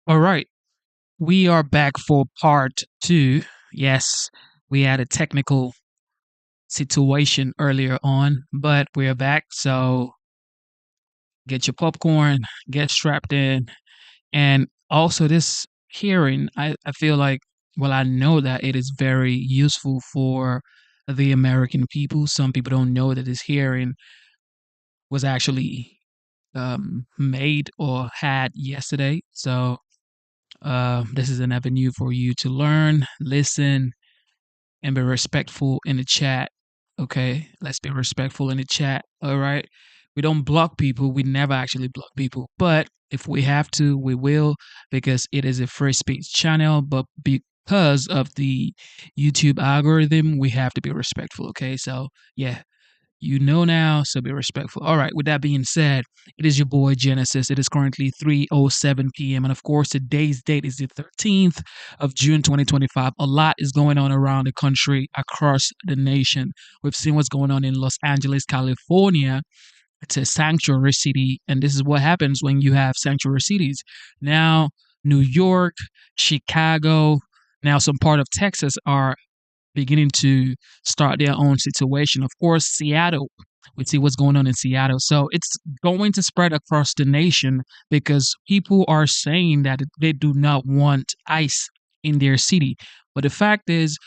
All right, we are back for part two. Yes, we had a technical situation earlier on, but we're back. So get your popcorn, get strapped in. And also, this hearing, I feel like, well, I know that it is very useful for the American people. Some people don't know that this hearing was actually made or had yesterday. So this is an avenue for you to learn, listen, and be respectful in the chat. Okay, let's be respectful in the chat. All right, we don't block people. We never actually block people, but if we have to, we will, because it is a free speech channel. But because of the YouTube algorithm, we have to be respectful. Okay, so yeah, you know now, so be respectful. All right, with that being said, it is your boy Genesis. It is currently 3:07 p.m. And of course, today's date is the 13th of June 2025. A lot is going on around the country, across the nation. We've seen what's going on in Los Angeles, California. It's a sanctuary city, and this is what happens when you have sanctuary cities. Now, New York, Chicago, now some part of Texas are beginning to start their own situation. Of course, Seattle, we see what's going on in Seattle. So it's going to spread across the nation because people are saying that they do not want ICE in their city. But the fact is,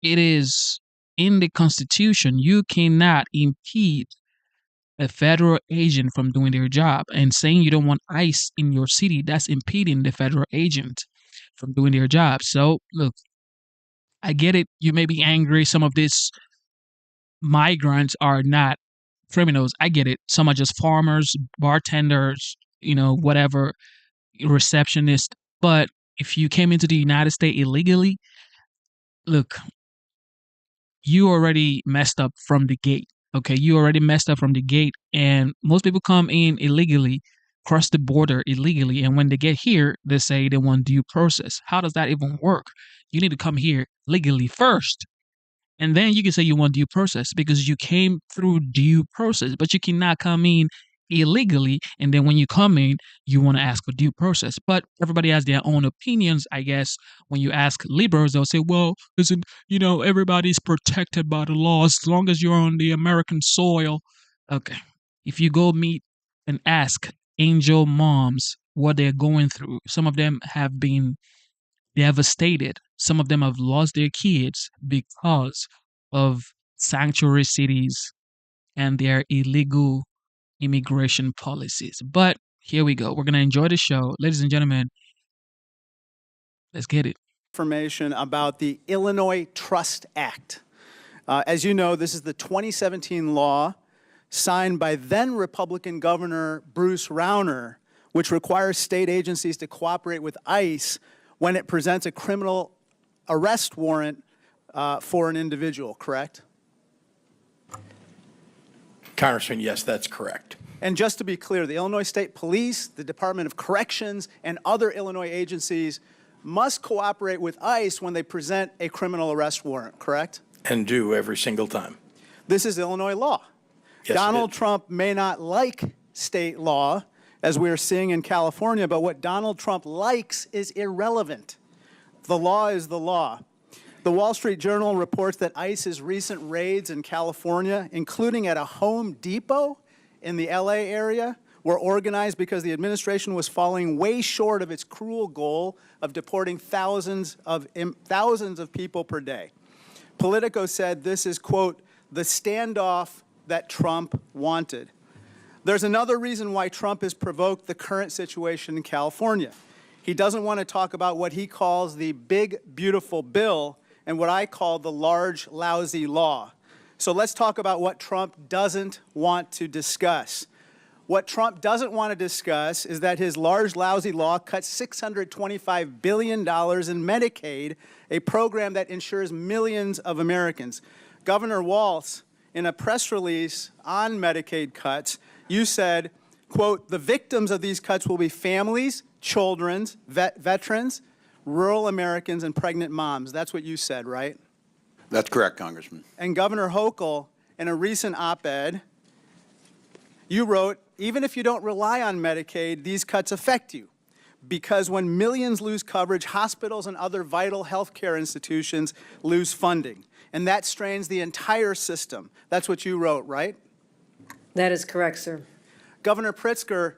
it is in the Constitution. You cannot impede a federal agent from doing their job. And saying you don't want ICE in your city, that's impeding the federal agent from doing their job. So, look, I get it. You may be angry. Some of these migrants are not criminals. I get it. Some are just farmers, bartenders, whatever, receptionists. But if you came into the United States illegally, look, you already messed up from the gate. Okay, you already messed up from the gate. And most people come in illegally, cross the border illegally. And when they get here, they say they want due process. How does that even work? You need to come here legally first. And then you can say you want due process because you came through due process, but you cannot come in illegally. And then when you come in, you want to ask for due process. But everybody has their own opinions, I guess. When you ask liberals, they'll say, well, listen, everybody's protected by the law as long as you're on the American soil. Okay. If you go meet and ask angel moms what they're going through, some of them have been devastated. Some of them have lost their kids because of sanctuary cities and their illegal immigration policies. But here we go. We're going to enjoy the show. Ladies and gentlemen, let's get it. Information about the Illinois Trust Act. As you know, this is the 2017 law signed by then Republican Governor Bruce Rauner, which requires state agencies to cooperate with ICE when it presents a criminal arrest warrant for an individual, correct? Congressman, yes, that's correct. And just to be clear, the Illinois State Police, the Department of Corrections, and other Illinois agencies must cooperate with ICE when they present a criminal arrest warrant, correct? And do every single time. This is Illinois law. Yes, Donald Trump may not like state law, as we're seeing in California, but what Donald Trump likes is irrelevant. The law is the law. The Wall Street Journal reports that ICE's recent raids in California, including at a Home Depot in the LA area, were organized because the administration was falling way short of its cruel goal of deporting thousands of people per day. Politico said this is, quote, the standoff that Trump wanted. There's another reason why Trump has provoked the current situation in California. He doesn't want to talk about what he calls the big, beautiful bill and what I call the large, lousy law. So let's talk about what Trump doesn't want to discuss. What Trump doesn't want to discuss is that his large, lousy law cuts $625 billion in Medicaid, a program that insures millions of Americans. Governor Walz, in a press release on Medicaid cuts, you said, quote, the victims of these cuts will be families, children, veterans, rural Americans, and pregnant moms. That's what you said, right? That's correct, Congressman. And Governor Hochul, in a recent op-ed, you wrote, even if you don't rely on Medicaid, these cuts affect you. because when millions lose coverage, hospitals and other vital healthcare institutions lose funding. And that strains the entire system. That's what you wrote, right? That is correct, sir. Governor Pritzker,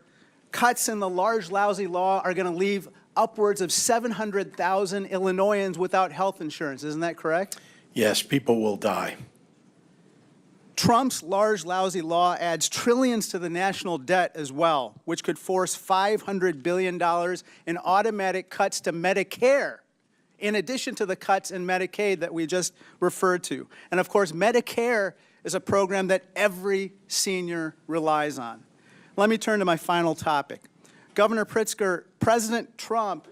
cuts in the large, lousy law are going to leave upwards of 700,000 Illinoisans without health insurance. Isn't that correct? Yes, people will die. Trump's large, lousy law adds trillions to the national debt as well, which could force $500 billion in automatic cuts to Medicare, in addition to the cuts in Medicaid that we just referred to. And of course, Medicare is a program that every senior relies on. Let me turn to my final topic. Governor Pritzker, President Trump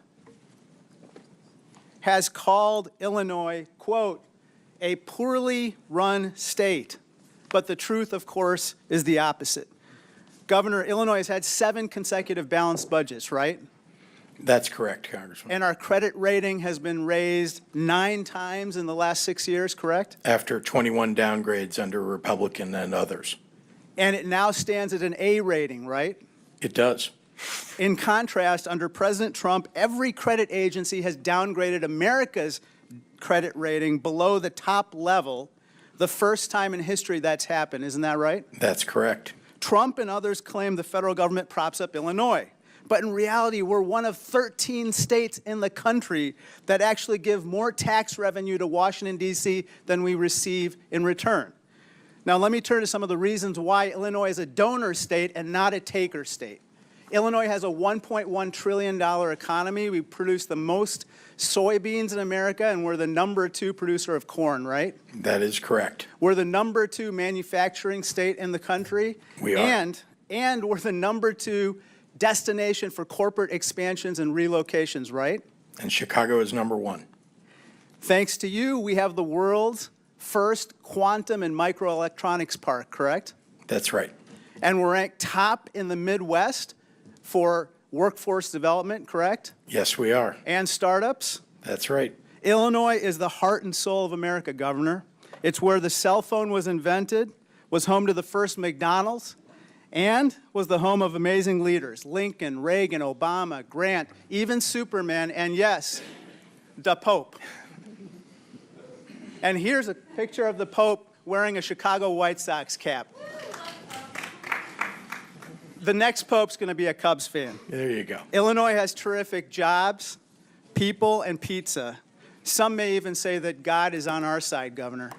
has called Illinois, quote, a poorly run state. But the truth, of course, is the opposite. Governor, Illinois has had 7 consecutive balanced budgets, right? That's correct, Congressman. And our credit rating has been raised 9 times in the last 6 years, correct? After 21 downgrades under Republican and others. And it now stands at an A rating, right? It does. In contrast, under President Trump, every credit agency has downgraded America's credit rating below the top level, the first time in history that's happened. Isn't that right? That's correct. Trump and others claim the federal government props up Illinois. But in reality, we're one of 13 states in the country that actually give more tax revenue to Washington, D.C. than we receive in return. Now, let me turn to some of the reasons why Illinois is a donor state and not a taker state. Illinois has a $1.1 trillion economy. We produce the most soybeans in America, and we're the #2 producer of corn, right? That is correct. We're the #2 manufacturing state in the country. We are. And we're the #2 destination for corporate expansions and relocations, right? And Chicago is #1. Thanks to you, we have the world's first quantum and microelectronics park, correct? That's right. And we're ranked top in the Midwest for workforce development, correct? Yes, we are. And startups. That's right. Illinois is the heart and soul of America, Governor. It's where the cell phone was invented, was home to the first McDonald's, and was the home of amazing leaders, Lincoln, Reagan, Obama, Grant, even Superman, and yes, the Pope. And here's a picture of the Pope wearing a Chicago White Sox cap. The next Pope's going to be a Cubs fan. There you go. Illinois has terrific jobs, people, and pizza. Some may even say that God is on our side, Governor.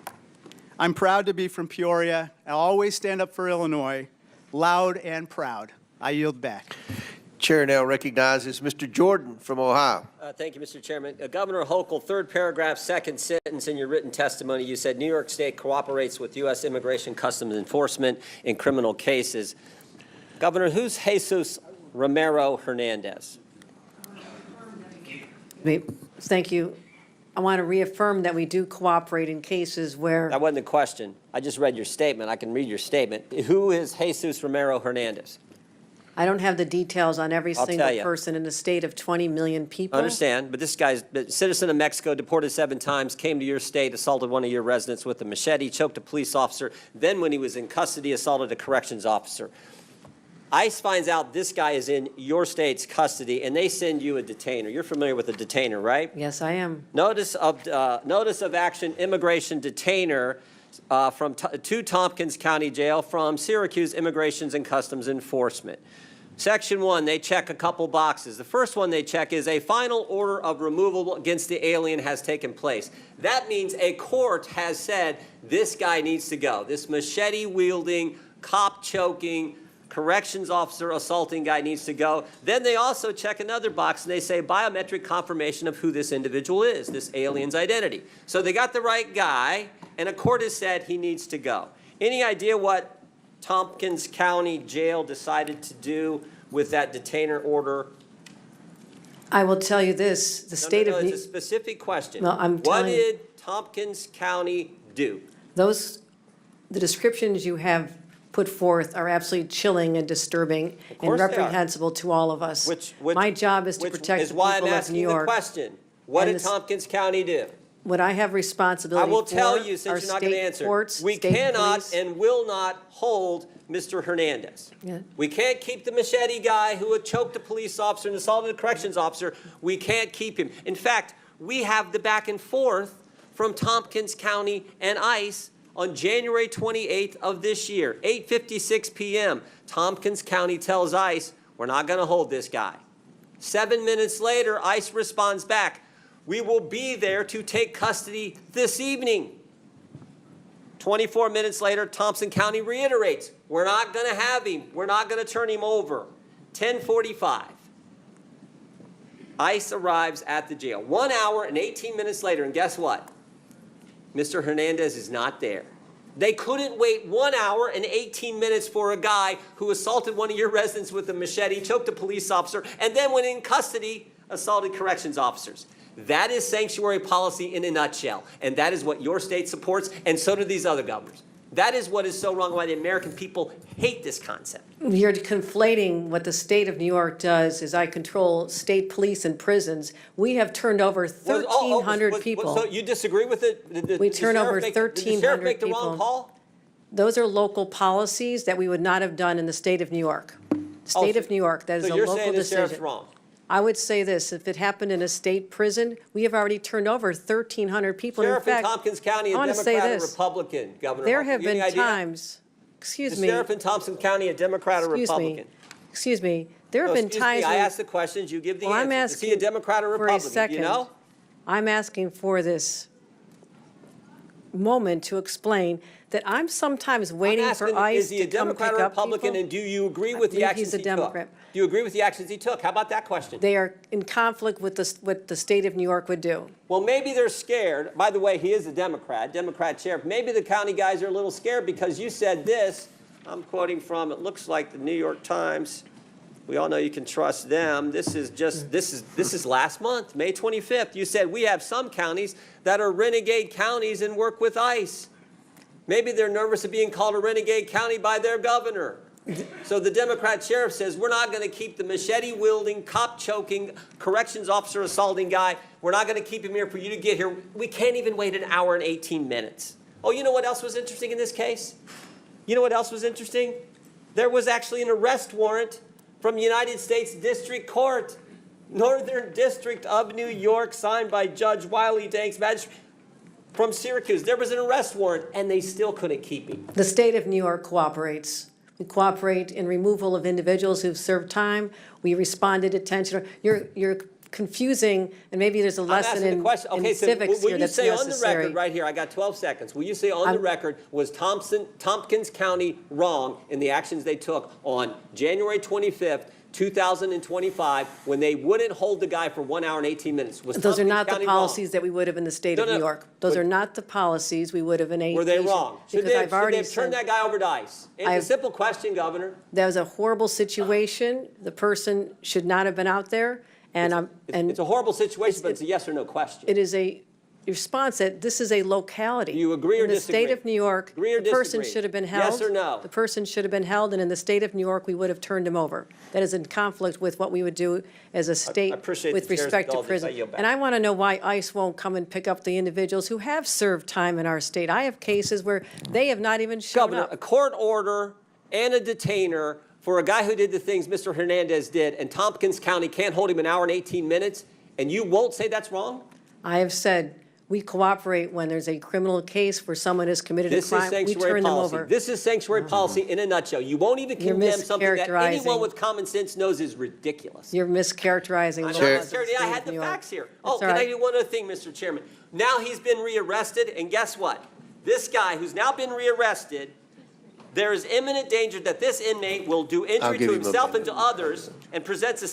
I'm proud to be from Peoria. I'll always stand up for Illinois, loud and proud. I yield back. Chair now recognizes Mr. Jordan from Ohio. Thank you, Mr. Chairman. Governor Hochul, 3rd paragraph, 2nd sentence in your written testimony, you said New York State cooperates with U.S. Immigration Customs Enforcement in criminal cases. Governor, who's Jesus Romero Hernandez? Thank you. I want to reaffirm that we do cooperate in cases where That wasn't the question. I just read your statement. I can read your statement. Who is Jesus Romero Hernandez? I don't have the details on every I'll single tell you. person in a state of 20 million people. I understand, but this guy's a citizen of Mexico, deported 7 times, came to your state, assaulted one of your residents with a machete, choked a police officer, then when he was in custody, assaulted a corrections officer. ICE finds out this guy is in your state's custody, and they send you a detainer. You're familiar with a detainer, right? Yes, I am. Notice of action, immigration detainer to Tompkins County Jail from Syracuse Immigrations and Customs Enforcement. Section 1, they check a couple boxes. The first one they check is a final order of removal against the alien has taken place. That means a court has said this guy needs to go. This machete-wielding, cop-choking, corrections officer assaulting guy needs to go. Then they also check another box and they say biometric confirmation of who this individual is, this alien's identity. So they got the right guy, and a court has said he needs to go. Any idea what Tompkins County Jail decided to do with that detainer order? I will tell you this, the state No, of it's New a specific question. Well, I'm What telling you- did Tompkins County do? the descriptions you have put forth are absolutely chilling and disturbing and course they are. reprehensible to all of us. My job is to which protect is the why I'm people of asking New you the York. question. What And did this- Tompkins County do? what I have I responsibility will tell for you, are since you're not going to state answer. courts, We state cannot police. and will not hold Mr. Hernandez. Yeah. We can't keep the machete guy who had choked a police officer and assaulted a corrections officer. We can't keep him. In fact, we have the back and forth from Tompkins County and ICE on January 28th of this year, 8:56 p.m. Tompkins County tells ICE, we're not going to hold this guy. 7 minutes later, ICE responds back, we will be there to take custody this evening. 24 minutes later, Thompson County reiterates, we're not going to have him. We're not going to turn him over. 10:45. ICE arrives at the jail. 1 hour and 18 minutes later, and guess what? Mr. Hernandez is not there. They couldn't wait 1 hour and 18 minutes for a guy who assaulted one of your residents with a machete, choked a police officer, and then when in custody, assaulted corrections officers. That is sanctuary policy in a nutshell, and that is what your state supports, and so do these other governors. That is what is so wrong, why the American people hate this concept. You're conflating what the state of New York does is I control state police and prisons. We have turned over 1,300 people. So you disagree with it? We turn over Did the sheriff 1,300 make the wrong people. call? Those are local policies that we would not have done in the state of New York. State of New York, that is a So you're local saying the sheriff's decision. wrong? I would say this, if it happened in a state prison, we have already turned over 1,300 people. And in Sheriff in fact, Tompkins County, I a want to say Democrat or this. Republican, Governor? There Hochul? have You any been idea? times, excuse The me, sheriff in Thompson County, a Democrat or excuse me, Republican? excuse me, there No, have been excuse me, times I when ask the questions, you give the Well, I'm answers. Is he a asking Democrat or for a Republican? Do second. you know? I'm asking for this moment to explain that I'm sometimes I'm waiting asking, for ICE is he a to come Democrat pick or up Republican, people. and do you agree I with the believe actions he's a he took? Democrat. Do you agree with the actions he took? How about that question? They are in conflict with what the state of New York would do. Well, maybe they're scared. By the way, he is a Democrat sheriff. Maybe the county guys are a little scared because you said this. I'm quoting from, it looks like the New York Times. We all know you can trust them. This is last month, May 25th. You said we have some counties that are renegade counties and work with ICE. Maybe they're nervous of being called a renegade county by their governor. So the Democrat sheriff says, we're not going to keep the machete-wielding, cop-choking, corrections officer assaulting guy. We're not going to keep him here for you to get here. We can't even wait an hour and 18 minutes. Oh, you know what else was interesting in this case? You know what else was interesting? There was actually an arrest warrant from United States District Court, Northern District of New York, signed by Judge Wiley Danks, magistrate from Syracuse. There was an arrest warrant, and they still couldn't keep him. The state of New York cooperates. We cooperate in removal of individuals who've served time. We responded to detention. You're confusing, and maybe there's a I'm lesson asking the in question. Okay, so civics will here you that's say on the necessary. record right here, I got 12 seconds. Will you say on the record, was Tompkins County wrong in the actions they took on January 25th, 2025, when they wouldn't hold the guy for 1 hour and 18 minutes? Was Those are Tompkins not the County wrong? policies that we would have in the state of No, New no. York. Those But- are not the policies we would have in a. Were they wrong? Should Because they I've have already turned that said, guy over to ICE? It's a I've- simple question, Governor. that was a horrible situation. The person should not have been out there. And It's a horrible situation, but it's a yes or no question. it is a response that this is a locality. Do you agree or In the disagree? state of New York, Agree or the person disagree? should have been Yes held. or no? The person should have been held, and in the state of New York, we would have turned him over. That is in conflict with what we would do as a state appreciate with the chair's respect to indulgence. I prison. yield back. And I want to know why ICE won't come and pick up the individuals who have served time in our state. I have cases where they have not even shown Governor, a up. court order and a detainer for a guy who did the things Mr. Hernandez did, and Tompkins County can't hold him an hour and 18 minutes, and you won't say that's wrong? I have said, we cooperate when there's a criminal case where someone has committed a This is crime. We sanctuary turn them policy. over. This is sanctuary policy in a nutshell. You won't even You're condemn something that anyone mischaracterizing. with common sense knows is ridiculous. You're mischaracterizing the I'm laws not of the scared. state I of had the New York. facts here. That's Oh, all can I right. do one other thing, Mr. Chairman? Now he's been rearrested, and guess what? This guy who's now been rearrested, there is imminent danger that this inmate will do injury give to him a himself and minute. to others and presents a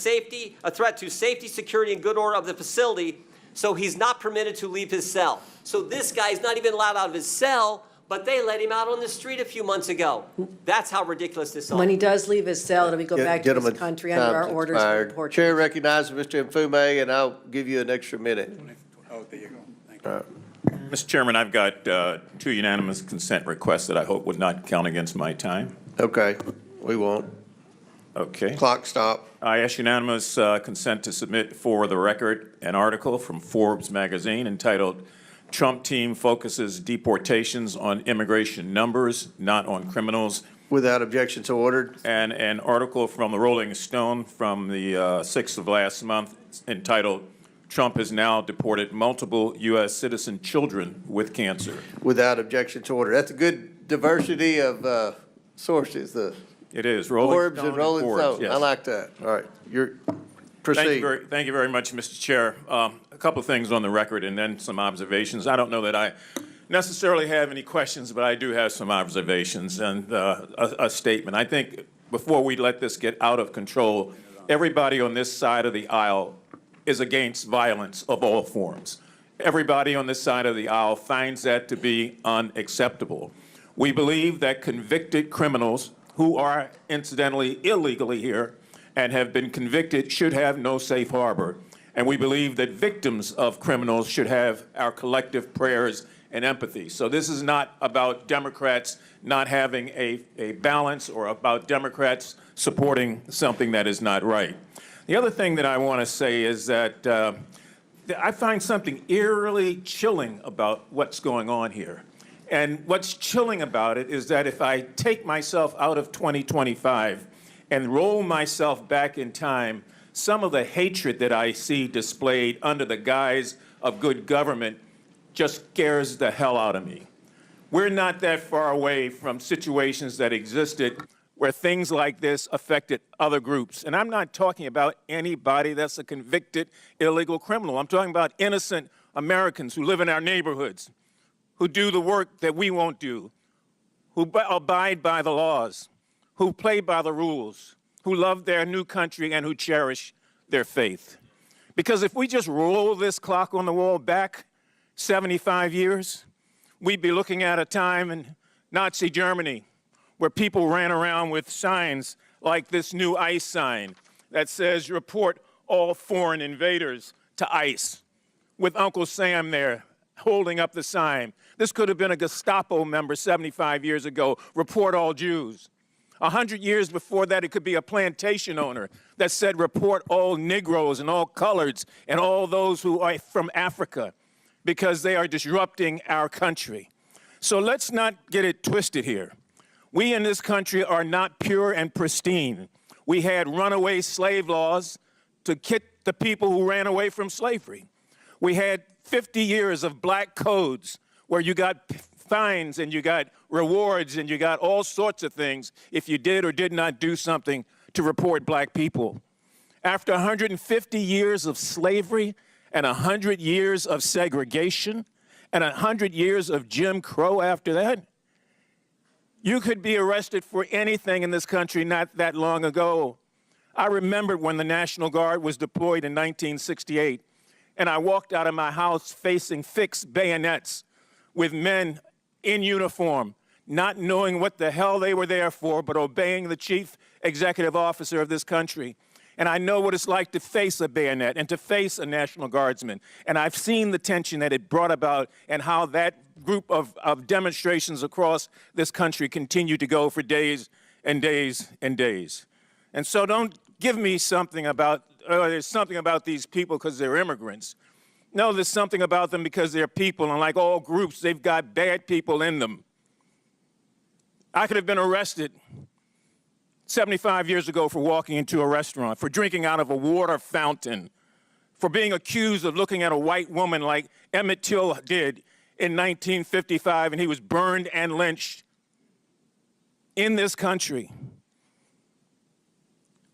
threat to safety, security, and good order of the facility, so he's not permitted to leave his cell. So this guy's not even allowed out of his cell, but they let him out on the street a few months ago. That's how ridiculous this is. When he does leave his cell, it'll be go back to Gentlemen, his country under our time's orders of expired. deportation. Chair recognizes Mr. Mfume, and I'll give you an extra minute. Oh, there you go. Thank you. Mr. Chairman, I've got two unanimous consent requests that I hope would not count against my time. Okay, we won't. Okay. Clock stop. I ask unanimous consent to submit for the record an article from Forbes magazine entitled Trump team focuses deportations on immigration numbers, not on criminals. Without objection, so ordered. And an article from the Rolling Stone from the 6th of last month entitled, "Trump has now deported multiple U.S. citizen children with cancer." Without objection, so ordered. That's a good diversity of sources, the It is. Rolling Forbes Stone and Rolling Forbes, Stone. yes. I like that. All right, proceed. Thank you very much, Mr. Chair. A couple of things on the record and then some observations. I don't know that I necessarily have any questions, but I do have some observations and a statement. I think before we let this get out of control, everybody on this side of the aisle is against violence of all forms. Everybody on this side of the aisle finds that to be unacceptable. We believe that convicted criminals who are incidentally illegally here and have been convicted should have no safe harbor. And we believe that victims of criminals should have our collective prayers and empathy. So this is not about Democrats not having a balance or about Democrats supporting something that is not right. The other thing that I want to say is that I find something eerily chilling about what's going on here. And what's chilling about it is that if I take myself out of 2025 and roll myself back in time, some of the hatred that I see displayed under the guise of good government just scares the hell out of me. We're not that far away from situations that existed where things like this affected other groups. And I'm not talking about anybody that's a convicted illegal criminal. I'm talking about innocent Americans who live in our neighborhoods, who do the work that we won't do, who abide by the laws, who play by the rules, who love their new country and who cherish their faith. Because if we just roll this clock on the wall back 75 years, we'd be looking at a time in Nazi Germany where people ran around with signs like this new ICE sign that says, "Report all foreign invaders to ICE," with Uncle Sam there holding up the sign. This could have been a Gestapo member 75 years ago, "Report all Jews." 100 years before that, it could be a plantation owner that said, "Report all Negroes and all coloreds and all those who are from Africa," because they are disrupting our country. So let's not get it twisted here. We in this country are not pure and pristine. We had runaway slave laws to kick the people who ran away from slavery. We had 50 years of black codes where you got fines and you got rewards and you got all sorts of things if you did or did not do something to report black people. After 150 years of slavery and 100 years of segregation and 100 years of Jim Crow after that, you could be arrested for anything in this country not that long ago. I remember when the National Guard was deployed in 1968, and I walked out of my house facing fixed bayonets with men in uniform, not knowing what the hell they were there for, but obeying the chief executive officer of this country. And I know what it's like to face a bayonet and to face a National Guardsman. And I've seen the tension that it brought about and how that group of demonstrations across this country continue to go for days and days and days. And so don't give me something about, there's something about these people because they're immigrants. No, there's something about them because they're people, and like all groups, they've got bad people in them. I could have been arrested 75 years ago for walking into a restaurant, for drinking out of a water fountain, for being accused of looking at a white woman like Emmett Till did in 1955, and he was burned and lynched in this country.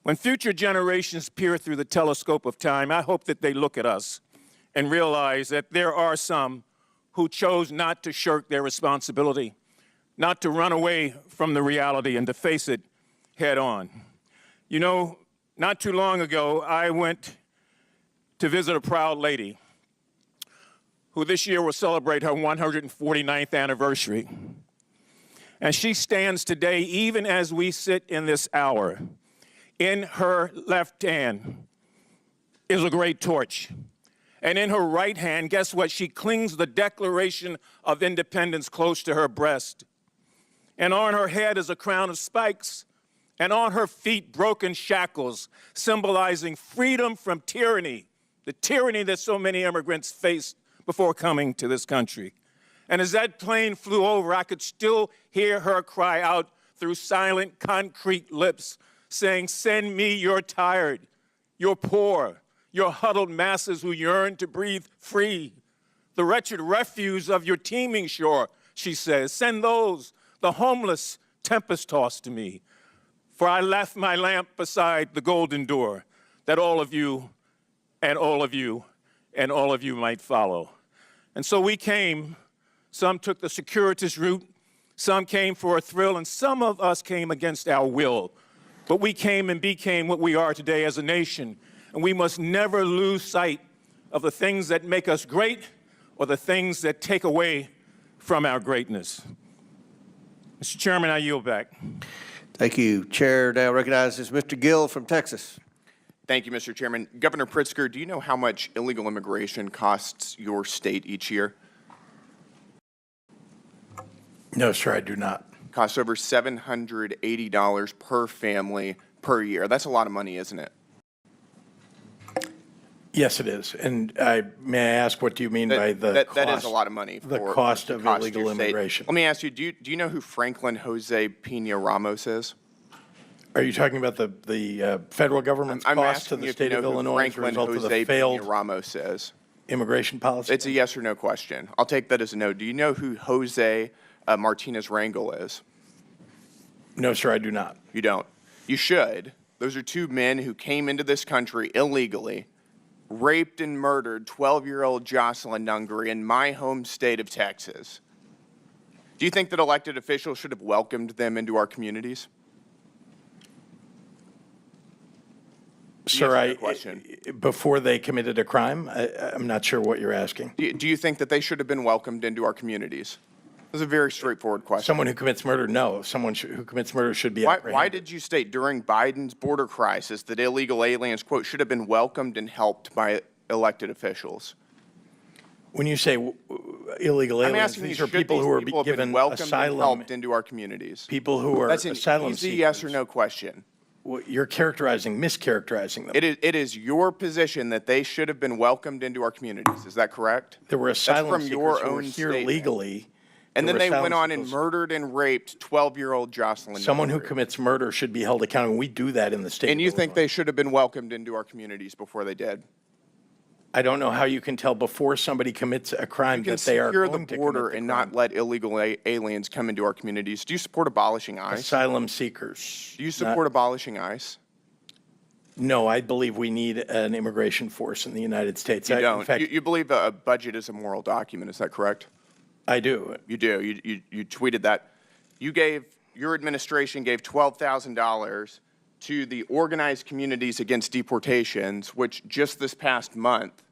When future generations peer through the telescope of time, I hope that they look at us and realize that there are some who chose not to shirk their responsibility, not to run away from the reality and to face it head on. You know, not too long ago, I went to visit a proud lady who this year will celebrate her 149th anniversary. And she stands today, even as we sit in this hour. In her left hand is a great torch. And in her right hand, guess what? She clings the Declaration of Independence close to her breast. And on her head is a crown of spikes. And on her feet, broken shackles, symbolizing freedom from tyranny, the tyranny that so many immigrants faced before coming to this country. And as that plane flew over, I could still hear her cry out through silent concrete lips, saying, "Send me your tired, your poor, your huddled masses who yearn to breathe free. The wretched refuse of your teeming shore," she says. "Send those, the homeless, tempest-tossed to me. For I left my lamp beside the golden door, that all of you and all of you and all of you might follow." And so we came. Some took the circuitous route, some came for a thrill, and some of us came against our will. But we came and became what we are today as a nation, and we must never lose sight of the things that make us great or the things that take away from our greatness. Mr. Chairman, I yield back. Thank you. Chair now recognizes Mr. Gill from Texas. Thank you, Mr. Chairman. Governor Pritzker, do you know how much illegal immigration costs your state each year? No, sir, I do not. Costs over $780 per family per year. That's a lot of money, isn't it? Yes, it is. And may I ask, what do you mean by the cost? That is a lot of money. The for cost the of cost to illegal your state. immigration. Let me ask you, do you know who Franklin Jose Pena Ramos is? Are you talking about the federal government's I'm cost to asking the you if state you of know who Illinois as a Franklin result of Jose the Pena failed Ramos is. immigration policy? It's a yes or no question. I'll take that as a no. Do you know who Jose Martinez Rangel is? No, sir, I do not. You don't. You should. Those are two men who came into this country illegally, raped and murdered 12-year-old Jocelyn Nungary in my home state of Texas. Do you think that elected officials should have welcomed them into our communities? Sir, Answer the question. before they committed a crime, I'm not sure what you're asking. Do you think that they should have been welcomed into our communities? That's a very straightforward question. Someone who commits murder, no. Someone who commits murder should be Why apprehended. did you state during Biden's border crisis that illegal aliens, quote, should have been welcomed and helped by elected officials? When you say illegal I'm aliens, asking these you, are should people these who are people have been given welcomed and asylum. helped into our communities? People who are That's an asylum easy seekers. yes or no question. You're mischaracterizing them. It is your position that they should have been welcomed into our communities. Is that correct? There were That's asylum from seekers your who were own here statement. legally. And There then were they asylum went on and seekers. murdered and raped 12-year-old Jocelyn. Someone who Nungary. commits murder should be held accountable. We do that in the state. And of you think Illinois. they should have been welcomed into our communities before they did? I don't know how you can tell before somebody commits a crime You can that they are secure going the to border commit the and crime. not let illegal aliens come into our communities. Do you support abolishing ICE? Asylum seekers. Do you support abolishing ICE? No, I believe we need an immigration force in the United States. You In don't. fact, You believe a budget is a moral document. Is that correct? I do. You do. You tweeted that. Your administration gave $12,000 to the Organized Communities Against Deportations, which just this past month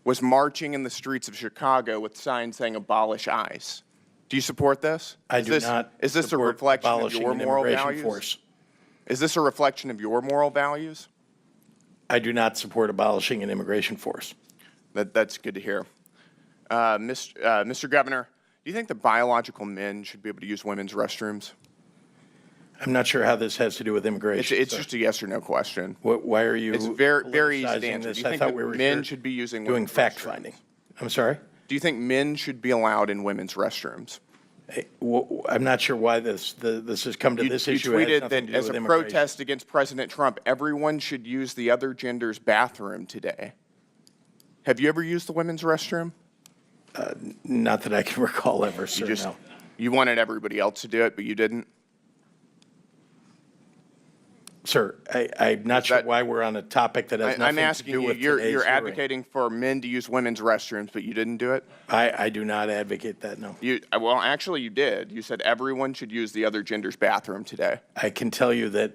was marching in the streets of Chicago with signs saying abolish ICE. Do you support this? I Is do this- not Is this a support reflection of abolishing your an moral immigration values? force. Is this a reflection of your moral values? I do not support abolishing an immigration force. That's good to hear. Mr. Governor, do you think that biological men should be able to use women's restrooms? I'm not sure how this has to do with immigration. It's sir. just a yes or no question. Why are you? It's very easy to politicizing answer. this? Do you I think thought that we were men here should be using doing women's fact restrooms? finding. I'm sorry. Do you think men should be allowed in women's restrooms? I'm not sure why this has come to You this issue. It has tweeted nothing that to do as with a immigration. protest against President Trump, everyone should use the other gender's bathroom today. Have you ever used the women's restroom? Not that I can recall ever, sir. No. You wanted everybody else to do it, but you didn't? Sir, I'm not sure that- why we're on a topic that has I'm nothing to asking do you, with you're today's hearing. advocating for men to use women's restrooms, but you didn't do it? I do not advocate that, no. Well, actually, you did. You said everyone should use the other gender's bathroom today. I can tell you that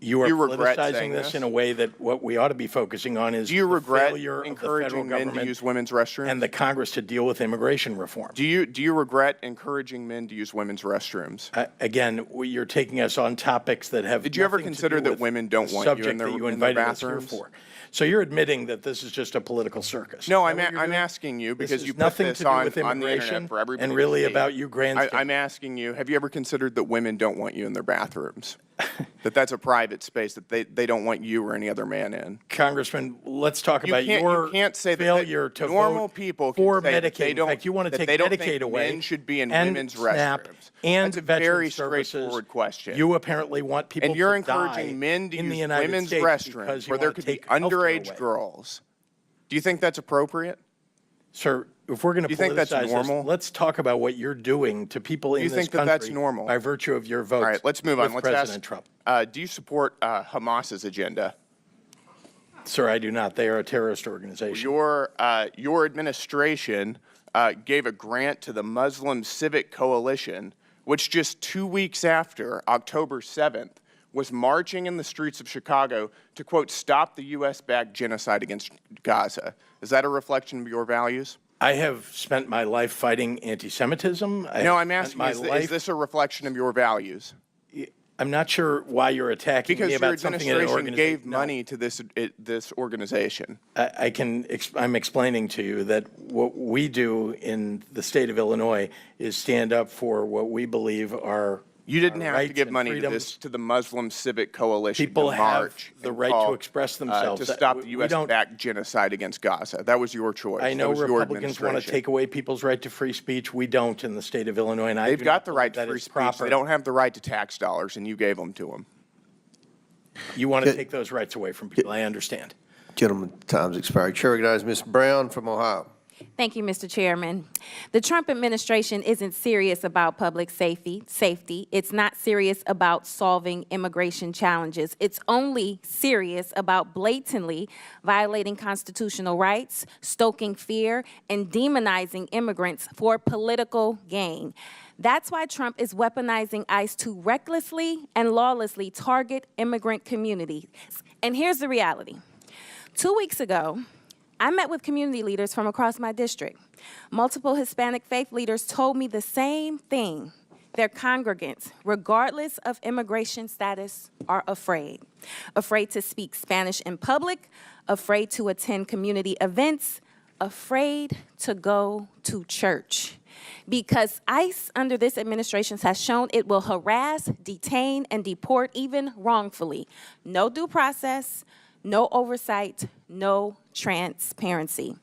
you are Do you regret politicizing saying this this? in a way that what we ought to be focusing on is Do you the regret failure of the encouraging federal men to government use women's restrooms? and the Congress to deal with immigration reform. Do you regret encouraging men to use women's restrooms? Again, you're taking us on topics that have Did you ever nothing to consider do that with women don't the want you in subject their- that you in their invited us here bathrooms? for. So you're admitting that this is just a political circus. No, Is that what you're I'm doing? asking you This because is you put nothing this to do on with the immigration internet for everybody and to really see. about you grandstanding. I'm asking you, have you ever considered that women don't want you in their bathrooms? That's a private private space that they don't want you or any other man in. Congressman, let's talk You about can't, your you can't say that failure to normal vote people can for say that Medicaid. they don't, In fact, you want to that take they don't Medicaid think away. men should be in and women's SNAP restrooms. And That's a veteran very services. straightforward question. You apparently want people And you're to die encouraging men to in the use United women's States restrooms because you where there want to could be take healthcare underage away. girls. Do you think that's appropriate? Sir, if we're going to Do you think that's politicize this, normal? let's talk about what you're doing to people in you this think that country that's normal? by virtue of your votes. All right, let's move on. with Let's President ask, Trump. do you support Hamas's agenda? Sir, I do not. They are a terrorist organization. Your administration gave a grant to the Muslim Civic Coalition, which just 2 weeks after October 7th was marching in the streets of Chicago to, quote, stop the U.S.-backed genocide against Gaza. Is that a reflection of your values? I have spent my life fighting anti-Semitism. No, I'm asking, is this a reflection of your values? I'm not sure why you're attacking Because me your about something in an administration organization. gave money to this organization. I'm explaining to you that what we do in the state of Illinois is stand up for what we believe are You didn't our have to rights give and money to freedoms. the Muslim Civic Coalition People to have march the and right to call, express themselves. to stop the We don't- U.S.-backed genocide against Gaza. That was your choice. I know that was your Republicans want to administration. take away people's right to free speech. We don't in the state of Illinois, and I They've do got not the right believe to that free is speech. proper. They don't have the right to tax dollars, and you gave them to them. You want to take those rights away from people. I understand. Gentlemen, time's expired. Chair recognizes Ms. Brown from Ohio. Thank you, Mr. Chairman. The Trump administration isn't serious about public safety. It's not serious about solving immigration challenges. It's only serious about blatantly violating constitutional rights, stoking fear, and demonizing immigrants for political gain. That's why Trump is weaponizing ICE to recklessly and lawlessly target immigrant communities. And here's the reality. 2 weeks ago, I met with community leaders from across my district. Multiple Hispanic faith leaders told me the same thing. Their congregants, regardless of immigration status, are afraid. Afraid to speak Spanish in public, afraid to attend community events, afraid to go to church. Because ICE under this administration has shown it will harass, detain, and deport even wrongfully. No due process, no oversight, no transparency.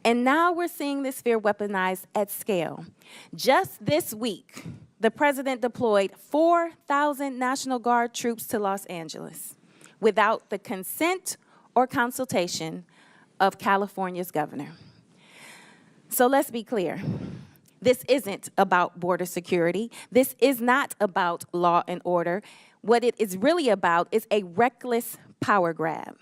And now we're seeing this fear weaponized at scale. Just this week, the president deployed 4,000 National Guard troops to Los Angeles without the consent or consultation of California's governor. So let's be clear. This isn't about border security. This is not about law and order. What it is really about is a reckless power grab.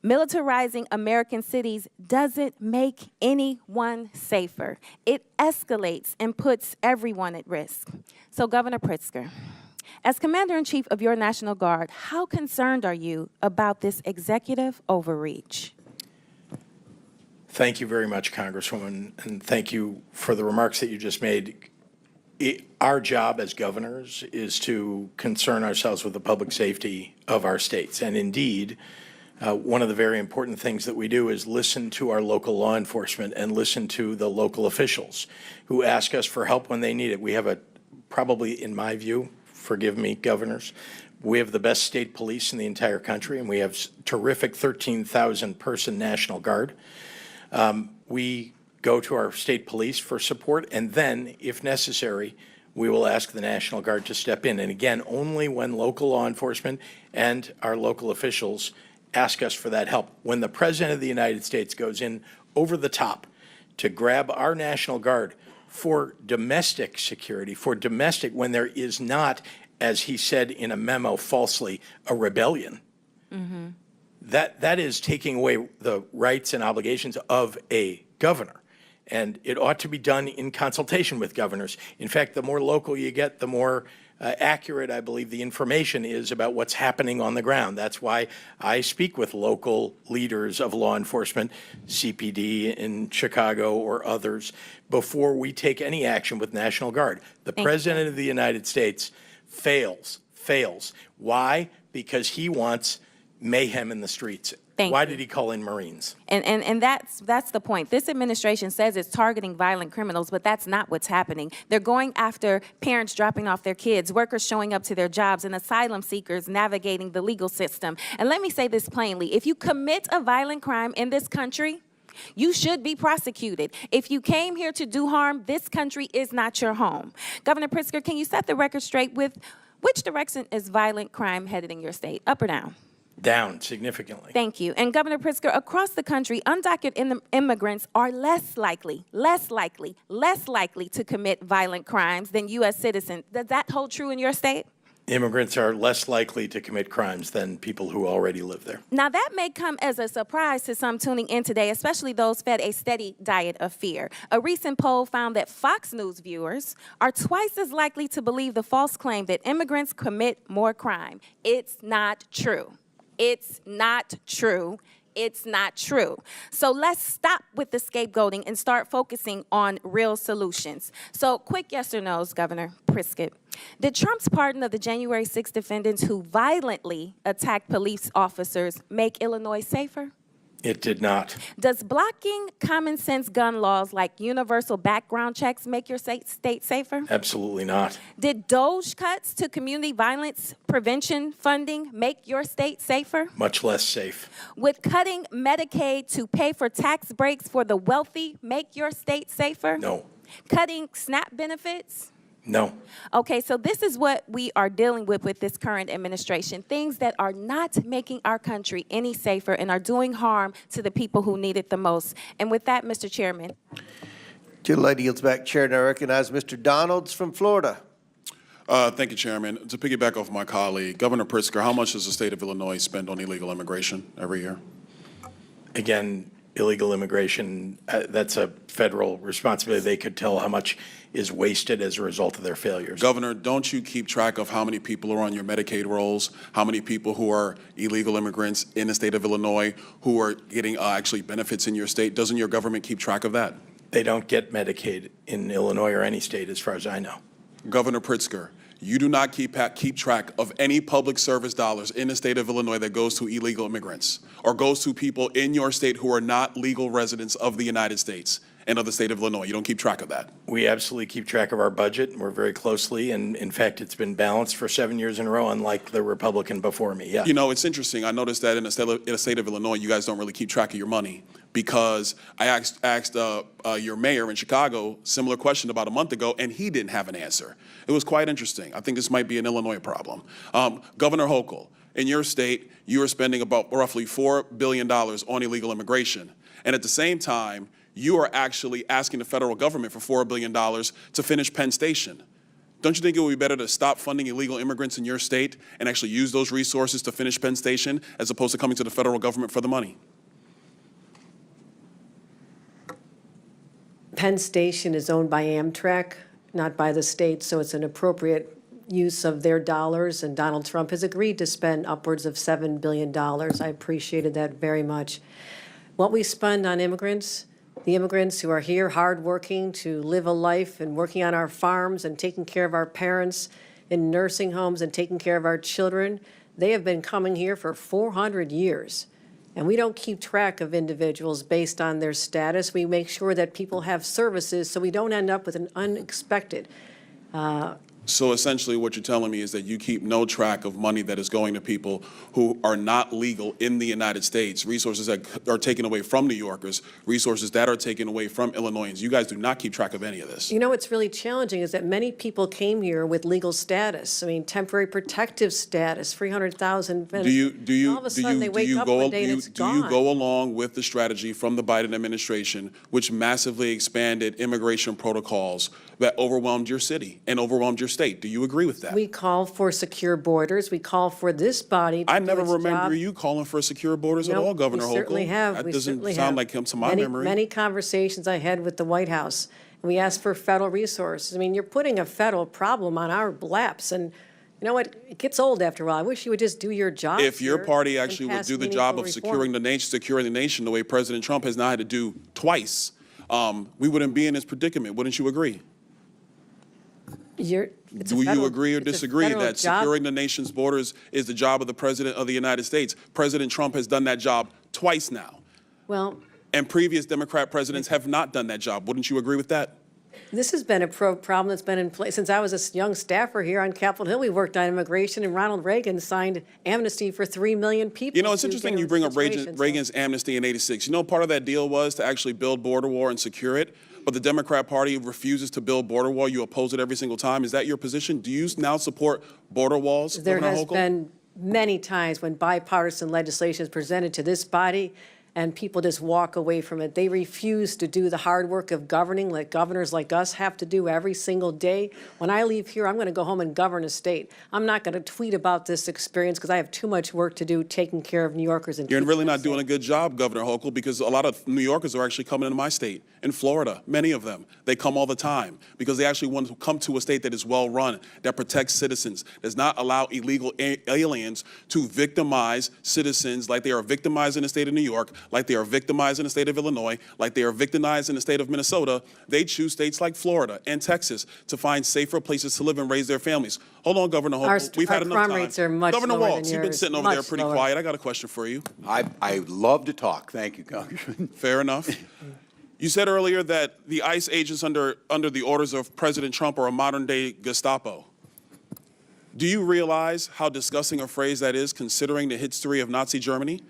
Militarizing American cities doesn't make anyone safer. It escalates and puts everyone at risk. So, Governor Pritzker, as Commander-in-Chief of your National Guard, how concerned are you about this executive overreach? Thank you very much, Congresswoman, and thank you for the remarks that you just made. Our job as governors is to concern ourselves with the public safety of our states. And indeed, one of the very important things that we do is listen to our local law enforcement and listen to the local officials who ask us for help when they need it. We have probably, in my view, forgive me, governors, we have the best state police in the entire country, and we have terrific 13,000-person National Guard. We go to our state police for support, and then, if necessary, we will ask the National Guard to step in. And again, only when local law enforcement and our local officials ask us for that help. When the President of the United States goes in over the top to grab our National Guard for domestic security, when there is not, as he said in a memo falsely, a rebellion, that is taking away the rights and obligations of a governor. And it ought to be done in consultation with governors. In fact, the more local you get, the more accurate, I believe, the information is about what's happening on the ground. That's why I speak with local leaders of law enforcement, CPD in Chicago or others, before we take any action with National Guard. The President of the United States fails. Why? Because he wants mayhem in the streets. Thank Why you. did he call in Marines? And that's the point. This administration says it's targeting violent criminals, but that's not what's happening. They're going after parents dropping off their kids, workers showing up to their jobs, and asylum seekers navigating the legal system. And let me say this plainly. If you commit a violent crime in this country, you should be prosecuted. If you came here to do harm, this country is not your home. Governor Pritzker, can you set the record straight with which direction is violent crime headed in your state, up or down? Down significantly. Thank you. And Governor Pritzker, across the country, undocumented immigrants are less likely to commit violent crimes than U.S. citizens. Does that hold true in your state? Immigrants are less likely to commit crimes than people who already live there. Now, that may come as a surprise to some tuning in today, especially those fed a steady diet of fear. A recent poll found that Fox News viewers are twice as likely to believe the false claim that immigrants commit more crime. It's not true. It's not true. It's not true. So let's stop with the scapegoating and start focusing on real solutions. So quick yes or no's, Governor Pritzker. Did Trump's pardon of the January 6 defendants who violently attacked police officers make Illinois safer? It did not. Does blocking common sense gun laws like universal background checks make your state safer? Absolutely not. Did DOGE cuts to community violence prevention funding make your state safer? Much less safe. Would cutting Medicaid to pay for tax breaks for the wealthy make your state safer? No. Cutting SNAP benefits? No. Okay, so this is what we are dealing with this current administration. Things that are not making our country any safer and are doing harm to the people who need it the most. And with that, Mr. Chairman. Gentlelady yields back chair, and I recognize Mr. Donalds from Florida. Thank you, Chairman. To piggyback off my colleague, Governor Pritzker, how much does the state of Illinois spend on illegal immigration every year? Again, illegal immigration, that's a federal responsibility. They could tell how much is wasted as a result of their failures. Governor, don't you keep track of how many people are on your Medicaid rolls, how many people who are illegal immigrants in the state of Illinois who are getting actually benefits in your state? Doesn't your government keep track of that? They don't get Medicaid in Illinois or any state, as far as I know. Governor Pritzker, you do not keep track of any public service dollars in the state of Illinois that goes to illegal immigrants or goes to people in your state who are not legal residents of the United States and of the state of Illinois. You don't keep track of that. We absolutely keep track of our budget, and we're very closely, and in fact, it's been balanced for 7 years in a row, unlike the Republican before me, yeah. You know, it's interesting. I noticed that in the state of Illinois, you guys don't really keep track of your money, because I asked your mayor in Chicago similar question about a month ago, and he didn't have an answer. It was quite interesting. I think this might be an Illinois problem. Governor Hochul, in your state, you are spending about roughly $4 billion on illegal immigration, and at the same time, you are actually asking the federal government for $4 billion to finish Penn Station. Don't you think it would be better to stop funding illegal immigrants in your state and actually use those resources to finish Penn Station as opposed to coming to the federal government for the money? Penn Station is owned by Amtrak, not by the state, so it's an appropriate use of their dollars, and Donald Trump has agreed to spend upwards of $7 billion. I appreciated that very much. What we spend on immigrants, the immigrants who are here hardworking to live a life and working on our farms and taking care of our parents in nursing homes and taking care of our children, they have been coming here for 400 years. And we don't keep track of individuals based on their status. We make sure that people have services so we don't end up with an unexpected. So essentially what you're telling me is that you keep no track of money that is going to people who are not legal in the United States, resources that are taken away from New Yorkers, resources that are taken away from Illinoisans. You guys do not keep track of any of this. You know what's really challenging is that many people came here with legal status. I mean, temporary protective status, 300,000. Do you all of a sudden they wake up one day and it's do you gone. go along with the strategy from the Biden administration, which massively expanded immigration protocols that overwhelmed your city and overwhelmed your state? Do you agree with that? We call for secure borders. We call for this body to I do never its remember job. you calling for secure borders at Nope, all, Governor Hochul. We certainly have. That We doesn't certainly sound have. like him to my memory. Many conversations I had with the White House, and we asked for federal resources. I mean, you're putting a federal problem on our laps, and you know what? It gets old after a while. I wish you would just do your job. If your here party and actually would pass do the job meaningful of reform. securing the nation the way President Trump has now had to do twice, we wouldn't be in this predicament. Wouldn't you agree? Do you federal- agree or it's a disagree federal that job. securing the nation's borders is the job of the President of the United States? President Trump has done that job twice now, Well, and previous Democrat presidents have not done that job. Wouldn't you agree with that? this has been a problem that's been in place since I was a young staffer here on Capitol Hill. We worked on immigration, and Ronald Reagan signed amnesty for 3 million people. You know, it's to interesting get you in bring up situations, so- Reagan's amnesty in '86. You know, part of that deal was to actually build border wall and secure it, but the Democrat Party refuses to build border wall. You oppose it every single time. Is that your position? Do you now support border walls, There Governor has Hochul? been many times when bipartisan legislation is presented to this body and people just walk away from it. They refuse to do the hard work of governing that governors like us have to do every single day. When I leave here, I'm going to go home and govern a state. I'm not going to tweet about this experience because I have too much work to do taking care of New Yorkers and You're keeping really them not doing a safe. good job, Governor Hochul, because a lot of New Yorkers are actually coming into my state, in Florida, many of them. They come all the time because they actually want to come to a state that is well-run, that protects citizens, does not allow illegal aliens to victimize citizens like they are victimized in the state of New York, like they are victimized in the state of Illinois, like they are victimized in the state of Minnesota. They choose states like Florida and Texas to find safer places to live and raise their families. Hold on, Governor Hochul. We've had enough crime time. rates are much Governor lower than Walz, you've been yours, sitting over there much pretty lower. quiet. I got a question for you. I love to talk. Thank you, Congressman. Fair enough. You said earlier that the ICE agents under the orders of President Trump are a modern-day Gestapo. Do you realize how disgusting a phrase that is, considering the history of Nazi Germany?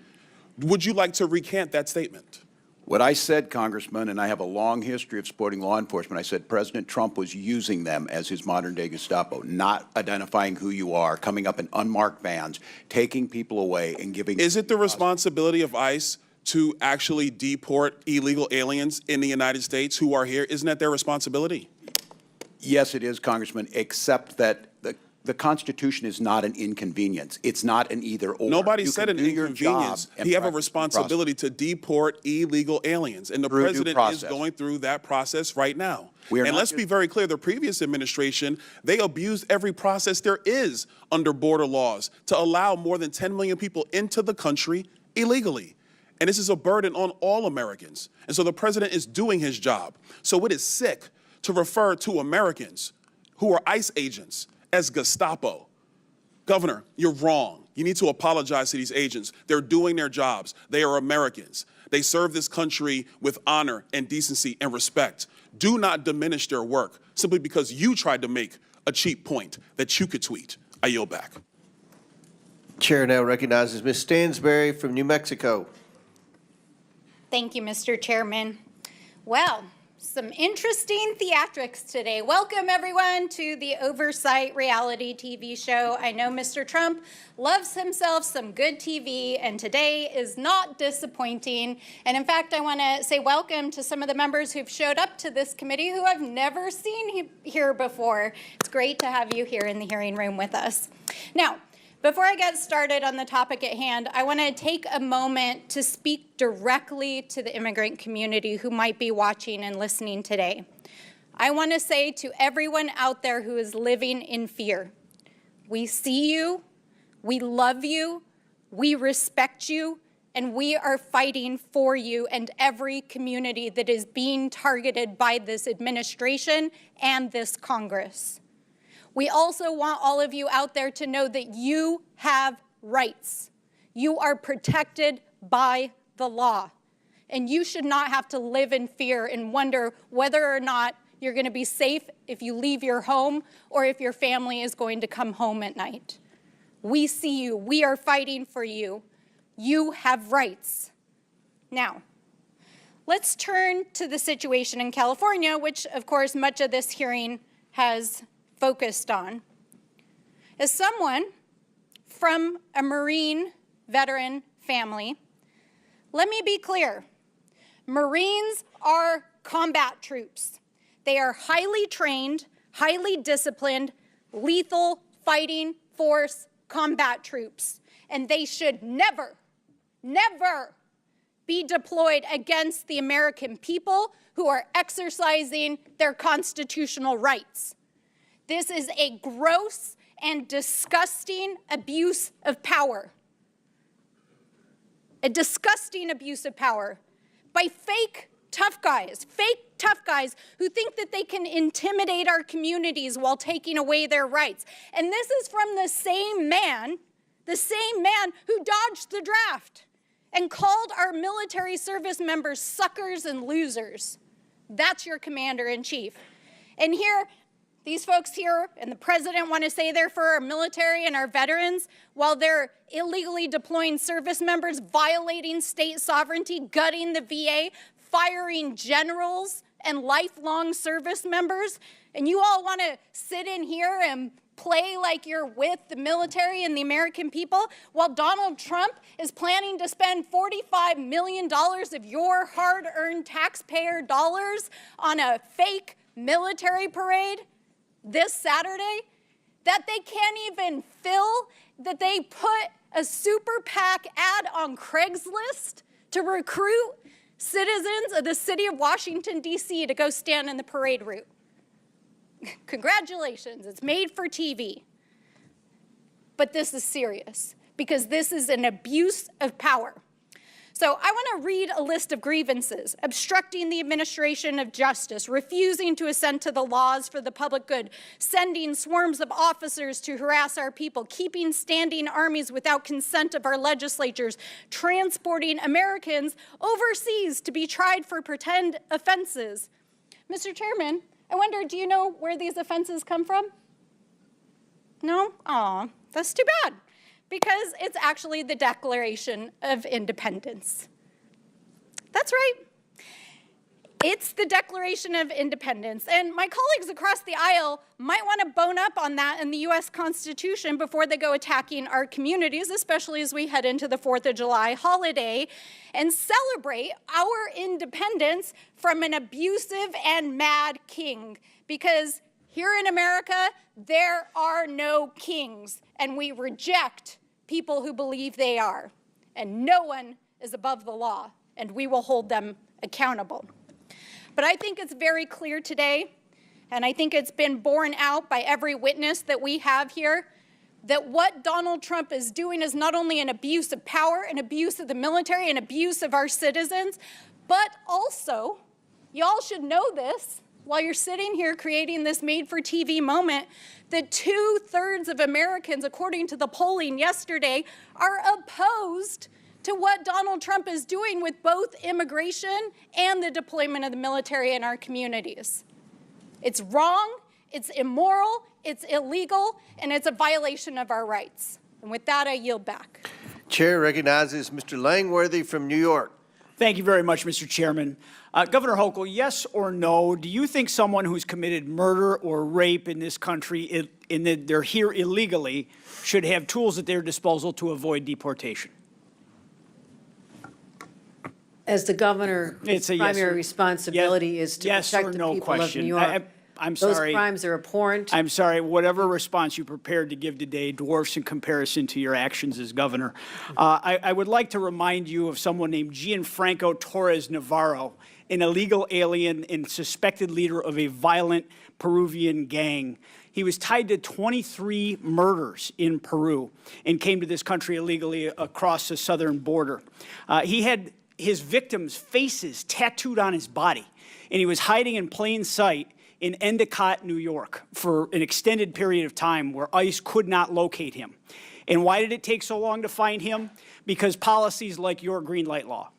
Would you like to recant that statement? What I said, Congressman, and I have a long history of supporting law enforcement, I said President Trump was using them as his modern-day Gestapo, not identifying who you are, coming up in unmarked vans, taking people away and giving... Is it the responsibility of ICE to actually deport illegal aliens in the United States who are here? Isn't that their responsibility? Yes, it is, Congressman, except that the Constitution is not an inconvenience. It's not an either-or. Nobody You said can an do your job inconvenience. and He have a practice due responsibility to deport illegal aliens, and the Through due president is process. going through that process right now. We are And not let's just- be very clear, the previous administration, they abused every process there is under border laws to allow more than 10 million people into the country illegally. And this is a burden on all Americans. And so the president is doing his job. So it is sick to refer to Americans who are ICE agents as Gestapo. Governor, you're wrong. You need to apologize to these agents. They're doing their jobs. They are Americans. They serve this country with honor and decency and respect. Do not diminish their work simply because you tried to make a cheap point that you could tweet. I yield back. Chair now recognizes Ms. Stansberry from New Mexico. Thank you, Mr. Chairman. Well, some interesting theatrics today. Welcome, everyone, to the Oversight reality TV show. I know Mr. Trump loves himself some good TV, and today is not disappointing. And in fact, I want to say welcome to some of the members who've showed up to this committee who I've never seen here before. It's great to have you here in the hearing room with us. Now, before I get started on the topic at hand, I want to take a moment to speak directly to the immigrant community who might be watching and listening today. I want to say to everyone out there who is living in fear, we see you, we love you, we respect you, and we are fighting for you and every community that is being targeted by this administration and this Congress. We also want all of you out there to know that you have rights. You are protected by the law, and you should not have to live in fear and wonder whether or not you're going to be safe if you leave your home or if your family is going to come home at night. We see you. We are fighting for you. You have rights. Now, let's turn to the situation in California, which, of course, much of this hearing has focused on. As someone from a Marine veteran family, let me be clear. Marines are combat troops. They are highly trained, highly disciplined, lethal fighting force combat troops. And they should never, never be deployed against the American people who are exercising their constitutional rights. This is a gross and disgusting abuse of power. A disgusting abuse of power by fake tough guys, fake tough guys who think that they can intimidate our communities while taking away their rights. And this is from the same man who dodged the draft and called our military service members suckers and losers. That's your commander-in-chief. And here, these folks here and the president want to say they're for our military and our veterans while they're illegally deploying service members, violating state sovereignty, gutting the VA, firing generals and lifelong service members. And you all want to sit in here and play like you're with the military and the American people while Donald Trump is planning to spend $45 million of your hard-earned taxpayer dollars on a fake military parade this Saturday that they can't even fill, that they put a super PAC ad on Craigslist to recruit citizens of the city of Washington, D.C. to go stand in the parade route. Congratulations, it's made for TV. But this is serious because this is an abuse of power. So I want to read a list of grievances: obstructing the administration of justice, refusing to assent to the laws for the public good, sending swarms of officers to harass our people, keeping standing armies without consent of our legislatures, transporting Americans overseas to be tried for pretend offenses. Mr. Chairman, I wonder, do you know where these offenses come from? No? Aw, that's too bad. Because it's actually the Declaration of Independence. That's right. It's the Declaration of Independence. And my colleagues across the aisle might want to bone up on that in the U.S. Constitution before they go attacking our communities, especially as we head into the 4th of July holiday, and celebrate our independence from an abusive and mad king. Because here in America, there are no kings, and we reject people who believe they are. And no one is above the law, and we will hold them accountable. But I think it's very clear today, and I think it's been borne out by every witness that we have here, that what Donald Trump is doing is not only an abuse of power, an abuse of the military, an abuse of our citizens, but also, y'all should know this, while you're sitting here creating this made-for-TV moment, that 2/3 of Americans, according to the polling yesterday, are opposed to what Donald Trump is doing with both immigration and the deployment of the military in our communities. It's wrong, it's immoral, it's illegal, and it's a violation of our rights. And with that, I yield back. Chair recognizes Mr. Langworthy from New York. Thank you very much, Mr. Chairman. Governor Hochul, yes or no, do you think someone who's committed murder or rape in this country, in that they're here illegally, should have tools at their disposal to avoid deportation? As the governor, his primary responsibility is to protect the people of New York. I'm sorry. Those crimes are abhorrent. I'm sorry. Whatever response you prepared to give today dwarfs in comparison to your actions as governor. I would like to remind you of someone named Gianfranco Torres Navarro, an illegal alien and suspected leader of a violent Peruvian gang. He was tied to 23 murders in Peru and came to this country illegally across the southern border. He had his victims' faces tattooed on his body, and he was hiding in plain sight in Endicott, New York, for an extended period of time where ICE could not locate him. And why did it take so long to find him? Because policies like your green light law,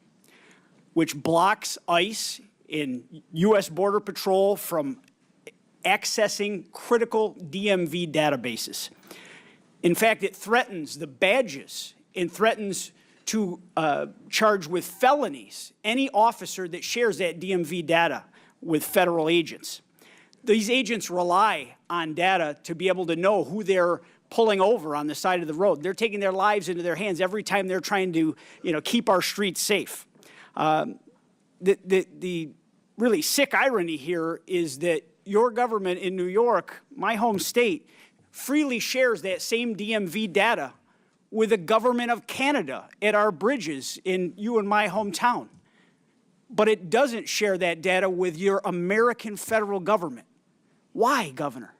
which blocks ICE and U.S. Border Patrol from accessing critical DMV databases. In fact, it threatens the badges and threatens to charge with felonies any officer that shares that DMV data with federal agents. These agents rely on data to be able to know who they're pulling over on the side of the road. They're taking their lives into their hands every time they're trying to, keep our streets safe. The really sick irony here is that your government in New York, my home state, freely shares that same DMV data with the government of Canada at our bridges in you and my hometown. But it doesn't share that data with your American federal government. Why, Governor?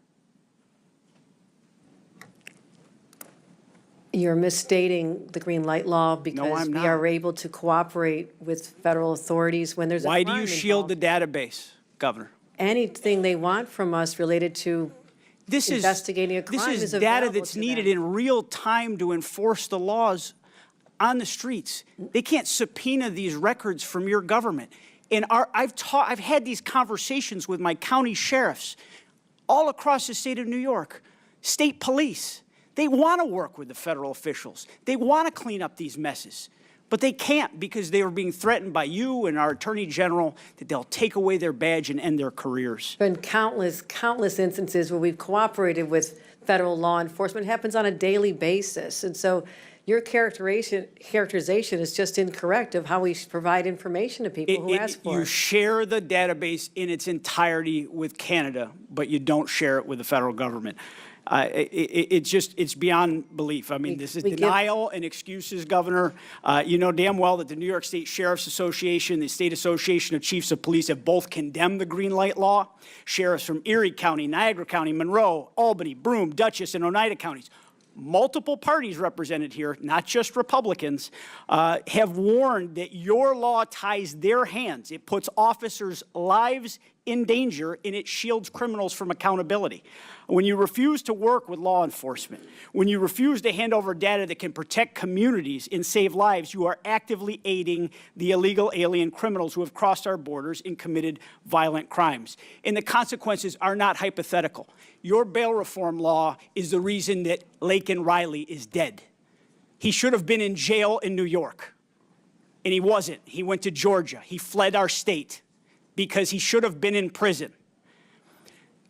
You're misstating the green light law because I'm we not. are able to cooperate with federal authorities when there's a Why crime do you shield involved. the database, Governor? Anything they want from us related to This is investigating a crime This is is data available that's to needed them. in real time to enforce the laws on the streets. They can't subpoena these records from your government. And I've had these conversations with my county sheriffs all across the state of New York, state police. They want to work with the federal officials. They want to clean up these messes. But they can't because they are being threatened by you and our Attorney General that they'll take away their badge and end their careers. Been countless instances where we've cooperated with federal law enforcement. It happens on a daily basis. And so your characterization is just incorrect of how we provide information to people who ask for You it. share the database in its entirety with Canada, but you don't share it with the federal government. It's beyond belief. I mean, this is we give- denial and excuses, Governor. You know damn well that the New York State Sheriff's Association, the State Association of Chiefs of Police have both condemned the green light law. Sheriffs from Erie County, Niagara County, Monroe, Albany, Broome, Dutchess, and Oneida counties, multiple parties represented here, not just Republicans, have warned that your law ties their hands. It puts officers' lives in danger, and it shields criminals from accountability. When you refuse to work with law enforcement, when you refuse to hand over data that can protect communities and save lives, you are actively aiding the illegal alien criminals who have crossed our borders and committed violent crimes. And the consequences are not hypothetical. Your bail reform law is the reason that Laken Riley is dead. He should have been in jail in New York, and he wasn't. He went to Georgia. He fled our state because he should have been in prison.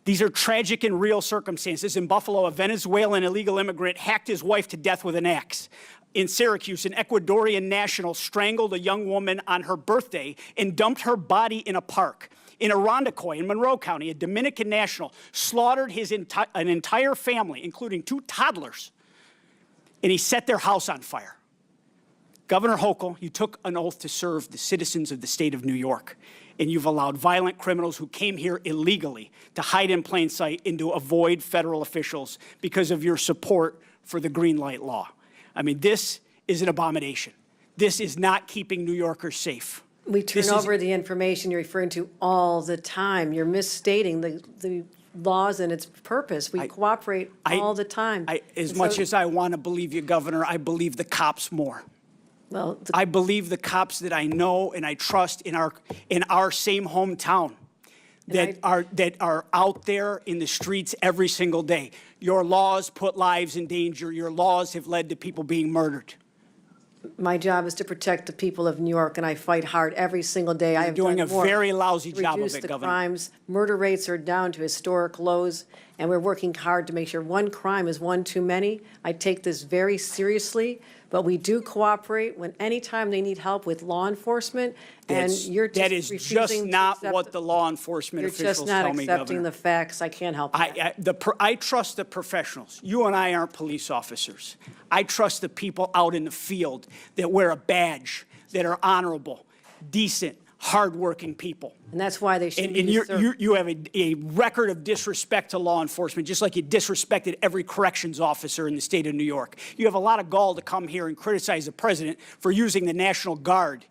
These are tragic and real circumstances. In Buffalo, a Venezuelan illegal immigrant hacked his wife to death with an axe. In Syracuse, an Ecuadorian national strangled a young woman on her birthday and dumped her body in a park. In Irondequoit, in Monroe County, a Dominican national slaughtered an entire family, including 2 toddlers, and he set their house on fire. Governor Hochul, you took an oath to serve the citizens of the state of New York, and you've allowed violent criminals who came here illegally to hide in plain sight and to avoid federal officials because of your support for the green light law. I mean, this is an abomination. This is not keeping New Yorkers safe. We turn over the information you're referring to all the time. You're misstating the laws and its purpose. We cooperate all the time. As much as I want to believe you, Governor, I believe the cops more. Well, I believe the cops that I know and I trust in our same hometown that are out there in the streets every single day. Your laws put lives in danger. Your laws have led to people being murdered. my job is to protect the people of New York, and I fight hard every single day. I have doing done a more very lousy to job of reduce it, the Governor. crimes. Murder rates are down to historic lows, and we're working hard to make sure one crime is one too many. I take this very seriously, but we do cooperate when anytime they need help with law enforcement, and you're That just is just refusing to not accept what the law enforcement You're officials just not tell me, accepting Governor. the facts. I can't help that. I trust the professionals. You and I aren't police officers. I trust the people out in the field that wear a badge, that are honorable, decent, hardworking people. And that's why they should And be usurped. you have a record of disrespect to law enforcement, just like you disrespected every corrections officer in the state of New York. You have a lot of gall to come here and criticize the president for using the National Guard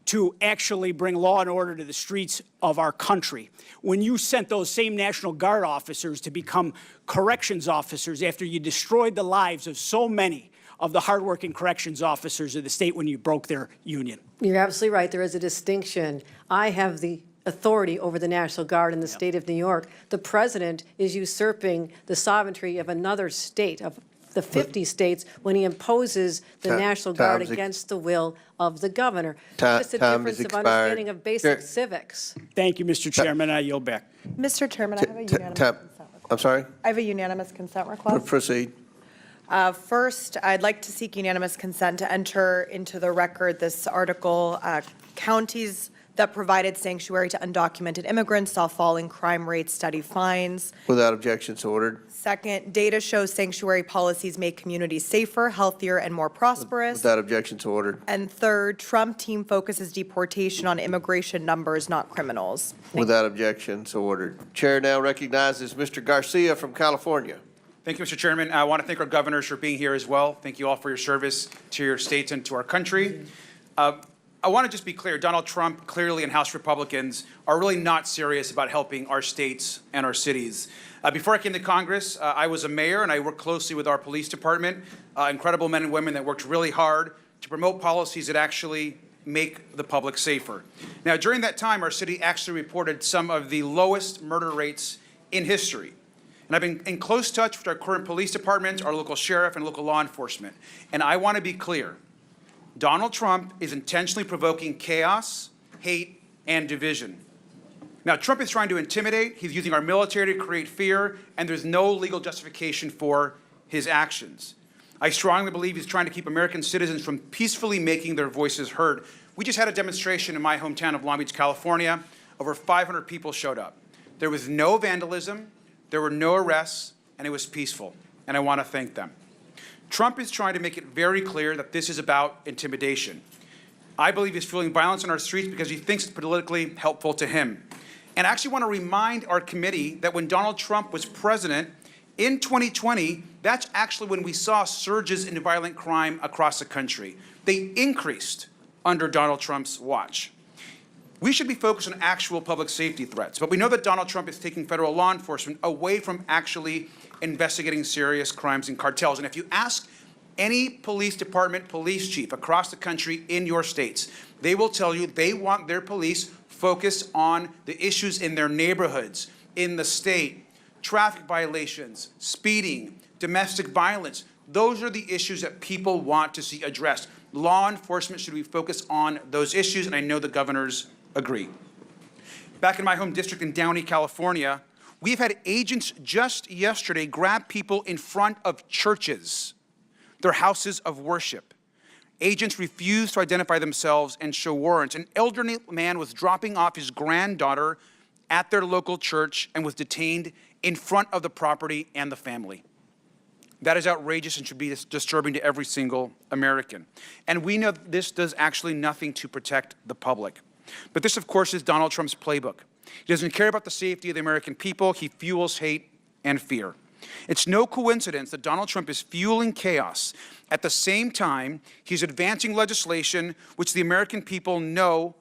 to actually bring law and order to the streets of our country. When you sent those same National Guard officers to become corrections officers after you destroyed the lives of so many of the hardworking corrections officers of the state when you broke their union. You're absolutely right. There is a distinction. I have the authority over the National Guard in the state of New York. The president is usurping the sovereignty of another state, of the 50 states, when he imposes the National Guard against the will of the governor. Just a difference of understanding of basic civics. Thank you, Mr. Chairman. I yield back. Mr. Chairman, I have a unanimous consent request. I'm sorry? I have a unanimous consent request. Proceed. First, I'd like to seek unanimous consent to enter into the record this article, counties that provided sanctuary to undocumented immigrants saw falling crime rates, steady fines. Without objections ordered. Second, data shows sanctuary policies make communities safer, healthier, and more prosperous. Without objections ordered. And third, Trump team focuses deportation on immigration numbers, not criminals. Without objections ordered. Chair now recognizes Mr. Garcia from California. Thank you, Mr. Chairman. I want to thank our governors for being here as well. Thank you all for your service to your states and to our country. I want to just be clear, Donald Trump clearly and House Republicans are really not serious about helping our states and our cities. Before I came to Congress, I was a mayor and I worked closely with our police department, incredible men and women that worked really hard to promote policies that actually make the public safer. Now, during that time, our city actually reported some of the lowest murder rates in history. And I've been in close touch with our current police department, our local sheriff, and local law enforcement. And I want to be clear. Donald Trump is intentionally provoking chaos, hate, and division. Now, Trump is trying to intimidate. He's using our military to create fear, and there's no legal justification for his actions. I strongly believe he's trying to keep American citizens from peacefully making their voices heard. We just had a demonstration in my hometown of Long Beach, California. Over 500 people showed up. There was no vandalism. There were no arrests, and it was peaceful, and I want to thank them. Trump is trying to make it very clear that this is about intimidation. I believe he's fueling violence on our streets because he thinks it's politically helpful to him. And I actually want to remind our committee that when Donald Trump was president in 2020, that's actually when we saw surges in violent crime across the country. They increased under Donald Trump's watch. We should be focused on actual public safety threats, but we know that Donald Trump is taking federal law enforcement away from actually investigating serious crimes and cartels. And if you ask any police department, police chief across the country in your states, they will tell you they want their police focused on the issues in their neighborhoods, in the state, traffic violations, speeding, domestic violence. Those are the issues that people want to see addressed. Law enforcement should be focused on those issues, and I know the governors agree. Back in my home district in Downey, California, we've had agents just yesterday grab people in front of churches, their houses of worship. Agents refused to identify themselves and show warrants. An elderly man was dropping off his granddaughter at their local church and was detained in front of the property and the family. That is outrageous and should be disturbing to every single American. And we know this does actually nothing to protect the public. But this, of course, is Donald Trump's playbook. He doesn't care about the safety of the American people. He fuels hate and fear. It's no coincidence that Donald Trump is fueling chaos. At the same time, he's advancing legislation which the American people know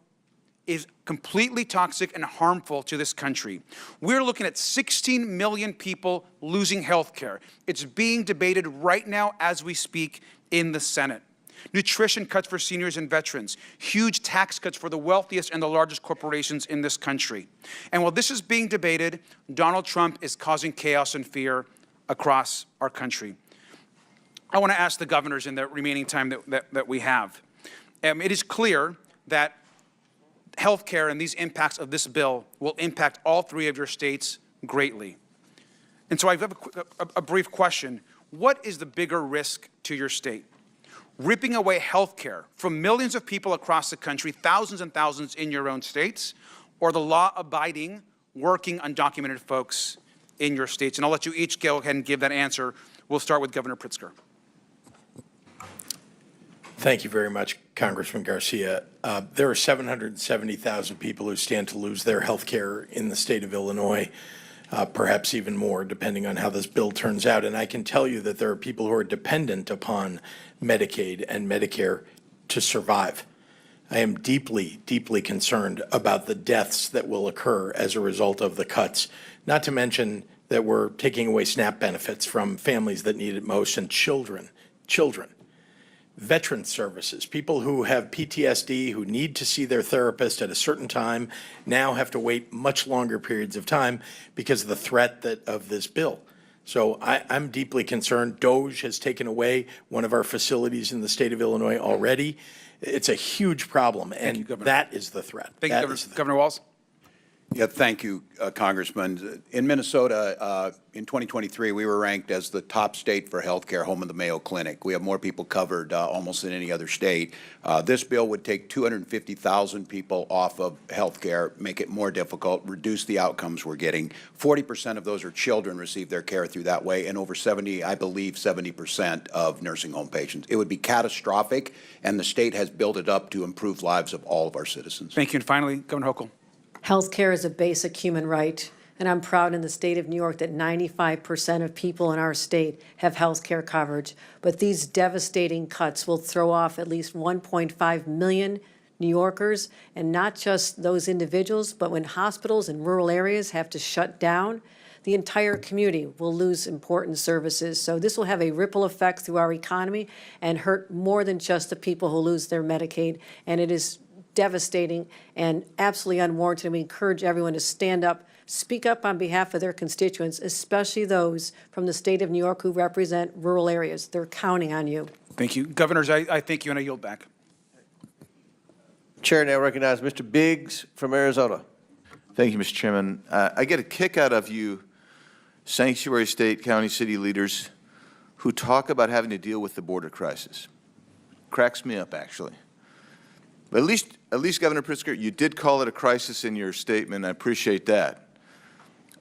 is completely toxic and harmful to this country. We're looking at 16 million people losing health care. It's being debated right now as we speak in the Senate. Nutrition cuts for seniors and veterans, huge tax cuts for the wealthiest and the largest corporations in this country. And while this is being debated, Donald Trump is causing chaos and fear across our country. I want to ask the governors in the remaining time that we have. It is clear that health care and these impacts of this bill will impact all three of your states greatly. And so I have a brief question. What is the bigger risk to your state? Ripping away health care from millions of people across the country, thousands and thousands in your own states, or the law-abiding, working, undocumented folks in your states? And I'll let you each go ahead and give that answer. We'll start with Governor Pritzker. Thank you very much, Congressman Garcia. There are 770,000 people who stand to lose their health care in the state of Illinois, perhaps even more, depending on how this bill turns out. And I can tell you that there are people who are dependent upon Medicaid and Medicare to survive. I am deeply, deeply concerned about the deaths that will occur as a result of the cuts, not to mention that we're taking away SNAP benefits from families that need it most, and children. Veteran services, people who have PTSD, who need to see their therapist at a certain time, now have to wait much longer periods of time because of the threat of this bill. So I'm deeply concerned. DOJ has taken away one of our facilities in the state of Illinois already. It's a huge problem, and that is the threat. Thank you, Governor Walz. Yeah, thank you, Congressman. In Minnesota, in 2023, we were ranked as the top state for health care, home of the Mayo Clinic. We have more people covered almost than any other state. This bill would take 250,000 people off of health care, make it more difficult, reduce the outcomes we're getting. 40% of those are children receive their care through that way, and over 70% of nursing home patients. It would be catastrophic, and the state has built it up to improve lives of all of our citizens. Thank you. And finally, Governor Hochul. Health care is a basic human right. And I'm proud in the state of New York that 95% of people in our state have health care coverage. But these devastating cuts will throw off at least 1.5 million New Yorkers, and not just those individuals, but when hospitals in rural areas have to shut down, the entire community will lose important services. So this will have a ripple effect through our economy and hurt more than just the people who lose their Medicaid. And it is devastating and absolutely unwarranted. And we encourage everyone to stand up, speak up on behalf of their constituents, especially those from the state of New York who represent rural areas. They're counting on you. Thank you. Governors, I thank you, and I yield back. Chair now recognizes Mr. Biggs from Arizona. Thank you, Mr. Chairman. I get a kick out of you sanctuary state, county, city leaders who talk about having to deal with the border crisis. Cracks me up, actually. But at least, Governor Pritzker, you did call it a crisis in your statement. I appreciate that.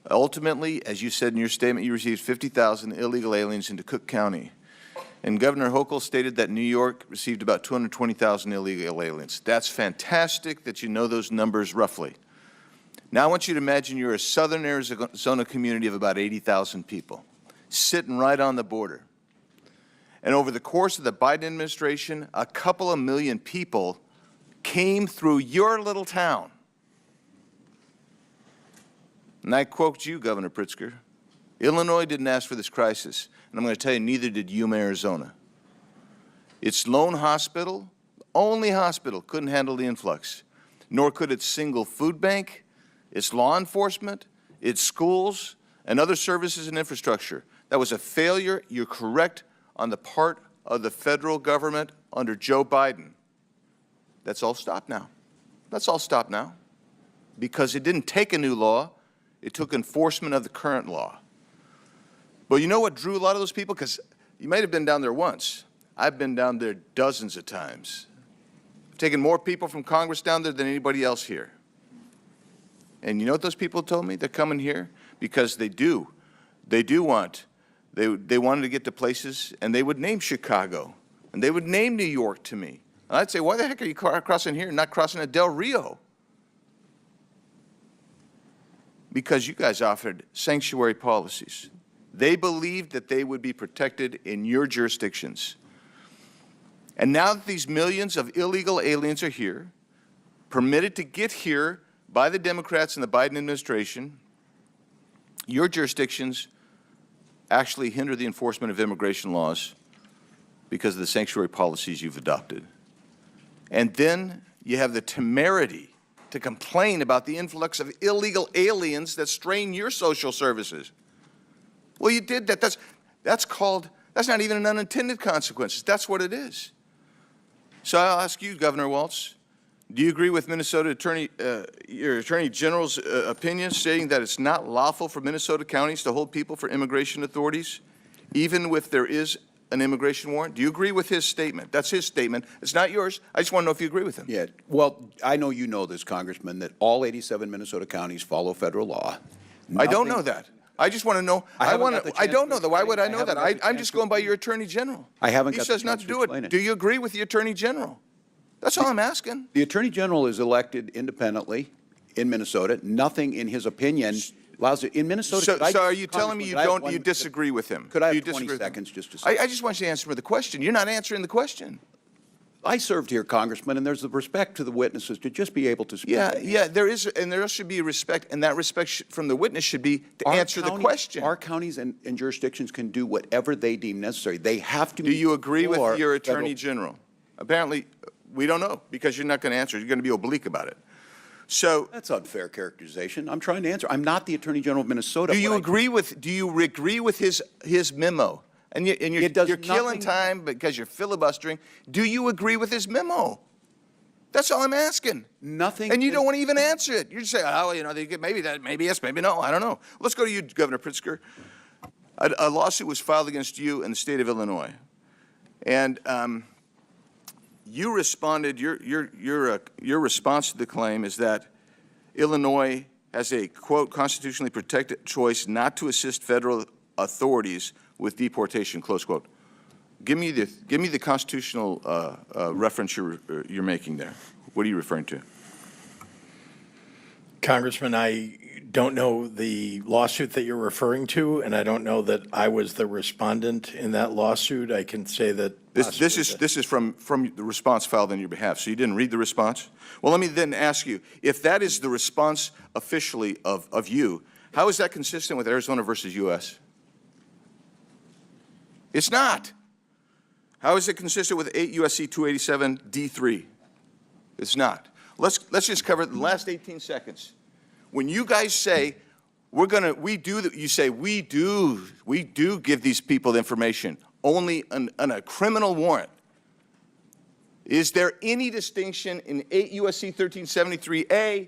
Ultimately, as you said in your statement, you received 50,000 illegal aliens into Cook County. And Governor Hochul stated that New York received about 220,000 illegal aliens. That's fantastic that you know those numbers roughly. Now I want you to imagine you're a southern Arizona community of about 80,000 people sitting right on the border. And over the course of the Biden administration, a couple of million people came through your little town. And I quote you, Governor Pritzker, Illinois didn't ask for this crisis. And I'm going to tell you, neither did Yuma, Arizona. Its lone hospital, only hospital, couldn't handle the influx, nor could its single food bank, its law enforcement, its schools, and other services and infrastructure. That was a failure, you're correct, on the part of the federal government under Joe Biden. That's all stopped now. That's all stopped now. Because it didn't take a new law, it took enforcement of the current law. But you know what drew a lot of those people? Because you might have been down there once. I've been down there dozens of times. I've taken more people from Congress down there than anybody else here. And you know what those people told me? They're coming here because they wanted to get to places, and they would name Chicago, and they would name New York to me. And I'd say, why the heck are you crossing here and not crossing at Del Rio? Because you guys offered sanctuary policies. They believed that they would be protected in your jurisdictions. And now that these millions of illegal aliens are here, permitted to get here by the Democrats and the Biden administration, your jurisdictions actually hinder the enforcement of immigration laws because of the sanctuary policies you've adopted. And then you have the temerity to complain about the influx of illegal aliens that strain your social services. Well, you did that. That's not even an unintended consequence. That's what it is. So I'll ask you, Governor Walz, do you agree with Minnesota your Attorney General's opinion stating that it's not lawful for Minnesota counties to hold people for immigration authorities, even if there is an immigration warrant? Do you agree with his statement? That's his statement. It's not yours. I just want to know if you agree with him. Yeah, well, I know you know this, Congressman, that all 87 Minnesota counties follow federal law. I don't know that. I just want to know. I don't know that. Why would I know that? I'm just going by your Attorney General. I haven't got the He says not to do it. Do you agree with the Attorney General? That's all I'm asking. The Attorney General is elected independently in Minnesota. Nothing in his opinion allows it. In Minnesota, So are you telling me you disagree with him? Could I have 20 seconds just to say? I just want you to answer the question. You're not answering the question. I served here, Congressman, and there's the respect to the witnesses to just be able to speak. Yeah, there is, and there should be respect, and that respect from the witness should be to answer the question. Our counties and jurisdictions can do whatever they deem necessary. They have to. Do you agree with your Attorney General? Apparently, we don't know, because you're not going to answer. You're going to be oblique about it. So that's unfair characterization. I'm trying to answer. I'm not the Attorney General of Minnesota. Do you agree with his memo? And you're killing time because you're filibustering. Do you agree with his memo? That's all I'm asking. Nothing. And you don't want to even answer it. You just say, oh, maybe yes, maybe no. I don't know. Let's go to you, Governor Pritzker. A lawsuit was filed against you in the state of Illinois, and you responded. Your response to the claim is that Illinois has a, quote, constitutionally protected choice not to assist federal authorities with deportation, close quote. Give me the constitutional reference you're making there. What are you referring to? Congressman, I don't know the lawsuit that you're referring to, and I don't know that I was the respondent in that lawsuit. I can say that. This is from the response filed on your behalf. So you didn't read the response? Well, let me then ask you, if that is the response officially of you, how is that consistent with Arizona versus U.S.? It's not. How is it consistent with 8 U.S.C. 287 D3? It's not. Let's just cover it in the last 18 seconds. When you guys say you say we do give these people the information only on a criminal warrant. Is there any distinction in 8 U.S.C. 1373A,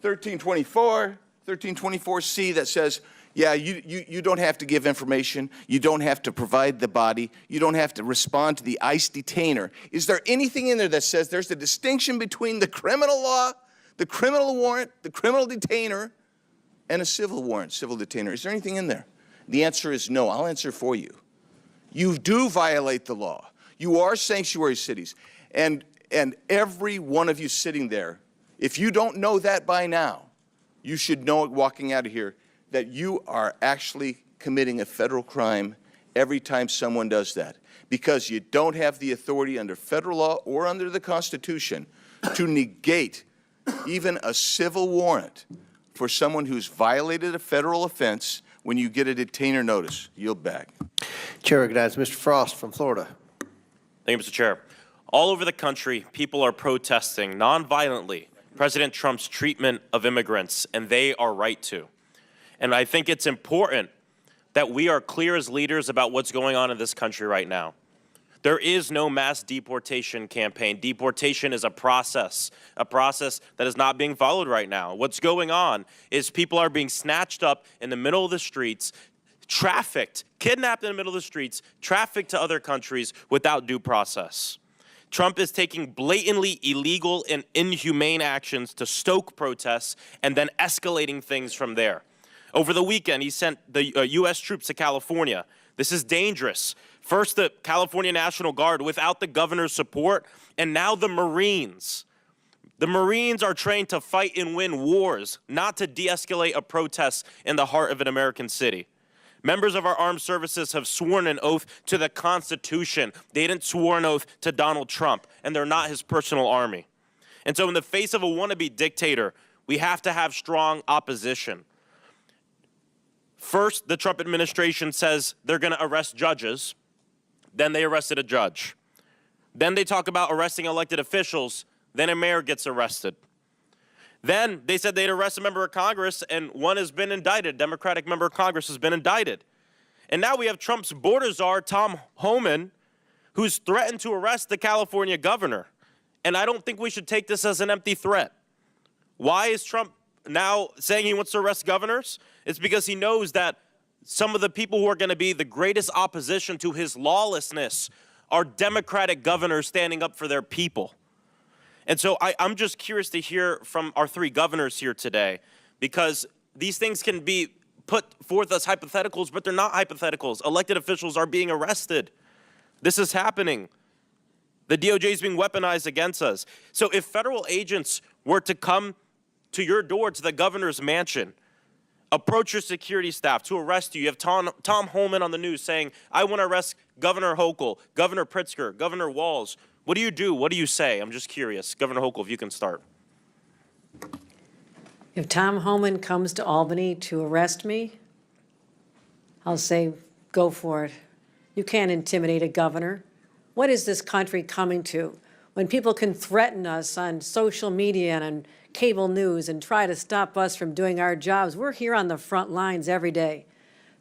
1324, 1324C that says, yeah, you don't have to give information, you don't have to provide the body, you don't have to respond to the ICE detainer? Is there anything in there that says there's a distinction between the criminal law, the criminal warrant, the criminal detainer, and a civil warrant, civil detainer? Is there anything in there? The answer is no. I'll answer for you. You do violate the law. You are sanctuary cities. And every one of you sitting there, if you don't know that by now, you should know it walking out of here, that you are actually committing a federal crime every time someone does that, because you don't have the authority under federal law or under the Constitution to negate even a civil warrant for someone who's violated a federal offense when you get a detainer notice. Yield back. Chair recognizes Mr. Frost from Florida. Thank you, Mr. Chair. All over the country, people are protesting nonviolently President Trump's treatment of immigrants, and they are right to. And I think it's important that we are clear as leaders about what's going on in this country right now. There is no mass deportation campaign. Deportation is a process that is not being followed right now. What's going on is people are being snatched up in the middle of the streets, trafficked, kidnapped in the middle of the streets, trafficked to other countries without due process. Trump is taking blatantly illegal and inhumane actions to stoke protests and then escalating things from there. Over the weekend, he sent the U.S. troops to California. This is dangerous. First, the California National Guard without the governor's support, and now the Marines. The Marines are trained to fight and win wars, not to de-escalate a protest in the heart of an American city. Members of our armed services have sworn an oath to the Constitution. They didn't swear an oath to Donald Trump, and they're not his personal army. And so in the face of a wannabe dictator, we have to have strong opposition. First, the Trump administration says they're going to arrest judges. Then they arrested a judge. Then they talk about arresting elected officials. Then a mayor gets arrested. Then they said they'd arrest a member of Congress, and one has been indicted. A Democratic member of Congress has been indicted. And now we have Trump's border czar, Tom Homan, who's threatened to arrest the California governor. And I don't think we should take this as an empty threat. Why is Trump now saying he wants to arrest governors? It's because he knows that some of the people who are going to be the greatest opposition to his lawlessness are Democratic governors standing up for their people. And so I'm just curious to hear from our three governors here today, because these things can be put forth as hypotheticals, but they're not hypotheticals. Elected officials are being arrested. This is happening. The DOJ is being weaponized against us. So if federal agents were to come to your door, to the governor's mansion, approach your security staff to arrest you. You have Tom Homan on the news saying, I want to arrest Governor Hochul, Governor Pritzker, Governor Walz. What do you do? What do you say? I'm just curious. Governor Hochul, if you can start. If Tom Homan comes to Albany to arrest me, I'll say, go for it. You can't intimidate a governor. What is this country coming to? When people can threaten us on social media and on cable news and try to stop us from doing our jobs, we're here on the front lines every day,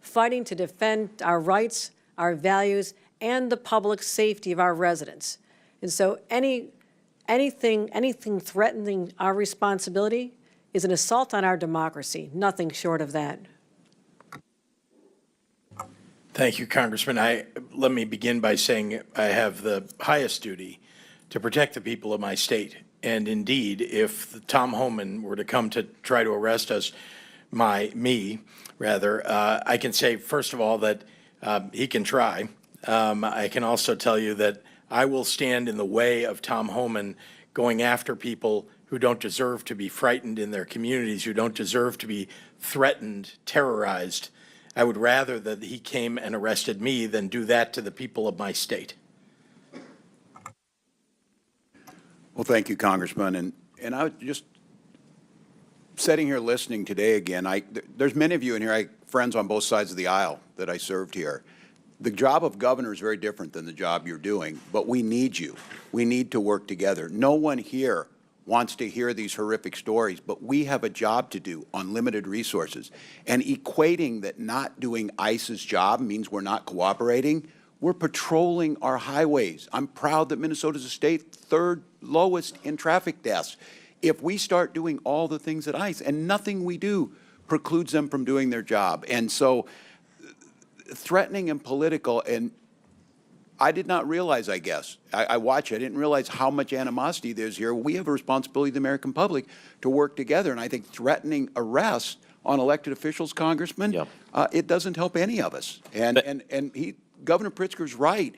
fighting to defend our rights, our values, and the public safety of our residents. And so anything threatening our responsibility is an assault on our democracy, nothing short of that. Thank you, Congressman. Let me begin by saying I have the highest duty to protect the people of my state. And indeed, if Tom Homan were to come to try to arrest us, I can say, first of all, that he can try. I can also tell you that I will stand in the way of Tom Homan going after people who don't deserve to be frightened in their communities, who don't deserve to be threatened, terrorized. I would rather that he came and arrested me than do that to the people of my state. Well, thank you, Congressman. And I was just sitting here listening today again. There's many of you in here, friends on both sides of the aisle that I served here. The job of governor is very different than the job you're doing, but we need you. We need to work together. No one here wants to hear these horrific stories, but we have a job to do on limited resources. And equating that not doing ICE's job means we're not cooperating, we're patrolling our highways. I'm proud that Minnesota's a state third lowest in traffic deaths. If we start doing all the things at ICE, and nothing we do precludes them from doing their job. And so threatening and political, and I did not realize, I guess, I watch it, I didn't realize how much animosity there's here. We have a responsibility to the American public to work together, and I think threatening arrest on elected officials, Congressman, it doesn't help any of us. Governor Pritzker's right.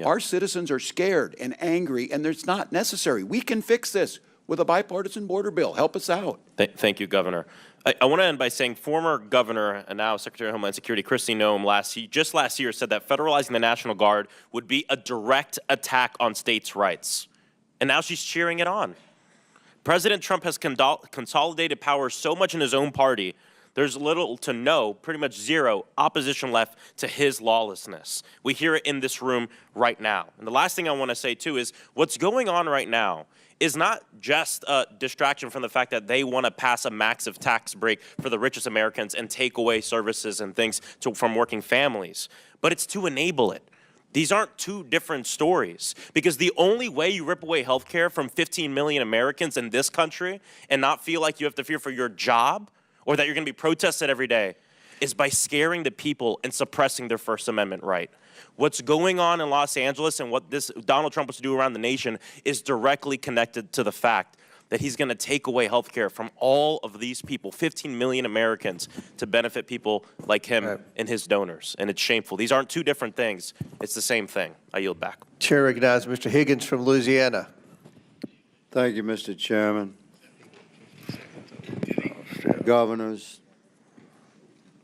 Our citizens are scared and angry, and it's not necessary. We can fix this with a bipartisan border bill. Help us out. Thank you, Governor. I want to end by saying former Governor and now Secretary of Homeland Security Kristi Noem just last year said that federalizing the National Guard would be a direct attack on states' rights. And now she's cheering it on. President Trump has consolidated power so much in his own party, there's little to no, pretty much zero, opposition left to his lawlessness. We hear it in this room right now. And the last thing I want to say, too, is what's going on right now is not just a distraction from the fact that they want to pass a massive tax break for the richest Americans and take away services and things from working families, but it's to enable it. These aren't two different stories, because the only way you rip away health care from 15 million Americans in this country and not feel like you have to fear for your job or that you're going to be protested every day is by scaring the people and suppressing their First Amendment right. What's going on in Los Angeles and what this Donald Trump wants to do around the nation is directly connected to the fact that he's going to take away health care from all of these people, 15 million Americans, to benefit people like him and his donors. And it's shameful. These aren't two different things. It's the same thing. I yield back. Chair recognizes Mr. Higgins from Louisiana. Thank you, Mr. Chairman. Governors,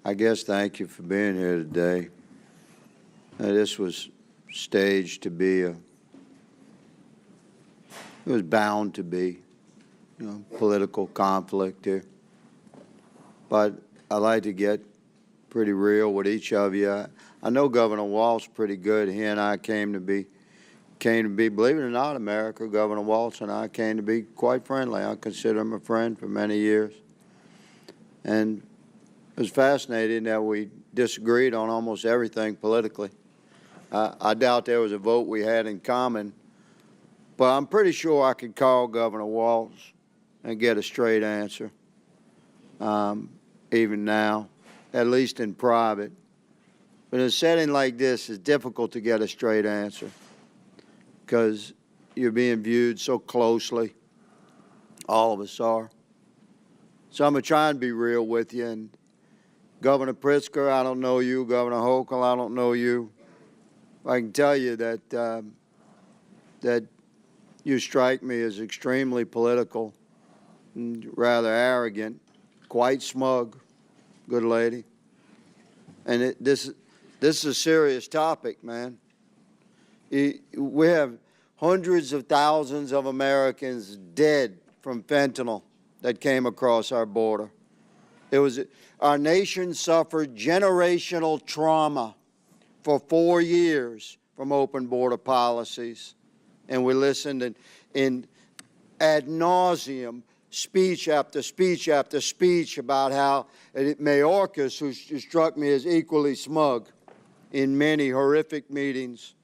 I guess thank you for being here today. This was staged to be it was bound to be, political conflict here. But I like to get pretty real with each of you. I know Governor Walz pretty good. He and I came to be, believe it or not, America, Governor Walz and I came to be quite friendly. I consider him a friend for many years. And it was fascinating that we disagreed on almost everything politically. I doubt there was a vote we had in common, but I'm pretty sure I could call Governor Walz and get a straight answer, even now, at least in private. But in a setting like this, it's difficult to get a straight answer because you're being viewed so closely. All of us are. So I'm going to try and be real with you. And Governor Pritzker, I don't know you. Governor Hochul, I don't know you. I can tell you that that you strike me as extremely political and rather arrogant, quite smug, good lady. And this is a serious topic, man. We have hundreds of thousands of Americans dead from fentanyl that came across our border. Our nation suffered generational trauma for 4 years from open border policies. And we listened in ad nauseum, speech after speech after speech about how Mayorkas, who struck me as equally smug in many horrific meetings,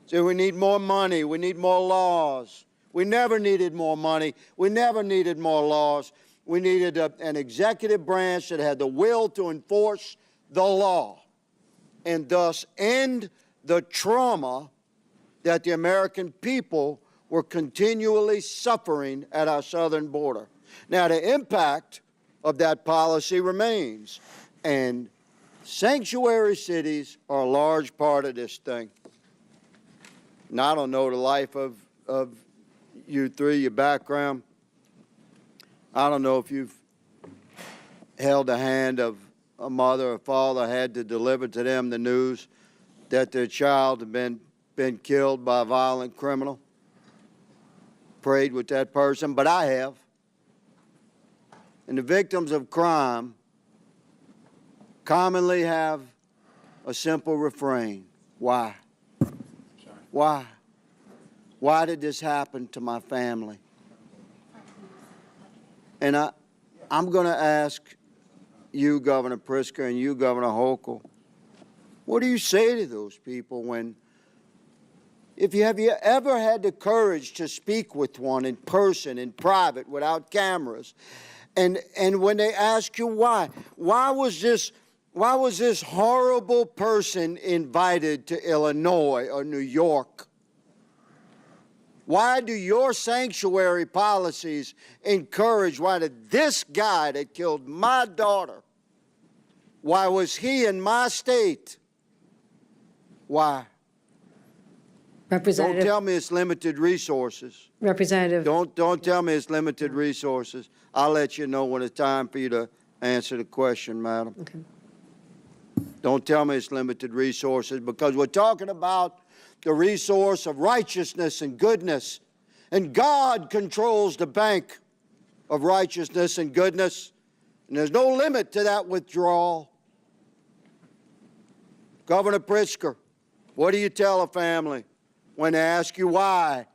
said we need more money, we need more laws. We never needed more money. We never needed more laws. We needed an executive branch that had the will to enforce the law and thus end the trauma that the American people were continually suffering at our southern border. Now, the impact of that policy remains, and sanctuary cities are a large part of this thing. And I don't know the life of you three, your background. I don't know if you've held the hand of a mother or father had to deliver to them the news that their child had been killed by a violent criminal. Prayed with that person, but I have. And the victims of crime commonly have a simple refrain. Why? Why? Why did this happen to my family? And I'm going to ask you, Governor Pritzker, and you, Governor Hochul, what do you say to those people when, have you ever had the courage to speak with one in person, in private, without cameras, and when they ask you why was this horrible person invited to Illinois or New York? Why do your sanctuary policies encourage, why did this guy that killed my daughter, why was he in my state? Why? Representative. Don't tell me it's limited resources. Representative. Don't tell me it's limited resources. I'll let you know when it's time for you to answer the question, madam. Okay. Don't tell me it's limited resources, because we're talking about the resource of righteousness and goodness. And God controls the bank of righteousness and goodness. And there's no limit to that withdrawal. Governor Pritzker, what do you tell a family when they ask you why?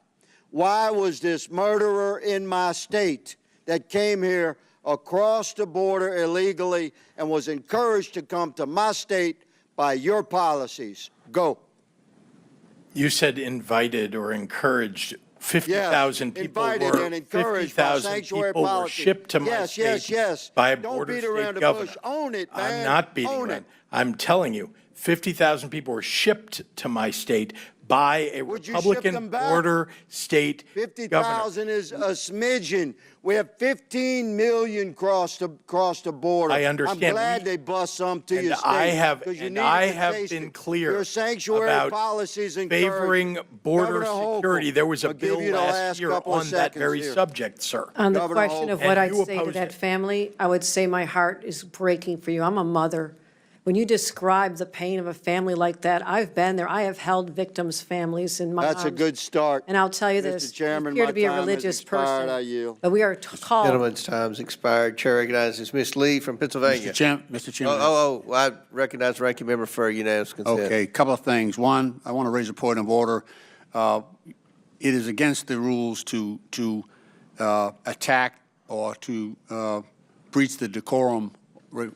Why was this murderer in my state that came here across the border illegally and was encouraged to come to my state by your policies? Go. You said invited or encouraged. 50,000 people invited were and encouraged by 50,000 sanctuary people were policy. shipped to my state by a Don't border beat state around the governor. bush. Own it, man. I'm not beating Own around. it. I'm telling you, 50,000 people were shipped to my state by a Would you ship Republican them back? border state governor. 50,000 is a smidgen. We have 15 million cross the border. I understand. I'm glad they bust some to your state. I have 'cause you and needed I to have taste been it. clear Your sanctuary about policies encourage favoring border Governor Hochul, security. There was a I'll give bill you the last last year couple of on that seconds very here. subject, sir. On the Governor question of Hochul. what And I'd you say to opposed that it. family, I would say my heart is breaking for you. I'm a mother. When you describe the pain of a family like that, I've been there. I have held victims' families in my That's a arms. good start. And I'll tell you Mr. this, Chairman, you appear my to be a time has religious expired. I person, yield. but we are called. Gentleman's time's expired. Chair recognizes Ms. Lee from Pennsylvania. Mr. Chairman. I recognize the ranking member for unanimous consent. Okay, a couple of things. One, I want to raise a point of order. It is against the rules to attack or to breach the decorum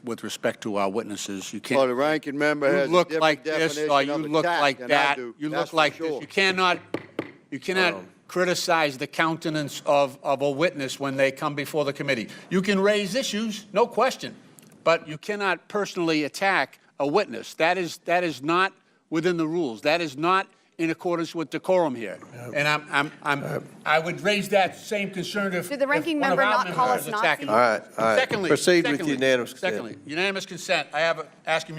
with respect to our witnesses. You can't. Well, the ranking member has a look different like this, definition or you of look attack like than I that. do. You That's look for like sure. this. You cannot criticize the countenance of a witness when they come before the committee. You can raise issues, no question, but you cannot personally attack a witness. That is not within the rules. That is not in accordance with decorum here. And I would raise that same concern if Did the ranking if one of member our not call members us was Nazis? attacking. All right, all right. Secondly, Proceed with secondly, unanimous consent. Secondly, unanimous consent. I have asking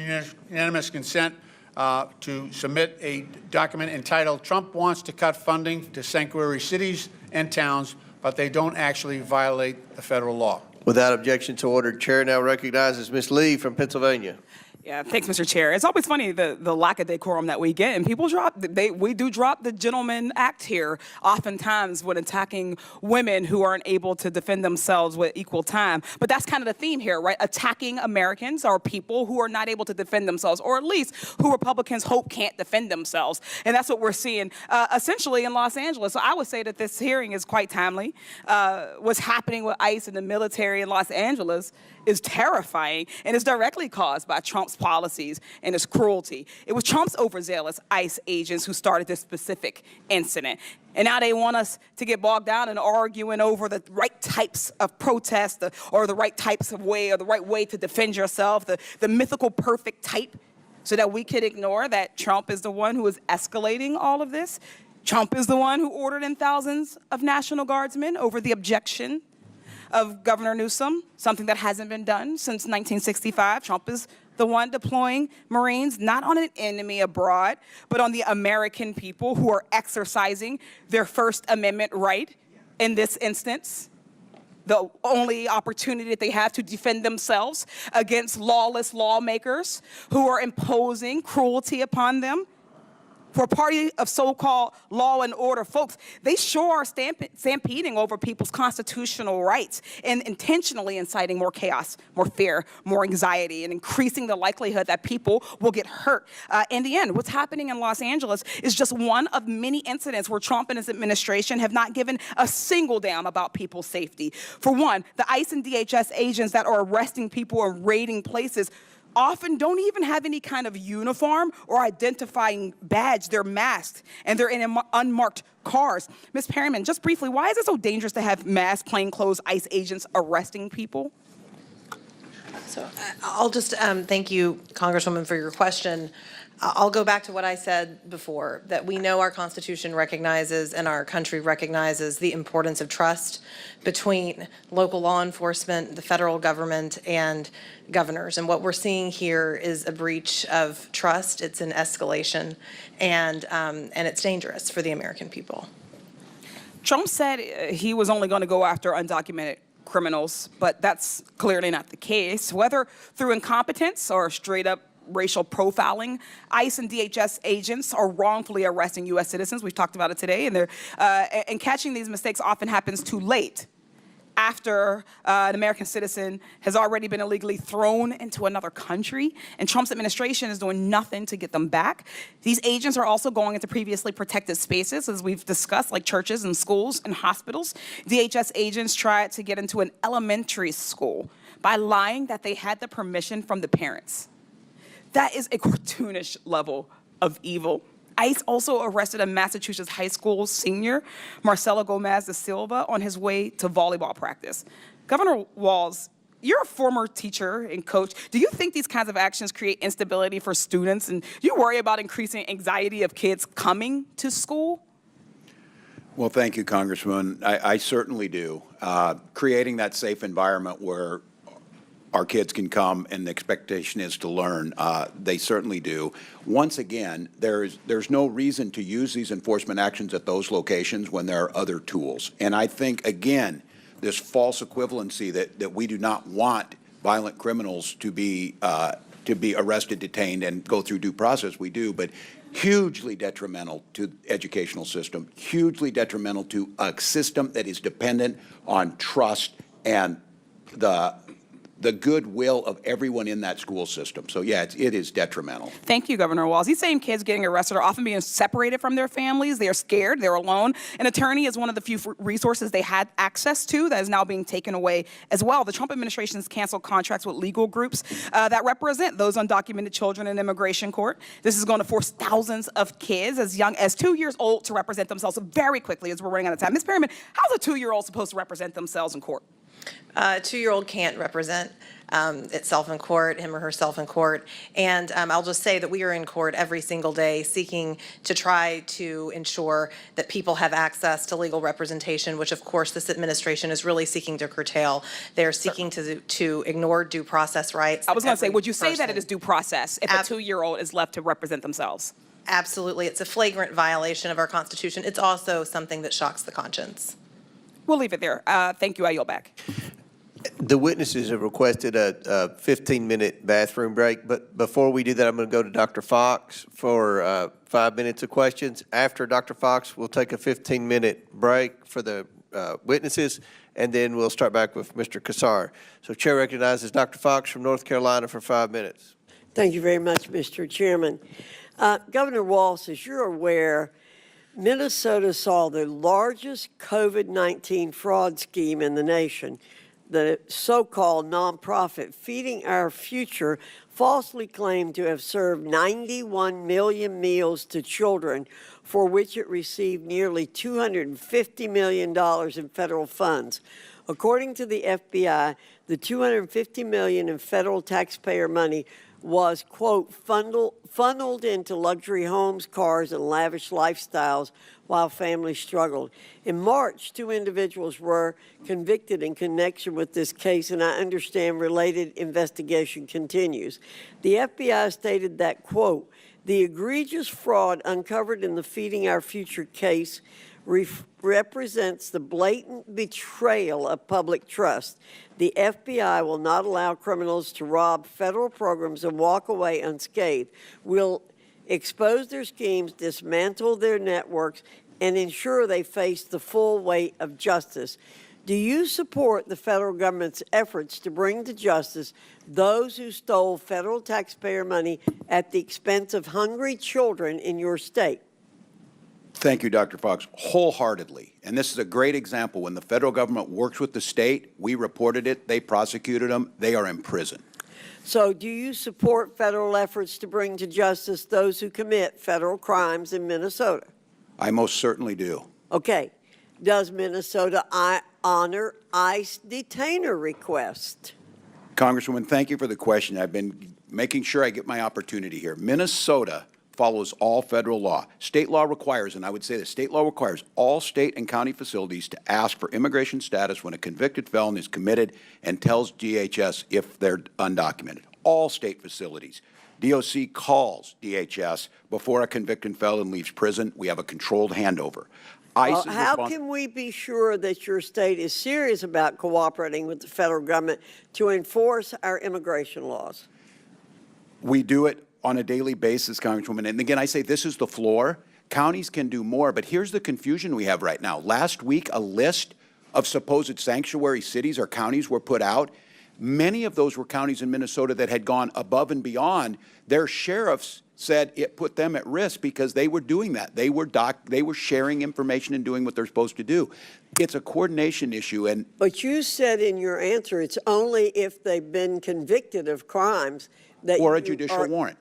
unanimous consent to submit a document entitled "Trump Wants to Cut Funding to Sanctuary Cities and Towns, but They Don't Actually Violate the Federal Law." Without objection to order, Chair now recognizes Ms. Lee from Pennsylvania. Yeah, thanks, Mr. Chair. It's always funny the lack of decorum that we get, and people we do drop the gentleman act here oftentimes when attacking women who aren't able to defend themselves with equal time. But that's kind of the theme here, right? Attacking Americans or people who are not able to defend themselves, or at least who Republicans hope can't defend themselves. And that's what we're seeing essentially in Los Angeles. So I would say that this hearing is quite timely. What's happening with ICE and the military in Los Angeles is terrifying, and is directly caused by Trump's policies and his cruelty. It was Trump's overzealous ICE agents who started this specific incident. And now they want us to get bogged down in arguing over the right types of protest or the right types of way or the right way to defend yourself, the mythical perfect type, so that we could ignore that Trump is the one who is escalating all of this. Trump is the one who ordered in thousands of National Guardsmen over the objection of Governor Newsom, something that hasn't been done since 1965. Trump is the one deploying Marines, not on an enemy abroad, but on the American people who are exercising their First Amendment right in this instance. the only opportunity that they have to defend themselves against lawless lawmakers who are imposing cruelty upon them. For a party of so-called law and order folks, they sure are stampeding over people's constitutional rights and intentionally inciting more chaos, more fear, more anxiety, and increasing the likelihood that people will get hurt. In the end, what's happening in Los Angeles is just one of many incidents where Trump and his administration have not given a single damn about people's safety. For one, the ICE and DHS agents that are arresting people and raiding places often don't even have any kind of uniform or identifying badge. They're masked, and they're in unmarked cars. Ms. Perryman, just briefly, why is it so dangerous to have masked, plainclothes ICE agents arresting people? So I'll just thank you, Congresswoman, for your question. I'll go back to what I said before, that we know our Constitution recognizes and our country recognizes the importance of trust between local law enforcement, the federal government, and governors. And what we're seeing here is a breach of trust. It's an escalation, and it's dangerous for the American people. Trump said he was only going to go after undocumented criminals, but that's clearly not the case. Whether through incompetence or straight up racial profiling, ICE and DHS agents are wrongfully arresting U.S. citizens. We've talked about it today, and catching these mistakes often happens too late, after an American citizen has already been illegally thrown into another country, and Trump's administration is doing nothing to get them back. These agents are also going into previously protected spaces, as we've discussed, like churches and schools and hospitals. DHS agents tried to get into an elementary school by lying that they had the permission from the parents. That is a cartoonish level of evil. ICE also arrested a Massachusetts high school senior, Marcelo Gomez da Silva, on his way to volleyball practice. Governor Walz, you're a former teacher and coach. Do you think these kinds of actions create instability for students? And do you worry about increasing anxiety of kids coming to school? Well, thank you, Congressman. I certainly do. Creating that safe environment where our kids can come and the expectation is to learn, they certainly do. Once again, there's no reason to use these enforcement actions at those locations when there are other tools. And I think, again, this false equivalency that we do not want violent criminals to be arrested, detained, and go through due process, we do, but hugely detrimental to the educational system, hugely detrimental to a system that is dependent on trust and the goodwill of everyone in that school system. So, yeah, it is detrimental. Thank you, Governor Walz. These same kids getting arrested are often being separated from their families. They are scared. They're alone. An attorney is one of the few resources they had access to that is now being taken away as well. The Trump administration has canceled contracts with legal groups that represent those undocumented children in immigration court. This is going to force thousands of kids as young as 2 years old to represent themselves very quickly as we're running out of time. Ms. Perryman, how's a 2-year-old supposed to represent themselves in court? A 2-year-old can't represent itself in court, him or herself in court. And I'll just say that we are in court every single day seeking to try to ensure that people have access to legal representation, which of course this administration is really seeking to curtail. They're seeking to ignore due process rights. I was going to say, would you say that it is due process if a 2-year-old is left to represent themselves? Absolutely. It's a flagrant violation of our Constitution. It's also something that shocks the conscience. We'll leave it there. Thank you. I yield back. The witnesses have requested a 15-minute bathroom break, but before we do that, I'm going to go to Dr. Fox for 5 minutes of questions. After Dr. Fox, we'll take a 15-minute break for the witnesses, and then we'll start back with Mr. Kassar. So Chair recognizes Dr. Fox from North Carolina for 5 minutes. Thank you very much, Mr. Chairman. Governor Walz, as you're aware, Minnesota saw the largest COVID-19 fraud scheme in the nation. The so-called nonprofit Feeding Our Future falsely claimed to have served 91 million meals to children, for which it received nearly $250 million in federal funds. According to the FBI, the $250 million in federal taxpayer money was, quote, funneled into luxury homes, cars, and lavish lifestyles while families struggled. In March, 2 individuals were convicted in connection with this case, and I understand related investigation continues. The FBI stated that, quote, The egregious fraud uncovered in the Feeding Our Future case represents the blatant betrayal of public trust. The FBI will not allow criminals to rob federal programs and walk away unscathed. We'll expose their schemes, dismantle their networks, and ensure they face the full weight of justice. Do you support the federal government's efforts to bring to justice those who stole federal taxpayer money at the expense of hungry children in your state? Thank you, Dr. Fox, wholeheartedly. And this is a great example. When the federal government works with the state, we reported it, they prosecuted them, they are in prison. So do you support federal efforts to bring to justice those who commit federal crimes in Minnesota? I most certainly do. Okay. Does Minnesota honor ICE detainer request? Congresswoman, thank you for the question. I've been making sure I get my opportunity here. Minnesota follows all federal law. State law requires, and I would say the state law requires all state and county facilities to ask for immigration status when a convicted felon is committed and tells DHS if they're undocumented. All state facilities. DOC calls DHS before a convicted felon leaves prison. We have a controlled handover. ICE is How can we be sure that your state is serious about cooperating with the federal government to enforce our immigration laws? We do it on a daily basis, Congresswoman. And again, I say this is the floor. Counties can do more, but here's the confusion we have right now. Last week, a list of supposed sanctuary cities or counties were put out. Many of those were counties in Minnesota that had gone above and beyond. Their sheriffs said it put them at risk because they were doing that. They were sharing information and doing what they're supposed to do. It's a coordination issue. But you said in your answer it's only if they've been convicted of crimes that or a judicial warrant.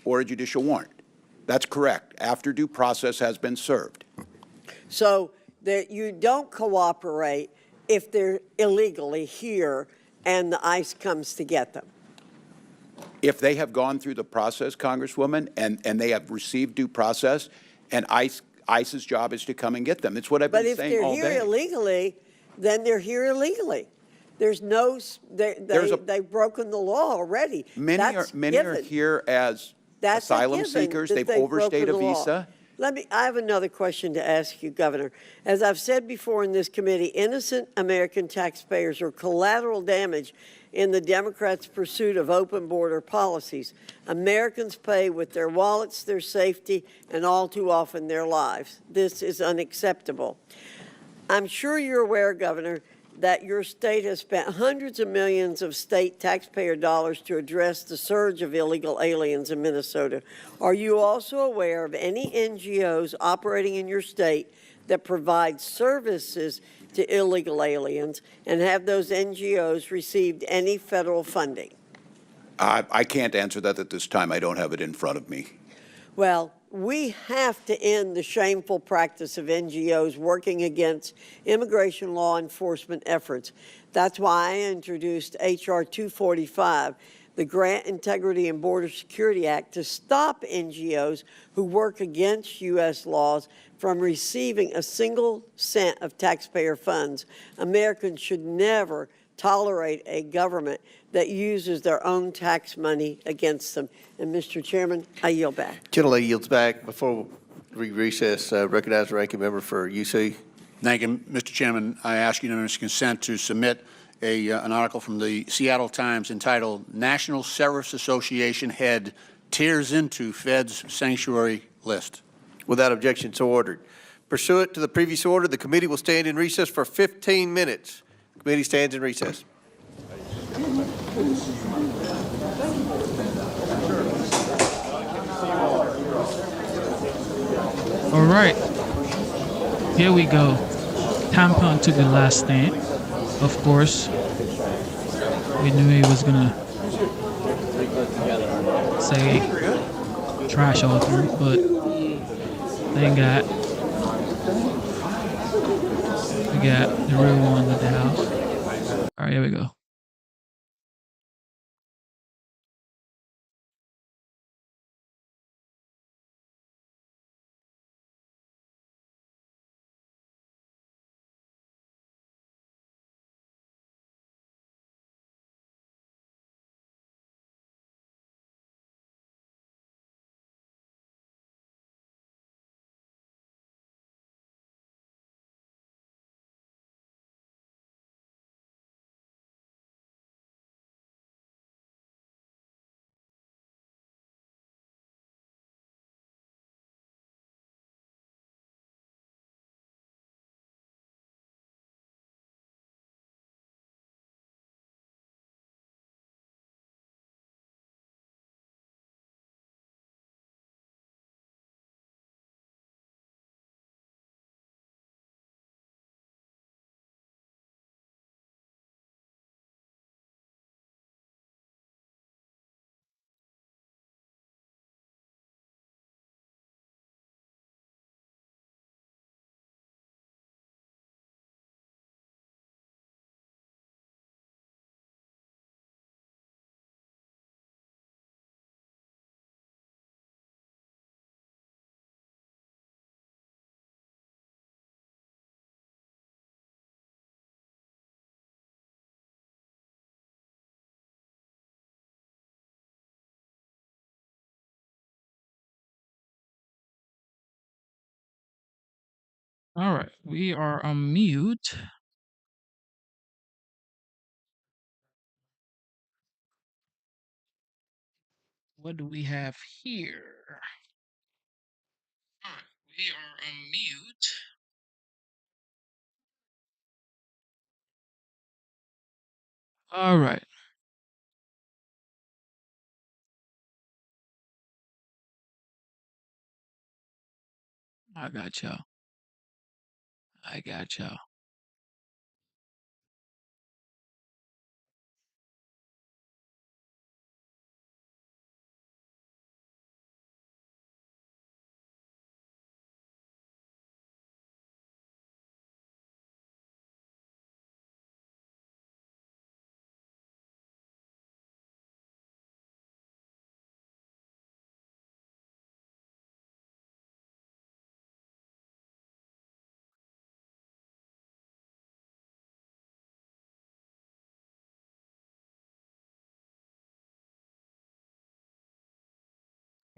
Or a judicial warrant. That's correct, after due process has been served. So that you don't cooperate if they're illegally here and the ICE comes to get them. If they have gone through the process, Congresswoman, and they have received due process, and ICE's job is to come and get them. It's what I've been saying all day. But if they're here illegally, then they're here illegally. There's no, they've broken the law already. Many are here as asylum seekers. They've overstayed a visa. I have another question to ask you, Governor. As I've said before in this committee, innocent American taxpayers are collateral damage in the Democrats' pursuit of open border policies. Americans pay with their wallets, their safety, and all too often their lives. This is unacceptable. I'm sure you're aware, Governor, that your state has spent hundreds of millions of state taxpayer dollars to address the surge of illegal aliens in Minnesota. Are you also aware of any NGOs operating in your state that provide services to illegal aliens, and have those NGOs received any federal funding? I can't answer that at this time. I don't have it in front of me. Well, we have to end the shameful practice of NGOs working against immigration law enforcement efforts. That's why I introduced H.R. 245, the Grant Integrity and Border Security Act, to stop NGOs who work against U.S. laws from receiving a single cent of taxpayer funds. Americans should never tolerate a government that uses their own tax money against them. And, Mr. Chairman, I yield back. Gentlelady yields back. Before we recess, recognize the ranking member for UC. Thank you, Mr. Chairman. I ask unanimous consent to submit an article from the Seattle Times entitled "National Sheriffs Association Head Tears into Fed's Sanctuary List." Without objection, so ordered. Pursuant to the previous order, the committee will stand in recess for 15 minutes. The committee stands in recess. All right, here we go. Tampon took the last stand. Of course, we knew he was gonna say trash all through, but thank God we got the real one at the house. All right, here we go. All right, we are on mute. What do we have here? All right, we are on mute. All right. I got y'all. I got y'all.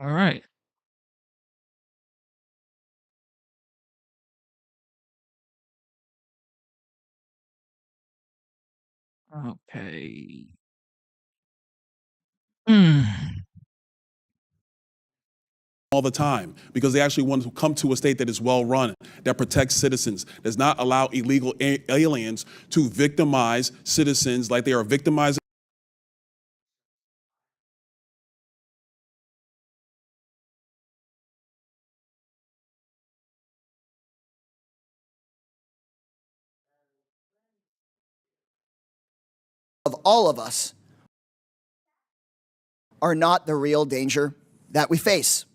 All right. Okay. Hmm. All the time because they actually want to come to a state that is well run, that protects citizens, does not allow illegal aliens to victimize citizens like they are victimizing. Of all of us are not the real danger that we face.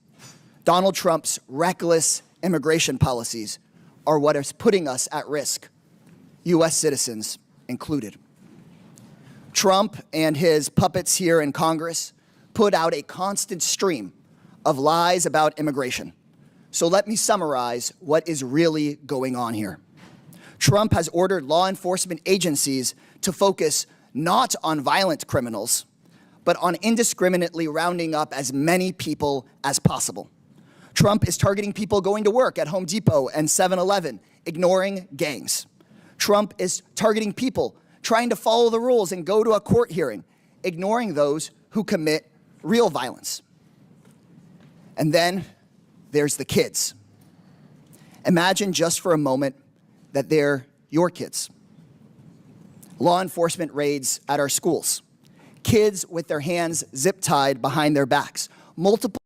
Donald Trump's reckless immigration policies are what is putting us at risk, U.S. citizens included. Trump and his puppets here in Congress put out a constant stream of lies about immigration. So let me summarize what is really going on here. Trump has ordered law enforcement agencies to focus not on violent criminals, but on indiscriminately rounding up as many people as possible. Trump is targeting people going to work at Home Depot and 7-Eleven, ignoring gangs. Trump is targeting people trying to follow the rules and go to a court hearing, ignoring those who commit real violence. And then there's the kids. Imagine just for a moment that they're your kids. Law enforcement raids at our schools. Kids with their hands zip-tied behind their backs. Multiple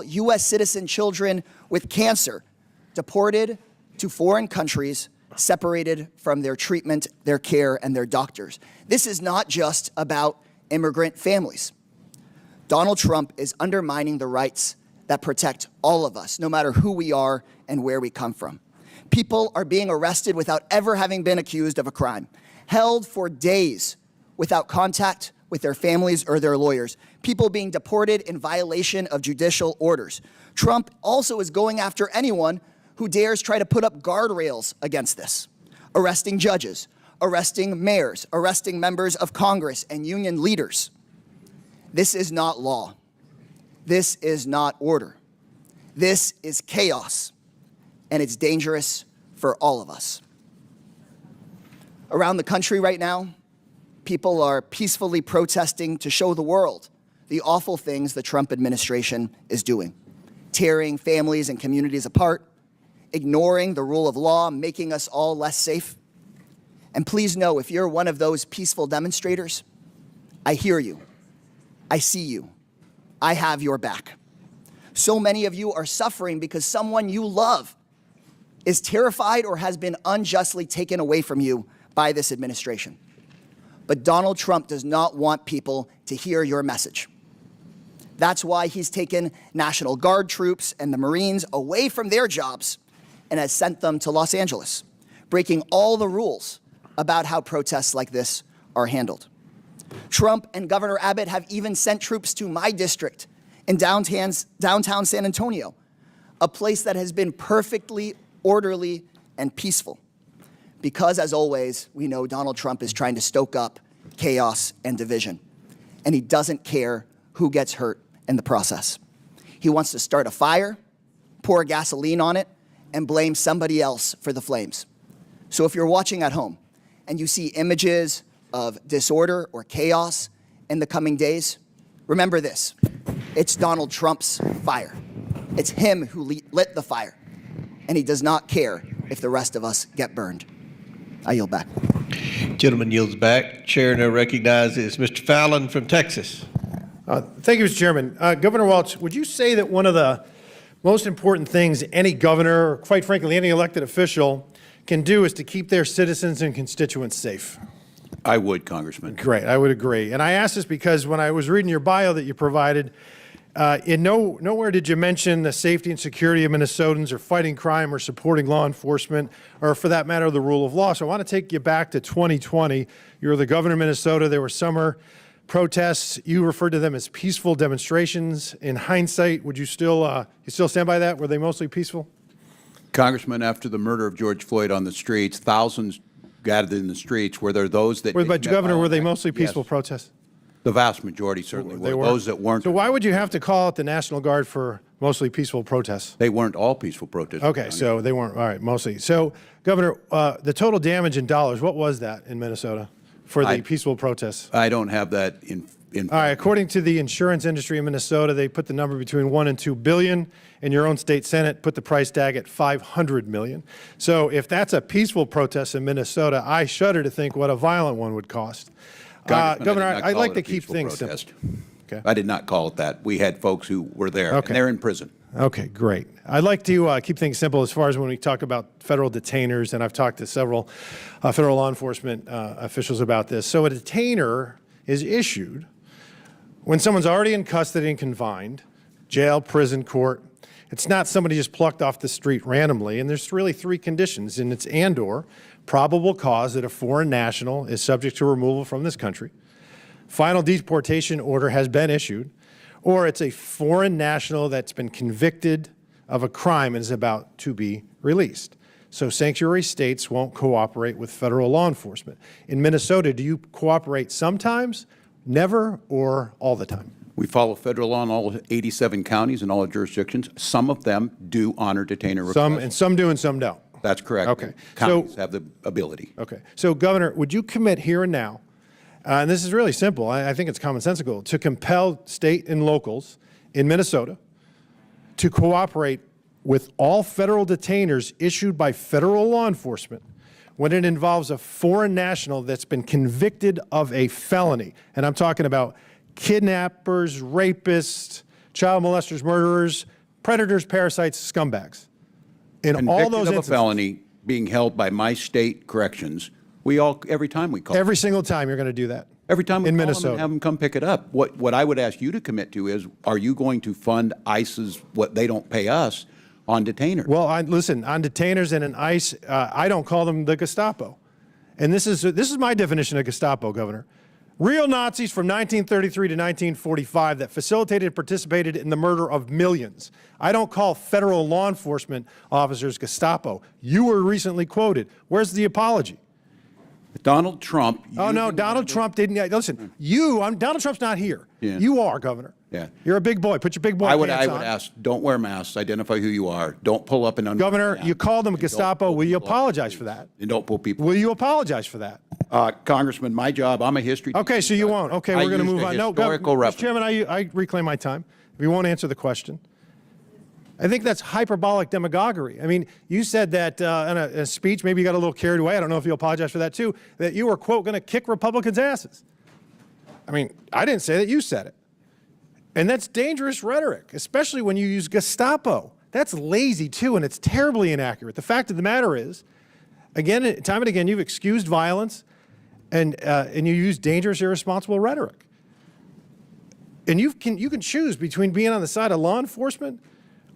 U.S. citizen children with cancer deported to foreign countries, separated from their treatment, their care, and their doctors. This is not just about immigrant families. Donald Trump is undermining the rights that protect all of us, no matter who we are and where we come from. People are being arrested without ever having been accused of a crime, held for days without contact with their families or their lawyers, people being deported in violation of judicial orders. Trump also is going after anyone who dares try to put up guardrails against this, arresting judges, arresting mayors, arresting members of Congress and union leaders. This is not law. This is not order. This is chaos, and it's dangerous for all of us. Around the country right now, people are peacefully protesting to show the world the awful things the Trump administration is doing, tearing families and communities apart, ignoring the rule of law, making us all less safe. And please know, if you're one of those peaceful demonstrators, I hear you. I see you. I have your back. So many of you are suffering because someone you love is terrified or has been unjustly taken away from you by this administration. But Donald Trump does not want people to hear your message. That's why he's taken National Guard troops and the Marines away from their jobs and has sent them to Los Angeles, breaking all the rules about how protests like this are handled. Trump and Governor Abbott have even sent troops to my district in downtown San Antonio, a place that has been perfectly orderly and peaceful. Because, as always, we know Donald Trump is trying to stoke up chaos and division, and he doesn't care who gets hurt in the process. He wants to start a fire, pour gasoline on it, and blame somebody else for the flames. So if you're watching at home and you see images of disorder or chaos in the coming days, remember this. It's Donald Trump's fire. It's him who lit the fire, and he does not care if the rest of us get burned. I yield back. Gentleman yields back. Chair now recognizes Mr. Fallon from Texas. Thank you, Mr. Chairman. Governor Welch, would you say that one of the most important things any governor, or quite frankly, any elected official can do is to keep their citizens and constituents safe? I would, Congressman. Great, I would agree. And I ask this because when I was reading your bio that you provided, nowhere did you mention the safety and security of Minnesotans or fighting crime or supporting law enforcement or, for that matter, the rule of law. So I want to take you back to 2020. You were the governor of Minnesota. There were summer protests. You referred to them as peaceful demonstrations. In hindsight, would you still stand by that? Were they mostly peaceful? Congressman, after the murder of George Floyd on the streets, thousands gathered in the streets. Were there those that... But, Governor, were they mostly peaceful protests? The vast majority certainly were. They were. Those that weren't... So why would you have to call out the National Guard for mostly peaceful protests? They weren't all peaceful protests. Okay, so they weren't. All right, mostly. So, Governor, the total damage in dollars, what was that in Minnesota for the peaceful protests? I don't have that in all right, according to the insurance industry in Minnesota, they put the number between 1 and 2 billion, and your own state Senate put the price tag at 500 million. So if that's a peaceful protest in Minnesota, I shudder to think what a violent one would cost. Governor, I'd like to keep things simple. Okay. I did not call it that. We had folks who were there, and they're in prison. Okay, great. I'd like to keep things simple as far as when we talk about federal detainers, and I've talked to several federal law enforcement officials about this. So a detainer is issued when someone's already in custody and confined, jail, prison, court. It's not somebody just plucked off the street randomly, and there's really 3 conditions, and it's and/or probable cause that a foreign national is subject to removal from this country, final deportation order has been issued, or it's a foreign national that's been convicted of a crime and is about to be released. So sanctuary states won't cooperate with federal law enforcement. In Minnesota, do you cooperate sometimes, never, or all the time? We follow federal law in all 87 counties and all the jurisdictions. Some of them do honor detainer requests. Some do and some don't. That's correct. Okay. Counties have the ability. Okay. So, Governor, would you commit here and now, and this is really simple, I think it's commonsensical, to compel state and locals in Minnesota to cooperate with all federal detainers issued by federal law enforcement when it involves a foreign national that's been convicted of a felony? And I'm talking about kidnappers, rapists, child molesters, murderers, predators, parasites, scumbags. In all those of instances, a felony being held by my state corrections, every time we call. Every single time you're going to do that. Every time we in call Minnesota. them and have them come pick it up. What I would ask you to commit to is, are you going to fund ICE's what they don't pay us on detainers? Well, listen, on detainers and in ICE, I don't call them the Gestapo. And this is my definition of Gestapo, Governor. Real Nazis from 1933 to 1945 that facilitated and participated in the murder of millions. I don't call federal law enforcement officers Gestapo. You were recently quoted. Where's the apology? Donald Trump. Oh, no, Donald Trump didn't. Listen, Donald Trump's not here. Yeah. You are, Governor. Yeah. You're a big boy. Put your big boy I would pants on. ask, don't wear masks, identify who you are, don't pull up an Governor, you called them Gestapo. Will you apologize for that? And don't pull people. Will you apologize for that? Congressman, my job, I'm a history teacher. Okay, so you won't. Okay, we're going to move on. No, historical Mr. reference. Chairman, I reclaim my time. If you won't answer the question. I think that's hyperbolic demagoguery. I mean, you said that in a speech, maybe you got a little carried away. I don't know if you apologize for that too, that you were, quote, going to kick Republicans' asses. I mean, I didn't say that. You said it. And that's dangerous rhetoric, especially when you use Gestapo. That's lazy too, and it's terribly inaccurate. The fact of the matter is, again, time and again, you've excused violence and you use dangerous, irresponsible rhetoric. And you can choose between being on the side of law enforcement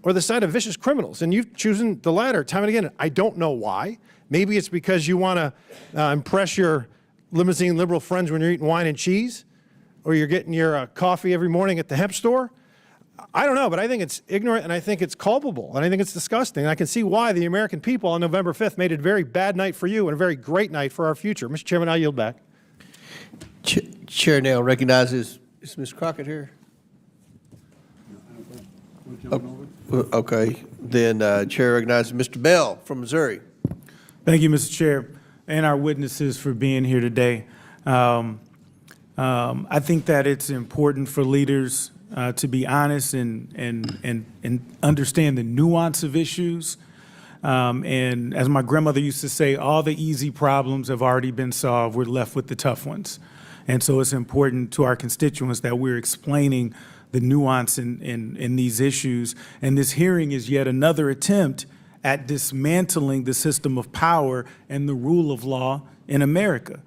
or the side of vicious criminals, and you've chosen the latter time and again. I don't know why. Maybe it's because you want to impress your limousine liberal friends when you're eating wine and cheese, or you're getting your coffee every morning at the hemp store. I don't know, but I think it's ignorant, and I think it's culpable, and I think it's disgusting. And I can see why the American people on November 5th made it a very bad night for you and a very great night for our future. Mr. Chairman, I yield back. Chair now recognizes, is Ms. Crockett here? Okay, Then Chair recognizes Mr. Bell from Missouri. Thank you, Mr. Chair, and our witnesses for being here today. I think that it's important for leaders to be honest and understand the nuance of issues. And as my grandmother used to say, all the easy problems have already been solved. We're left with the tough ones. And so it's important to our constituents that we're explaining the nuance in these issues. And this hearing is yet another attempt at dismantling the system of power and the rule of law in America.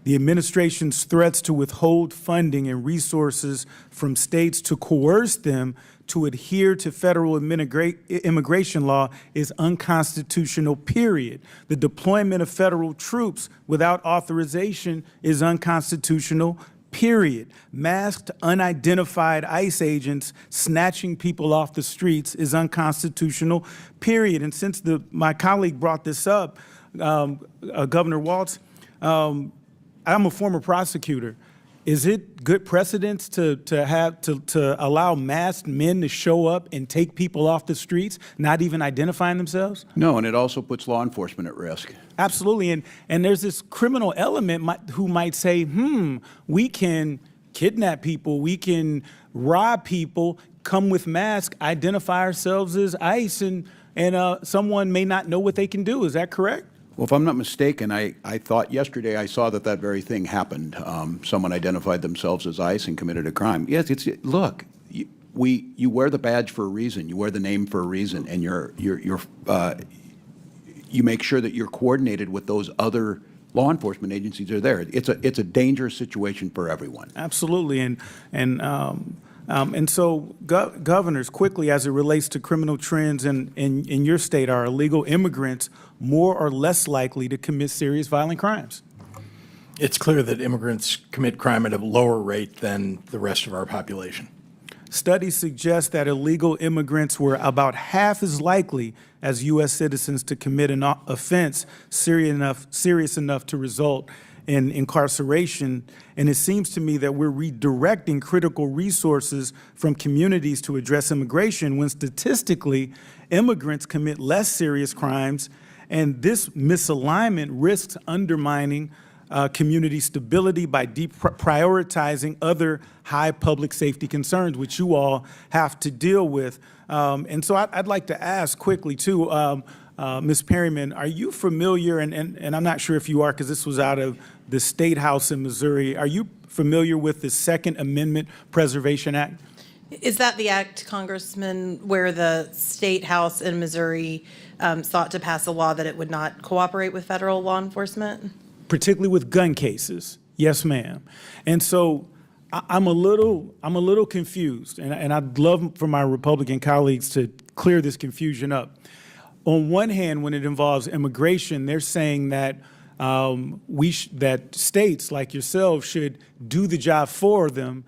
The administration's threats to withhold funding and resources from states to coerce them to adhere to federal immigration law is unconstitutional, period. The deployment of federal troops without authorization is unconstitutional, period. Masked, unidentified ICE agents snatching people off the streets is unconstitutional, period. And since my colleague brought this up, Governor Walz, I'm a former prosecutor. Is it good precedence to allow masked men to show up and take people off the streets, not even identifying themselves? No, and it also puts law enforcement at risk. Absolutely, and there's this criminal element who might say, we can kidnap people, we can rob people, come with masks, identify ourselves as ICE, and someone may not know what they can do. Is that correct? Well, if I'm not mistaken, I thought yesterday I saw that very thing happened. Someone identified themselves as ICE and committed a crime. Yes, look, you wear the badge for a reason. You wear the name for a reason, and you make sure that you're coordinated with those other law enforcement agencies that are there. It's a dangerous situation for everyone. Absolutely, and so governors, quickly as it relates to criminal trends in your state, are illegal immigrants more or less likely to commit serious violent crimes? It's clear that immigrants commit crime at a lower rate than the rest of our population. Studies suggest that illegal immigrants were about half as likely as U.S. citizens to commit an offense serious enough to result in incarceration. And it seems to me that we're redirecting critical resources from communities to address immigration when statistically immigrants commit less serious crimes, and this misalignment risks undermining community stability by deprioritizing other high public safety concerns, which you all have to deal with. And so I'd like to ask quickly, too, Ms. Perryman, are you familiar, and I'm not sure if you are because this was out of the State House in Missouri, are you familiar with the Second Amendment Preservation Act? Is that the act, Congressman, where the State House in Missouri sought to pass a law that it would not cooperate with federal law enforcement? Particularly with gun cases, yes, ma'am. And so I'm a little confused, and I'd love for my Republican colleagues to clear this confusion up. On one hand, when it involves immigration, they're saying that that states like yourselves should do the job for them,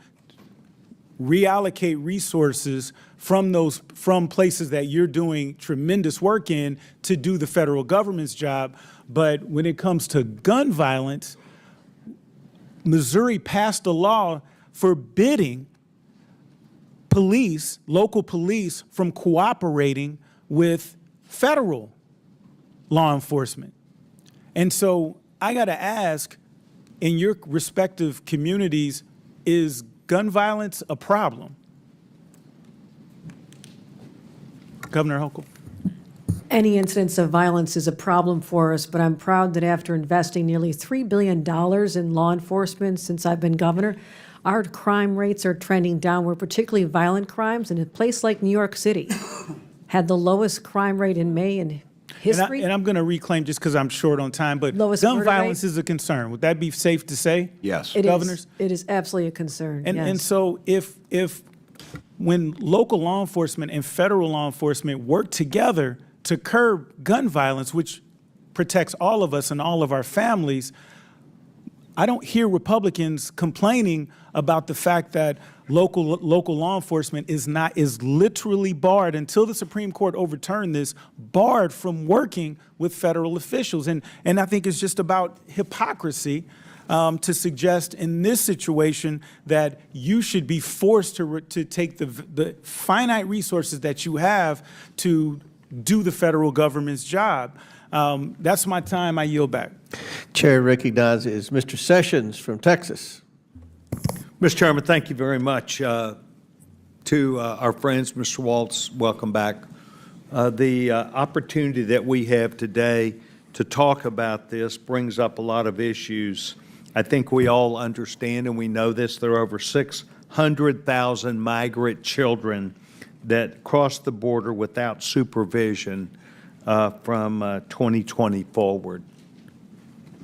reallocate resources from places that you're doing tremendous work in to do the federal government's job. But when it comes to gun violence, Missouri passed a law forbidding police, local police, from cooperating with federal law enforcement. And so I got to ask, in your respective communities, is gun violence a problem? Governor Hochul. Any incidence of violence is a problem for us, but I'm proud that after investing nearly $3 billion in law enforcement since I've been governor, our crime rates are trending downward, particularly violent crimes. And a place like New York City had the lowest crime rate in May in history. And I'm going to reclaim, just because I'm short on time, but Lowest gun murder violence rate? is a concern. Would that be safe to say? Yes. It Governors? is. It is absolutely a concern, And, yes. and so when local law enforcement and federal law enforcement work together to curb gun violence, which protects all of us and all of our families, I don't hear Republicans complaining about the fact that local law enforcement is literally barred, until the Supreme Court overturned this, barred from working with federal officials. And I think it's just about hypocrisy to suggest in this situation that you should be forced to take the finite resources that you have to do the federal government's job. That's my time. I yield back. Chair recognizes Mr. Sessions from Texas. Mr. Chairman, thank you very much. To our friends, Mr. Waltz, welcome back. The opportunity that we have today to talk about this brings up a lot of issues. I think we all understand and we know this. There are over 600,000 migrant children that cross the border without supervision from 2020 forward.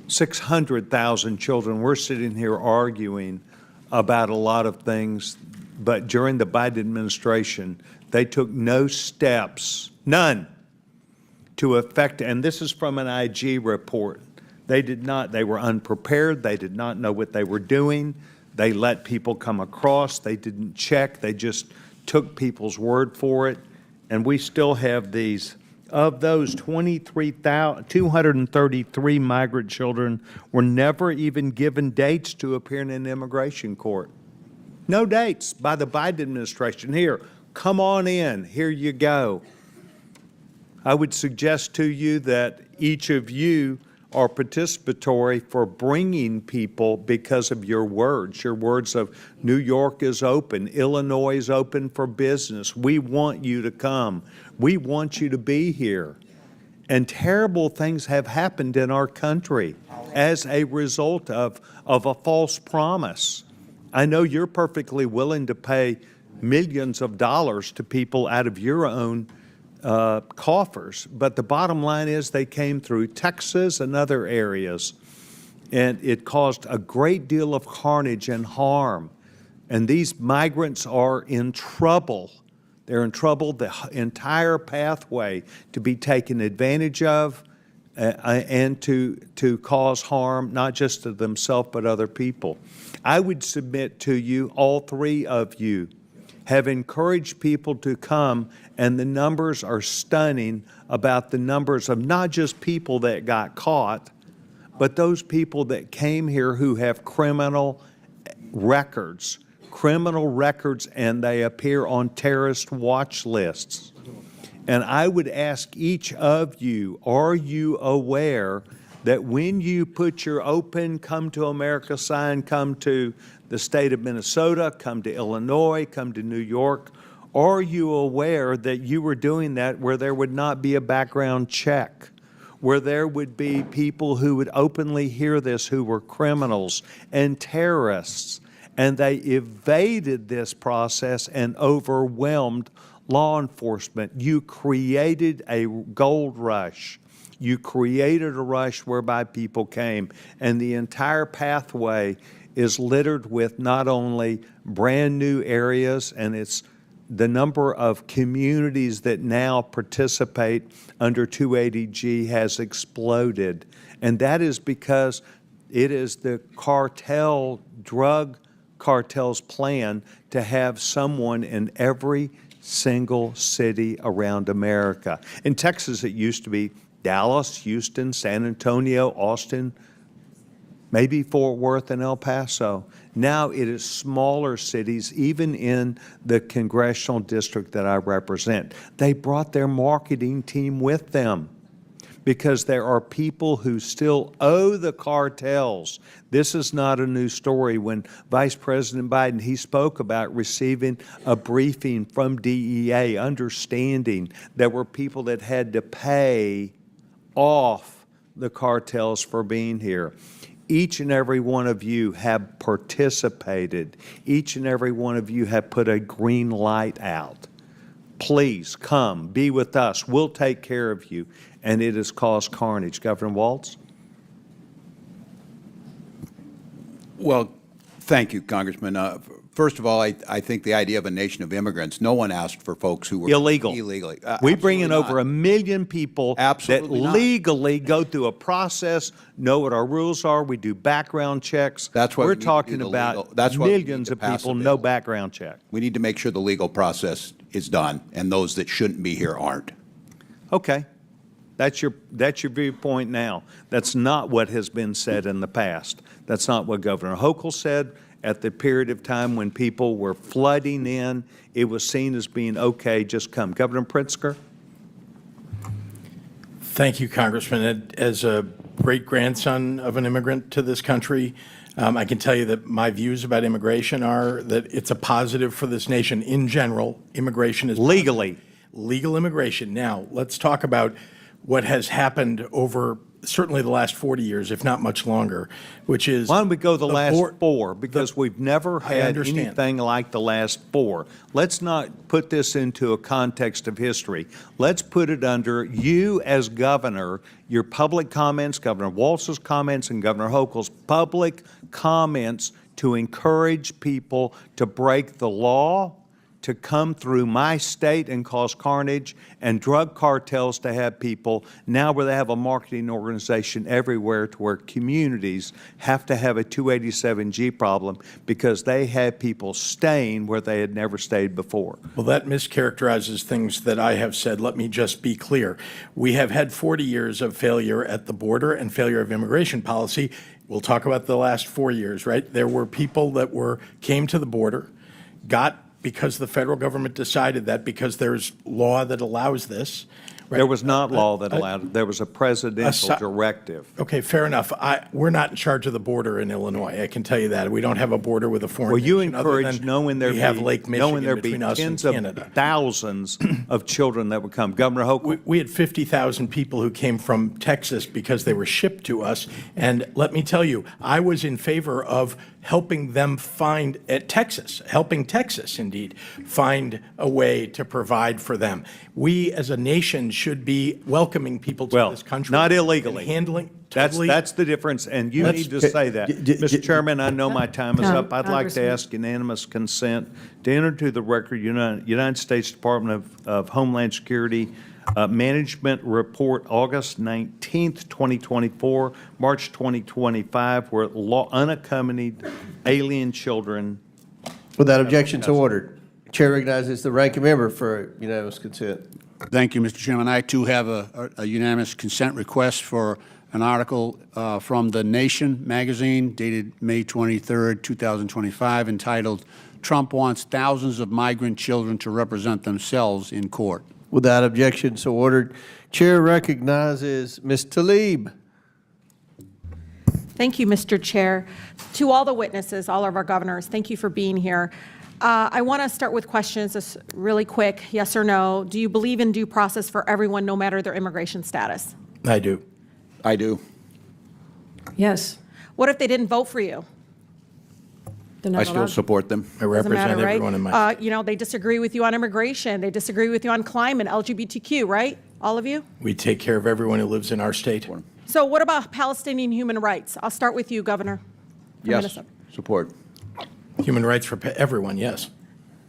600,000 children. We're sitting here arguing about a lot of things, but during the Biden administration, they took no steps, none, to affect, and this is from an IG report. They were unprepared. They did not know what they were doing. They let people come across. They didn't check. They just took people's word for it. And we still have these. Of those, 233 migrant children were never even given dates to appear in an immigration court. No dates by the Biden administration. Here, come on in. Here you go. I would suggest to you that each of you are participatory for bringing people because of your words of New York is open, Illinois is open for business. We want you to come. We want you to be here. And terrible things have happened in our country as a result of a false promise. I know you're perfectly willing to pay millions of dollars to people out of your own coffers, but the bottom line is they came through Texas and other areas, and it caused a great deal of carnage and harm. And these migrants are in trouble. They're in trouble, the entire pathway to be taken advantage of and to cause harm, not just to themselves, but other people. I would submit to you, all three of you have encouraged people to come, and the numbers are stunning about the numbers of not just people that got caught, but those people that came here who have criminal records, and they appear on terrorist watch lists. And I would ask each of you, are you aware that when you put your open Come to America sign, come to the state of Minnesota, come to Illinois, come to New York, are you aware that you were doing that where there would not be a background check, where there would be people who would openly hear this who were criminals and terrorists, and they evaded this process and overwhelmed law enforcement? You created a gold rush. You created a rush whereby people came, and the entire pathway is littered with not only brand new areas, and it's the number of communities that now participate under 280G has exploded. And that is because it is the drug cartel's plan to have someone in every single city around America. In Texas, it used to be Dallas, Houston, San Antonio, Austin, maybe Fort Worth and El Paso. Now it is smaller cities, even in the congressional district that I represent. They brought their marketing team with them because there are people who still owe the cartels. This is not a new story. When Vice President Biden, he spoke about receiving a briefing from DEA, understanding there were people that had to pay off the cartels for being here. Each and every one of you have participated. Each and every one of you have put a green light out. Please come, be with us. We'll take care of you. And it has caused carnage. Governor Waltz? Well, thank you, Congressman. First of all, I think the idea of a nation of immigrants, no one asked for folks who were illegally. We bring in over 1 million people that legally go through a process, know what our rules are. We do background checks. That's what we're talking about. Millions of people, no background check. We need to make sure the legal process is done, and those that shouldn't be here aren't. Okay. That's your viewpoint now. That's not what has been said in the past. That's not what Governor Hochul said. At the period of time when people were flooding in, it was seen as being okay, just come. Governor Pritzker? Thank you, Congressman. As a great-grandson of an immigrant to this country, I can tell you that my views about immigration are that it's a positive for this nation in general. Immigration is Legally. legal immigration. Now, let's talk about what has happened over certainly the last 40 years, if not much longer, which is... Why don't we go the last board- four? Because we've never I had understand. anything like the last four. Let's not put this into a context of history. Let's put it under you as governor, your public comments, Governor Walz's comments and Governor Hochul's public comments to encourage people to break the law, to come through my state and cause carnage, and drug cartels to have people now where they have a marketing organization everywhere to where communities have to have a 287G problem because they have people staying where they had never stayed before. Well, that mischaracterizes things that I have said. Let me just be clear. We have had 40 years of failure at the border and failure of immigration policy. We'll talk about the last 4 years, right? There were people that came to the border, because the federal government decided that, because there's law that allows this. Right? There was not law that allowed it. There was a presidential directive. Okay, fair enough. We're not in charge of the border in Illinois. I can tell you that. We don't have a border with a foreign Well, you nation other encouraged than knowing there we have Lake Michigan between us and tens of Canada. thousands of children that would come. Governor Hochul. We had 50,000 people who came from Texas because they were shipped to us. And let me tell you, I was in favor of helping them helping Texas, indeed, find a way to provide for them. We, as a nation, should be welcoming people to this country. Not illegally. And handling, That's the difference, and you need to say that. Mr. Chairman, I know my time is up. I'd like to ask unanimous consent to enter to the record United States Department of Homeland Security Management Report, August 19th, 2024, March 2025, where unaccompanied alien children. Without objection, so ordered. Chair recognizes the ranking member for unanimous consent. Thank you, Mr. Chairman. I, too, have a unanimous consent request for an article from The Nation magazine dated May 23rd, 2025, entitled, "Trump Wants Thousands of Migrant Children to Represent Themselves in Court." Without objection, so ordered. Chair recognizes Ms. Tlaib. Thank you, Mr. Chair. To all the witnesses, all of our governors, thank you for being here. I want to start with questions, just really quick, yes or no. Do you believe in due process for everyone, no matter their immigration status? I do. I do. Yes. What if they didn't vote for you? They're not I still allowed. support them. I represent Doesn't matter, everyone in my right? They disagree with you on immigration. They disagree with you on climate, LGBTQ, right? All of you? We take care of everyone who lives in our state. So what about Palestinian human rights? I'll start with you, Governor. from Yes, Minnesota. support. Human rights for everyone, yes.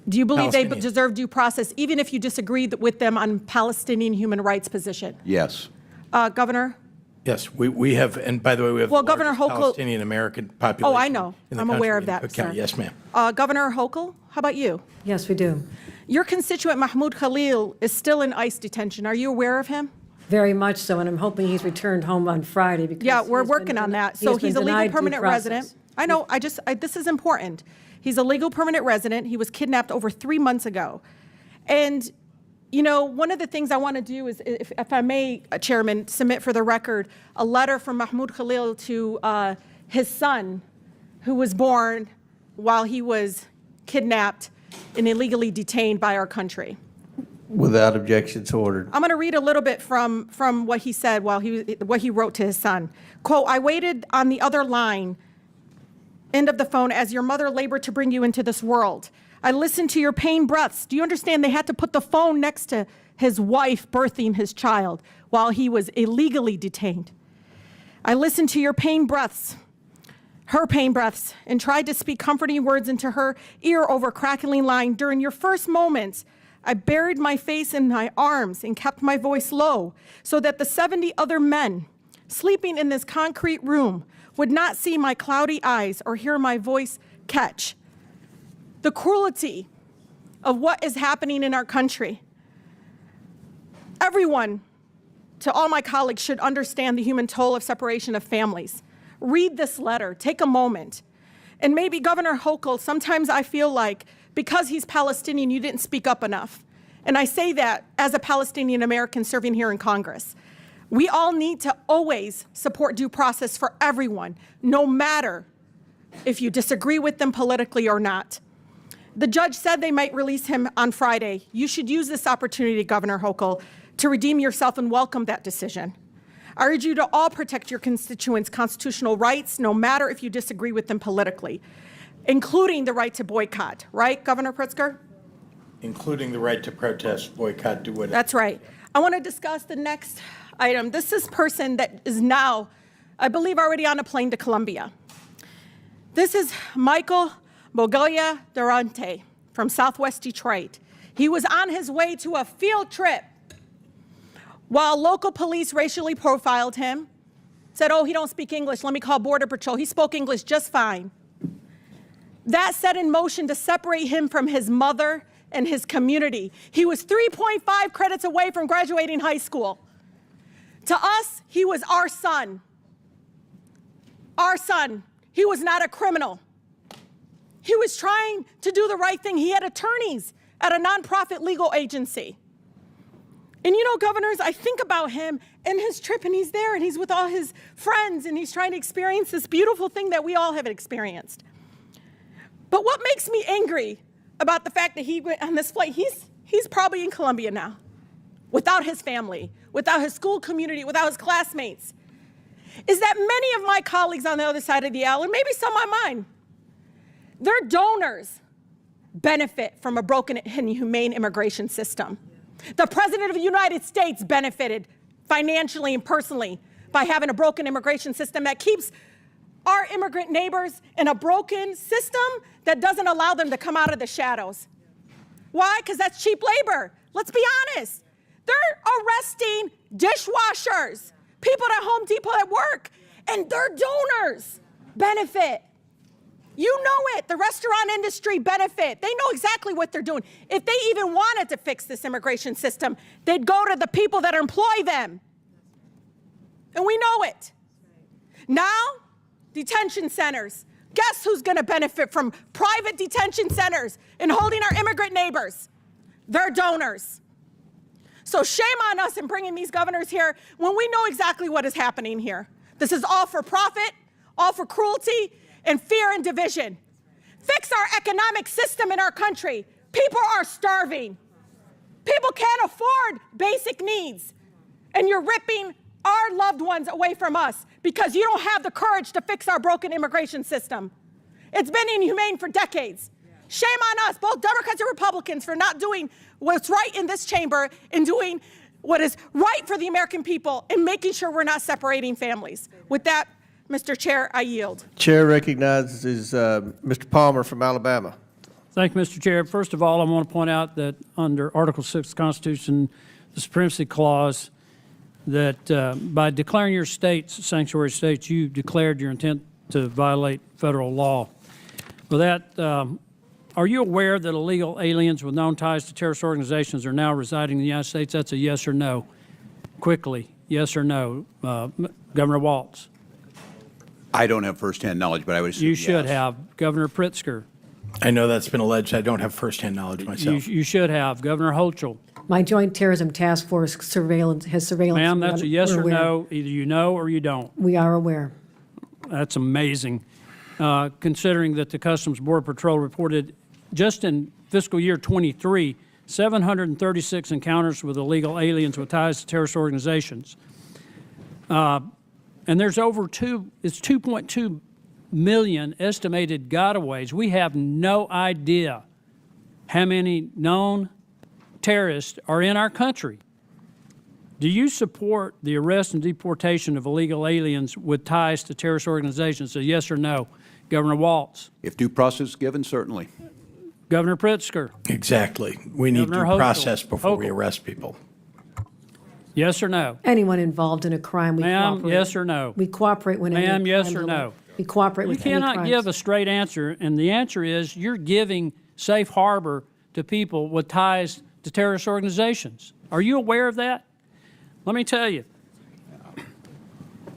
Do you believe they Palestinian. deserve due process, even if you disagree with them on Palestinian human rights position? Yes. Governor? Yes, we have, and by the way, we have Well, the Governor largest Hochul- Palestinian American population. Oh, I know. in the I'm aware country of that, in Cook County. sir. Yes, ma'am. Governor Hochul, how about you? Yes, we do. Your constituent Mahmoud Khalil is still in ICE detention. Are you aware of him? Very much so, and I'm hoping he's returned home on Friday because Yeah, we're he's been working on that. he So has been he's a legal denied due permanent resident. process. I know, this is important. He's a legal permanent resident. He was kidnapped over 3 months ago. And, one of the things I want to do is, if I may, Chairman, submit for the record a letter from Mahmoud Khalil to his son, who was born while he was kidnapped and illegally detained by our country. Without objection, so ordered. I'm going to read a little bit from what he said what he wrote to his son. Quote, "I waited on the other line, end of the phone, as your mother labored to bring you into this world. I listened to your pain breaths. Do you understand they had to put the phone next to his wife birthing his child while he was illegally detained? I listened to your pain breaths, her pain breaths, and tried to speak comforting words into her ear over crackling line. During your first moments, I buried my face in my arms and kept my voice low so that the 70 other men sleeping in this concrete room would not see my cloudy eyes or hear my voice catch. The cruelty of what is happening in our country. Everyone, to all my colleagues, should understand the human toll of separation of families. Read this letter, take a moment. And maybe Governor Hochul, sometimes I feel like because he's Palestinian, you didn't speak up enough. And I say that as a Palestinian American serving here in Congress. We all need to always support due process for everyone, no matter if you disagree with them politically or not. The judge said they might release him on Friday. You should use this opportunity, Governor Hochul, to redeem yourself and welcome that decision. I urge you to all protect your constituents' constitutional rights, no matter if you disagree with them politically, including the right to boycott. Right, Governor Pritzker? Including the right to protest, boycott, do whatever. That's right. I want to discuss the next item. This is a person that is now, I believe, already on a plane to Colombia. This is Michael Bogoya Durante from Southwest Detroit. He was on his way to a field trip while local police racially profiled him, said, oh, he don't speak English, let me call Border Patrol. He spoke English just fine. That set in motion to separate him from his mother and his community. He was 3.5 credits away from graduating high school. To us, he was our son. Our son. He was not a criminal. He was trying to do the right thing. He had attorneys at a nonprofit legal agency. And you know, governors, I think about him and his trip, and he's there, and he's with all his friends, and he's trying to experience this beautiful thing that we all have experienced. But what makes me angry about the fact that he went on this flight, he's probably in Colombia now, without his family, without his school community, without his classmates, is that many of my colleagues on the other side of the aisle, and maybe some on mine, their donors benefit from a broken and inhumane immigration system. The President of the United States benefited financially and personally by having a broken immigration system that keeps our immigrant neighbors in a broken system that doesn't allow them to come out of the shadows. Why? Because that's cheap labor. Let's be honest. They're arresting dishwashers, people at Home Depot at work, and their donors benefit. You know it. The restaurant industry benefit. They know exactly what they're doing. If they even wanted to fix this immigration system, they'd go to the people that employ them. And we know it. Now, detention centers. Guess who's going to benefit from private detention centers and holding our immigrant neighbors? Their donors. So shame on us in bringing these governors here when we know exactly what is happening here. This is all for profit, all for cruelty, and fear and division. Fix our economic system in our country. People are starving. People can't afford basic needs. And you're ripping our loved ones away from us because you don't have the courage to fix our broken immigration system. It's been inhumane for decades. Shame on us, both Democrats and Republicans, for not doing what's right in this chamber and doing what is right for the American people and making sure we're not separating families. With that, Mr. Chair, I yield. Chair recognizes Mr. Palmer from Alabama. Thank you, Mr. Chair. First of all, I want to point out that under Article 6 of the Constitution, the Supremacy Clause, that by declaring your states sanctuary states, you declared your intent to violate federal law. With that, are you aware that illegal aliens with known ties to terrorist organizations are now residing in the United States? That's a yes or no. Quickly, yes or no. Governor Walz. I don't have firsthand knowledge, but I would assume You should yes. have. Governor Pritzker. I know that's been alleged. I don't have firsthand knowledge myself. You should have. Governor Hochul. My Joint Terrorism Task Force has surveillance. Ma'am, that's a yes We're or aware. no. Either you know or you don't. We are aware. That's amazing, considering that the Customs Border Patrol reported just in fiscal year 23, 736 encounters with illegal aliens with ties to terrorist organizations. And there's it's 2.2 million estimated gotaways. We have no idea how many known terrorists are in our country. Do you support the arrest and deportation of illegal aliens with ties to terrorist organizations? So yes or no? Governor Walz. If due process is given, certainly. Governor Pritzker. Exactly. We need Governor due Hochul. process before we Hochul. arrest people. Yes or no? Anyone involved in a crime, we Ma'am, cooperate. yes or no? We cooperate when any Ma'am, yes crimes or are- no? We cooperate You with any cannot crimes. give a straight answer, and the answer is you're giving safe harbor to people with ties to terrorist organizations. Are you aware of that? Let me tell you.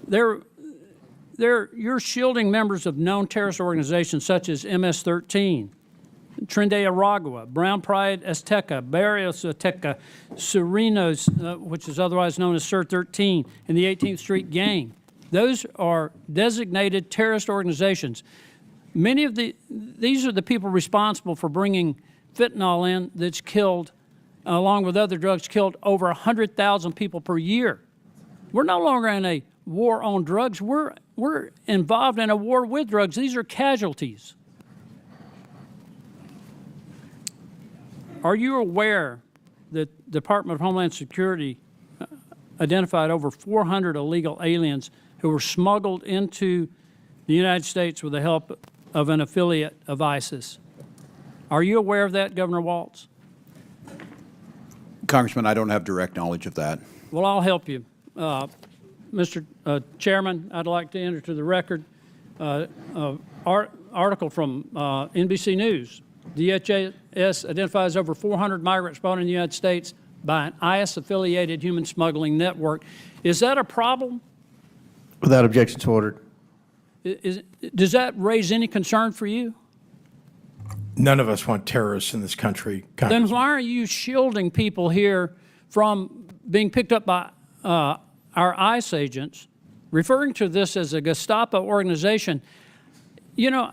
You're shielding members of known terrorist organizations such as MS-13, Tren de Aragua, Brown Pride Azteca, Barrios Azteca, Serenos, which is otherwise known as Sir 13, and the 18th Street Gang. Those are designated terrorist organizations. Many of these are the people responsible for bringing fentanyl in that's killed, along with other drugs, killed over 100,000 people per year. We're no longer in a war on drugs. We're involved in a war with drugs. These are casualties. Are you aware that the Department of Homeland Security identified over 400 illegal aliens who were smuggled into the United States with the help of an affiliate of ISIS? Are you aware of that, Governor Walz? Congressman, I don't have direct knowledge of that. Well, I'll help you. Mr. Chairman, I'd like to enter to the record article from NBC News. DHS identifies over 400 migrants brought in the United States by an IS-affiliated human smuggling network. Is that a problem? Without objections ordered. Does that raise any concern for you? None of us want terrorists in this country. Then why are you shielding people here from being picked up by our ICE agents, referring to this as a Gestapo organization? You know,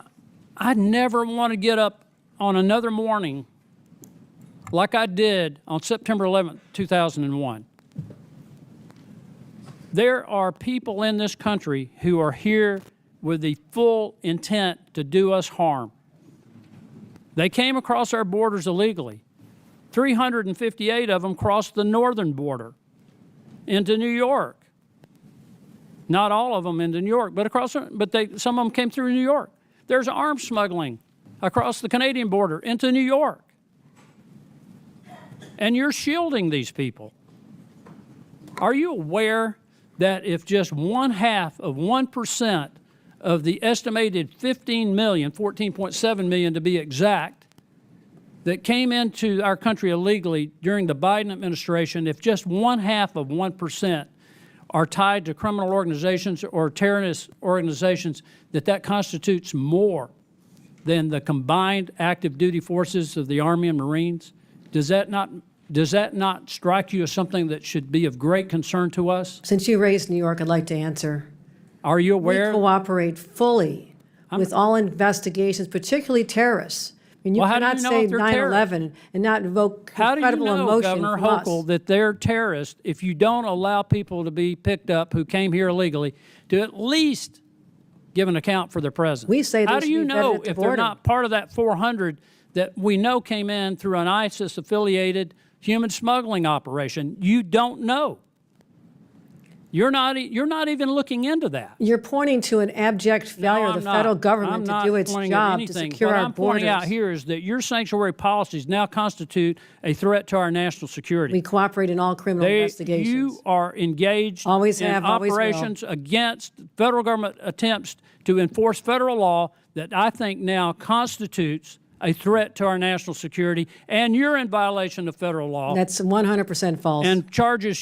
I'd never want to get up on another morning like I did on September 11th, 2001. There are people in this country who are here with the full intent to do us harm. They came across our borders illegally. 358 of them crossed the northern border into New York. Not all of them into New York, but some of them came through New York. There's arms smuggling across the Canadian border into New York. And you're shielding these people. Are you aware that if just 0.5% of the estimated 15 million, 14.7 million to be exact, that came into our country illegally during the Biden administration, if just 0.5% are tied to criminal organizations or terrorist organizations, that constitutes more than the combined active duty forces of the Army and Marines? Does that not strike you as something that should be of great concern to us? Since you raised New York, I'd like to answer. Are you aware? We cooperate fully with all investigations, particularly terrorists. I mean, you cannot say 9/11 and not invoke incredible emotion How do you know, Governor from us. Hochul, that they're terrorists if you don't allow people to be picked up who came here illegally to at least give an account for their presence? We say they how do should you be vetted know at the if they're border. not part of that 400 that we know came in through an ISIS-affiliated human smuggling operation? You don't know. You're not even looking into that. You're pointing to an abject failure of the federal government to do its job to secure our borders. What I'm pointing out here is that your sanctuary policies now constitute a threat to our national security. We cooperate in all criminal investigations. You are engaged always in have, always will. operations against federal government attempts to enforce federal law that I think now constitutes a threat to our national security, and you're in violation of federal law. That's 100% false. And charges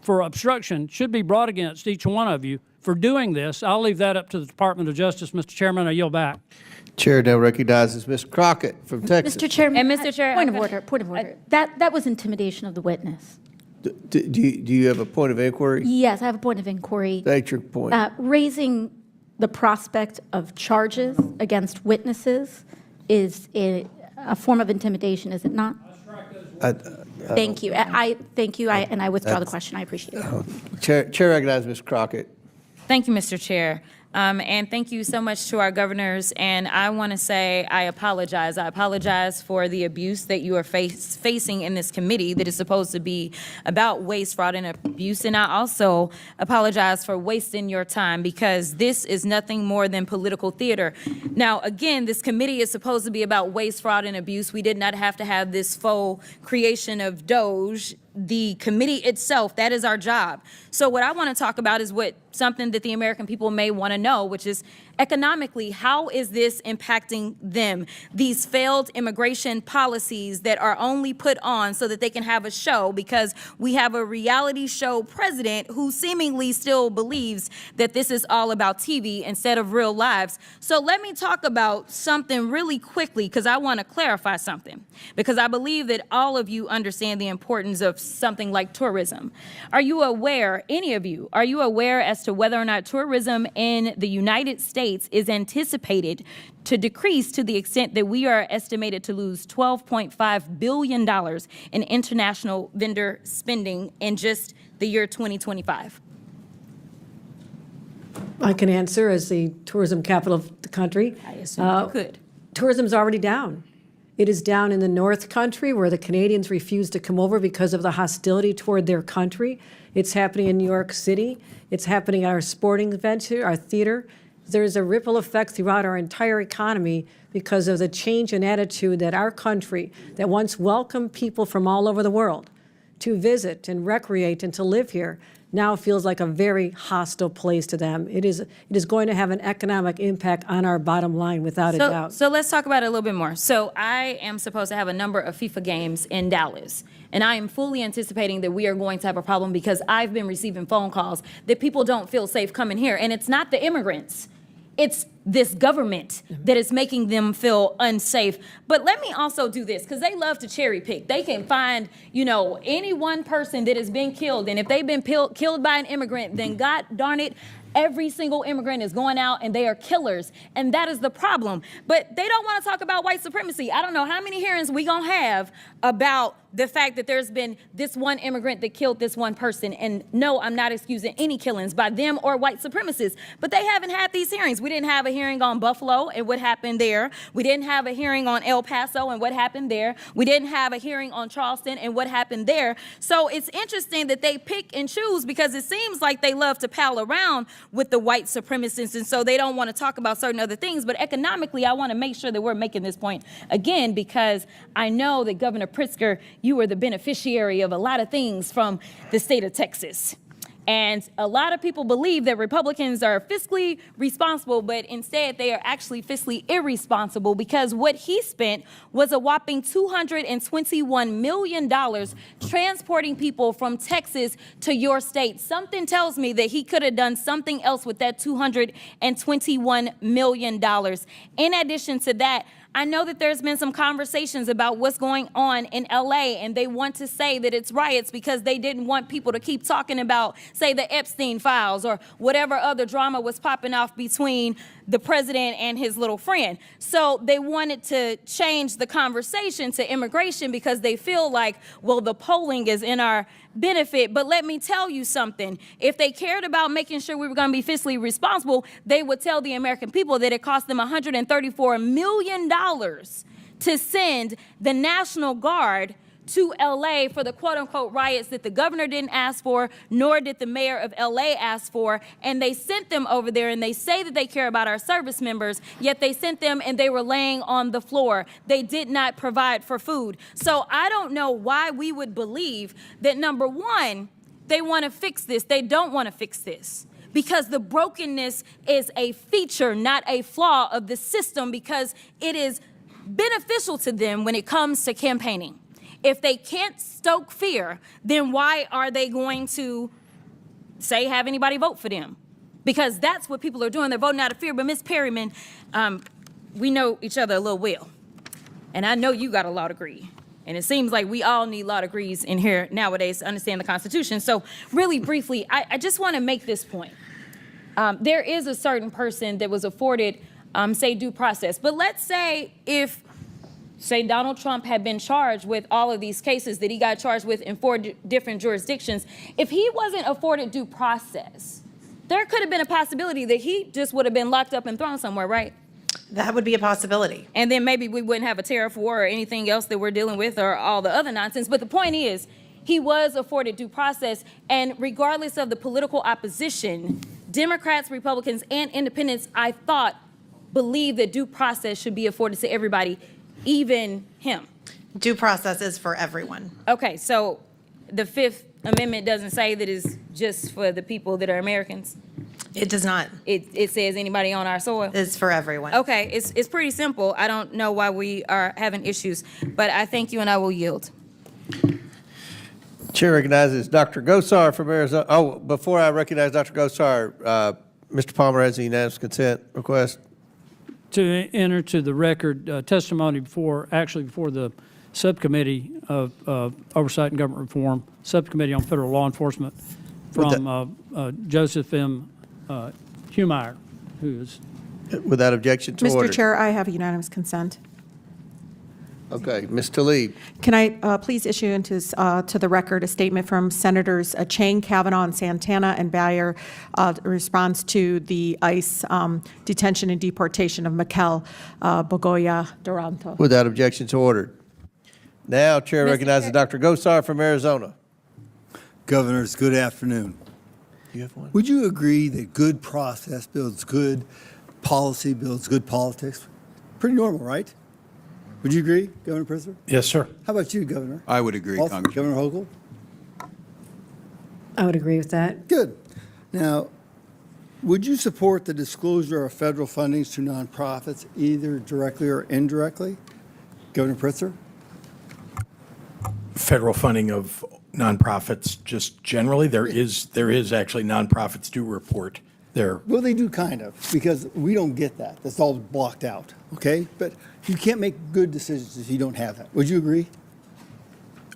for obstruction should be brought against each one of you for doing this. I'll leave that up to the Department of Justice. Mr. Chairman, I yield back. Chair now recognizes Ms. Crockett from Texas. Mr. Chairman. And Mr. Chair, Point of order, point of order. That was intimidation of the witness. Do you have a point of inquiry? Yes, I have a point of inquiry. State your point. Raising the prospect of charges against witnesses is a form of intimidation, is it not? Thank you. Thank you, and I withdraw the question. I appreciate it. Chair recognizes Ms. Crockett. Thank you, Mr. Chair. And thank you so much to our governors. And I want to say I apologize. I apologize for the abuse that you are facing in this committee that is supposed to be about waste, fraud, and abuse. And I also apologize for wasting your time because this is nothing more than political theater. Now, again, this committee is supposed to be about waste, fraud, and abuse. We did not have to have this faux creation of DOJ the committee itself. That is our job. So what I want to talk about is something that the American people may want to know, which is economically, how is this impacting them? These failed immigration policies that are only put on so that they can have a show, because we have a reality show president who seemingly still believes that this is all about TV instead of real lives. So let me talk about something really quickly, because I want to clarify something, because I believe that all of you understand the importance of something like tourism. Are you aware, any of you, are you aware as to whether or not tourism in the United States is anticipated to decrease to the extent that we are estimated to lose $12.5 billion in international vendor spending in just the year 2025? I can answer as the tourism capital of the country. I assume you could. Tourism's already down. It is down in the North Country, where the Canadians refuse to come over because of the hostility toward their country. It's happening in New York City. It's happening at our sporting events here, our theater. There's a ripple effect throughout our entire economy because of the change in attitude that our country, that once welcomed people from all over the world to visit and recreate and to live here, now feels like a very hostile place to them. It is going to have an economic impact on our bottom line, without a doubt. So let's talk about it a little bit more. So I am supposed to have a number of FIFA games in Dallas, and I am fully anticipating that we are going to have a problem, because I've been receiving phone calls that people don't feel safe coming here. And it's not the immigrants. It's this government that is making them feel unsafe. But let me also do this, because they love to cherry pick. They can find, any one person that has been killed. And if they've been killed by an immigrant, then God darn it, every single immigrant is going out and they are killers. And that is the problem. But they don't want to talk about white supremacy. I don't know how many hearings we going to have about the fact that there's been this one immigrant that killed this one person. And no, I'm not excusing any killings by them or white supremacists. But they haven't had these hearings. We didn't have a hearing on Buffalo and what happened there. We didn't have a hearing on El Paso and what happened there. We didn't have a hearing on Charleston and what happened there. So it's interesting that they pick and choose, because it seems like they love to pal around with the white supremacists, and so they don't want to talk about certain other things. But economically, I want to make sure that we're making this point again, because I know that Governor Pritzker, you were the beneficiary of a lot of things from the state of Texas. And a lot of people believe that Republicans are fiscally responsible, but instead they are actually fiscally irresponsible, because what he spent was a whopping $221 million transporting people from Texas to your state. Something tells me that he could have done something else with that $221 million. In addition to that, I know that there's been some conversations about what's going on in LA, and they want to say that it's riots because they didn't want people to keep talking about, say, the Epstein files or whatever other drama was popping off between the president and his little friend. So they wanted to change the conversation to immigration because they feel like, well, the polling is in our benefit. But let me tell you something. If they cared about making sure we were going to be fiscally responsible, they would tell the American people that it cost them $134 million to send the National Guard to LA for the quote-unquote riots that the governor didn't ask for, nor did the mayor of LA ask for. And they sent them over there, and they say that they care about our service members, yet they sent them and they were laying on the floor. They did not provide for food. So I don't know why we would believe that, number one, they want to fix this. They don't want to fix this, because the brokenness is a feature, not a flaw of the system, because it is beneficial to them when it comes to campaigning. If they can't stoke fear, then why are they going to, say, have anybody vote for them? Because that's what people are doing. They're voting out of fear. But Ms. Perryman, we know each other a little well. And I know you got a law degree. And it seems like we all need law degrees in here nowadays to understand the Constitution. So really briefly, I just want to make this point. There is a certain person that was afforded, say, due process. But let's say if, say, Donald Trump had been charged with all of these cases that he got charged with in 4 different jurisdictions, if he wasn't afforded due process, there could have been a possibility that he just would have been locked up and thrown somewhere, right? That would be a possibility. And then maybe we wouldn't have a tariff war or anything else that we're dealing with or all the other nonsense. But the point is, he was afforded due process, and regardless of the political opposition, Democrats, Republicans, and independents, I thought, believe that due process should be afforded to everybody, even him. Due process is for everyone. Okay, so the Fifth Amendment doesn't say that it's just for the people that are Americans? It does not. It says anybody on our soil? It's for everyone. Okay, it's pretty simple. I don't know why we are having issues, but I thank you and I will yield. Chair recognizes Dr. Gosar from Arizona. Oh, before I recognize Dr. Gosar, Mr. Palmer has a unanimous consent request. To enter to the record testimony before the Subcommittee of Oversight and Government Reform, Subcommittee on Federal Law Enforcement, from Joseph M. Humeyer, who is. Without objection to order. Mr. Chair, I have unanimous consent. Okay, Ms. Tlaib. Can I please issue into to the record a statement from Senators Chang, Kavanaugh, and Santana and Bayer in response to the ICE detention and deportation of Mikel Bogoya Duranto? Without objection to order. Now, Chair recognizes Dr. Gosar from Arizona. Governors, good afternoon. You have one? Would you agree that good process builds good policy, builds good politics? Pretty normal, right? Would you agree, Governor Pritzker? Yes, sir. How about you, Governor? I would agree, Also, Congressman. Governor Hochul? I would agree with that. Good. Now, would you support the disclosure of federal fundings to nonprofits, either directly or indirectly? Governor Pritzker? Federal funding of nonprofits, just generally, there is actually nonprofits do report their. Well, they do kind of, because we don't get that. That's all blocked out, okay? But you can't make good decisions if you don't have that. Would you agree?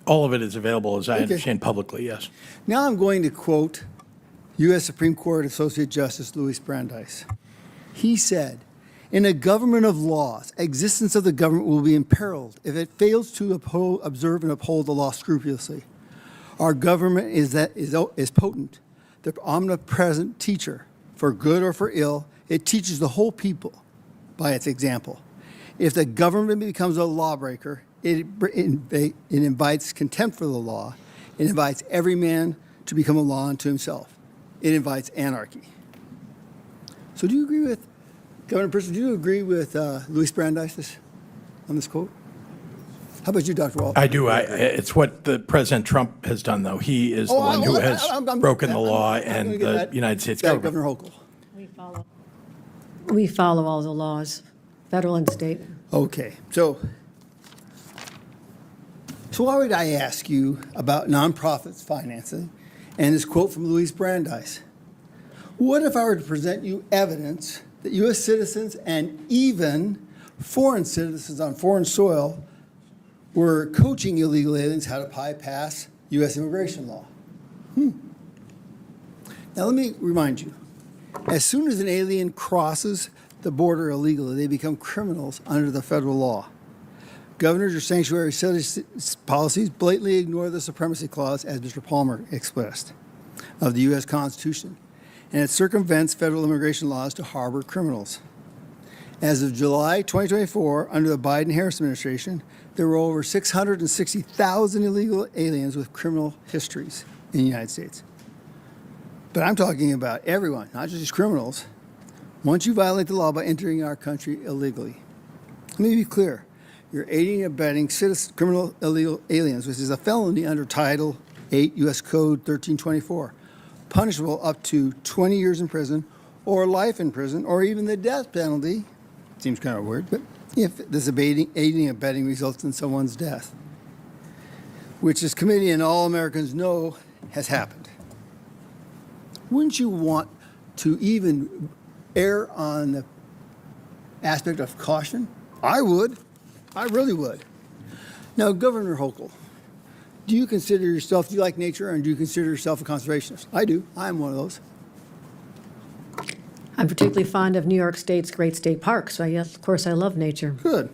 All of it is available, as I Okay. understand publicly, yes. Now I'm going to quote U.S. Supreme Court Associate Justice Louis Brandeis. He said, "In a government of laws, existence of the government will be imperiled if it fails to observe and uphold the law scrupulously. Our government is potent, the omnipresent teacher. For good or for ill, it teaches the whole people by its example. If the government becomes a lawbreaker, it invites contempt for the law. It invites every man to become a law unto himself. It invites anarchy." So do you agree with, Governor Pritzker, do you agree with Louis Brandeis on this quote? How about you, Dr. Walton? I do. It's what the President Trump has done, though. He is the one who has broken the law and the United States government. Governor Hochul. We follow all the laws, federal and state. Okay, so why would I ask you about nonprofits financing and this quote from Louis Brandeis? What if I were to present you evidence that U.S. citizens and even foreign citizens on foreign soil were coaching illegal aliens how to bypass U.S. immigration law? Now let me remind you, as soon as an alien crosses the border illegally, they become criminals under the federal law. Governors or sanctuary cities policies blatantly ignore the supremacy clause, as Mr. Palmer expressed, of the U.S. Constitution, and it circumvents federal immigration laws to harbor criminals. As of July 2024, under the Biden-Harris administration, there were over 660,000 illegal aliens with criminal histories in the United States. But I'm talking about everyone, not just criminals. Once you violate the law by entering our country illegally, let me be clear. You're aiding and abetting criminal illegal aliens, which is a felony under Title 8 U.S. Code 1324, punishable up to 20 years in prison or life in prison or even the death penalty. Seems kind of weird, but if this aiding and abetting results in someone's death, which this committee and all Americans know has happened. Wouldn't you want to even err on the aspect of caution? I would. I really would. Now, Governor Hochul, do you like nature, and do you consider yourself a conservationist? I do. I'm one of those. I'm particularly fond of New York State's great state parks, so yes, of course I love nature. Good.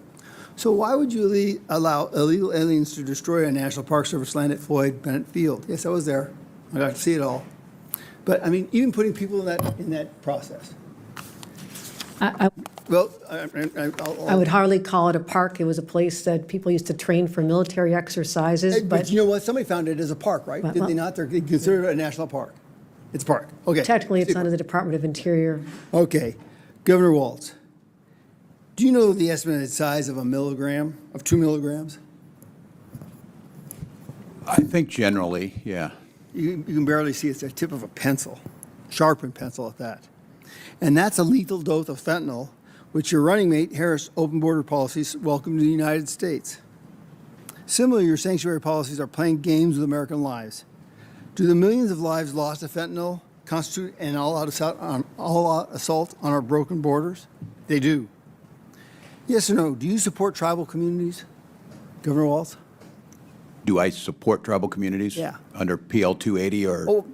So why would you allow illegal aliens to destroy a National Park Service land at Floyd Bennett Field? Yes, I was there. I got to see it all. But, I mean, even putting people in that process. I would hardly call it a park. It was a place that people used to train for military exercises. But you know what? Somebody found it as a park, right? Did they not? They considered it a national park. It's a park. Okay. Technically, it's under the Department of Interior. Okay. Governor Walz, do you know the estimated size of 2 milligrams? I think generally, yeah. You can barely see it's the tip of a pencil, sharpened pencil at that. And that's a lethal dose of fentanyl, which your running mate, Harris' open border policies welcome to the United States. Similarly, your sanctuary policies are playing games with American lives. Do the millions of lives lost to fentanyl constitute an all-out assault on our broken borders? They do. Yes or no, do you support tribal communities, Governor Walz? Do I support tribal communities? Yeah. Under PL 280 or? Oh,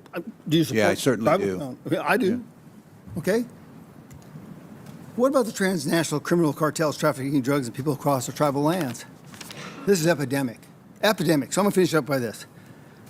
do you support? Yeah, I certainly tribal? do. No. Okay, I do. Okay. What about the transnational criminal cartels trafficking drugs and people across our tribal lands? This is epidemic. Epidemic. So I'm going to finish up by this.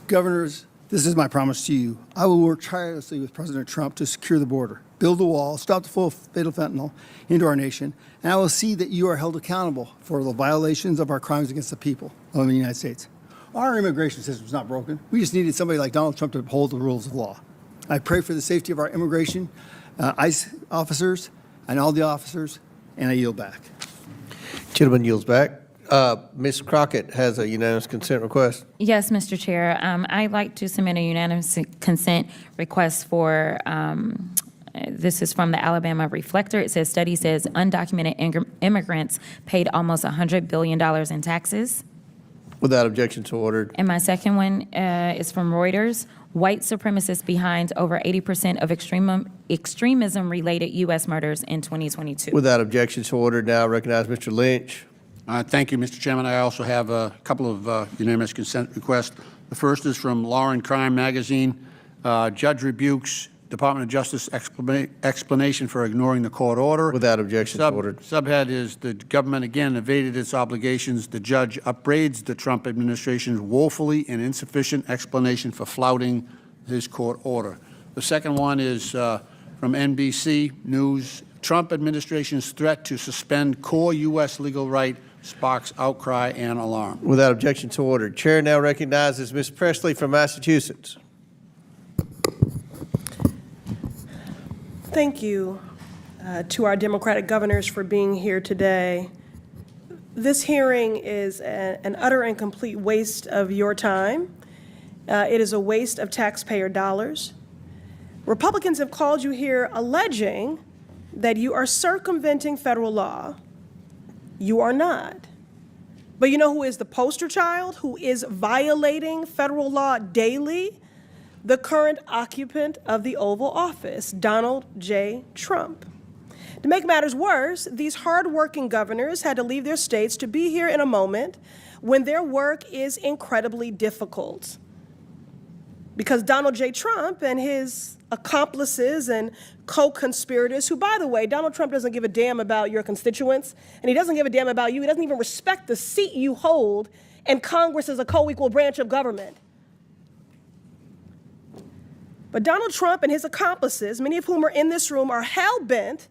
Governors, this is my promise to you. I will work tirelessly with President Trump to secure the border, build a wall, stop the flow of fatal fentanyl into our nation, and I will see that you are held accountable for the violations of our crimes against the people of the United States. Our immigration system is not broken. We just needed somebody like Donald Trump to uphold the rules of law. I pray for the safety of our immigration, ICE officers, and all the officers, and I yield back. Gentleman yields back. Ms. Crockett has a unanimous consent request. Yes, Mr. Chair. I'd like to submit a unanimous consent request for, this is from the Alabama Reflector. It says, study says undocumented immigrants paid almost $100 billion in taxes. Without objection, so ordered. And my second one is from Reuters. White supremacists behind over 80% of extremism-related U.S. murders in 2022. Without objection, so ordered. Now I recognize Mr. Lynch. Thank you, Mr. Chairman. I also have a couple of unanimous consent requests. The first is from Law and Crime magazine. Judge rebukes Department of Justice explanation for ignoring the court order. Without objection, so ordered. Subhead is the government again evaded its obligations. The judge upbraids the Trump administration's woefully and insufficient explanation for flouting his court order. The second one is from NBC News. Trump administration's threat to suspend core U.S. legal right sparks outcry and alarm. Without objection, so ordered. Chair now recognizes Ms. Presley from Massachusetts. Thank you to our Democratic governors for being here today. This hearing is an utter and complete waste of your time. It is a waste of taxpayer dollars. Republicans have called you here alleging that you are circumventing federal law. You are not. But you know who is the poster child, who is violating federal law daily? The current occupant of the Oval Office, Donald J. Trump. To make matters worse, these hardworking governors had to leave their states to be here in a moment when their work is incredibly difficult. Because Donald J. Trump and his accomplices and co-conspirators, who, by the way, Donald Trump doesn't give a damn about your constituents, and he doesn't give a damn about you. He doesn't even respect the seat you hold in Congress as a co-equal branch of government. But Donald Trump and his accomplices, many of whom are in this room, are hell-bent.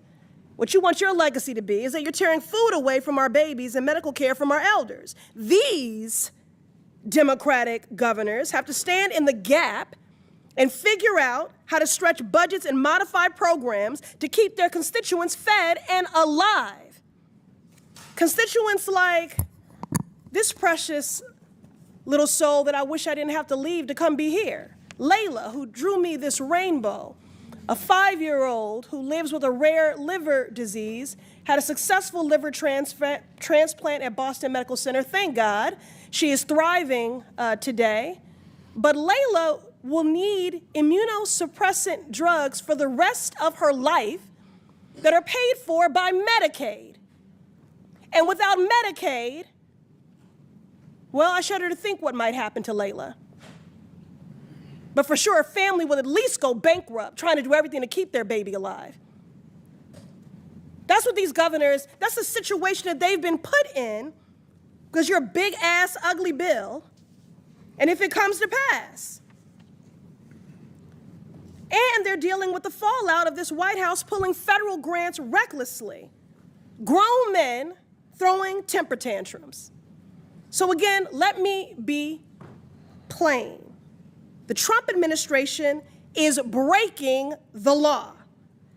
What you want your legacy to be is that you're tearing food away from our babies and medical care from our elders. These Democratic governors have to stand in the gap and figure out how to stretch budgets and modify programs to keep their constituents fed and alive. Constituents like this precious little soul that I wish I didn't have to leave to come be here. Layla, who drew me this rainbow, a 5-year-old who lives with a rare liver disease, had a successful liver transplant at Boston Medical Center. Thank God. She is thriving today. But Layla will need immunosuppressant drugs for the rest of her life that are paid for by Medicaid. And without Medicaid, well, I shudder to think what might happen to Layla. But for sure, a family will at least go bankrupt trying to do everything to keep their baby alive. That's what these governors, that's the situation that they've been put in because you're a big-ass, ugly bill, and if it comes to pass. And they're dealing with the fallout of this White House pulling federal grants recklessly. Grown men throwing temper tantrums. So again, let me be plain. The Trump administration is breaking the law,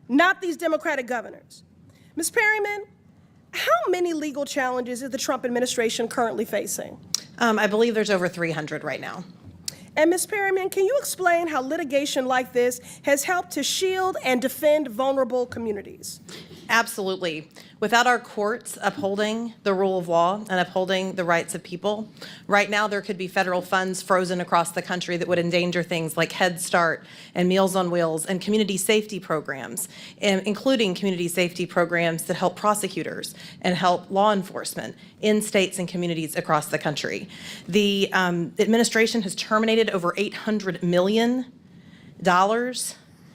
not these Democratic governors. Ms. Perryman, how many legal challenges is the Trump administration currently facing? I believe there's over 300 right now. And Ms. Perryman, can you explain how litigation like this has helped to shield and defend vulnerable communities? Absolutely. Without our courts upholding the rule of law and upholding the rights of people, right now there could be federal funds frozen across the country that would endanger things like Head Start and Meals on Wheels and community safety programs, including community safety programs that help prosecutors and help law enforcement in states and communities across the country. The administration has terminated over $800 million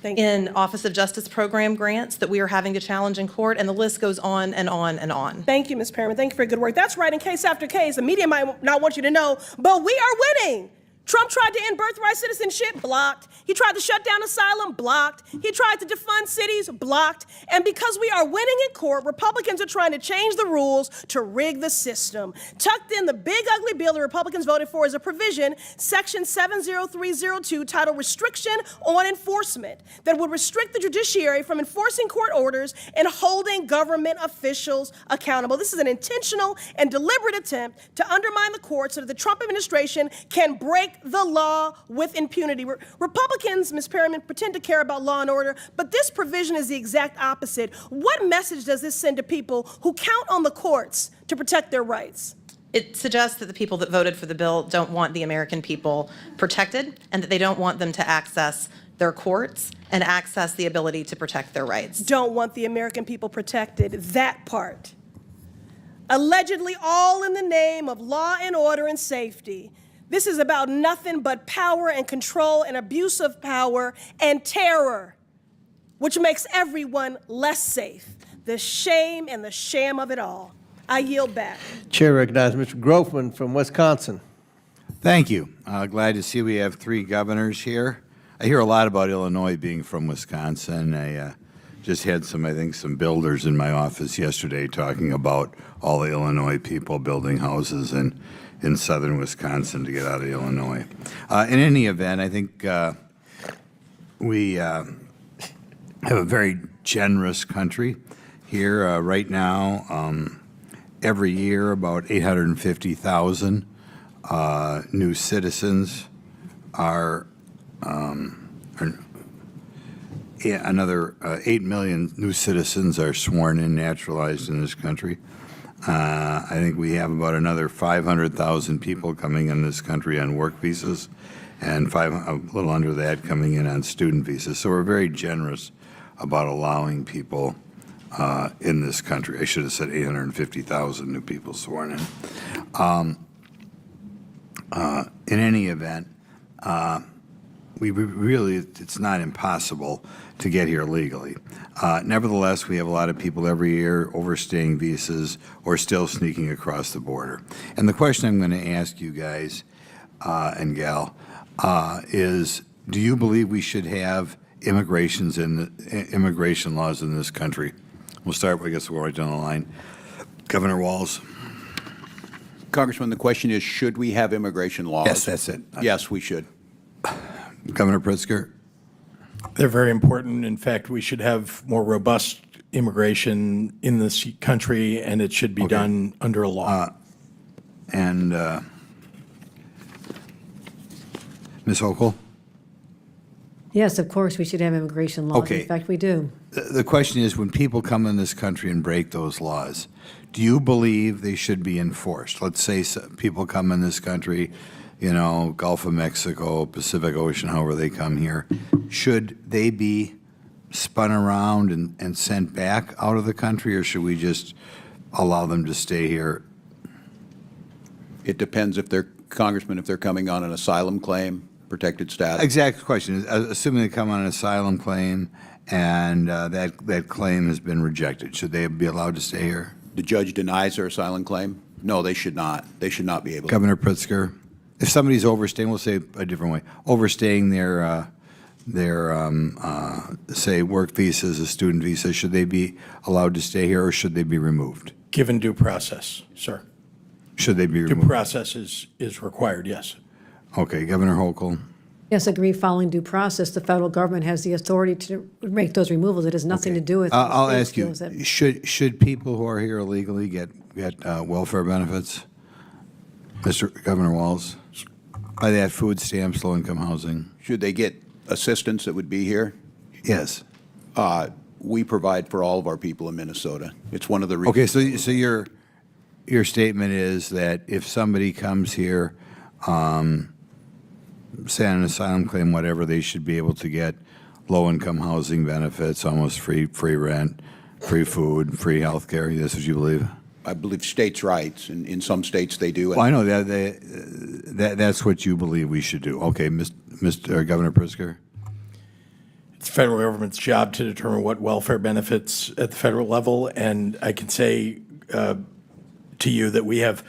in Office of Justice Program grants that we are having to challenge in court, and the list goes on and on and on. Thank you, Ms. Perryman. Thank you for your good work. That's right, in case after case. The media might not want you to know, but we are winning. Trump tried to end birthright citizenship, blocked. He tried to shut down asylum, blocked. He tried to defund cities, blocked. And because we are winning in court, Republicans are trying to change the rules to rig the system. Tucked in the big ugly bill the Republicans voted for is a provision, Section 70302, titled Restriction on Enforcement, that would restrict the judiciary from enforcing court orders and holding government officials accountable. This is an intentional and deliberate attempt to undermine the court so that the Trump administration can break the law with impunity. Republicans, Ms. Perryman, pretend to care about law and order, but this provision is the exact opposite. What message does this send to people who count on the courts to protect their rights? It suggests that the people that voted for the bill don't want the American people protected and that they don't want them to access their courts and access the ability to protect their rights. Don't want the American people protected, that part. Allegedly all in the name of law and order and safety. This is about nothing but power and control and abuse of power and terror, which makes everyone less safe. The shame and the sham of it all. I yield back. Chair recognizes Mr. Groffman from Wisconsin. Thank you. Glad to see we have 3 governors here. I hear a lot about Illinois being from Wisconsin. I just had some builders in my office yesterday talking about all the Illinois people building houses in southern Wisconsin to get out of Illinois. In any event, I think we have a very generous country here right now. Every year, about 850,000 new citizens another 8 million new citizens are sworn in, naturalized in this country. I think we have about another 500,000 people coming in this country on work visas and a little under that coming in on student visas. So we're very generous about allowing people in this country. I should have said 850,000 new people sworn in. In any event, it's not impossible to get here legally. Nevertheless, we have a lot of people every year overstaying visas or still sneaking across the border. And the question I'm going to ask you guys and gal is, do you believe we should have immigration laws in this country? We'll start, I guess we'll go right down the line. Governor Walz. Congressman, the question is, should we have immigration laws? Yes, that's it. Yes, we should. Governor Pritzker. They're very important. In fact, we should have more robust immigration in this country, and it should be done under a law. Ms. Hochul? Yes, of course, we should have immigration laws. Okay. In fact, we do. The question is, when people come in this country and break those laws, do you believe they should be enforced? Let's say people come in this country, Gulf of Mexico, Pacific Ocean, however they come here. Should they be spun around and sent back out of the country, or should we just allow them to stay here? It depends if they're, Congressman, if they're coming on an asylum claim, protected status. Exact question. Assuming they come on an asylum claim and that claim has been rejected, should they be allowed to stay here? The judge denies their asylum claim? No, they should not. They should not be able to. Governor Pritzker, if somebody's overstaying, we'll say a different way, overstaying their say work visas, a student visa, should they be allowed to stay here or should they be removed? Given due process, sir. Should they be removed? Due process is required, yes. Okay, Governor Hochul. Yes, agree. Following due process, the federal government has the authority to make those removals. It has nothing to do with. I'll ask you: should people who are here illegally get welfare benefits? Mr. Governor Walz, by that food stamps, low-income housing. Should they get assistance that would be here? Yes. We provide for all of our people in Minnesota. It's one of the reasons. Okay, so your statement is that if somebody comes here, say on an asylum claim, whatever, they should be able to get low-income housing benefits, almost free rent, free food, free health care. That's what you believe? I believe states' rights, and in some states they do. Well, I know that's what you believe we should do. Okay, Mr. Governor Pritzker? It's the federal government's job to determine what welfare benefits at the federal level, and I can say to you that we have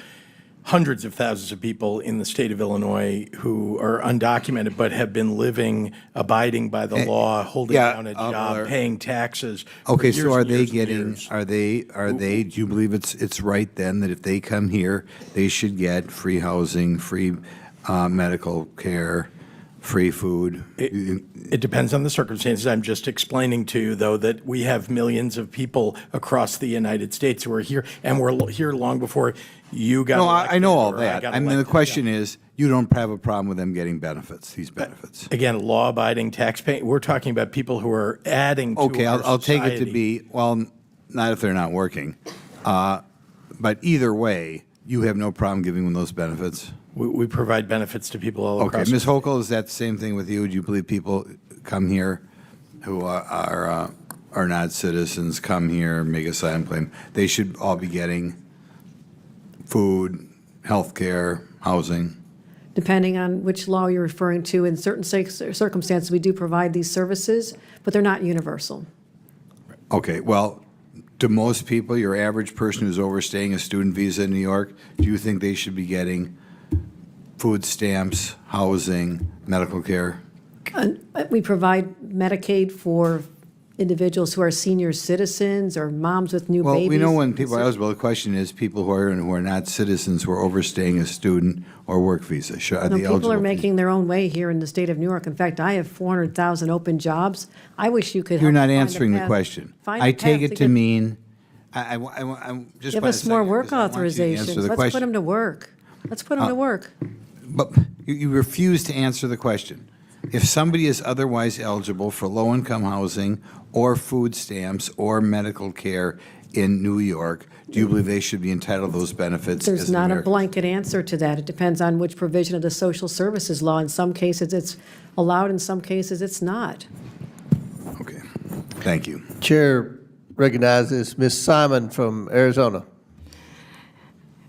hundreds of thousands of people in the state of Illinois who are undocumented but have been living, abiding by the law, holding down a job, paying taxes. for Okay, years so are and they years and getting, years. are they, do you believe it's right then that if they come here, they should get free housing, free medical care, free food? It depends on the circumstances. I'm just explaining to you, though, that we have millions of people across the United States who are here, and were here long before you got No, elected I know all or that. got I mean, the elected. question is, you don't have a problem with them getting benefits, these benefits? Again, law-abiding, tax-paying, we're talking about people who are adding to Okay, our I'll take it to society. be, well, not if they're not working. But either way, you have no problem giving them those benefits? We provide benefits to people all Okay, across. Ms. Hochul, is that the same thing with you? Do you believe people come here who are not citizens, come here, make a asylum claim, they should all be getting food, health care, housing? Depending on which law you're referring to, in certain circumstances, we do provide these services, but they're not universal. Okay, well, to most people, your average person who's overstaying a student visa in New York, do you think they should be getting food stamps, housing, medical care? We provide Medicaid for individuals who are senior citizens or moms with new Well, babies. we know when people are eligible, the question is people who are not citizens, who are overstaying a student or work visa. Are No, they people eligible? are making their own way here in the state of New York. In fact, I have 400,000 open jobs. I wish you could You're help not find a answering the path- question. find a I take path it to get- mean, I'm just. Give want us to more say- work I want you to answer authorizations. the Let's put question. them to work. Let's put them to work. But you refuse to answer the question. If somebody is otherwise eligible for low-income housing or food stamps or medical care in New York, do you believe they should be entitled to those benefits There's as an not a American? blanket answer to that. It depends on which provision of the social services law. In some cases, it's allowed. In some cases, it's not. Okay, thank you. Chair recognizes Ms. Simon from Arizona.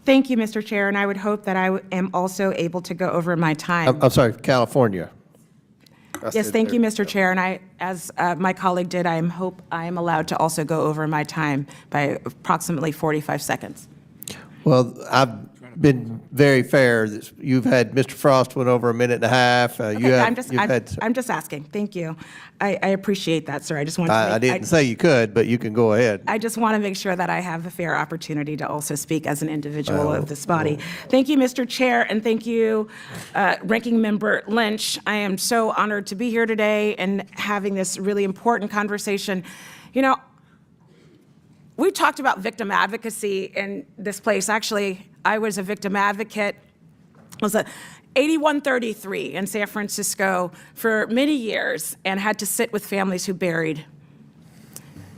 Thank you, Mr. Chair, and I would hope that I am also able to go over my time. I'm sorry, California. Yes, thank you, Mr. Chair, and I, as my colleague did, I am allowed to also go over my time by approximately 45 seconds. Well, I've been very fair. You've had, Mr. Frost went over a minute and a half. Okay, I'm just asking. Thank you. I appreciate that, sir. I just want to I didn't say you could, but you can go ahead. I just want to make sure that I have a fair opportunity to also speak as an individual of this body. Thank you, Mr. Chair, and thank you, Ranking Member Lynch. I am so honored to be here today and having this really important conversation. You know, we talked about victim advocacy in this place. Actually, I was a victim advocate. I was a 8133 in San Francisco for many years and had to sit with families who buried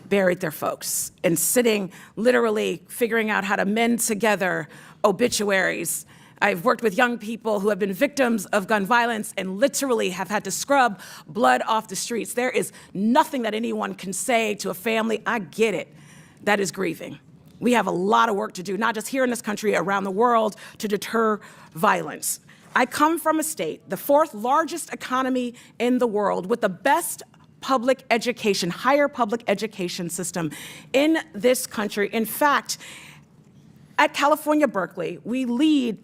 their folks, and sitting, literally figuring out how to mend together obituaries. I've worked with young people who have been victims of gun violence and literally have had to scrub blood off the streets. There is nothing that anyone can say to a family, I get it, that is grieving. We have a lot of work to do, not just here in this country, around the world, to deter violence. I come from a state, the fourth largest economy in the world, with the best public education, higher public education system in this country. In fact, at California, Berkeley, we lead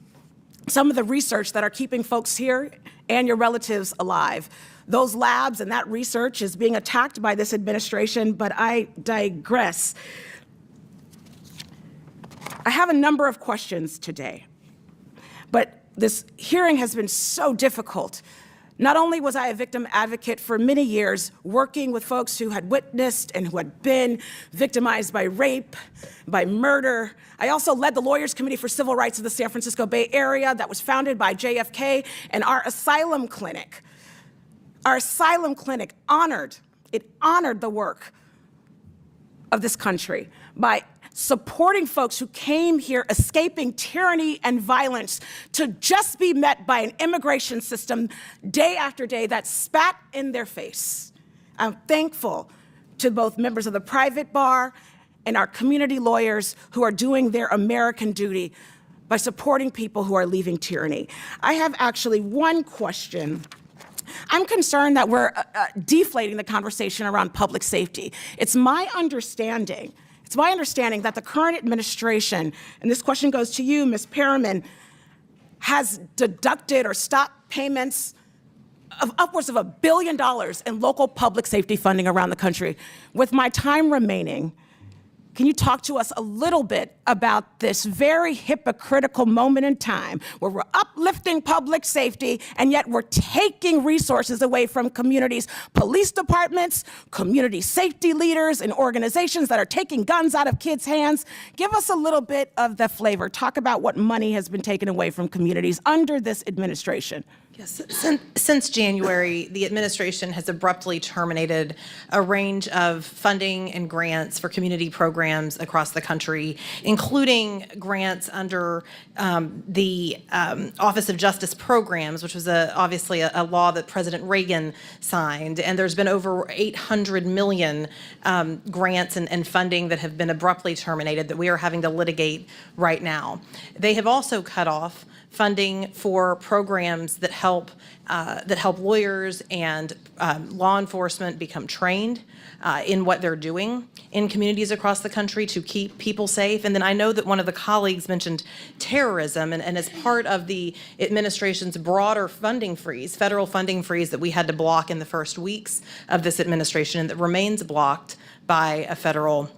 some of the research that are keeping folks here and your relatives alive. Those labs and that research is being attacked by this administration, but I digress. I have a number of questions today, but this hearing has been so difficult Not only was I a victim advocate for many years, working with folks who had witnessed and who had been victimized by rape, by murder, I also led the Lawyers Committee for Civil Rights of the San Francisco Bay Area that was founded by JFK, and our asylum clinic honored the work of this country by supporting folks who came here escaping tyranny and violence to just be met by an immigration system day after day that spat in their face. I'm thankful to both members of the private bar and our community lawyers who are doing their American duty by supporting people who are leaving tyranny. I have actually one question. I'm concerned that we're deflating the conversation around public safety. It's my understanding that the current administration, and this question goes to you, Ms. Perriman, has deducted or stopped payments of upwards of $1 billion in local public safety funding around the country. With my time remaining, can you talk to us a little bit about this very hypocritical moment in time where we're uplifting public safety and yet we're taking resources away from communities, police departments, community safety leaders, and organizations that are taking guns out of kids' hands? Give us a little bit of the flavor. Talk about what money has been taken away from communities under this administration. Yes, since January, the administration has abruptly terminated a range of funding and grants for community programs across the country, including grants under the Office of Justice Programs, which was obviously a law that President Reagan signed. And there's been over 800 million grants and funding that have been abruptly terminated that we are having to litigate right now. They have also cut off funding for programs that help lawyers and law enforcement become trained in what they're doing in communities across the country to keep people safe. And then I know that one of the colleagues mentioned terrorism, and as part of the administration's broader funding freeze, federal funding freeze that we had to block in the first weeks of this administration and that remains blocked by a federal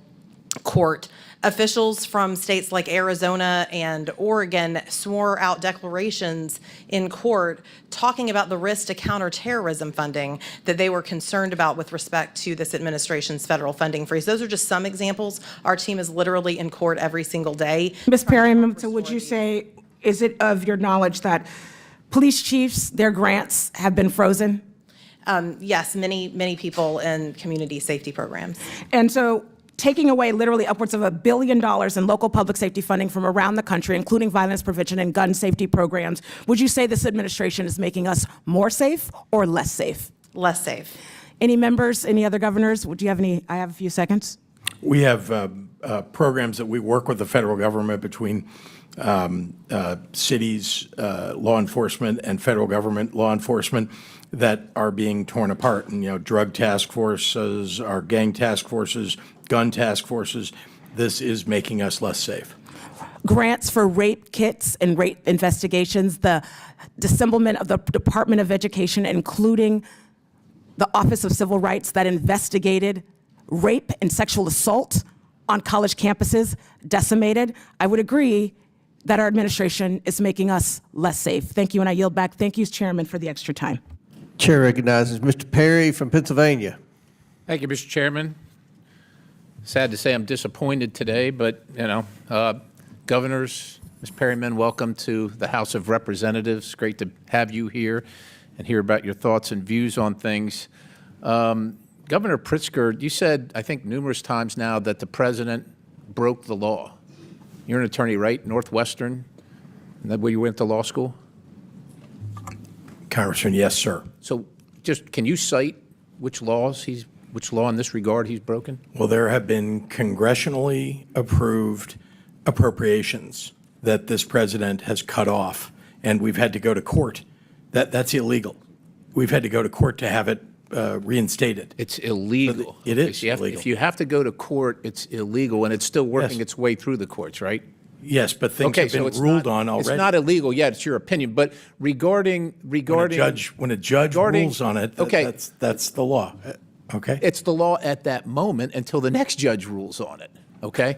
court. Officials from states like Arizona and Oregon swore out declarations in court talking about the risk to counterterrorism funding that they were concerned about with respect to this administration's federal funding freeze. Those are just some examples. Our team is literally in court every single day. Ms. Perriman, so would you say, is it of your knowledge that police chiefs, their grants have been frozen? Yes, many people in community safety programs. And so taking away literally upwards of $1 billion in local public safety funding from around the country, including violence prevention and gun safety programs, would you say this administration is making us more safe or less safe? Less safe. Any members, any other governors? Would you have any? I have a few seconds. We have programs that we work with the federal government between cities, law enforcement, and federal government law enforcement that are being torn apart. And, drug task forces, our gang task forces, gun task forces, this is making us less safe. Grants for rape kits and rape investigations, the disembowelment of the Department of Education, including the Office of Civil Rights that investigated rape and sexual assault on college campuses, decimated. I would agree that our administration is making us less safe. Thank you, and I yield back. Thank you, Chairman, for the extra time. Chair recognizes Mr. Perry from Pennsylvania. Thank you, Mr. Chairman. Sad to say I'm disappointed today, but, governors, Ms. Perriman, welcome to the House of Representatives. Great to have you here and hear about your thoughts and views on things. Governor Pritzker, you said, I think numerous times now, that the president broke the law. You're an attorney, right? Northwestern? Is that where you went to law school? Congressman, yes, sir. So just, can you cite which law in this regard he's broken? Well, there have been congressionally approved appropriations that this president has cut off, and we've had to go to court. That's illegal. We've had to go to court to have it reinstated. It's illegal. It is illegal. If you have to go to court, it's illegal, and it's still working its way through the courts, right? Yes, but things have been ruled on already. It's not illegal yet. It's your opinion. But regarding when a judge rules on it, that's the law. Okay. It's the law at that moment until the next judge rules on it. Okay.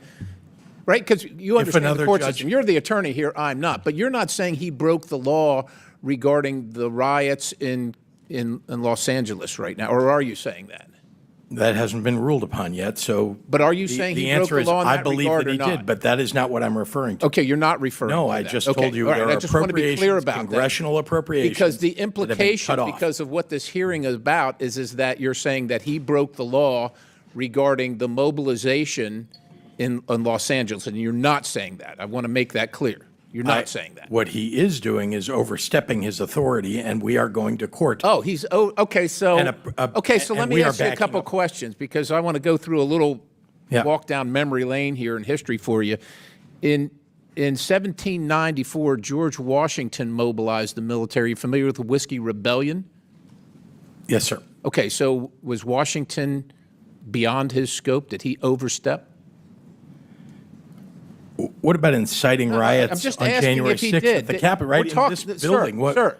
Right? Because you understand the court system. You're the attorney here. I'm not. But you're not saying he broke the law regarding the riots in in Los Angeles right now, or are you saying that? That hasn't been ruled upon yet, so. But are you the- saying the he broke answer the is, law in I that believe regard that or he not? did, but that is not what I'm referring to. Okay, you're not referring to that. No, I just Okay, told you all right, there I are just want to be clear appropriations, about that. congressional appropriations. Because the that have been implication, cut off. because of what this hearing is about, is that you're saying that he broke the law regarding the mobilization in Los Angeles, and you're not saying that. I want to make that clear. You're not saying that. What he is doing is overstepping his authority, and we are going to court. Oh, okay, so, And okay, so let and me we are ask you a backing couple up. questions, because I want to go through a little walk down memory lane here in history for you. In 1794, George Washington mobilized the military. You familiar with the Whiskey Rebellion? Yes, sir. Okay, so was Washington beyond his scope? Did he overstep? What about inciting riots I'm just on asking January if he 6th did. at the Capitol, right We're in this talking- building? Sir,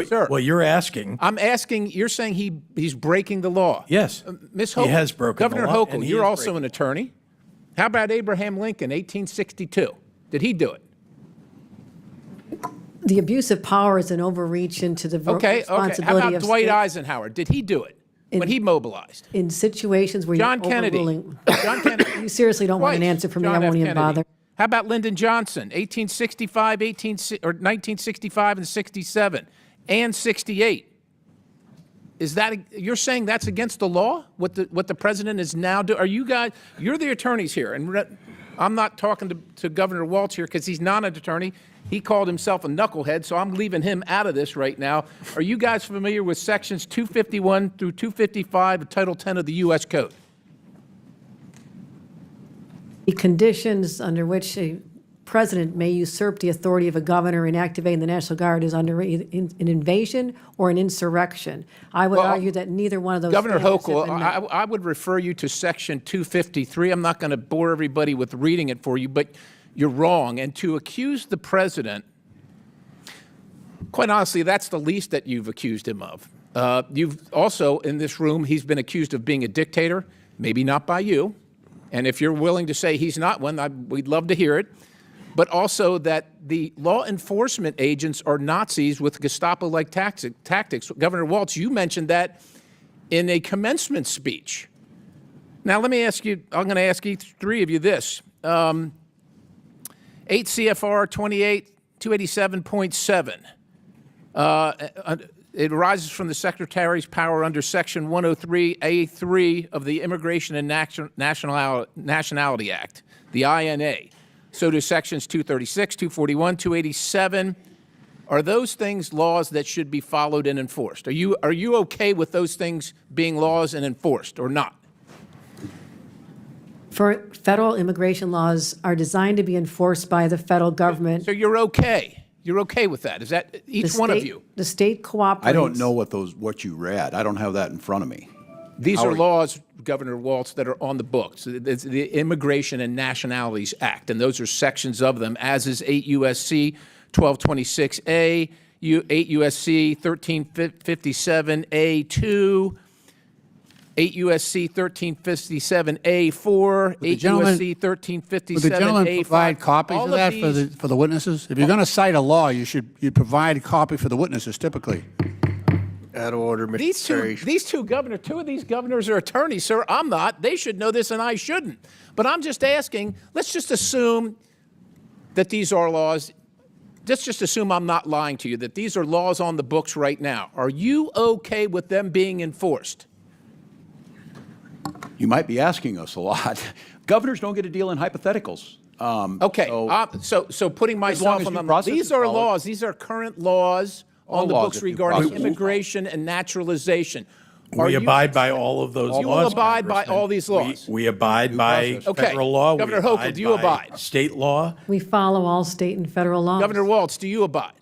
sir. Well, you're asking. I'm asking, you're saying he's breaking the law. Yes. Ms. He Hochul, has broken the Governor law, Hochul, and he you're is also breaking an attorney. How about Abraham Lincoln, 1862? Did he do it? The abuse of power is an overreach into the Okay. How responsibility about of Dwight state- Eisenhower? Did he do it when he mobilized? in situations where John you're Kennedy. overruling. John Kennedy. You seriously don't want an Twice. answer from me, John I F. won't even Kennedy. bother. How about Lyndon Johnson, 1865, 1965 and 67, and 68? Is that, you're saying that's against the law? What the president is now doing? Are you guys, you're the attorneys here, and I'm not talking to Governor Walz here because he's not an attorney. He called himself a knucklehead, so I'm leaving him out of this right now. Are you guys familiar with sections 251 through 255 of Title 10 of the U.S. Code? The conditions under which a president may usurp the authority of a governor in activating the National Guard is under an invasion or an insurrection. I would Well, argue that neither one of those Governor standards have Hochul, been met. I would refer you to Section 253. I'm not going to bore everybody with reading it for you, but you're wrong. And to accuse the president, quite honestly, that's the least that you've accused him of. You've also, in this room, he's been accused of being a dictator, maybe not by you. And if you're willing to say he's not one, we'd love to hear it. But also that the law enforcement agents are Nazis with Gestapo-like tactics. Governor Walz, you mentioned that in a commencement speech. Now, let me ask you, I'm going to ask each three of you this. 8 CFR 287.7. It arises from the Secretary's power under Section 103A3 of the Immigration and Nationality Act, the INA. So do Sections 236, 241, 287. Are those things laws that should be followed and enforced? Are you okay with those things being laws and enforced or not? For federal immigration laws are designed to be enforced by the federal government. So you're okay? You're okay with that? Is that each one of you? The state cooperates. I don't know what you read. I don't have that in front of me. These are laws, Governor Walz, that are on the books. It's the Immigration and Nationalities Act, and those are sections of them, as is 8 U.S.C. 1226A, 8 U.S.C. 1357A2, 8 U.S.C. 1357A4, 8 U.S.C. 1357A5. Would the gentleman provide copies of that for the witnesses? If you're going to cite a law, you'd provide a copy for the witnesses typically. Out of order, Mr. These two governors, two of these governors are attorneys, sir. I'm not. They should know this and I shouldn't. But I'm just asking, let's just assume that these are laws. Let's just assume I'm not lying to you, that these are laws on the books right now. Are you okay with them being enforced? You might be asking us a lot. Governors don't get to deal in hypotheticals. Okay, so putting myself on them, these are laws, these are current laws on the books regarding immigration and naturalization. We abide by all of those laws. You will abide by all these laws? We abide by federal law. Governor Hochul, do you abide? State law. We follow all state and federal laws. Governor Walz, do you abide?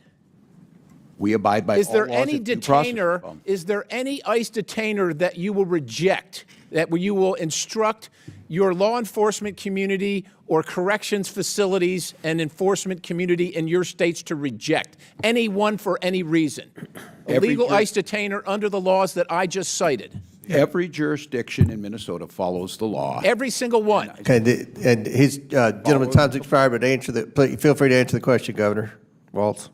We abide by all laws. Is there any detainer, is there any ICE detainer that you will reject, that you will instruct your law enforcement community or corrections facilities and enforcement community in your states to reject? Anyone for any reason? A legal ICE detainer under the laws that I just cited? Every jurisdiction in Minnesota follows the law. Every single one? Okay, and his gentleman's time's expired, but feel free to answer the question, Governor Walz.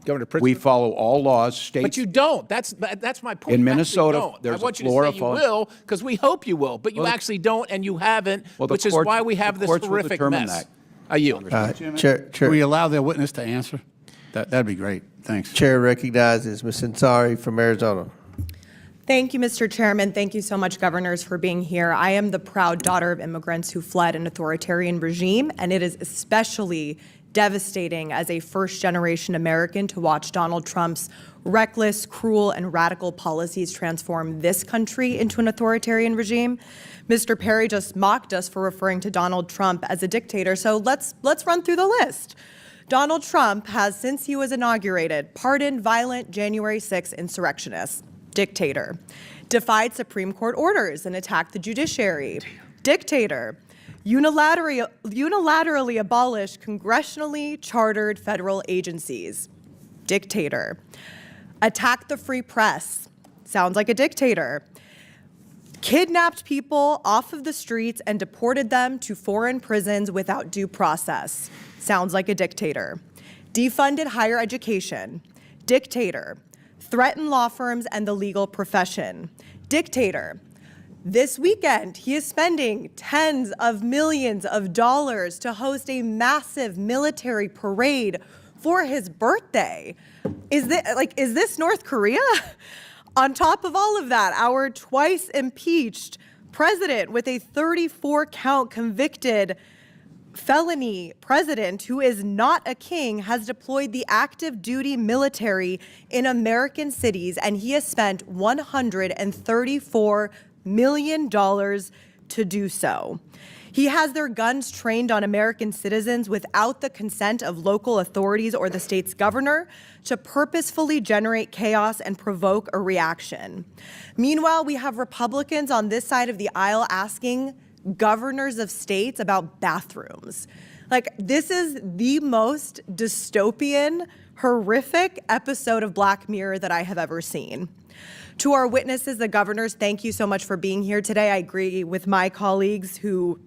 Governor Pritzker. We follow all laws, states. But you don't. That's my point. In You actually Minnesota, don't. there's I want a you to say you Florida- will, because we hope you will, but you Well, actually don't, and you haven't, Well, the which is courts- why we have the this courts will horrific determine mess. that. I yield. Chair, Can we allow the witness to answer? That'd be great. Thanks. Chair recognizes Ms. Ansari from Arizona. Thank you, Mr. Chairman. Thank you so much, governors, for being here. I am the proud daughter of immigrants who fled an authoritarian regime, and it is especially devastating as a first-generation American to watch Donald Trump's reckless, cruel, and radical policies transform this country into an authoritarian regime. Mr. Perry just mocked us for referring to Donald Trump as a dictator, so let's run through the list. Donald Trump has, since he was inaugurated, pardoned violent January 6 insurrectionists. Dictator. Defied Supreme Court orders and attacked the judiciary. Dictator. Unilaterally abolished congressionally chartered federal agencies. Dictator. Attacked the free press. Sounds like a dictator. Kidnapped people off of the streets and deported them to foreign prisons without due process. Sounds like a dictator. Defunded higher education. Dictator. Threatened law firms and the legal profession. Dictator. This weekend, he is spending tens of millions of dollars to host a massive military parade for his birthday. Is this North Korea? On top of all of that, our twice impeached president with a 34-count convicted felony president who is not a king has deployed the active duty military in American cities, and he has spent $134 million to do so. He has their guns trained on American citizens without the consent of local authorities or the state's governor to purposefully generate chaos and provoke a reaction. Meanwhile, we have Republicans on this side of the aisle asking governors of states about bathrooms. This is the most dystopian, horrific episode of Black Mirror that I have ever seen. To our witnesses, the governors, thank you so much for being here today. I agree with my colleagues who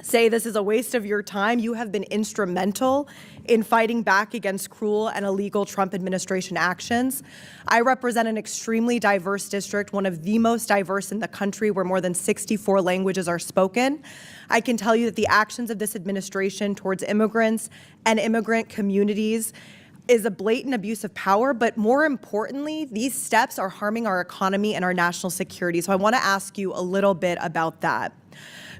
say this is a waste of your time. You have been instrumental in fighting back against cruel and illegal Trump administration actions. I represent an extremely diverse district, one of the most diverse in the country, where more than 64 languages are spoken. I can tell you that the actions of this administration towards immigrants and immigrant communities is a blatant abuse of power, but more importantly, these steps are harming our economy and our national security. So I want to ask you a little bit about that.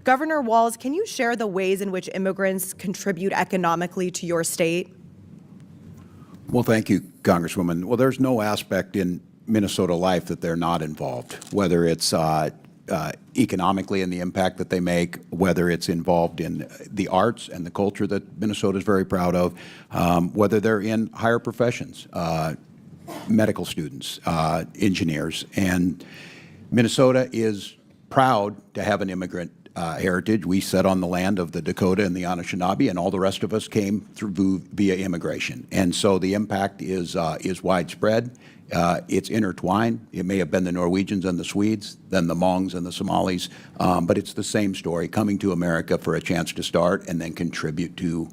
Governor Walz, can you share the ways in which immigrants contribute economically to your state? Well, thank you, Congresswoman. Well, there's no aspect in Minnesota life that they're not involved, whether it's economically in the impact that they make, whether it's involved in the arts and the culture that Minnesota is very proud of, whether they're in higher professions, medical students, engineers. And Minnesota is proud to have an immigrant heritage. We set on the land of the Dakota and the Anishinaabe, and all the rest of us came through via immigration. And so the impact is widespread. It's intertwined. It may have been the Norwegians and the Swedes, then the Hmongs and the Somalis, but it's the same story, coming to America for a chance to start and then contribute to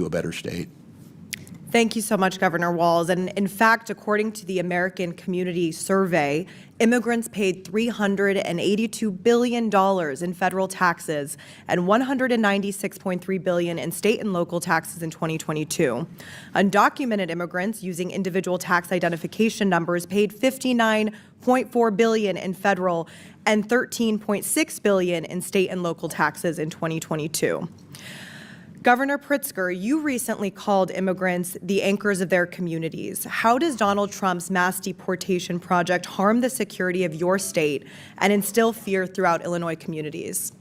a better state. Thank you so much, Governor Walz. And in fact, according to the American Community Survey, immigrants paid $382 billion in federal taxes and $196.3 billion in state and local taxes in 2022. Undocumented immigrants using individual tax identification numbers paid $59.4 billion in federal and $13.6 billion in state and local taxes in 2022. Governor Pritzker, you recently called immigrants the anchors of their communities. How does Donald Trump's mass deportation project harm the security of your state and instill fear throughout Illinois communities?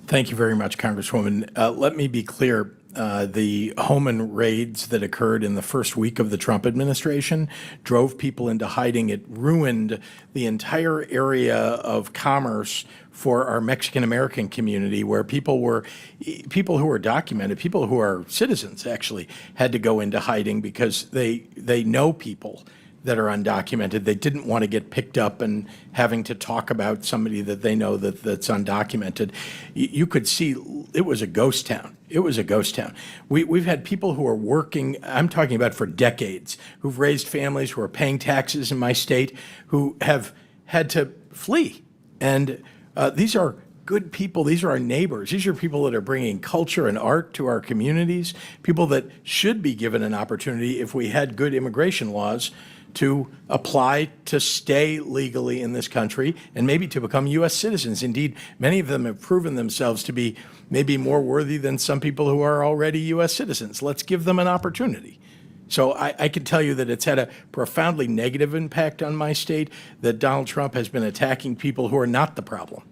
Thank you very much, Congresswoman. Let me be clear. The Homan raids that occurred in the first week of the Trump administration drove people into hiding. It ruined the entire area of commerce for our Mexican-American community, where people who were documented, people who are citizens actually, had to go into hiding because they know people that are undocumented. They didn't want to get picked up and having to talk about somebody that they know that's undocumented. You could see it was a ghost town. It was a ghost town. We've had people who are working, I'm talking about for decades, who've raised families, who are paying taxes in my state, who have had to flee. And these are good people. These are our neighbors. These are people that are bringing culture and art to our communities, people that should be given an opportunity, if we had good immigration laws, to apply to stay legally in this country and maybe to become U.S. citizens. Indeed, many of them have proven themselves to be maybe more worthy than some people who are already U.S. citizens. Let's give them an opportunity. So I can tell you that it's had a profoundly negative impact on my state, that Donald Trump has been attacking people who are not the problem.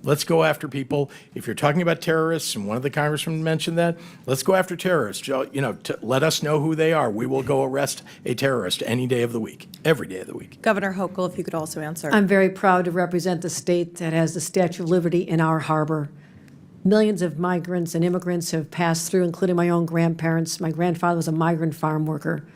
Let's go after people. If you're talking about terrorists, and one of the congressmen mentioned that, let's go after terrorists. Let us know who they are. We will go arrest a terrorist any day of the week, every day of the week. Governor Hochul, if you could also answer. I'm very proud to represent the state that has the Statue of Liberty in our harbor. Millions of migrants and immigrants have passed through, including my own grandparents. My grandfather was a migrant farm worker.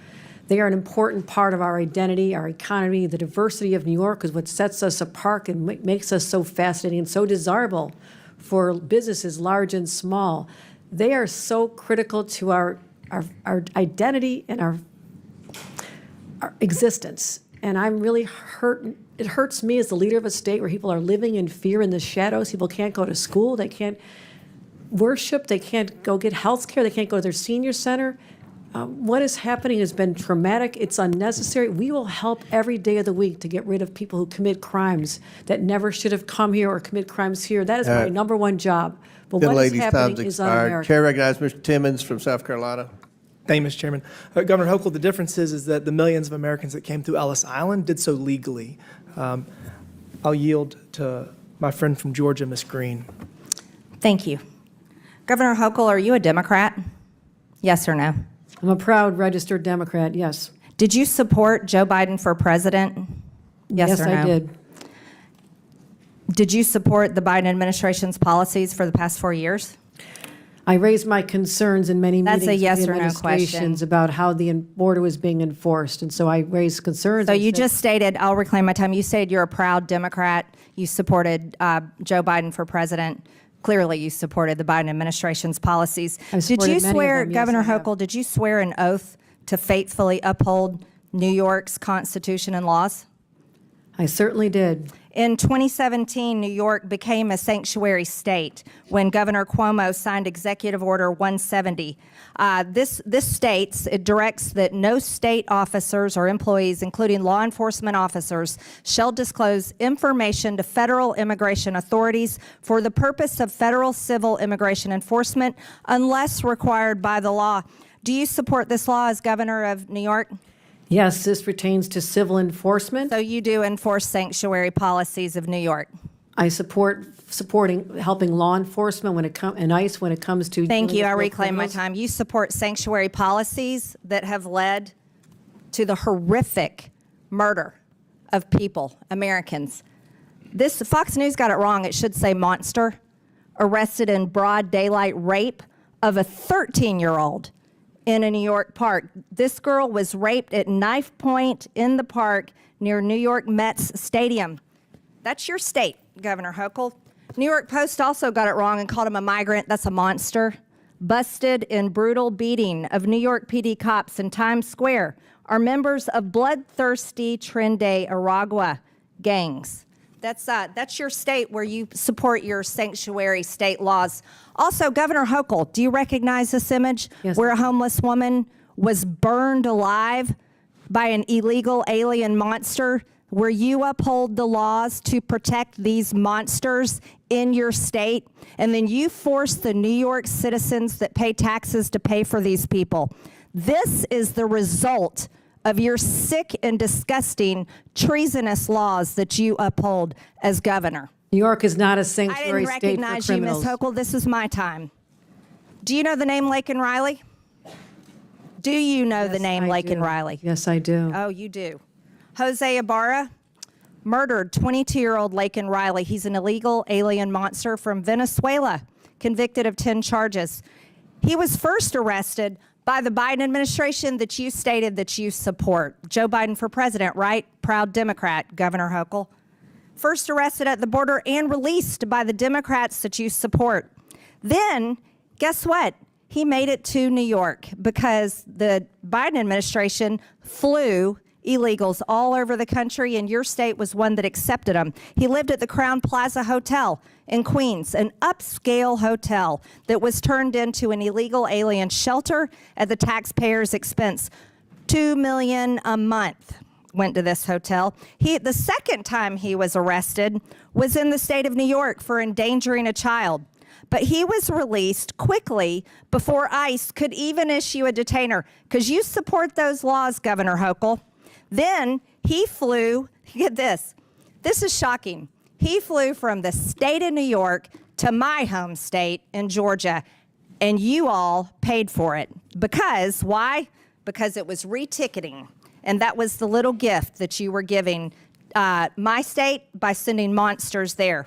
They are an important part of our identity, our economy. The diversity of New York is what sets us apart and makes us so fascinating and so desirable for businesses large and small. They are so critical to our identity and our existence. And I'm really hurt. It hurts me as the leader of a state where people are living in fear in the shadows. People can't go to school. They can't worship. They can't go get health care. They can't go to their senior center. What is happening has been traumatic. It's unnecessary. We will help every day of the week to get rid of people who commit crimes that never should have come here or commit crimes here. That is my number one job. But what is Lady's happening time's is expired. un-American. Chair recognizes Mr. Timmons from South Carolina. Thank you, Mr. Chairman. Governor Hochul, the difference is that the millions of Americans that came through Ellis Island did so legally. I'll yield to my friend from Georgia, Ms. Green. Thank you. Governor Hochul, are you a Democrat? Yes or no? I'm a proud registered Democrat, yes. Did you support Joe Biden for president? Yes or no? Yes, I did. Did you support the Biden administration's policies for the past 4 years? I raised my concerns in many That's meetings a yes with the or no administrations question. about how the border was being enforced, and so I raised concerns. So I you said- just stated, I'll reclaim my time, you said you're a proud Democrat. You supported Joe Biden for president. Clearly, you supported the Biden administration's policies. I've Did supported you many of swear, them, yes, Governor I have. Hochul, did you swear an oath to faithfully uphold New York's Constitution and laws? I certainly did. In 2017, New York became a sanctuary state when Governor Cuomo signed Executive Order 170. This states, it directs that no state officers or employees, including law enforcement officers, shall disclose information to federal immigration authorities for the purpose of federal civil immigration enforcement unless required by the law. Do you support this law as governor of New York? Yes, this pertains to civil enforcement. So you do enforce sanctuary policies of New York? I supporting helping law enforcement when it comes and ICE when it comes to. Thank dealing you. with I real reclaim my criminals. time. You support sanctuary policies that have led to the horrific murder of people, Americans. This Fox News got it wrong. It should say monster. Arrested in broad daylight rape of a 13-year-old in a New York park. This girl was raped at knife point in the park near New York Mets Stadium. That's your state, Governor Hochul. New York Post also got it wrong and called him a migrant. That's a monster. Busted in brutal beating of New York PD cops in Times Square are members of bloodthirsty Tren Aragua gangs. That's your state where you support your sanctuary state laws. Also, Governor Hochul, do you recognize this image where a homeless woman was burned alive by an illegal alien monster, where you uphold the laws to protect these monsters in your state, and then you force the New York citizens that pay taxes to pay for these people? This is the result of your sick and disgusting treasonous laws that you uphold as governor. New York is not a I sanctuary didn't state for recognize you, Ms. criminals. Hochul. This is my time. Do you know the name Laken Riley? Do you know the name Laken Riley? Yes, I do. Oh, you do. Jose Ibarra murdered 22-year-old Laken Riley. He's an illegal alien monster from Venezuela, convicted of 10 charges. He was first arrested by the Biden administration that you stated that you support. Joe Biden for president, right? Proud Democrat, Governor Hochul. First arrested at the border and released by the Democrats that you support. Then, guess what? He made it to New York because the Biden administration flew illegals all over the country, and your state was one that accepted them. He lived at the Crown Plaza Hotel in Queens, an upscale hotel that was turned into an illegal alien shelter at the taxpayers' expense. $2 million a month went to this hotel. The second time he was arrested was in the state of New York for endangering a child. But he was released quickly before ICE could even issue a detainer, because you support those laws, Governor Hochul. Then he flew, get this is shocking. He flew from the state of New York to my home state in Georgia, and you all paid for it. Because, why? Because it was reticketing. And that was the little gift that you were giving my state by sending monsters there.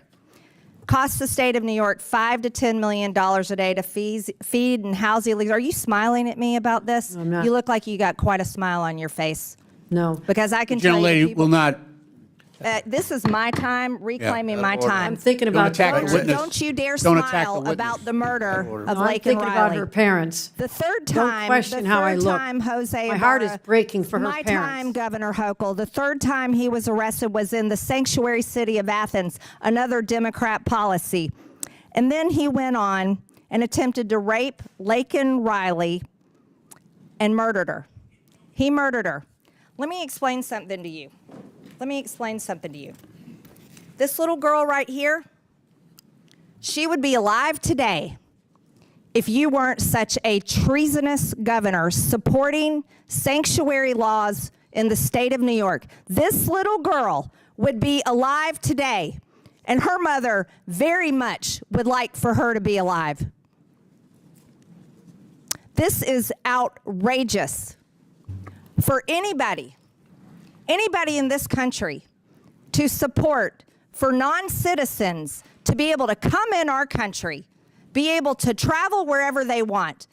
Costs the state of New York $5 to $10 million a day to feed and house illegals. Are you smiling at me about this? I'm not. You look like you got quite a smile on your face. No. Because I can tell you, Gentlelady people, will not. This is my time, reclaiming my time. I'm thinking about attack Georgia. the witness. Don't you dare Don't attack the smile witness. about the murder of I'm Laken thinking about Riley. her parents. The third Don't time, question the how I third look. time Jose My heart is Ibarra- breaking for her my parents. time, Governor Hochul. The third time he was arrested was in the sanctuary city of Athens, another Democrat policy. And then he went on and attempted to rape Laken Riley and murdered her. He murdered her. Let me explain something to you. This little girl right here, she would be alive today if you weren't such a treasonous governor supporting sanctuary laws in the state of New York. This little girl would be alive today, and her mother very much would like for her to be alive. This is outrageous for anybody in this country to support for non-citizens to be able to come in our country, be able to travel wherever they want,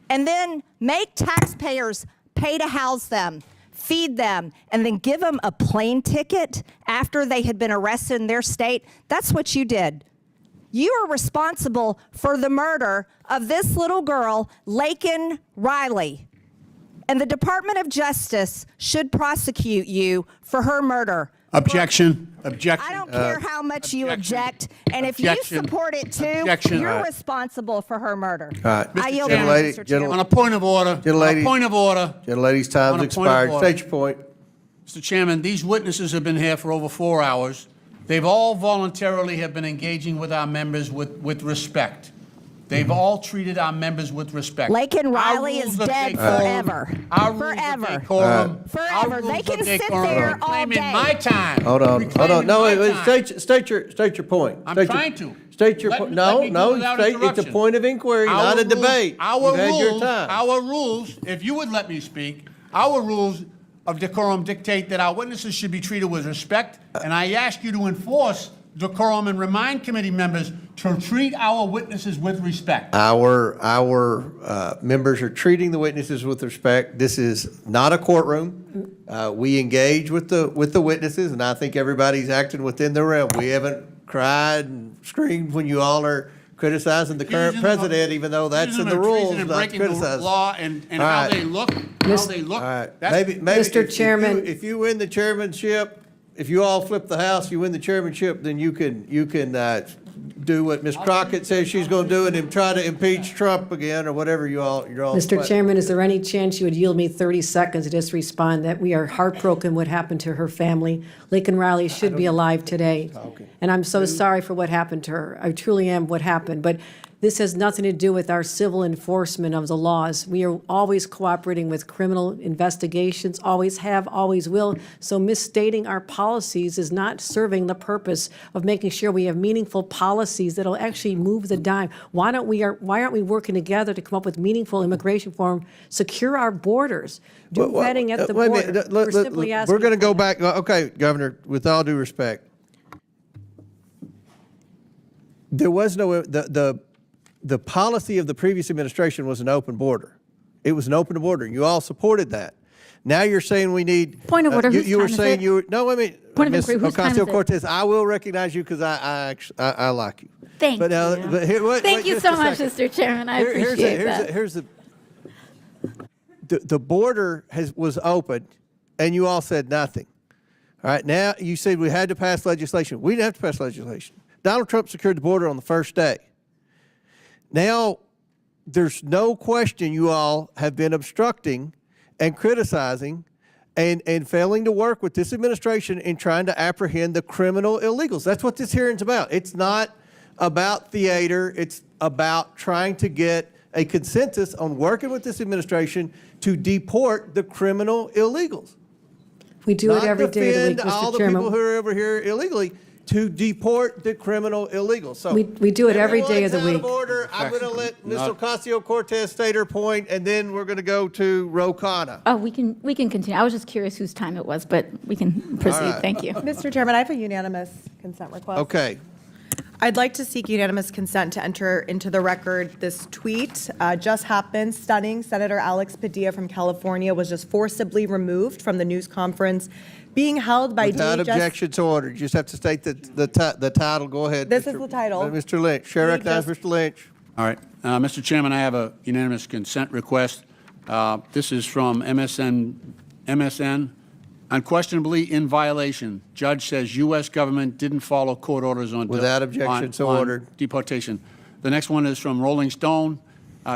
and then make taxpayers pay to house them, feed them, and then give them a plane ticket after they had been arrested in their state. That's what you did. You are responsible for the murder of this little girl, Laken Riley. And the Department of Justice should prosecute you for her murder. Objection. Objection. I don't care how much you object, and if Objection. you support it too, Objection. you're All right. responsible for her murder. All right. I yield Gentlelady- back, Mr. Chair. gentle- On a point of order. On a Gentlelady- point of order. Gentlelady's On time's a point of expired. order. State your point. Mr. Chairman, these witnesses have been here for over 4 hours. They've all voluntarily have been engaging with our members with respect. They've all treated our members with respect. Laken Our Riley rules is of dead decorum- forever. Our rules Forever. of decorum. Forever. Our They rules can of sit decorum there all reclaiming day. my time. Hold on. Reclaiming No, my wait, time. state your point. I'm State your- trying to. State your Let point. me- let No, me do no, without it's a interruption. point of inquiry, not a rules- debate. Our You've had your rules, time. our rules, if you would let me speak, our rules of decorum dictate that our witnesses should be treated with respect, and I ask you to enforce decorum and remind committee members to treat our witnesses with respect. Our members are treating the witnesses with respect. This is not a courtroom. We engage with the witnesses, and I think everybody's acting within the realm. We haven't cried and screamed when you all are criticizing the current Accusing them of- president, even though that's in accusing the them of treason rules, and not breaking the criticizing. law and All how right. they look, All right. That's- Maybe Mr. Chairman. if you win the chairmanship, if you all flip the House, you win the chairmanship, then you can do what Ms. Crockett says she's going to do and then try to impeach Trump again or whatever you're all. Mr. Chairman, is there any chance you would yield me 30 seconds to just respond that we are heartbroken what happened to her family? Laken Riley should be alive today. And I'm so sorry for what happened to her. I truly am what happened. But this has nothing to do with our civil enforcement of the laws. We are always cooperating with criminal investigations, always have, always will. So misstating our policies is not serving the purpose of making sure we have meaningful policies that'll actually move the dime. Why aren't we working together to come up with meaningful immigration reform, secure our borders, do vetting at the Wait a border? minute. We're simply asking. We're going to go back. Okay, Governor, with all due respect, there was no, the policy of the previous administration was an open border. It was an open border. You all supported that. Now you're saying we need. Point of order, whose You were time is saying it? you were, no, wait a minute. Point of Ms. inquiry, whose time is it? Ocasio-Cortez, I will recognize you because I like you. Thank But, you. but here, wait, Thank wait you just so a much, second. Mr. Chairman. I Here's appreciate the- that. Here's the border was open, and you all said nothing. All right, now you said we had to pass legislation. We didn't have to pass legislation. Donald Trump secured the border on the first day. Now, there's no question you all have been obstructing and criticizing and failing to work with this administration in trying to apprehend the criminal illegals. That's what this hearing's about. It's not about theater. It's about trying to get a consensus on working with this administration to deport the criminal illegals. We do it every day of the week, Not defend all Mr. the people Chairman. who are over here illegally, to deport the criminal illegals. So We do it every day of the everyone's out week. of order. I'm going to let Ms. Not- Ocasio-Cortez state her point, and then we're going to go to Ro Khanna. Oh, we can continue. I was just curious whose time it was, but we can proceed. right. Thank you. Mr. Chairman, I have a unanimous consent request. Okay. I'd like to seek unanimous consent to enter into the record this tweet. Just happened, stunning. Senator Alex Padilla from California was just forcibly removed from the news conference being held by Without DHS. objection to order. You just have to state the title. Go ahead. This is the title. Mr. Lynch. Chair recognizes Mr. Lynch. All right. Mr. Chairman, I have a unanimous consent request. This is from MSN. Unquestionably in violation. Judge says U.S. government didn't follow court orders on Without objection, so ordered. deportation. The next one is from Rolling Stone.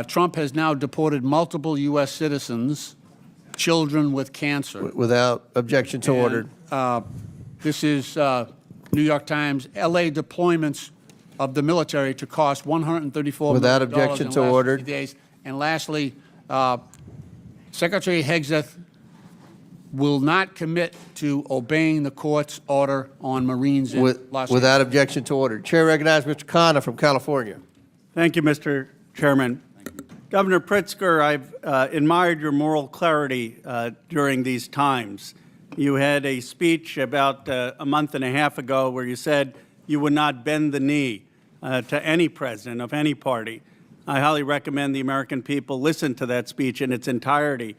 Trump has now deported multiple U.S. citizens, children with cancer. Without objection, so ordered. This is New York Times. L.A. deployments of the military to cost $134 Without million objection, in the so last ordered. 50 days. And lastly, Secretary Hegseth will not commit to obeying the court's order on Marines in Los Without Angeles. objection to order. Chair recognizes Mr. Khanna from California. Thank you, Mr. Chairman. Governor Pritzker, I've admired your moral clarity during these times. You had a speech about a month and a half ago where you said you would not bend the knee to any president of any party. I highly recommend the American people listen to that speech in its entirety.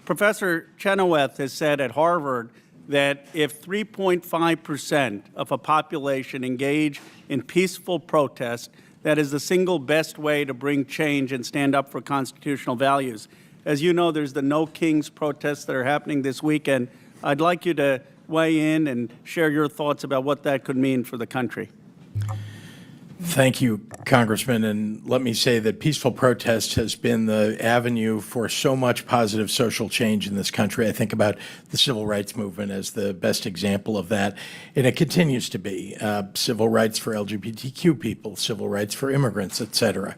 Professor Chenoweth has said at Harvard that if 3.5% of a population engage in peaceful protest, that is the single best way to bring change and stand up for constitutional values. As you know, there's the No Kings protests that are happening this weekend. I'd like you to weigh in and share your thoughts about what that could mean for the country. Thank you, Congressman. And let me say that peaceful protest has been the avenue for so much positive social change in this country. I think about the civil rights movement as the best example of that. And it continues to be civil rights for LGBTQ people, civil rights for immigrants, et cetera.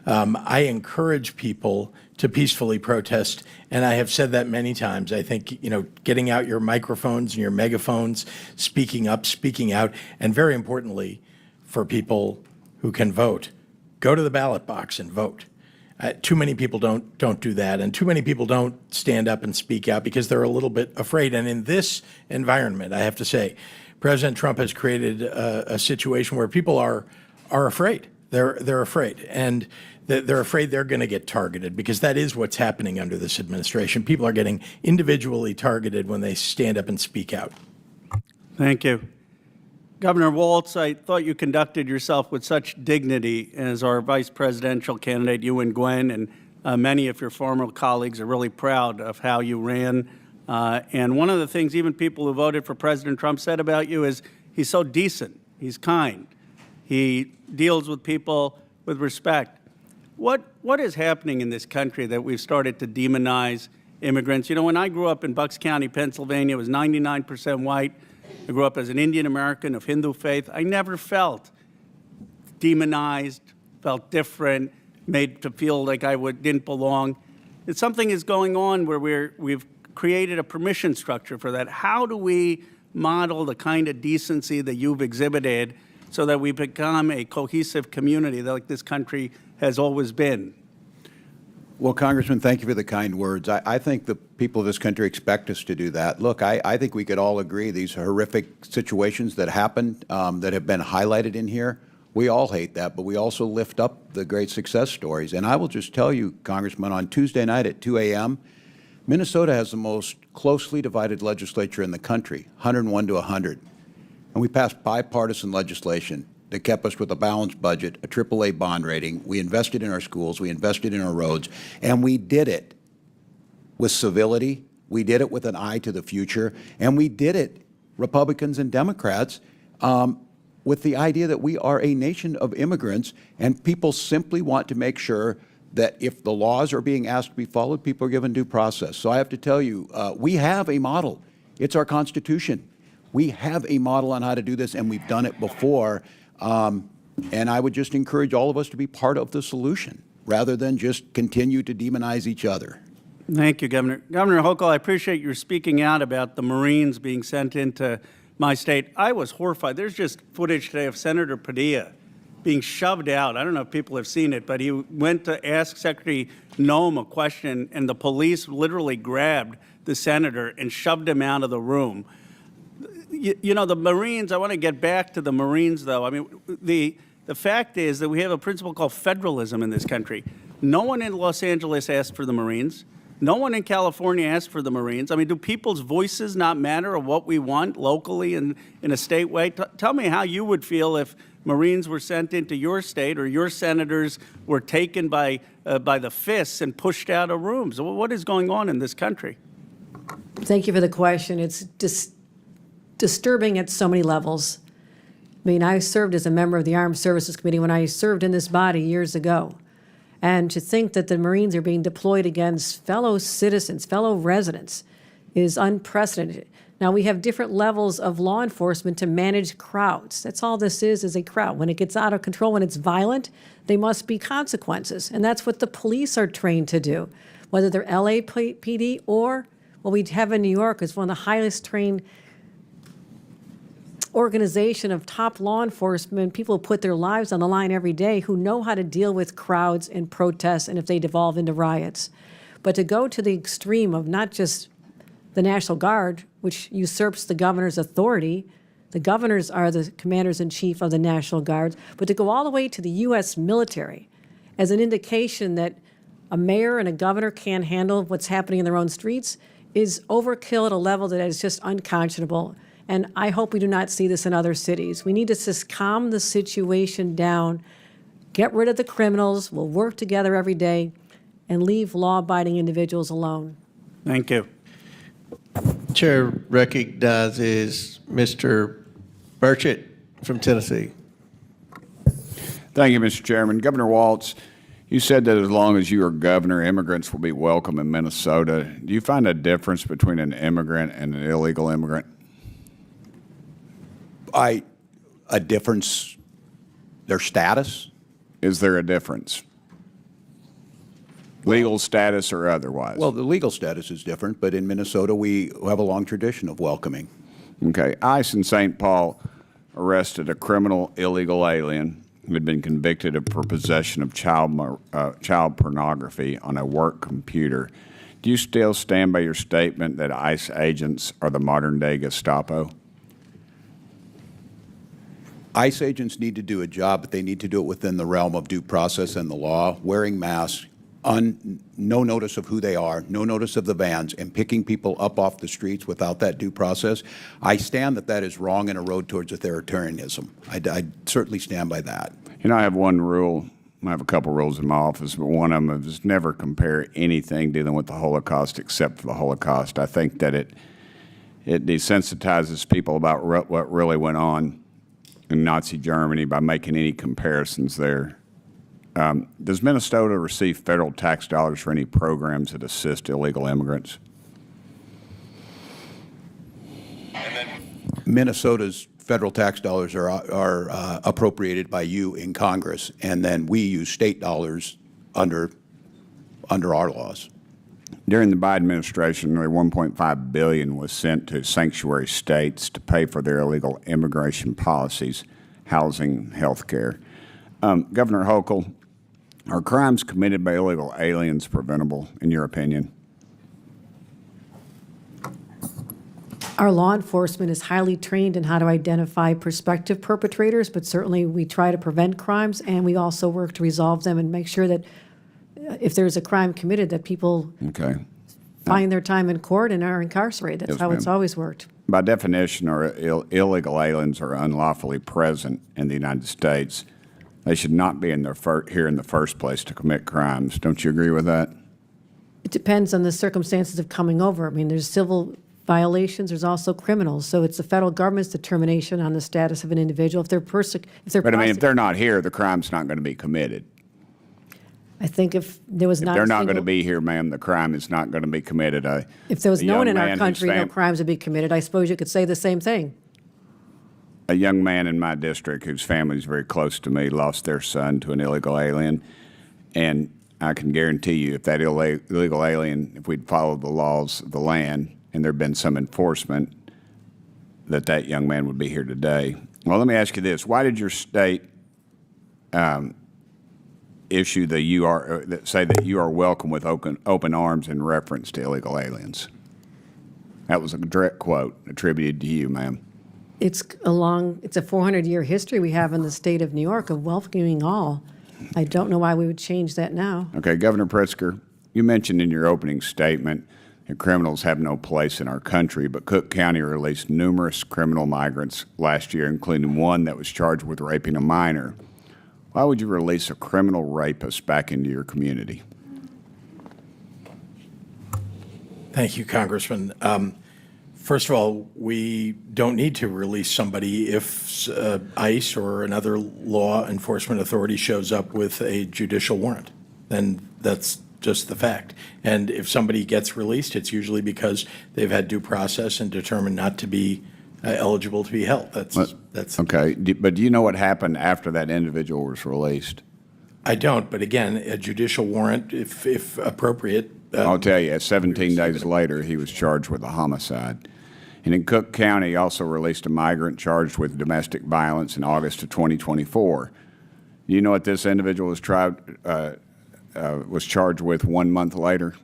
I encourage people to peacefully protest, and I have said that many times. I think, getting out your microphones and your megaphones, speaking up, speaking out, and very importantly, for people who can vote, go to the ballot box and vote. Too many people don't do that, and too many people don't stand up and speak out because they're a little bit afraid. And in this environment, I have to say, President Trump has created a situation where people are afraid. They're afraid, and they're afraid they're going to get targeted, because that is what's happening under this administration. People are getting individually targeted when they stand up and speak out. Thank you. Governor Walz, I thought you conducted yourself with such dignity as our vice presidential candidate, you and Gwen, and many of your former colleagues are really proud of how you ran. And one of the things even people who voted for President Trump said about you is he's so decent, he's kind, he deals with people with respect. What is happening in this country that we've started to demonize immigrants? When I grew up in Bucks County, Pennsylvania, it was 99% white. I grew up as an Indian American of Hindu faith. I never felt demonized, felt different, made to feel like I didn't belong. Something is going on where we've created a permission structure for that. How do we model the kind of decency that you've exhibited so that we become a cohesive community like this country has always been? Well, Congressman, thank you for the kind words. I think the people of this country expect us to do that. Look, I think we could all agree these horrific situations that happened, that have been highlighted in here, We all hate that, but we also lift up the great success stories. And I will just tell you, Congressman, on Tuesday night at 2 a.m., Minnesota has the most closely divided legislature in the country, 101 to 100. And we passed bipartisan legislation that kept us with a balanced budget, a AAA bond rating. We invested in our schools, we invested in our roads, and we did it with civility. We did it with an eye to the future, and we did it, Republicans and Democrats, with the idea that we are a nation of immigrants, and people simply want to make sure that if the laws are being asked to be followed, people are given due process. So I have to tell you, we have a model. It's our Constitution. We have a model on how to do this, and we've done it before. And I would just encourage all of us to be part of the solution rather than just continue to demonize each other. Thank you, Governor. Governor Hochul, I appreciate your speaking out about the Marines being sent into my state. I was horrified. There's just footage today of Senator Padilla being shoved out. I don't know if people have seen it, but he went to ask Secretary Noem a question, and the police literally grabbed the senator and shoved him out of the room. You know, the Marines, I want to get back to the Marines, though. I mean, the fact is that we have a principle called federalism in this country. No one in Los Angeles asked for the Marines. No one in California asked for the Marines. I mean, do people's voices not matter of what we want locally and in a state way? Tell me how you would feel if Marines were sent into your state or your senators were taken by the fists and pushed out of rooms. What is going on in this country? Thank you for the question. It's disturbing at so many levels. I mean, I served as a member of the Armed Services Committee when I served in this body years ago. And to think that the Marines are being deployed against fellow citizens, fellow residents, is unprecedented. Now, we have different levels of law enforcement to manage crowds. That's all this is a crowd. When it gets out of control, when it's violent, there must be consequences. And that's what the police are trained to do, whether they're LAPD or what we have in New York is one of the highest trained organization of top law enforcement, people who put their lives on the line every day, who know how to deal with crowds and protests and if they devolve into riots. But to go to the extreme of not just the National Guard, which usurps the governor's authority, the governors are the commanders-in-chief of the National Guards, but to go all the way to the U.S. military as an indication that a mayor and a governor can't handle what's happening in their own streets is overkill at a level that is just unconscionable. And I hope we do not see this in other cities. We need to just calm the situation down, get rid of the criminals, we'll work together every day, and leave law-abiding individuals alone. Thank you. Chair recognizes Mr. Burchett from Tennessee. Thank you, Mr. Chairman. Governor Walz, you said that as long as you are governor, immigrants will be welcome in Minnesota. Do you find a difference between an immigrant and an illegal immigrant? A difference, their status? Is there a difference? Legal status or otherwise? Well, the legal status is different, but in Minnesota, we have a long tradition of welcoming. Okay. ICE in St. Paul arrested a criminal illegal alien who had been convicted for possession of child pornography on a work computer. Do you still stand by your statement that ICE agents are the modern-day Gestapo? ICE agents need to do a job, but they need to do it within the realm of due process and the law, wearing masks, no notice of who they are, no notice of the vans, and picking people up off the streets without that due process. I stand that is wrong and a road towards authoritarianism. I certainly stand by that. You know, I have one rule. I have a couple rules in my office, but one of them is never compare anything dealing with the Holocaust except for the Holocaust. I think that it desensitizes people about what really went on in Nazi Germany by making any comparisons there. Does Minnesota receive federal tax dollars for any programs that assist illegal immigrants? Minnesota's federal tax dollars are appropriated by you in Congress, and then we use state dollars under our laws. During the Biden administration, nearly $1.5 billion was sent to sanctuary states to pay for their illegal immigration policies, housing, health care. Governor Hochul, are crimes committed by illegal aliens preventable, in your opinion? Our law enforcement is highly trained in how to identify prospective perpetrators, but certainly we try to prevent crimes, and we also work to resolve them and make sure that if there's a crime committed, that people Okay. find their time in court and are incarcerated. That's Yes, how it's ma'am. always worked. By definition, illegal aliens are unlawfully present in the United States. They should not be here in the first place to commit crimes. Don't you agree with that? It depends on the circumstances of coming over. I mean, there's civil violations, there's also criminals. So it's the federal government's determination on the status of an individual. If they're But I mean, if they're not here, the crime's not going to be committed. I think if there was If not they're a not going to single, be here, ma'am, the crime is not going to be committed. if there was a no one young in our man whose country, no fam- crimes would be committed. I suppose you could say the same thing. A young man in my district whose family is very close to me lost their son to an illegal alien. And I can guarantee you if that illegal alien, if we'd followed the laws of the land and there'd been some enforcement, that young man would be here today. Well, let me ask you this. Why did your state issue say that you are welcome with open arms in reference to illegal aliens? That was a direct quote attributed to you, ma'am. It's a 400-year history we have in the state of New York of welcoming all. I don't know why we would change that now. Okay, Governor Pritzker, you mentioned in your opening statement that criminals have no place in our country, but Cook County released numerous criminal migrants last year, including one that was charged with raping a minor. Why would you release a criminal rapist back into your community? Thank you, Congressman. First of all, we don't need to release somebody if ICE or another law enforcement authority shows up with a judicial warrant. Then that's just the fact. And if somebody gets released, it's usually because they've had due process and determined not to be eligible to be held. That's Okay, but do you know what happened after that individual was released? I don't, but again, a judicial warrant, if appropriate. I'll tell you, 17 days later, he was charged with a homicide. And in Cook County, he also released a migrant charged with domestic violence in August of 2024. Do you know what this individual was charged with 1 month later?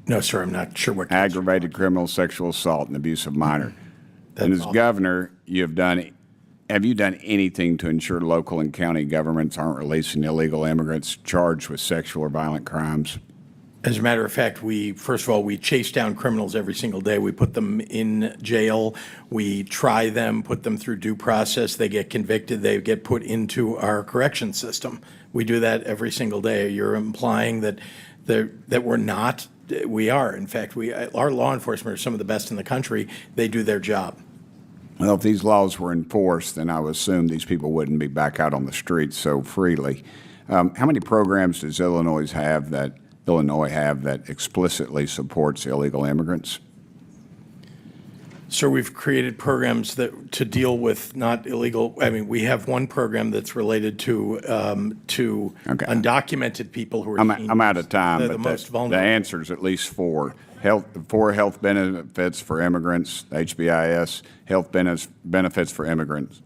No, sir, I'm not sure what. Aggravated criminal sexual assault and abuse of minor. And as governor, have you done anything to ensure local and county governments aren't releasing illegal immigrants charged with sexual or violent crimes? As a matter of fact, first of all, we chase down criminals every single day. We put them in jail. We try them, put them through due process. They get convicted. They get put into our correction system. We do that every single day. You're implying that we're not. We are. In fact, our law enforcement are some of the best in the country. They do their job. Well, if these laws were enforced, then I would assume these people wouldn't be back out on the streets so freely. How many programs does Illinois have that explicitly supports illegal immigrants? So we've created programs to deal with not illegal. I mean, we have one program that's related to undocumented people who are. I'm out of time, the but most the vulnerable. answer is at least four health benefits for immigrants, HBIS, health benefits for immigrants,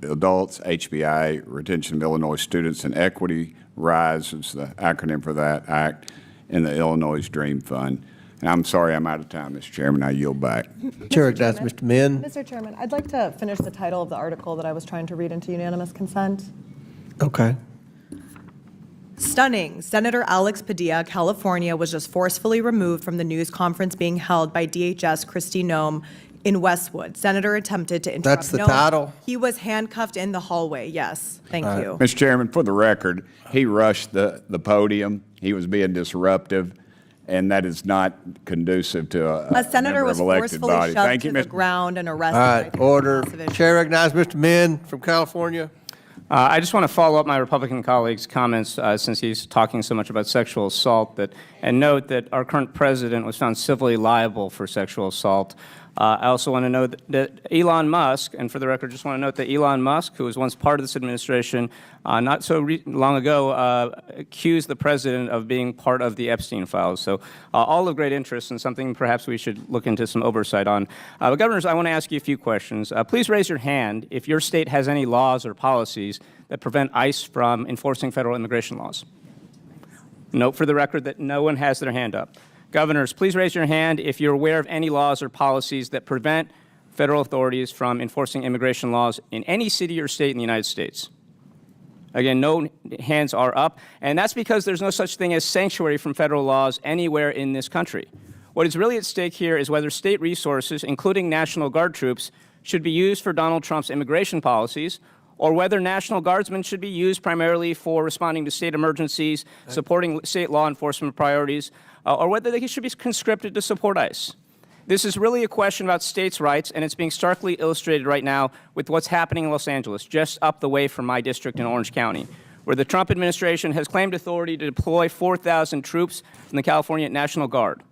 adults, HBI, Retention of Illinois Students, and Equity RISE is the acronym for that act, in the Illinois Dream Fund. And I'm sorry I'm out of time, Mr. Chairman. I yield back. Chair recognizes Mr. Min. Mr. Chairman, I'd like to finish the title of the article that I was trying to read into unanimous consent. Okay. Stunning. Senator Alex Padilla, California, was just forcefully removed from the news conference being held by DHS Kristi Noem in Westwood. Senator attempted to interrupt That's the Noem. title? He was handcuffed in the hallway, yes. Thank you. Mr. Chairman, for the record, he rushed the podium. He was being disruptive, and that is not conducive to a senator member was of elected forcefully body. shoved Thank you, to the Mr. ground and arrested. All I right, think order. it's a massive issue. Chair recognizes Mr. Min from California. I just want to follow up my Republican colleague's comments since he's talking so much about sexual assault, and note that our current president was found civilly liable for sexual assault. I also want to note that Elon Musk, and for the record, just want to note that Elon Musk, who was once part of this administration, not so long ago, accused the president of being part of the Epstein files. So all of great interest and something perhaps we should look into some oversight on. But governors, I want to ask you a few questions. Please raise your hand if your state has any laws or policies that prevent ICE from enforcing federal immigration laws. Note for the record that no one has their hand up. Governors, please raise your hand if you're aware of any laws or policies that prevent federal authorities from enforcing immigration laws in any city or state in the United States. Again, no hands are up, and that's because there's no such thing as sanctuary from federal laws anywhere in this country. What is really at stake here is whether state resources, including National Guard troops, should be used for Donald Trump's immigration policies, or whether National Guardsmen should be used primarily for responding to state emergencies, supporting state law enforcement priorities, or whether they should be conscripted to support ICE. This is really a question about states' rights, and it's being starkly illustrated right now with what's happening in Los Angeles, just up the way from my district in Orange County, where the Trump administration has claimed authority to deploy 4,000 troops from the California National Guard.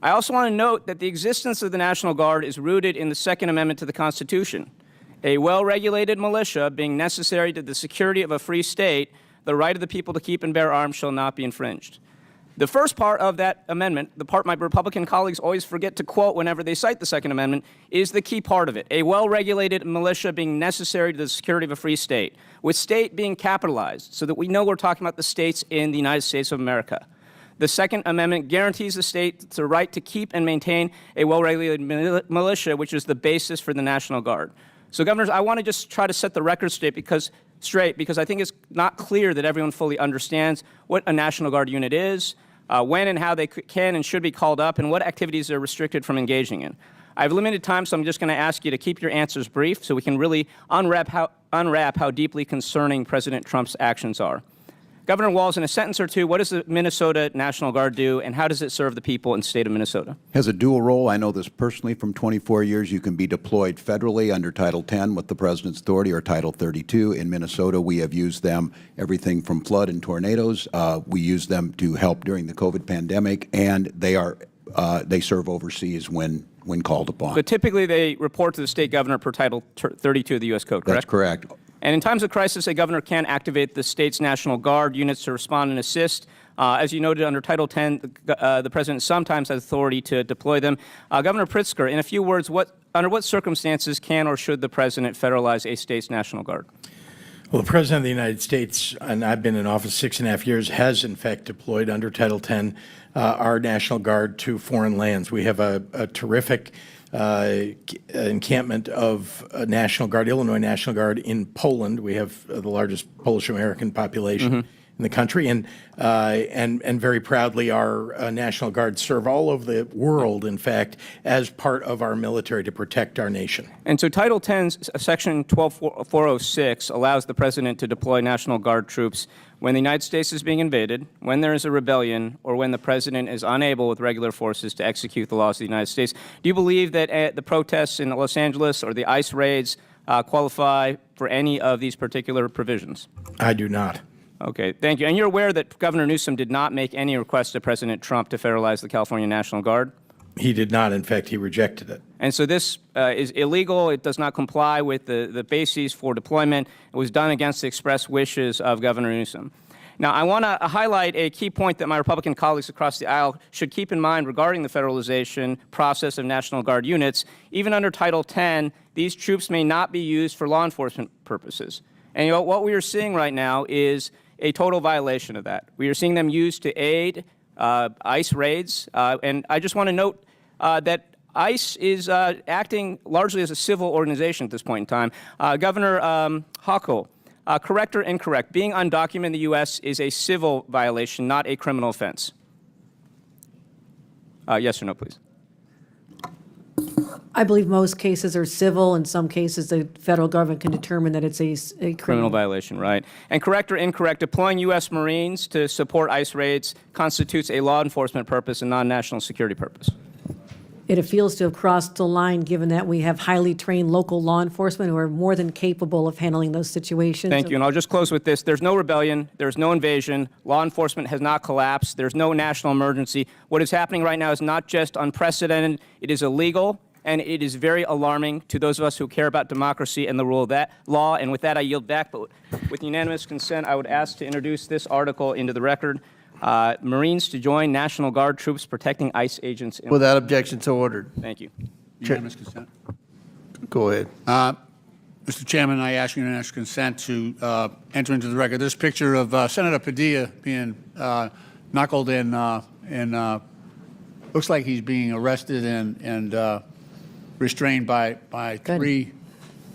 I also want to note that the existence of the National Guard is rooted in the Second Amendment to the Constitution. A well-regulated militia being necessary to the security of a free state, the right of the people to keep and bear arms shall not be infringed. The first part of that amendment, the part my Republican colleagues always forget to quote whenever they cite the Second Amendment, is the key part of it. A well-regulated militia being necessary to the security of a free state, with state being capitalized so that we know we're talking about the states in the United States of America. The Second Amendment guarantees the state the right to keep and maintain a well-regulated militia, which is the basis for the National Guard. So, Governors, I want to just try to set the record straight because I think it's not clear that everyone fully understands what a National Guard unit is, when and how they can and should be called up, and what activities they're restricted from engaging in. I have limited time, so I'm just going to ask you to keep your answers brief so we can really unwrap how deeply concerning President Trump's actions are. Governor Walz, in a sentence or two, what does the Minnesota National Guard do, and how does it serve the people in the state of Minnesota? Has a dual role. I know this personally from 24 years. You can be deployed federally under Title 10 with the President's authority or Title 32. In Minnesota, we have used them everything from flood and tornadoes. We use them to help during the COVID pandemic, and they serve overseas when called upon. But typically they report to the state governor per Title 32 of the U.S. Code, correct? That's correct. And in times of crisis, a governor can activate the state's National Guard units to respond and assist. As you noted, under Title 10, the president sometimes has authority to deploy them. Governor Pritzker, in a few words, under what circumstances can or should the president federalize a state's National Guard? Well, the President of the United States, and I've been in office 6.5 years, has in fact deployed under Title 10 our National Guard to foreign lands. We have a terrific encampment of National Guard, Illinois National Guard in Poland. We have the largest Polish-American population in the country, and very proudly our National Guard serve all over the world, in fact, as part of our military to protect our nation. And so Title 10, Section 12406, allows the president to deploy National Guard troops when the United States is being invaded, when there is a rebellion, or when the president is unable with regular forces to execute the laws of the United States. Do you believe that the protests in Los Angeles or the ICE raids qualify for any of these particular provisions? I do not. Okay, thank you. And you're aware that Governor Newsom did not make any request to President Trump to federalize the California National Guard? He did not. In fact, he rejected it. And so this is illegal. It does not comply with the bases for deployment. It was done against the express wishes of Governor Newsom. Now, I want to highlight a key point that my Republican colleagues across the aisle should keep in mind regarding the federalization process of National Guard units. Even under Title 10, these troops may not be used for law enforcement purposes. And what we are seeing right now is a total violation of that. We are seeing them used to aid ICE raids. And I just want to note that ICE is acting largely as a civil organization at this point in time. Governor Hochul, correct or incorrect, being undocumented in the U.S. is a civil violation, not a criminal offense. Yes or no, please. I believe most cases are civil. In some cases, the federal government can determine that it's a Criminal violation, right. And correct or incorrect, deploying U.S. Marines to support ICE raids constitutes a law enforcement purpose and non-national security purpose. It feels to have crossed the line, given that we have highly trained local law enforcement who are more than capable of handling those situations. Thank you, and I'll just close with this. There's no rebellion. There's no invasion. Law enforcement has not collapsed. There's no national emergency. What is happening right now is not just unprecedented. It is illegal, and it is very alarming to those of us who care about democracy and the rule of that law. And with that, I yield back. But with unanimous consent, I would ask to introduce this article into the record. Marines to join National Guard troops protecting ICE agents. Without objection, so ordered. Thank you. Unanimous consent. Go ahead. Mr. Chairman, I ask unanimous consent to enter into the record this picture of Senator Padilla being knuckled in looks like he's being arrested and restrained by three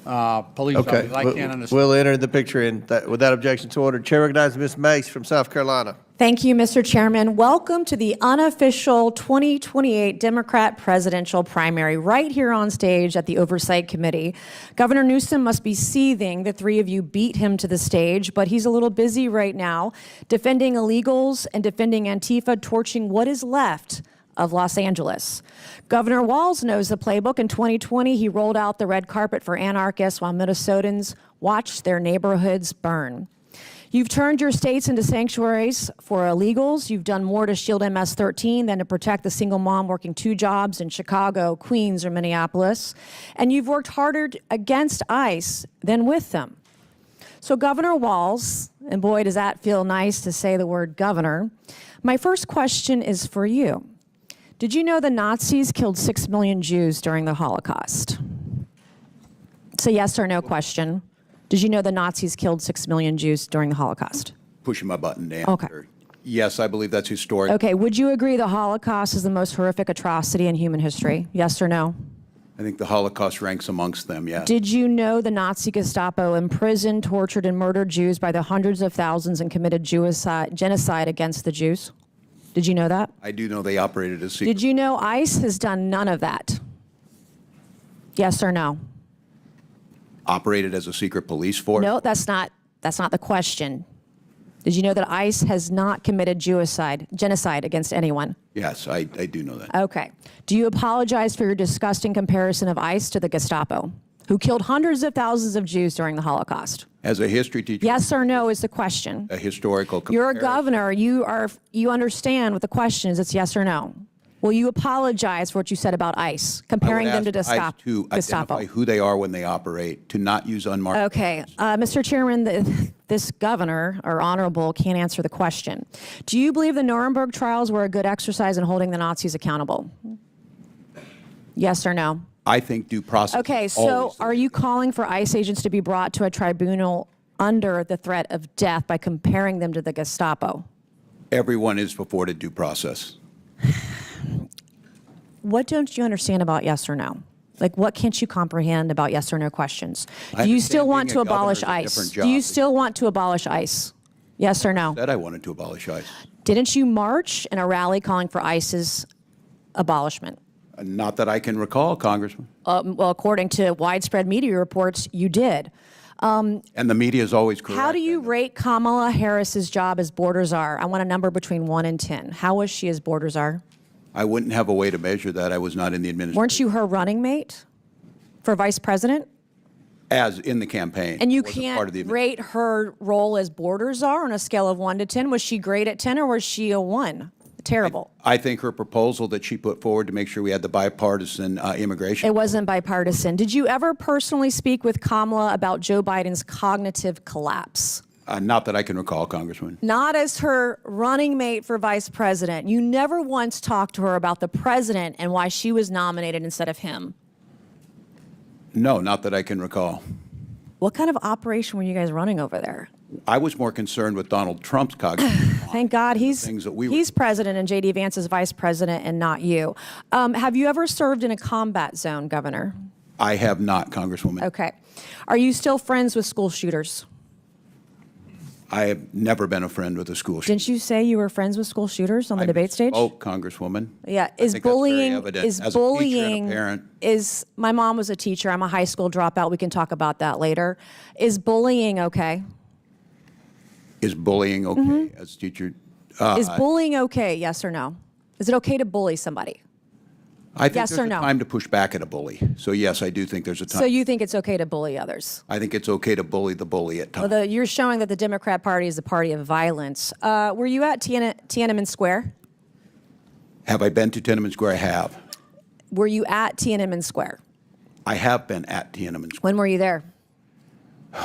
police Okay. officers. I can't understand. We'll enter the picture without objection to order. Chair recognizes Ms. Mace from South Carolina. Thank you, Mr. Chairman. Welcome to the unofficial 2028 Democrat presidential primary right here on stage at the Oversight Committee. Governor Newsom must be seething. The three of you beat him to the stage, but he's a little busy right now defending illegals and defending Antifa, torching what is left of Los Angeles. Governor Walz knows the playbook. In 2020, he rolled out the red carpet for anarchists while Minnesotans watched their neighborhoods burn. You've turned your states into sanctuaries for illegals. You've done more to shield MS-13 than to protect the single mom working 2 jobs in Chicago, Queens, or Minneapolis. And you've worked harder against ICE than with them. So Governor Walz, and boy, does that feel nice to say the word governor, my first question is for you. Did you know the Nazis killed 6 million Jews during the Holocaust? It's a yes or no question. Did you know the Nazis killed 6 million Jews during the Holocaust? Pushing my button to Okay. answer. Yes, I believe that's historic. Okay, would you agree the Holocaust is the most horrific atrocity in human history? Yes or no? I think the Holocaust ranks amongst them, yes. Did you know the Nazi Gestapo imprisoned, tortured, and murdered Jews by the hundreds of thousands and committed genocide against the Jews? Did you know that? I do know they operated as secret. Did you know ICE has done none of that? Yes or no? Operated as a secret police force? No, that's not the question. Did you know that ICE has not committed genocide against anyone? Yes, I do know that. Okay. Do you apologize for your disgusting comparison of ICE to the Gestapo, who killed hundreds of thousands of Jews during the Holocaust? As a history teacher, Yes or no is the question. a historical You're a comparison. governor. You understand what the question is. It's yes or no. Will you apologize for what you said about ICE, comparing them to I would ask ICE to Gestapo? identify who they are when they operate, to not use unmarked. Okay, Mr. Chairman, this governor, or honorable, can't answer the question. Do you believe the Nuremberg trials were a good exercise in holding the Nazis accountable? Yes or no? I think due process. Okay, is so always- are you calling for ICE agents to be brought to a tribunal under the threat of death by comparing them to the Gestapo? everyone is afforded due process. What don't you understand about yes or no? Like, what can't you comprehend about yes or no questions? I Do you understand still want being to a governor abolish is a ICE? different Do you job. still want to abolish ICE? Yes or no? Said I wanted to abolish ICE. Didn't you march in a rally calling for ICE's abolishment? Not that I can recall, Congressman. Well, according to widespread media reports, you did. And the media is always correct. How do you rate Kamala Harris's job as border czar? I want a number between 1 and 10. How was she as border czar? I wouldn't have a way to measure that. I was not in the administration. Weren't you her running mate for vice president? As in the campaign. And you Wasn't part of the can't rate her role as border czar on a scale of 1 to 10. Was she great at 10 or was she a 1? Terrible. I think her proposal that she put forward to make sure we had the bipartisan immigration. It wasn't bipartisan. Did you ever personally speak with Kamala about Joe Biden's cognitive collapse? Not that I can recall, Congressman. Not as her running mate for vice president. You never once talked to her about the president and why she was nominated instead of him. No, not that I can recall. What kind of operation were you guys running over there? I was more concerned with Donald Trump's cognitive. Thank God he's things that we were- he's president and J.D. Vance is vice president and not you. Have you ever served in a combat zone, Governor? I have not, Congresswoman. Okay. Are you still friends with school shooters? I have never been a friend with a school shooter. Didn't you say you were friends with school shooters on the debate stage? Oh, Congresswoman. Yeah, I is think that's very bullying evident. is As a teacher and a bullying parent. is my mom was a teacher. I'm a high school dropout. We can talk about that later. Is bullying okay? Is bullying okay as a teacher? Is bullying okay? Yes or no? Is it okay to bully somebody? I think yes there's or a no? time to push back at a bully. So yes, I do think there's a time. So you think it's okay to bully others? I think it's okay to bully the bully at times. Well, you're showing that the Democrat Party is the party of violence. Were you at Tiananmen Square? Have I been to Tiananmen Square? I have. Were you at Tiananmen Square? I have been at Tiananmen Square. When were you there?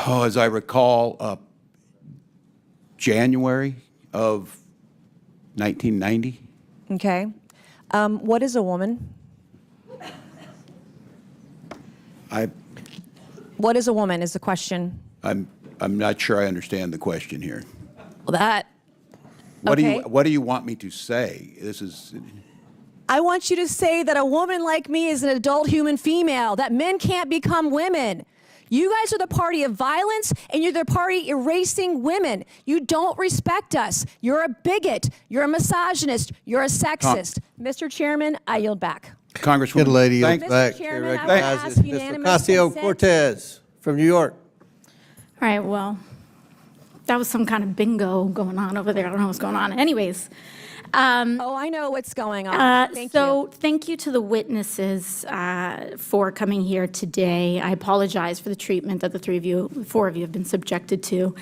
Oh, as I recall, January of 1990. Okay. What is a woman? What is a woman is the question. I'm not sure I understand the question here. Well, that. What Okay. do you want me to say? This is I want you to say that a woman like me is an adult human female, that men can't become women. You guys are the party of violence, and you're the party erasing women. You don't respect us. You're a bigot. You're a misogynist. You're a sexist. Mr. Chairman, I yield back. Congresswoman. Good lady, yields Mr. back. Chairman, I would Recognizes ask Mr. unanimous Ocasio-Cortez from New York. All right, well, that was some kind of bingo going on over there. I don't know what's going on. Anyways. Oh, I know what's going on. Thank you. Thank you to the witnesses for coming here today. I apologize for the treatment that the four of you have been subjected to.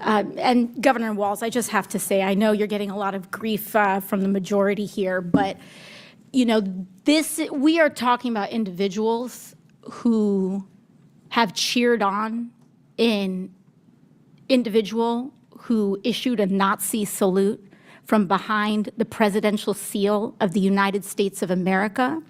And Governor Walz, I just have to say, I know you're getting a lot of grief from the majority here, but you know, we are talking about individuals who have cheered on an individual who issued a Nazi salute from behind the presidential seal of the United States of America,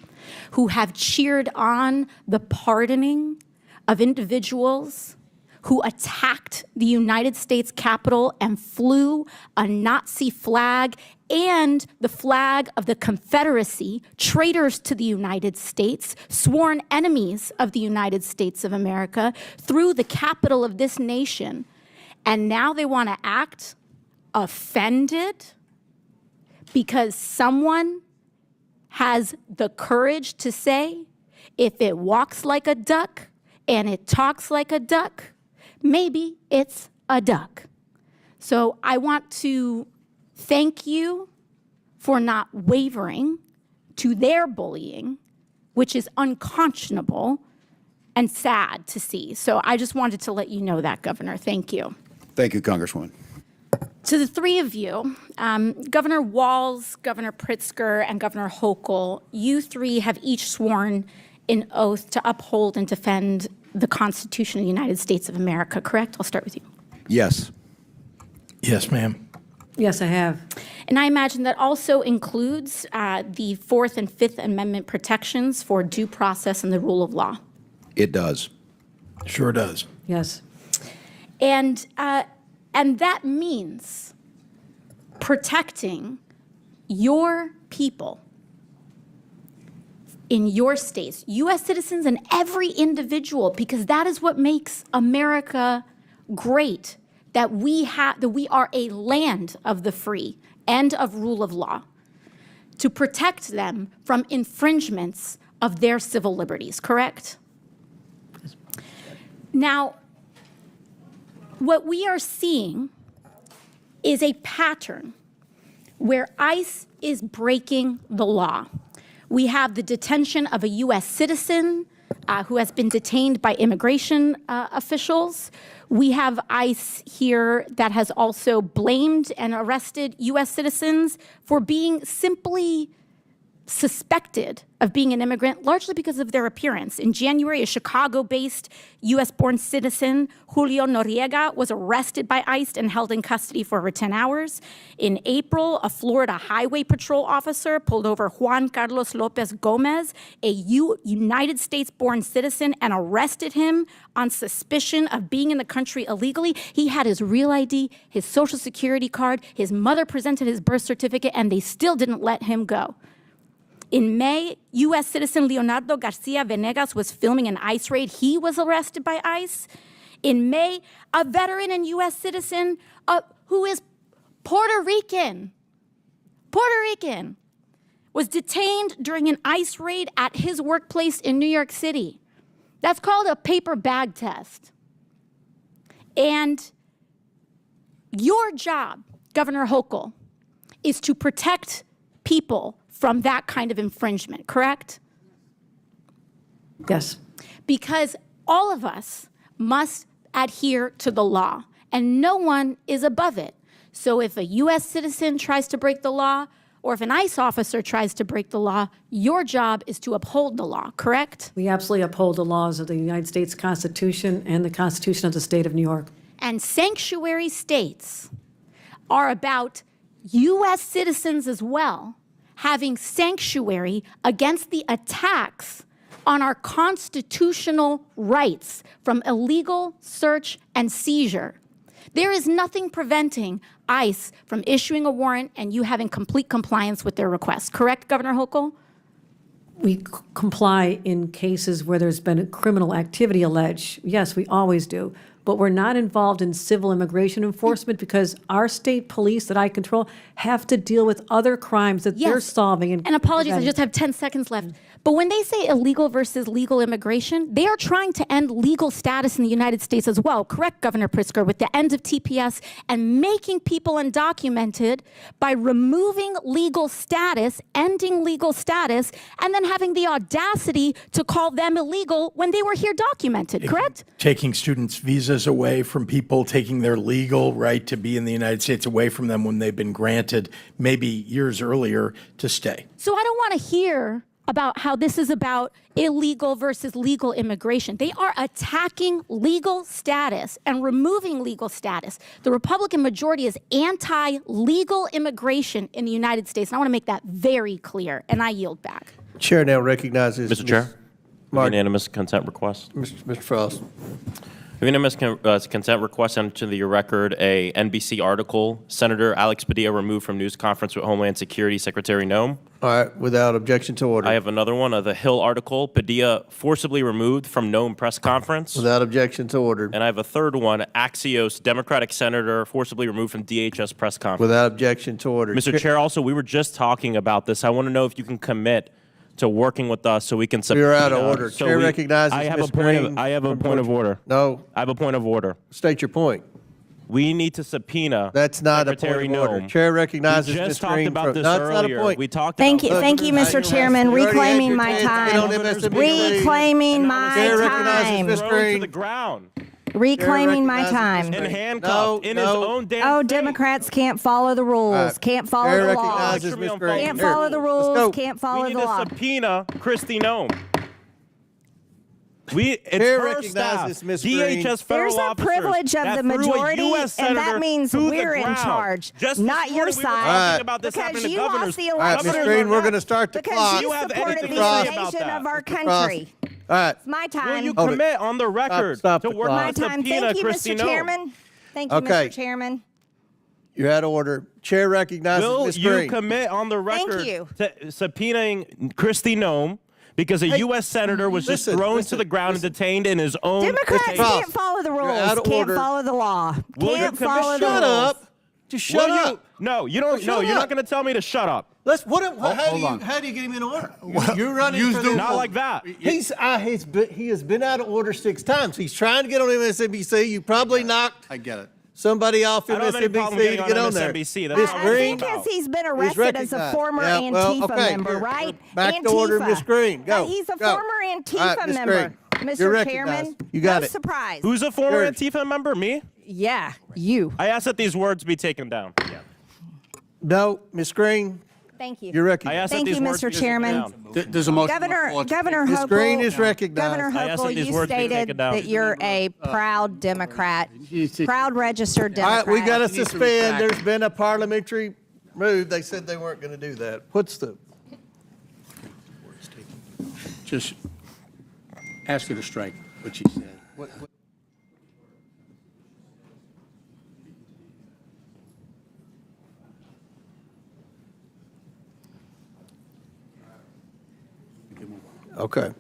who have cheered on the pardoning of individuals who attacked the United States Capitol and flew a Nazi flag and the flag of the Confederacy, traitors to the United States, sworn enemies of the United States of America, through the capital of this nation. And now they want to act offended because someone has the courage to say, if it walks like a duck and it talks like a duck, maybe it's a duck. So I want to thank you for not wavering to their bullying, which is unconscionable and sad to see. So I just wanted to let you know that, Governor. Thank you. Thank you, Congresswoman. To the three of you, Governor Walz, Governor Pritzker, and Governor Hochul, you three have each sworn an oath to uphold and defend the Constitution of the United States of America, correct? I'll start with you. Yes. Yes, ma'am. Yes, I have. And I imagine that also includes the Fourth and Fifth Amendment protections for due process and the rule of law. It does. Sure does. Yes. And that means protecting your people in your states, U.S. citizens and every individual, because that is what makes America great, that we are a land of the free and of rule of law, to protect them from infringements of their civil liberties, correct? Now, what we are seeing is a pattern where ICE is breaking the law. We have the detention of a U.S. citizen who has been detained by immigration officials. We have ICE here that has also blamed and arrested U.S. citizens for being simply suspected of being an immigrant, largely because of their appearance. In January, a Chicago-based U.S.-born citizen, Julio Noriega, was arrested by ICE and held in custody for over 10 hours. In April, a Florida Highway Patrol officer pulled over Juan Carlos Lopez Gomez, a United States-born citizen, and arrested him on suspicion of being in the country illegally. He had his real ID, his Social Security card, his mother presented his birth certificate, and they still didn't let him go. In May, U.S. citizen Leonardo Garcia Venegas was filming an ICE raid. He was arrested by ICE. In May, a veteran and U.S. citizen who is Puerto Rican, was detained during an ICE raid at his workplace in New York City. That's called a paper bag test. And your job, Governor Hochul, is to protect people from that kind of infringement, correct? Yes. Because all of us must adhere to the law, and no one is above it. So if a U.S. citizen tries to break the law, or if an ICE officer tries to break the law, your job is to uphold the law, correct? We absolutely uphold the laws of the United States Constitution and the Constitution of the State of New York. And sanctuary states are about U.S. citizens as well, having sanctuary against the attacks on our constitutional rights from illegal search and seizure. There is nothing preventing ICE from issuing a warrant and you having complete compliance with their request. Correct, Governor Hochul? We comply in cases where there's been criminal activity alleged. Yes, we always do. But we're not involved in civil immigration enforcement because our state police that I control have to deal with other crimes that they're Yes. solving. And apologies, I preventing. just have 10 seconds left. But when they say illegal versus legal immigration, they are trying to end legal status in the United States as well. Correct, Governor Pritzker, with the end of TPS and making people undocumented by removing legal status, ending legal status, and then having the audacity to call them illegal when they were here documented, correct? Taking students' visas away from people, taking their legal right to be in the United States away from them when they've been granted maybe years earlier to stay. So I don't want to hear about how this is about illegal versus legal immigration. They are attacking legal status and removing legal status. The Republican majority is anti-legal immigration in the United States. And I want to make that very clear, and I yield back. Chair now recognizes. Mr. Chair, unanimous consent request. Mr. Frost. Unanimous consent request into the record a NBC article, Senator Alex Padilla removed from news conference with Homeland Security Secretary Noem. All right, without objection to order. I have another one, the Hill article, Padilla forcibly removed from Noem press conference. Without objection to order. And I have a third one, Axios Democratic Senator forcibly removed from DHS press conference. Without objection to order. Mr. Chair, also, we were just talking about this. I want to know if you can commit to working with us so we can subpoena. You're out of order. So Chair recognizes I have Ms. a point Green of, I have a point of order. No. I have a point of order. State your point. We need to subpoena. That's not Secretary a point of order. Noem. Chair recognizes We Ms. just talked Green. about this No, it's not a earlier. point. We talked Thank you, about Mr. Chairman. You already had Reclaiming your my chance to get on time. MSNBC. Reclaiming my Chair recognizes Ms. time. thrown to Green. the ground. Reclaiming my recognizes time. Ms. And Green. handcuffed in his own damn Oh, state. Democrats can't follow the rules. right. Can't follow Chair the law. recognizes Ms. Green. Can't Here, follow the let's rules. go. Can't follow We need the to law. subpoena Kristi Noem. It's Chair her recognizes staff, Ms. Green. DHS federal There's a officers privilege of that the threw a majority, US and that senator means to the we're in ground. charge, Just not this your morning we were side. talking about this Because happening to you governors. lost the All right, election. Ms. Green, we're going to start the Because clock. you You have supported anything the to say invasion about that? of our Mr. Frost. country. All right. It's my Will time. you Hold it. commit on the record Stop to the work clock. My to time. subpoena Thank you, Kristi Mr. Noem? Chairman. Thank you, Okay. Mr. Chairman. You're out of order. Chair recognizes Will Ms. you Green. commit on the Thank record you. to subpoenaing Kristi Noem because a U.S. senator was just listen, thrown listen, to the ground and detained in his own Democrats state? Frost, can't follow the you're rules. out of Can't order. follow the law. Will you Can't commit- follow the Shut rules. up. Just shut Will you- up. No, you don't. No, Shut you're up. not going to tell me to shut up. Let's. How hold on. How do you get him in order? You're running for Not like that. He has been out of order 6 times. He's trying to get on MSNBC. You probably knocked. I get it. Somebody off I don't have any problem MSNBC to getting get on on there. MSNBC. That's Ms. not I Green. think as he's been arrested as a recognized. former Yeah, well, Antifa okay, member, here. right? Back to order, Ms. Green. Go. He's a Go. former All Antifa right, Ms. member, Green. Mr. You're Chairman. recognized. You got no it. surprise. Who's a former Yours. Antifa member? Me? Yeah, you. I asked that these words be taken down. No, Ms. Green. Thank you. You're I recognized. asked that Thank these you, words Mr. be taken Chairman. down. There's a motion. Governor Ms. Hochul, Green is recognized. Governor I asked that Hochul, these you words be taken stated down. that you're a proud Democrat, proud registered All right, Democrat. we got to suspend. There's been a parliamentary move. They said they weren't going to do that. What's the? Just ask her to strike what she said. Okay.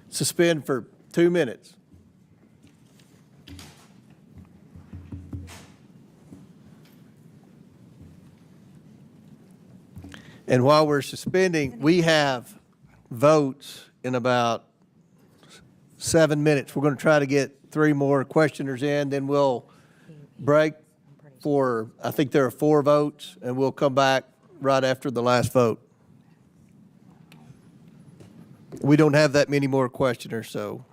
Suspend for 2 minutes. And while we're suspending, we have votes in about 7 minutes. We're going to try to get 3 more questioners in, then we'll break for, I think there are 4 votes, and we'll come back right after the last vote. We don't have that many more questioners, so.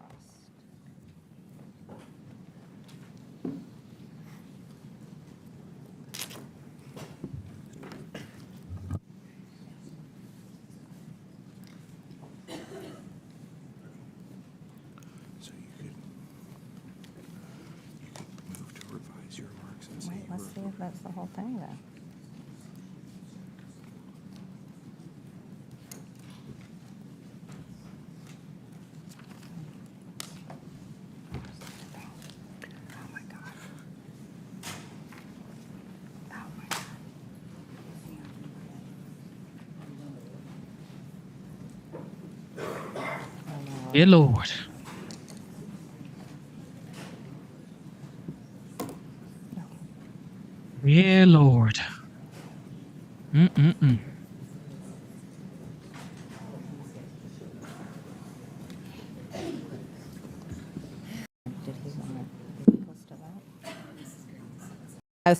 Wait, let's see if that's the whole thing, though. Dear Lord. Dear Lord. Mm-mm-mm.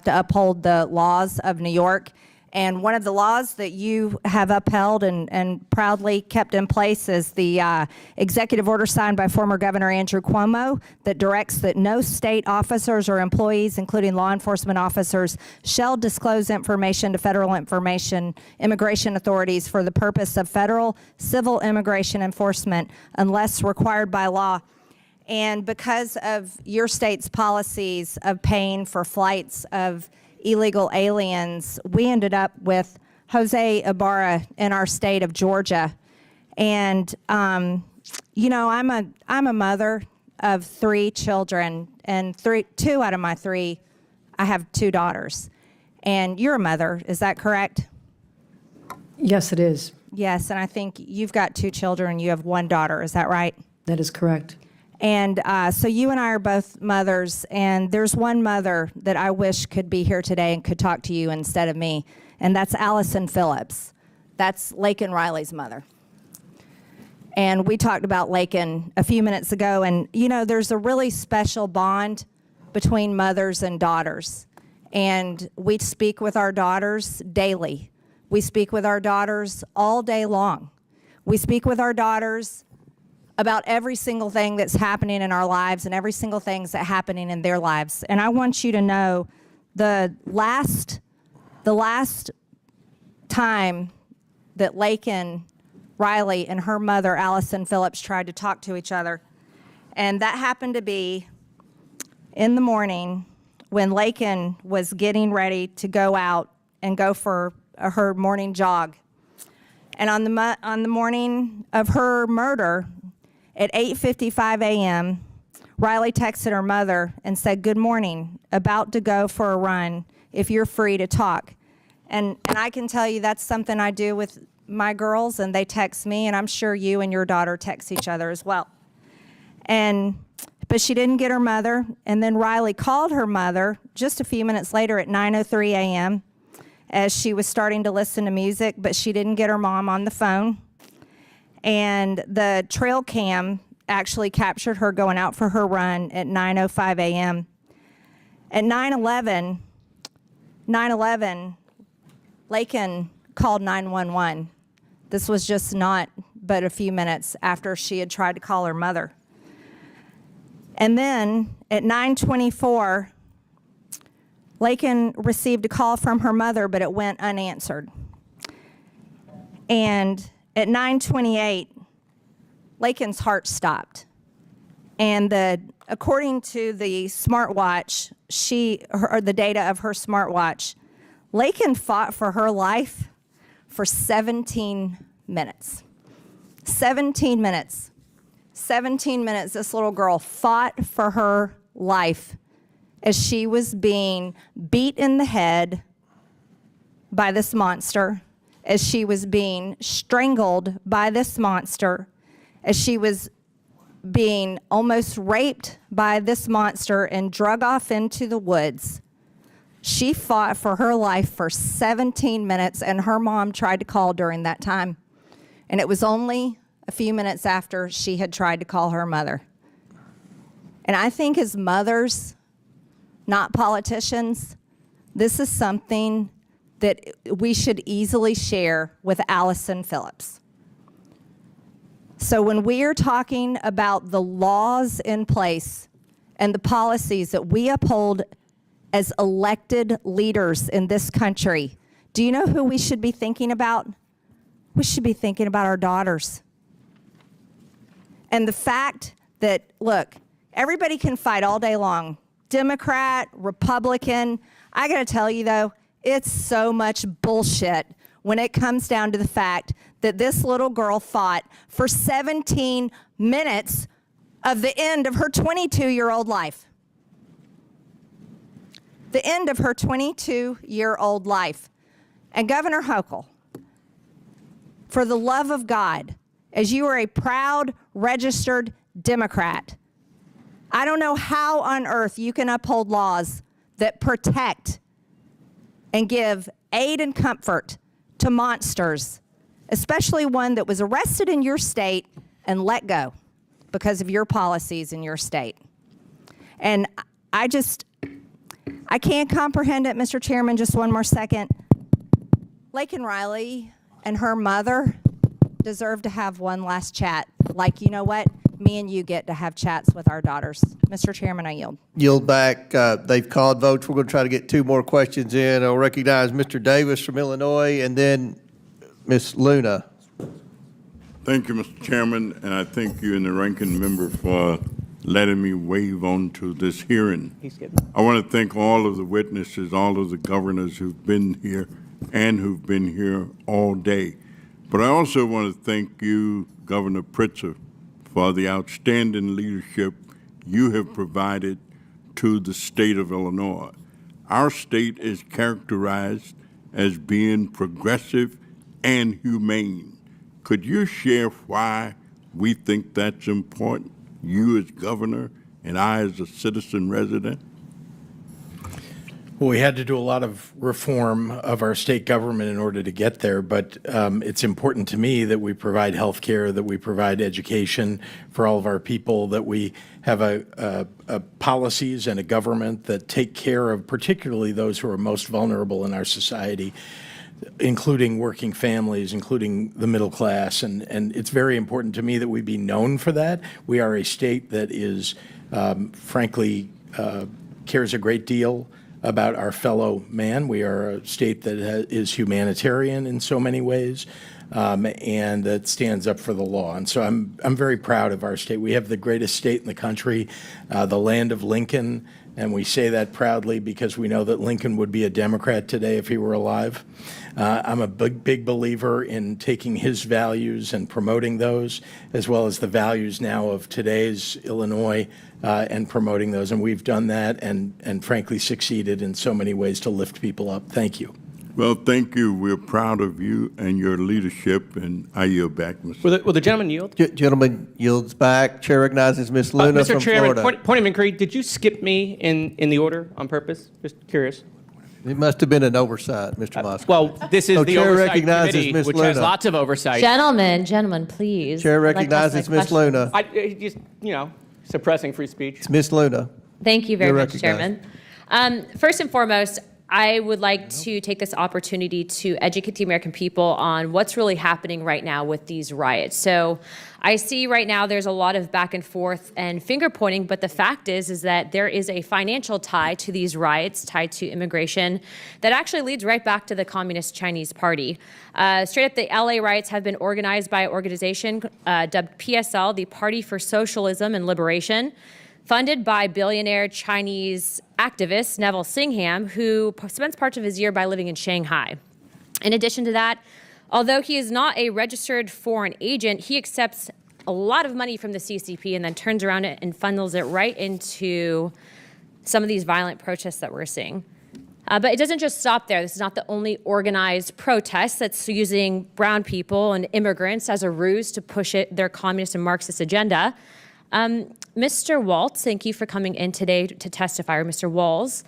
To uphold the laws of New York. And one of the laws that you have upheld and proudly kept in place is the executive order signed by former Governor Andrew Cuomo that directs that no state officers or employees, including law enforcement officers, shall disclose information to federal immigration authorities for the purpose of federal civil immigration enforcement unless required by law. And because of your state's policies of paying for flights of illegal aliens, we ended up with Jose Ibarra in our state of Georgia. And, you know, I'm a mother of 3 children, and 2 out of my 3, I have 2 daughters. And you're a mother, is that correct? Yes, it is. Yes, and I think you've got 2 children, you have 1 daughter, is that right? That is correct. And so you and I are both mothers, and there's one mother that I wish could be here today and could talk to you instead of me, and that's Allison Phillips. That's Laken Riley's mother. And we talked about Laken a few minutes ago, and you know, there's a really special bond between mothers and daughters. And we speak with our daughters daily. We speak with our daughters all day long. We speak with our daughters about every single thing that's happening in our lives and every single thing that's happening in their lives. And I want you to know the last time that Laken Riley and her mother, Allison Phillips, tried to talk to each other, and that happened to be in the morning when Laken was getting ready to go out and go for her morning jog. And on the morning of her murder, at 8:55 a.m., Riley texted her mother and said, "Good morning, about to go for a run, if you're free to talk." And I can tell you that's something I do with my girls, and they text me, and I'm sure you and your daughter text each other as well. But she didn't get her mother, and then Riley called her mother just a few minutes later at 9:03 a.m. as she was starting to listen to music, but she didn't get her mom on the phone. And the trail cam actually captured her going out for her run at 9:05 a.m. At 9:11, Laken called 911. This was just not but a few minutes after she had tried to call her mother. And then at 9:24, Laken received a call from her mother, but it went unanswered. And at 9:28, Laken's heart stopped. And according to the smartwatch, the data of her smartwatch, Laken fought for her life for 17 minutes. 17 minutes. 17 minutes, this little girl fought for her life as she was being beat in the head by this monster, as she was being strangled by this monster, as she was being almost raped by this monster and drug off into the woods. She fought for her life for 17 minutes, and her mom tried to call during that time. And it was only a few minutes after she had tried to call her mother. And I think as mothers, not politicians, this is something that we should easily share with Allison Phillips. So when we are talking about the laws in place and the policies that we uphold as elected leaders in this country, do you know who we should be thinking about? We should be thinking about our daughters. And the fact that, look, everybody can fight all day long, Democrat, Republican. I gotta tell you though, it's so much bullshit when it comes down to the fact that this little girl fought for 17 minutes of the end of her 22-year-old life. The end of her 22-year-old life. And Governor Hochul, for the love of God, is you are a proud, registered Democrat. I don't know how on earth you can uphold laws that protect and give aid and comfort to monsters, especially one that was arrested in your state and let go because of your policies in your state. And I can't comprehend it, Mr. Chairman, just one more second. Laken Riley and her mother deserve to have one last chat. Like, you know what? Me and you get to have chats with our daughters. Mr. Chairman, I yield. Yield back. They've called votes. We're going to try to get two more questions in. I'll recognize Mr. Davis from Illinois and then Ms. Luna. Thank you, Mr. Chairman, and I thank you and the ranking member for letting me wave on to this hearing. I want to thank all of the witnesses, all of the governors who've been here and who've been here all day. But I also want to thank you, Governor Pritzker, for the outstanding leadership you have provided to the state of Illinois. Our state is characterized as being progressive and humane. Could you share why we think that's important, you as governor and I as a citizen resident? Well, we had to do a lot of reform of our state government in order to get there, but it's important to me that we provide health care, that we provide education for all of our people, that we have a policies and a government that take care of particularly those who are most vulnerable in our society, including working families, including the middle class. And it's very important to me that we be known for that. We are a state that is, frankly, cares a great deal about our fellow man. We are a state that is humanitarian in so many ways, and that stands up for the law. And so I'm very proud of our state. We have the greatest state in the country, the land of Lincoln, and we say that proudly because we know that Lincoln would be a Democrat today if he were alive. I'm a big believer in taking his values and promoting those, as well as the values now of today's Illinois, and promoting those. And we've done that and frankly succeeded in so many ways to lift people up. Thank you. Well, thank you. We're proud of you and your leadership, and I yield back, Mr. Will the gentleman yield? Gentleman yields back. Chair recognizes Ms. Luna Mr. from Chairman, Florida. point of inquiry, did you skip me in the order on purpose? Just curious. It must have been an oversight, Mr. Moskowitz. Well, this is So the Chair oversight recognizes committee, Ms. which has Luna. lots of oversight. Gentlemen, please. Chair I'd like to ask my recognizes Ms. question. Luna. I just, suppressing free speech. It's Ms. Luna. Thank you very You're much, recognized. Chairman. First and foremost, I would like to take this opportunity to educate the American people on what's really happening right now with these riots. So I see right now there's a lot of back and forth and finger pointing, but the fact is that there is a financial tie to these riots, tied to immigration, that actually leads right back to the Communist Chinese Party. Straight up, the LA riots have been organized by an organization dubbed PSL, the Party for Socialism and Liberation, funded by billionaire Chinese activist Neville Singham, who spends parts of his year by living in Shanghai. In addition to that, although he is not a registered foreign agent, he accepts a lot of money from the CCP and then turns around and funnels it right into some of these violent protests that we're seeing. But it doesn't just stop there. This is not the only organized protest that's using brown people and immigrants as a ruse to push their communist and Marxist agenda. Mr. Waltz, thank you for coming in today to testify, or Mr. Walls.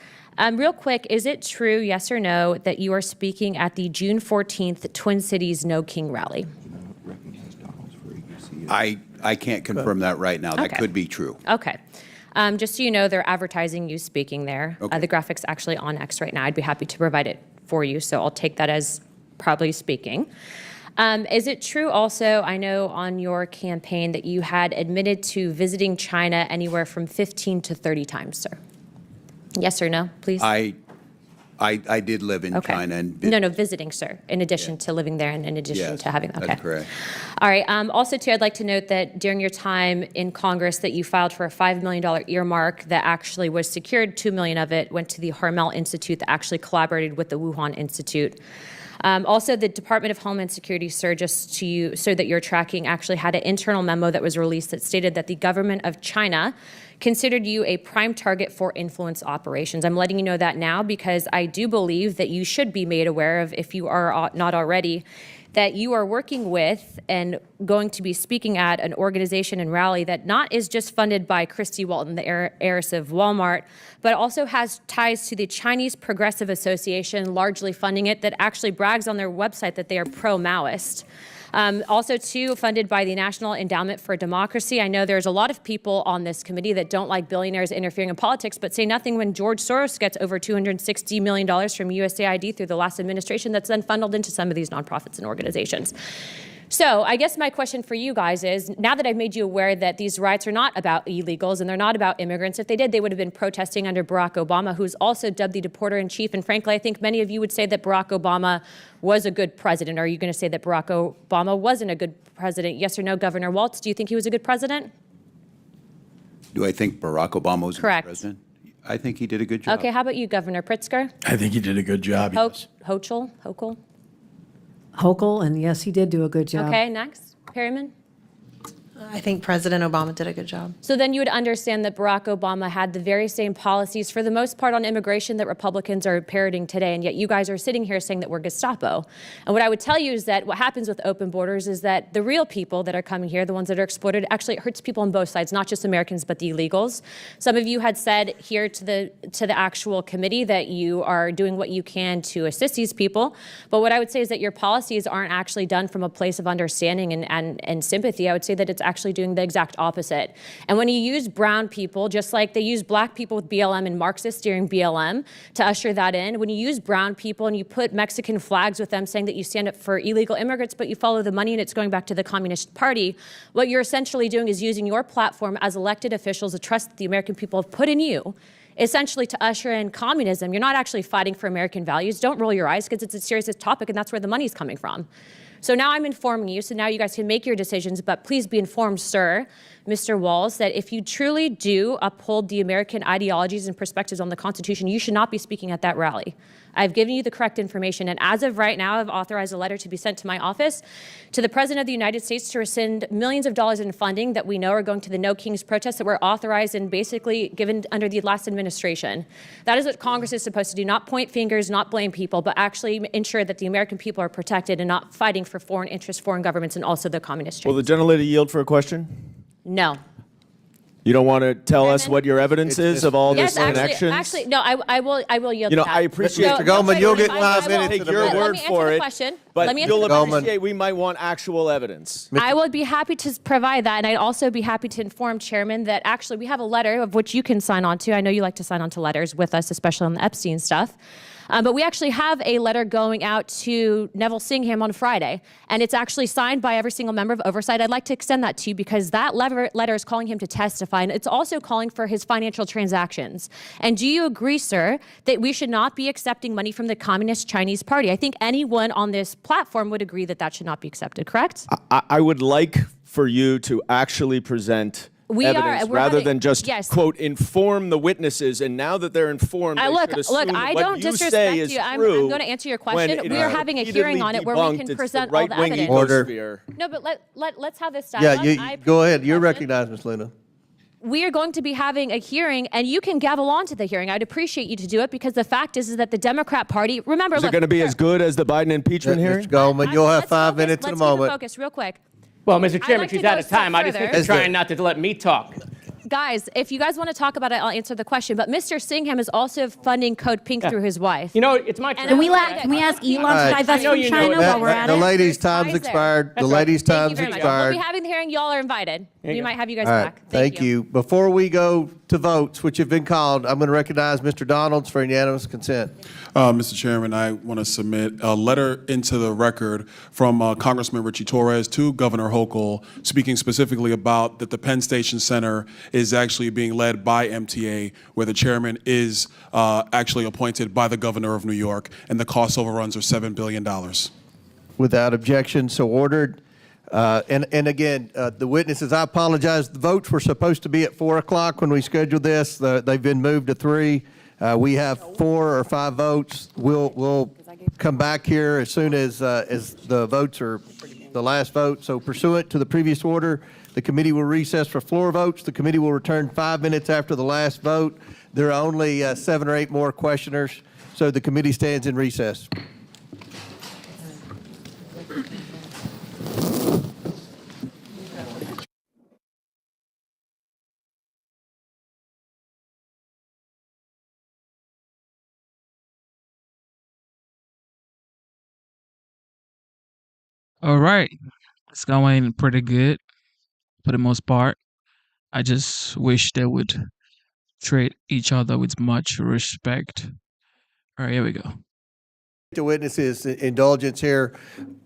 Real quick, is it true, yes or no, that you are speaking at the June 14th Twin Cities No King rally? I can't confirm that right now. That Okay. could be true. Okay. Just so you know, they're advertising you speaking there. The graphic's actually on X right now. I'd be happy to provide it for you, so I'll take that as probably speaking. Is it true also, I know on your campaign, that you had admitted to visiting China anywhere from 15 to 30 times, sir? Yes or no, please? I did live in China. And No, visiting, sir, in addition to living there and in addition Yes, to having, okay. that's correct. All right, also too, I'd like to note that during your time in Congress that you filed for a $5 million earmark that actually was secured. $2 million of it went to the Harmel Institute that actually collaborated with the Wuhan Institute. Also, the Department of Homeland Security, sir, just to you, so that you're tracking, actually had an internal memo that was released that stated that the government of China considered you a prime target for influence operations. I'm letting you know that now because I do believe that you should be made aware of, if you are not already, that you are working with and going to be speaking at an organization and rally that not is just funded by Christy Walton, the heiress of Walmart, but also has ties to the Chinese Progressive Association, largely funding it, that actually brags on their website that they are pro-Maoist. Also, too, funded by the National Endowment for Democracy. I know there's a lot of people on this committee that don't like billionaires interfering in politics, but say nothing when George Soros gets over $260 million from USAID through the last administration that's then funneled into some of these nonprofits and organizations. So I guess my question for you guys is, now that I've made you aware that these riots are not about illegals and they're not about immigrants, if they did, they would have been protesting under Barack Obama, who's also dubbed the deporter-in-chief. And frankly, I think many of you would say that Barack Obama was a good president. Are you going to say that Barack Obama wasn't a good president? Yes or no, Governor Walz? Do you think he was a good president? Do I think Barack Obama was a good Correct. president? I think he did a good job. Okay, how about you, Governor Pritzker? I think you did a good job, yes. Hochul? Hochul, and yes, he did do a good job. Okay, next. Perryman? I think President Obama did a good job. So then you would understand that Barack Obama had the very same policies, for the most part, on immigration that Republicans are parroting today, and yet you guys are sitting here saying that we're Gestapo. And what I would tell you is that what happens with open borders is that the real people that are coming here, the ones that are exploited, actually it hurts people on both sides, not just Americans, but the illegals. Some of you had said here to the actual committee that you are doing what you can to assist these people. But what I would say is that your policies aren't actually done from a place of understanding and sympathy. I would say that it's actually doing the exact opposite. And when you use brown people, just like they use black people with BLM and Marxists during BLM to usher that in, when you use brown people and you put Mexican flags with them saying that you stand up for illegal immigrants, but you follow the money and it's going back to the Communist Party, what you're essentially doing is using your platform as elected officials, the trust that the American people have put in you, essentially to usher in communism. You're not actually fighting for American values. Don't roll your eyes, because it's a serious topic and that's where the money's coming from. So now I'm informing you, so now you guys can make your decisions, but please be informed, sir, Mr. Walz, that if you truly do uphold the American ideologies and perspectives on the Constitution, you should not be speaking at that rally. I've given you the correct information, and as of right now, I've authorized a letter to be sent to my office to the President of the United States to rescind millions of dollars in funding that we know are going to the No Kings protests that were authorized and basically given under the last administration. That is what Congress is supposed to do, not point fingers, not blame people, but actually ensure that the American people are protected and not fighting for foreign interests, foreign governments, and also the communist Will the gentlelady yield for a question? No. You don't want to tell us what your evidence is of all Yes, this connections? actually, no, I will yield You know, to that. I appreciate No, Mr. no, Goldman, you'll wait, get I 5 will- minutes Take your let word me answer for the it, question. but Let me answer you'll the question. appreciate we might want actual evidence. I would be happy to provide that, and I'd also be happy to inform Chairman that actually we have a letter of which you can sign on to. I know you like to sign on to letters with us, especially on the Epstein stuff. But we actually have a letter going out to Neville Singham on Friday, and it's actually signed by every single member of Oversight. I'd like to extend that to you because that letter is calling him to testify, and it's also calling for his financial transactions. And do you agree, sir, that we should not be accepting money from the Communist Chinese Party? I think anyone on this platform would agree that that should not be accepted, correct? I would like for you to actually present evidence rather than just, quote, inform the witnesses. And now that they're informed, they should assume Look, I what don't you disrespect say is you. I'm true going to answer your when question. it We are is having a repeatedly hearing on it where we debunked. can It's present the all the right-wing evidence. Order. No, but let's have this Yeah, dialogue. go ahead. You're recognized, Ms. Luna. We are going to be having a hearing, and you can gavel on to the hearing. I'd appreciate you to do it because the fact is that the Democrat Party, remember, Is it going to be as good as the Biden impeachment hearing? Mr. Goldman, you'll have 5 minutes in a let's keep it moment. focused real quick. Well, Mr. Chairman, like to she's go out a of step time. I just think further. you're trying not to let me talk. Guys, if you guys want to talk about it, I'll answer the question. But Mr. Singham is also funding Code Pink through his wife. You know, it's my turn. Can we ask Elon to divest from China while we're at The it? lady's time's expired. The lady's Thank you time's very much. We'll expired. be having the hearing. Y'all are invited. There you We go. might have you guys All right, back. thank you. Before we go to votes, which have been called, I'm going to recognize Mr. Donalds for unanimous consent. Mr. Chairman, I want to submit a letter into the record from Congressman Richie Torres to Governor Hochul, speaking specifically about that the Penn Station Center is actually being led by MTA, where the chairman is actually appointed by the governor of New York, and the cost overruns are $7 billion. Without objection, so ordered. And again, the witnesses, I apologize. The votes were supposed to be at 4 o'clock when we scheduled this. They've been moved to 3. We have 4 or 5 votes. We'll come back here as soon as the votes are the last vote. So pursuant to the previous order, the committee will recess for floor votes. The committee will return 5 minutes after the last vote. There are only 7 or 8 more questioners, so the committee stands in recess. All right. It's going pretty good for the most part. I just wish they would treat each other with much respect. All right, here we go. The witnesses' indulgence here.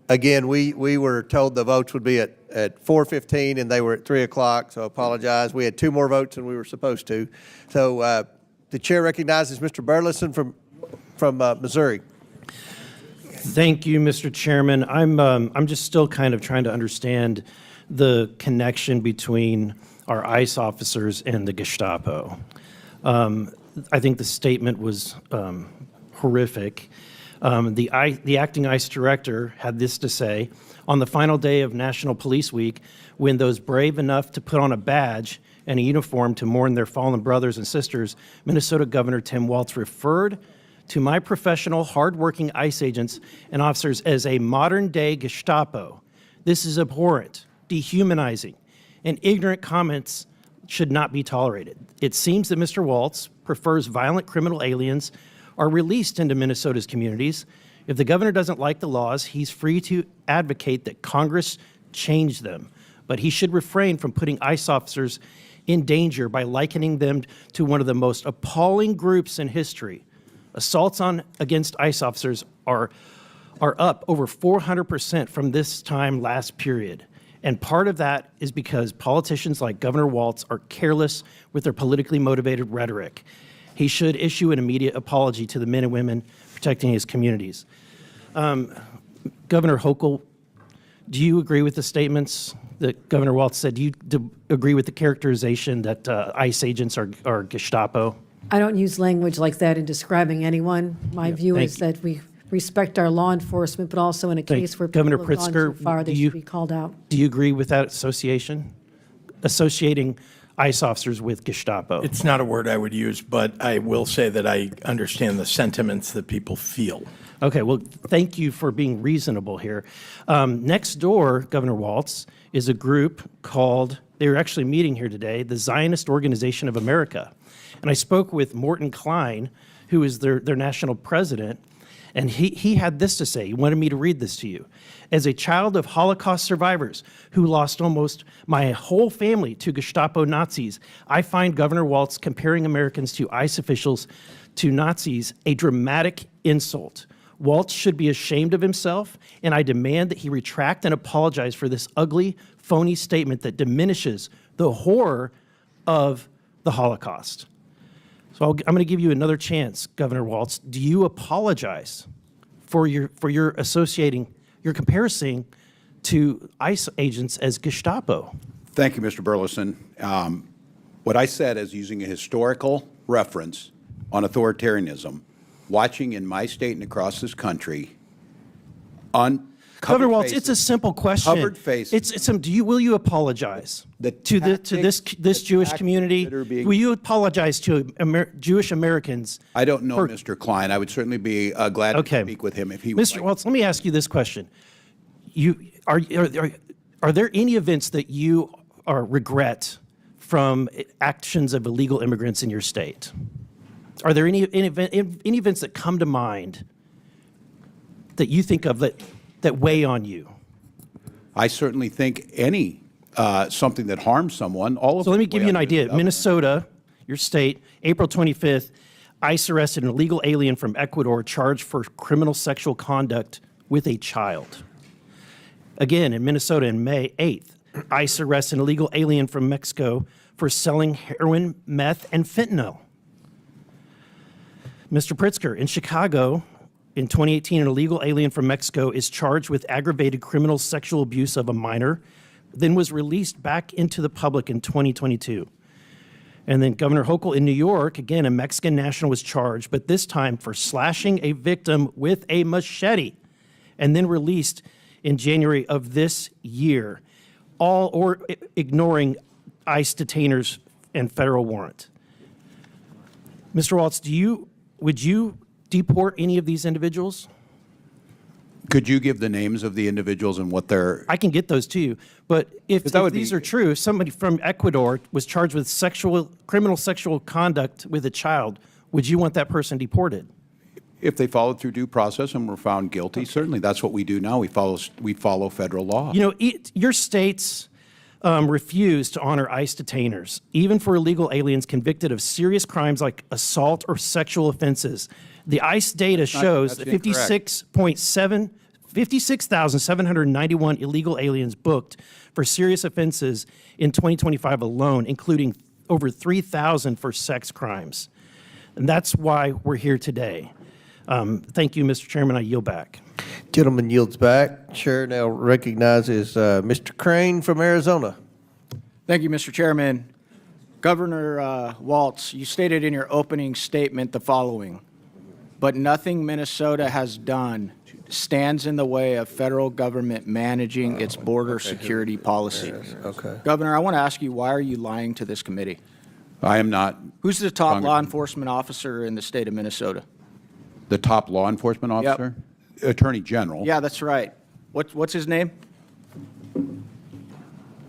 Again, we were told the votes would be at 4:15 and they were at 3 o'clock, so I apologize. We had 2 more votes than we were supposed to. So the chair recognizes Mr. Burleson from Missouri. Thank you, Mr. Chairman. I'm just still kind of trying to understand the connection between our ICE officers and the Gestapo. I think the statement was horrific. The acting ICE director had this to say: on the final day of National Police Week, when those brave enough to put on a badge and a uniform to mourn their fallen brothers and sisters, Minnesota Governor Tim Walz referred to my professional, hardworking ICE agents and officers as a modern-day Gestapo. This is abhorrent, dehumanizing, and ignorant comments should not be tolerated. It seems that Mr. Walz prefers violent criminal aliens are released into Minnesota's communities. If the governor doesn't like the laws, he's free to advocate that Congress change them. But he should refrain from putting ICE officers in danger by likening them to one of the most appalling groups in history. Assaults against ICE officers are up over 400% from this time last period. And part of that is because politicians like Governor Walz are careless with their politically motivated rhetoric. He should issue an immediate apology to the men and women protecting his communities. Governor Hochul, do you agree with the statements that Governor Walz said? Do you agree with the characterization that ICE agents are Gestapo? I don't use language like that in describing anyone. My view is that we respect our law enforcement, but also in a case where people have gone too far, they should be called out. Do you agree with that association? Associating ICE officers with Gestapo? It's not a word I would use, but I will say that I understand the sentiments that people feel. Okay, well, thank you for being reasonable here. Next door, Governor Walz, is a group called, they were actually meeting here today, the Zionist Organization of America. And I spoke with Morton Klein, who is their national president, and he had this to say. He wanted me to read this to you. As a child of Holocaust survivors who lost almost my whole family to Gestapo Nazis, I find Governor Walz comparing Americans to ICE officials to Nazis a dramatic insult. Walz should be ashamed of himself, and I demand that he retract and apologize for this ugly, phony statement that diminishes the horror of the Holocaust. So I'm going to give you another chance, Governor Walz. Do you apologize for your comparison to ICE agents as Gestapo? Thank you, Mr. Burleson. What I said is using a historical reference on authoritarianism, watching in my state and across this country, Governor Walz, it's a simple question. Covered faces. Will you apologize to this Jewish community? Will you apologize to Jewish Americans? I don't know, Mr. Klein. I would certainly be glad to speak with him if he would. Mr. Walz, let me ask you this question: Are there any events that you regret from actions of illegal immigrants in your state? Are there any events that come to mind that you think of that weigh on you? I certainly think any something that harms someone, all of So let me give you an idea. Minnesota, your state, April 25th, ICE arrested an illegal alien from Ecuador charged for criminal sexual conduct with a child. Again, in Minnesota, on May 8th, ICE arrested an illegal alien from Mexico for selling heroin, meth, and fentanyl. Mr. Pritzker, in Chicago, in 2018, an illegal alien from Mexico is charged with aggravated criminal sexual abuse of a minor, then was released back into the public in 2022. And then Governor Hochul in New York, again, a Mexican national was charged, but this time for slashing a victim with a machete, and then released in January of this year, all or ignoring ICE detainers and federal warrant. Mr. Waltz, would you deport any of these individuals? Could you give the names of the individuals and what they're? I can get those to you, but if these are true, if somebody from Ecuador was charged with criminal sexual conduct with a child, would you want that person deported? If they followed through due process and were found guilty, certainly that's what we do now. We follow federal law. You know, your states refuse to honor ICE detainers, even for illegal aliens convicted of serious crimes like assault or sexual offenses. The ICE data shows that 56,791 illegal aliens booked for serious offenses in 2025 alone, including over 3,000 for sex crimes. And that's why we're here today. Thank you, Mr. Chairman. I yield back. Gentleman yields back. Chair now recognizes Mr. Crane from Arizona. Thank you, Mr. Chairman. Governor Waltz, you stated in your opening statement the following: but nothing Minnesota has done stands in the way of federal government managing its border security policy. Okay. Governor, I want to ask you, why are you lying to this committee? I am not. Who's the top law enforcement officer in the state of Minnesota? The top law enforcement officer? Attorney General. Yeah, that's right. What's his name?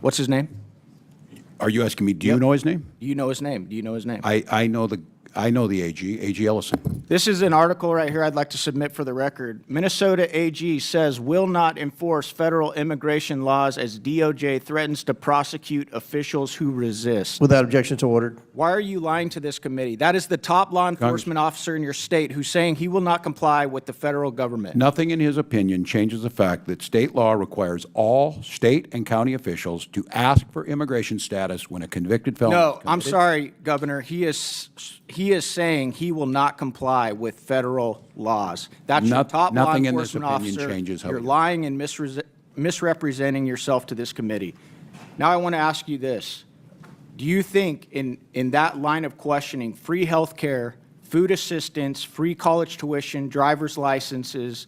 What's his name? Are you asking me, do you know his name? Do you know his name? Do you know his name? I know the AG Ellison. This is an article right here I'd like to submit for the record. Minnesota AG says will not enforce federal immigration laws as DOJ threatens to prosecute officials who resist. Without objection, so ordered. Why are you lying to this committee? That is the top law enforcement officer in your state who's saying he will not comply with the federal government. Nothing in his opinion changes the fact that state law requires all state and county officials to ask for immigration status when a convicted felon. No, I'm sorry, Governor. He is saying he will not comply with federal laws. That's your top law nothing in this enforcement opinion officer. changes how You're we- lying and misrepresenting yourself to this committee. Now I want to ask you this. Do you think in that line of questioning, free health care, food assistance, free college tuition, driver's licenses,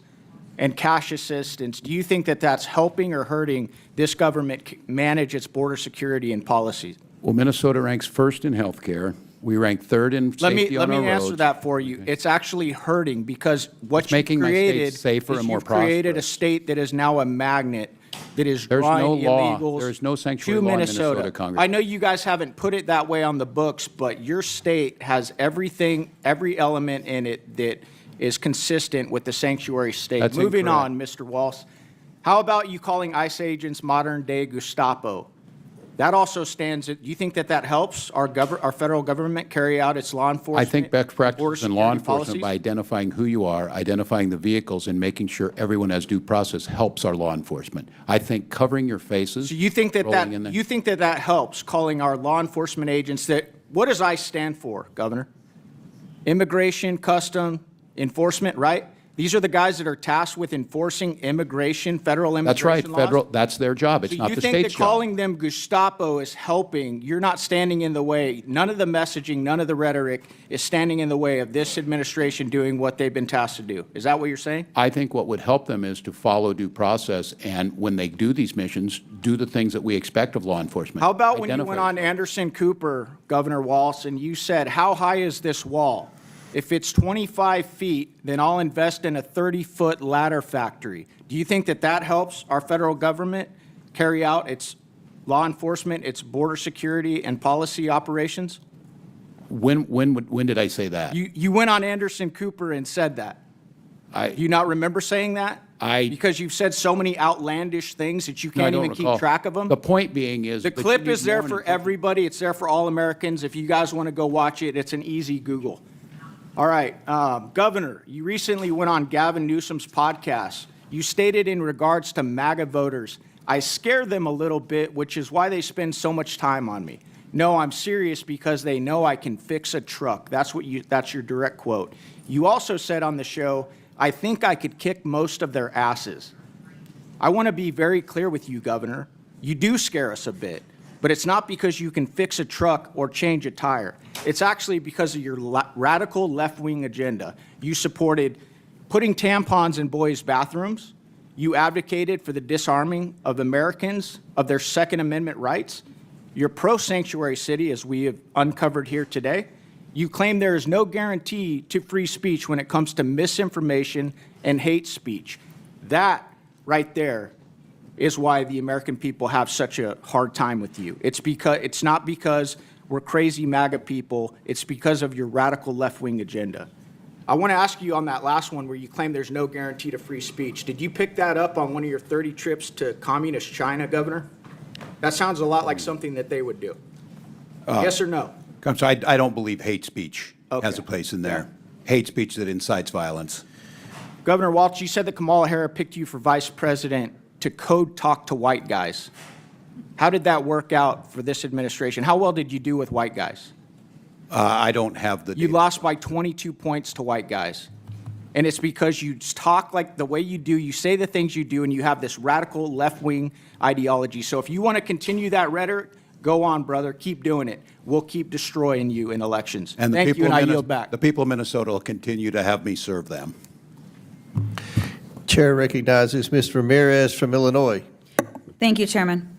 and cash assistance, do you think that that's helping or hurting this government manage its border security and policies? Well, Minnesota ranks first in health care. We rank third in safety on our roads. Let me answer that for you. It's actually hurting because what It's making you've my state created safer is and more you've created a prosperous. state that is now a magnet that is There's drawing no law. illegals There is no sanctuary to law in Minnesota. Minnesota, Congressman. I know you guys haven't put it that way on the books, but your state has everything, every element in it that is consistent with the sanctuary state. That's Moving incorrect. on, Mr. Waltz. How about you calling ICE agents modern-day Gestapo? That also stands. Do you think that helps our federal government carry out its law enforcement? I think best practices in law security enforcement by policies? identifying who you are, identifying the vehicles, and making sure everyone has due process helps our law enforcement. I think covering your faces. So you think that rolling in there- you think that helps calling our law enforcement agents that? What does ICE stand for, Governor? Immigration, Custom Enforcement, right? These are the guys that are tasked with enforcing immigration, federal immigration That's right. laws? Federal. That's their job. It's So not you the think state's that job. calling them Gestapo is helping? You're not standing in the way. None of the messaging, none of the rhetoric is standing in the way of this administration doing what they've been tasked to do. Is that what you're saying? I think what would help them is to follow due process, and when they do these missions, do the things that we expect of law enforcement. How about when you Identify- went on Anderson Cooper, Governor Waltz, and you said, how high is this wall? If it's 25 feet, then I'll invest in a 30-foot ladder factory. Do you think that helps our federal government carry out its law enforcement, its border security and policy operations? When did I say that? You went on Anderson Cooper and said that. Do you not remember saying that? Because you've said so many outlandish things that you No, I can't don't even recall. keep track of them. The point being is The that you clip need is there more for than- everybody. It's there for all Americans. If you guys want to go watch it, it's an easy Google. All right, Governor, you recently went on Gavin Newsom's podcast. You stated in regards to MAGA voters, I scare them a little bit, which is why they spend so much time on me. No, I'm serious because they know I can fix a truck. That's your direct quote. You also said on the show, I think I could kick most of their asses. I want to be very clear with you, Governor. You do scare us a bit, but it's not because you can fix a truck or change a tire. It's actually because of your radical left-wing agenda. You supported putting tampons in boys' bathrooms. You advocated for the disarming of Americans of their Second Amendment rights. You're pro-sanctuary city, as we have uncovered here today. You claim there is no guarantee to free speech when it comes to misinformation and hate speech. That right there is why the American people have such a hard time with you. It's not because we're crazy MAGA people. It's because of your radical left-wing agenda. I want to ask you on that last one where you claim there's no guarantee to free speech. Did you pick that up on one of your 30 trips to communist China, Governor? That sounds a lot like something that they would do. Yes or no? So I don't believe hate speech has a place in there. Hate speech that incites violence. Governor Walz, you said that Kamala Harris picked you for vice president to code talk to white guys. How did that work out for this administration? How well did you do with white guys? I don't have the You lost by 22 points to white guys. And it's because you talk like the way you do, you say the things you do, and you have this radical left-wing ideology. So if you want to continue that rhetoric, go on, brother. Keep doing it. We'll keep destroying you in elections. And Thank you, and I yield back. The people of Minnesota will continue to have me serve them. Chair recognizes Mr. Ramirez from Illinois. Thank you, Chairman.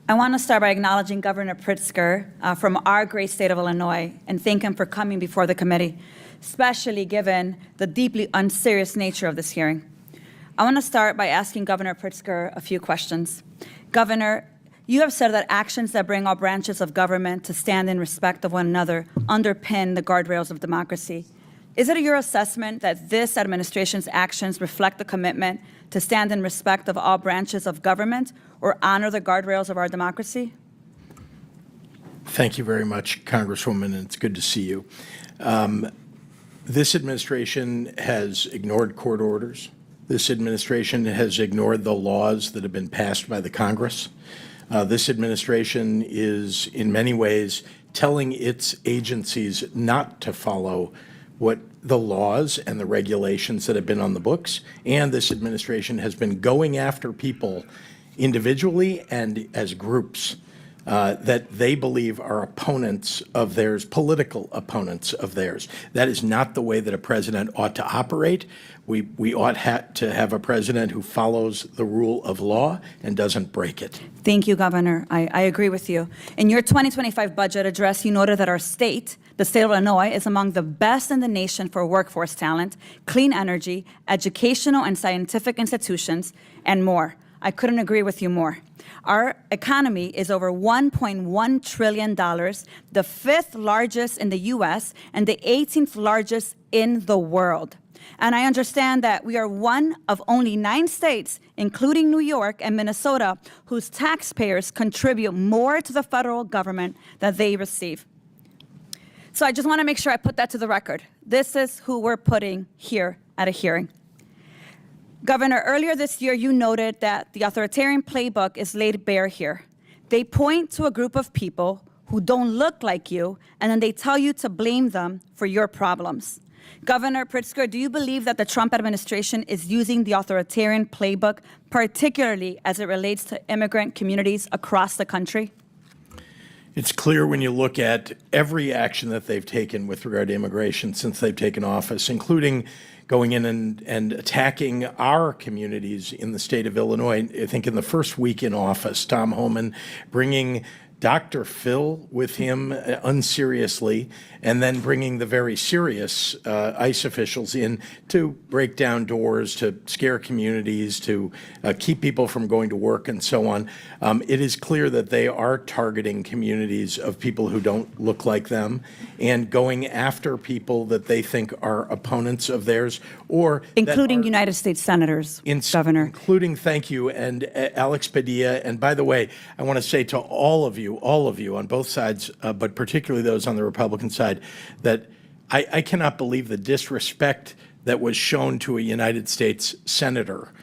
I want to start by acknowledging Governor Pritzker from our great state of Illinois and thank him for coming before the committee, especially given the deeply unserious nature of this hearing. I want to start by asking Governor Pritzker a few questions. Governor, you have said that actions that bring all branches of government to stand in respect of one another underpin the guardrails of democracy. Is it your assessment that this administration's actions reflect the commitment to stand in respect of all branches of government or honor the guardrails of our democracy? Thank you very much, Congresswoman, and it's good to see you. This administration has ignored court orders. This administration has ignored the laws that have been passed by the Congress. This administration is, in many ways, telling its agencies not to follow what the laws and the regulations that have been on the books. And this administration has been going after people individually and as groups that they believe are opponents of theirs, political opponents of theirs. That is not the way that a president ought to operate. We ought to have a president who follows the rule of law and doesn't break it. Thank you, Governor. I agree with you. In your 2025 budget address, you noted that our state, the state of Illinois, is among the best in the nation for workforce talent, clean energy, educational and scientific institutions, and more. I couldn't agree with you more. Our economy is over $1.1 trillion, the 5th largest in the U.S. and the 18th largest in the world. And I understand that we are one of only 9 states, including New York and Minnesota, whose taxpayers contribute more to the federal government than they receive. So I just want to make sure I put that to the record. This is who we're putting here at a hearing. Governor, earlier this year, you noted that the authoritarian playbook is laid bare here. They point to a group of people who don't look like you, and then they tell you to blame them for your problems. Governor Pritzker, do you believe that the Trump administration is using the authoritarian playbook, particularly as it relates to immigrant communities across the country? It's clear when you look at every action that they've taken with regard to immigration since they've taken office, including going in and attacking our communities in the state of Illinois. I think in the first week in office, Tom Homan bringing Dr. Phil with him unseriously, and then bringing the very serious ICE officials in to break down doors, to scare communities, to keep people from going to work and so on. It is clear that they are targeting communities of people who don't look like them and going after people that they think are opponents of theirs or including United States senators, Governor. Including, thank you, and Alex Padilla. And by the way, I want to say to all of you on both sides, but particularly those on the Republican side, that I cannot believe the disrespect that was shown to a United States senator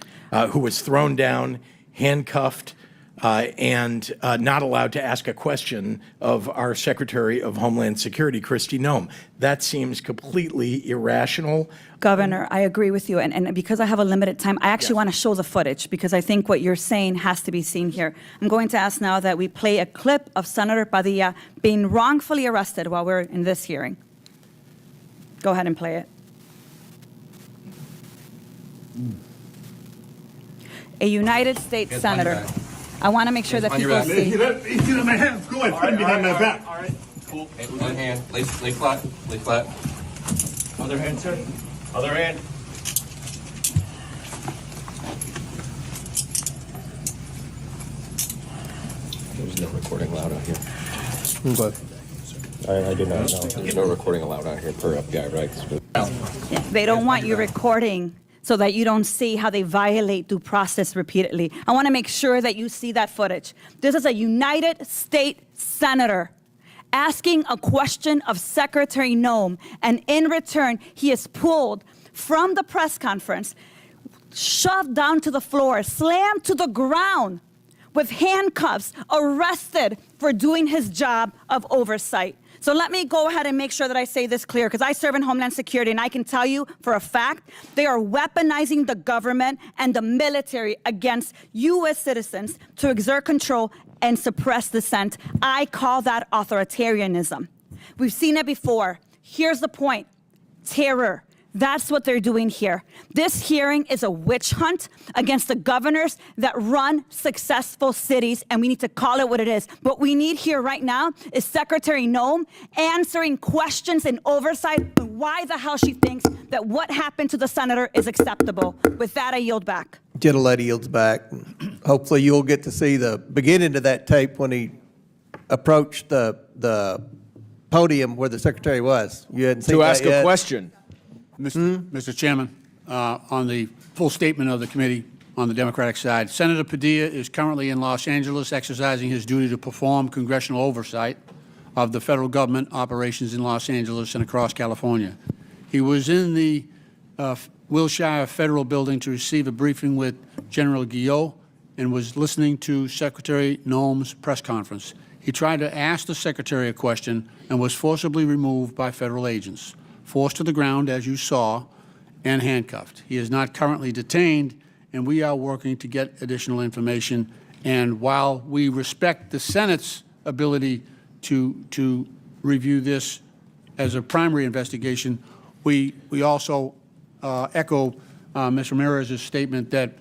who was thrown down, handcuffed, and not allowed to ask a question of our Secretary of Homeland Security, Kristi Noem. That seems completely irrational. Governor, I agree with you. And because I have a limited time, I actually want to show the footage because I think what you're saying has to be seen here. I'm going to ask now that we play a clip of Senator Padilla being wrongfully arrested while we're in this hearing. Go ahead and play it. a United States Senator. I want to make sure that people see. Easy on my hands. Go ahead. Put him behind my back. All right, cool. Hey, one hand, lay flat, lay flat. Other hand, sir. Other hand. There's no recording allowed out here. What? I do not know. There's no recording allowed out here per FBI regs. Yeah, they don't want you recording so that you don't see how they violate due process repeatedly. I want to make sure that you see that footage. This is a United States Senator asking a question of Secretary Noem, and in return, he is pulled from the press conference, shoved down to the floor, slammed to the ground with handcuffs, arrested for doing his job of oversight. So let me go ahead and make sure that I say this clear, because I serve in Homeland Security, and I can tell you for a fact, they are weaponizing the government and the military against U.S. citizens to exert control and suppress dissent. I call that authoritarianism. We've seen it before. Here's the point: terror. That's what they're doing here. This hearing is a witch hunt against the governors that run successful cities, and we need to call it what it is. What we need here right now is Secretary Noem answering questions and oversight on why the hell she thinks that what happened to the senator is acceptable. With that, I yield back. Gentlelady yields back. Hopefully you'll get to see the beginning of that tape when he approached the podium where the secretary was. You hadn't seen To that ask yet? a question. Mr. Chairman, on the full statement of the committee on the Democratic side, Senator Padilla is currently in Los Angeles exercising his duty to perform congressional oversight of the federal government operations in Los Angeles and across California. He was in the Wilshire Federal Building to receive a briefing with General Guillot and was listening to Secretary Noem's press conference. He tried to ask the Secretary a question and was forcibly removed by federal agents, forced to the ground, as you saw, and handcuffed. He is not currently detained, and we are working to get additional information. And while we respect the Senate's ability to review this as a primary investigation, we also echo Ms. Ramirez's statement that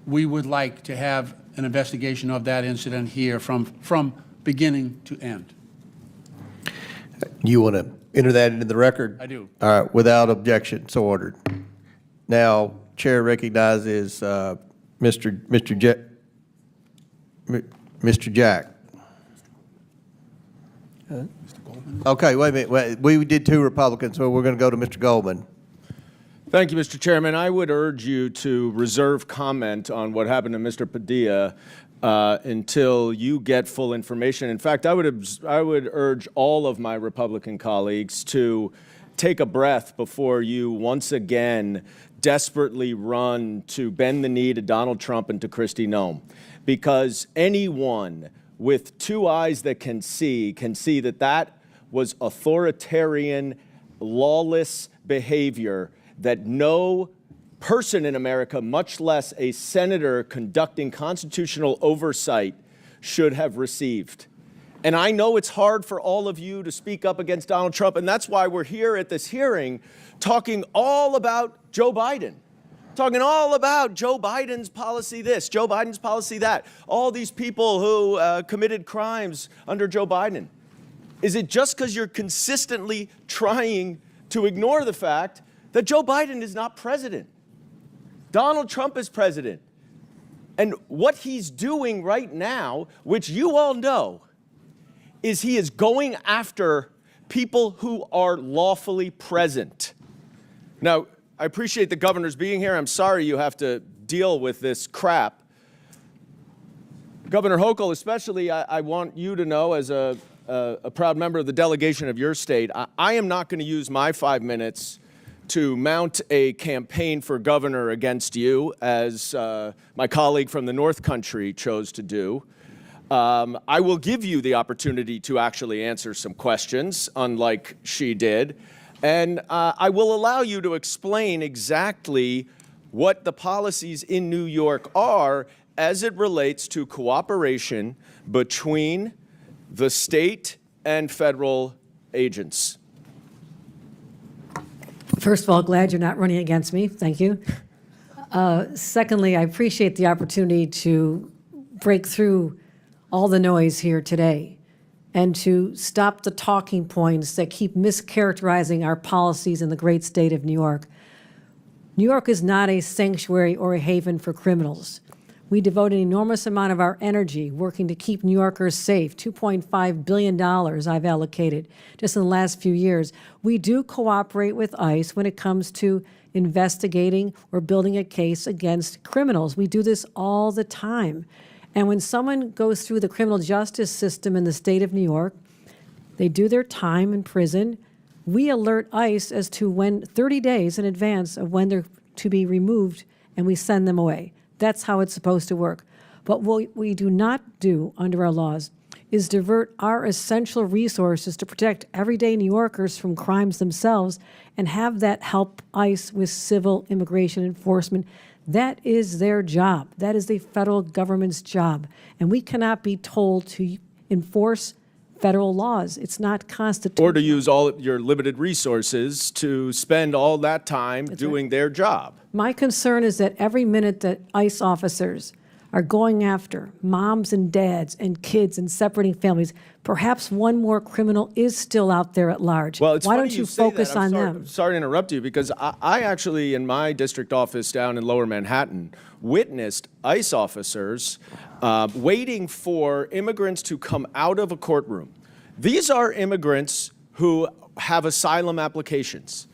we would like to have an investigation of that incident here from beginning to end. You want to enter that into the record? I do. All right, without objection, so ordered. Now, Chair recognizes Mr. Jack. Okay, wait a minute. We did two Republicans, so we're going to go to Mr. Goldman. Thank you, Mr. Chairman. I would urge you to reserve comment on what happened to Mr. Padilla until you get full information. In fact, I would urge all of my Republican colleagues to take a breath before you once again desperately run to bend the knee to Donald Trump and to Kristi Noem. Because anyone with two eyes that can see that that was authoritarian, lawless behavior that no person in America, much less a senator conducting constitutional oversight, should have received. And I know it's hard for all of you to speak up against Donald Trump, and that's why we're here at this hearing talking all about Joe Biden, talking all about Joe Biden's policy this, Joe Biden's policy that, all these people who committed crimes under Joe Biden. Is it just because you're consistently trying to ignore the fact that Joe Biden is not president? Donald Trump is president. And what he's doing right now, which you all know, is he is going after people who are lawfully present. Now, I appreciate the governor's being here. I'm sorry you have to deal with this crap. Governor Hochul, especially, I want you to know, as a proud member of the delegation of your state, I am not going to use my 5 minutes to mount a campaign for governor against you, as my colleague from the North Country chose to do. I will give you the opportunity to actually answer some questions, unlike she did. And I will allow you to explain exactly what the policies in New York are as it relates to cooperation between the state and federal agents. First of all, glad you're not running against me. Thank you. Secondly, I appreciate the opportunity to break through all the noise here today and to stop the talking points that keep mischaracterizing our policies in the great state of New York. New York is not a sanctuary or a haven for criminals. We devote an enormous amount of our energy working to keep New Yorkers safe. $2.5 billion I've allocated just in the last few years. We do cooperate with ICE when it comes to investigating or building a case against criminals. We do this all the time. And when someone goes through the criminal justice system in the state of New York, they do their time in prison. We alert ICE as to when, 30 days in advance of when they're to be removed, and we send them away. That's how it's supposed to work. But what we do not do under our laws is divert our essential resources to protect everyday New Yorkers from crimes themselves and have that help ICE with civil immigration enforcement. That is their job. That is the federal government's job. And we cannot be told to enforce federal laws. It's not constitutional. Or to use all of your limited resources to spend all that time doing their job. My concern is that every minute that ICE officers are going after moms and dads and kids and separating families, perhaps one more criminal is still out there at large. Well, it's Why funny don't you say focus that. on I'm them? sorry to interrupt you, because I actually, in my district office down in Lower Manhattan, witnessed ICE officers waiting for immigrants to come out of a courtroom. These are immigrants who have asylum applications.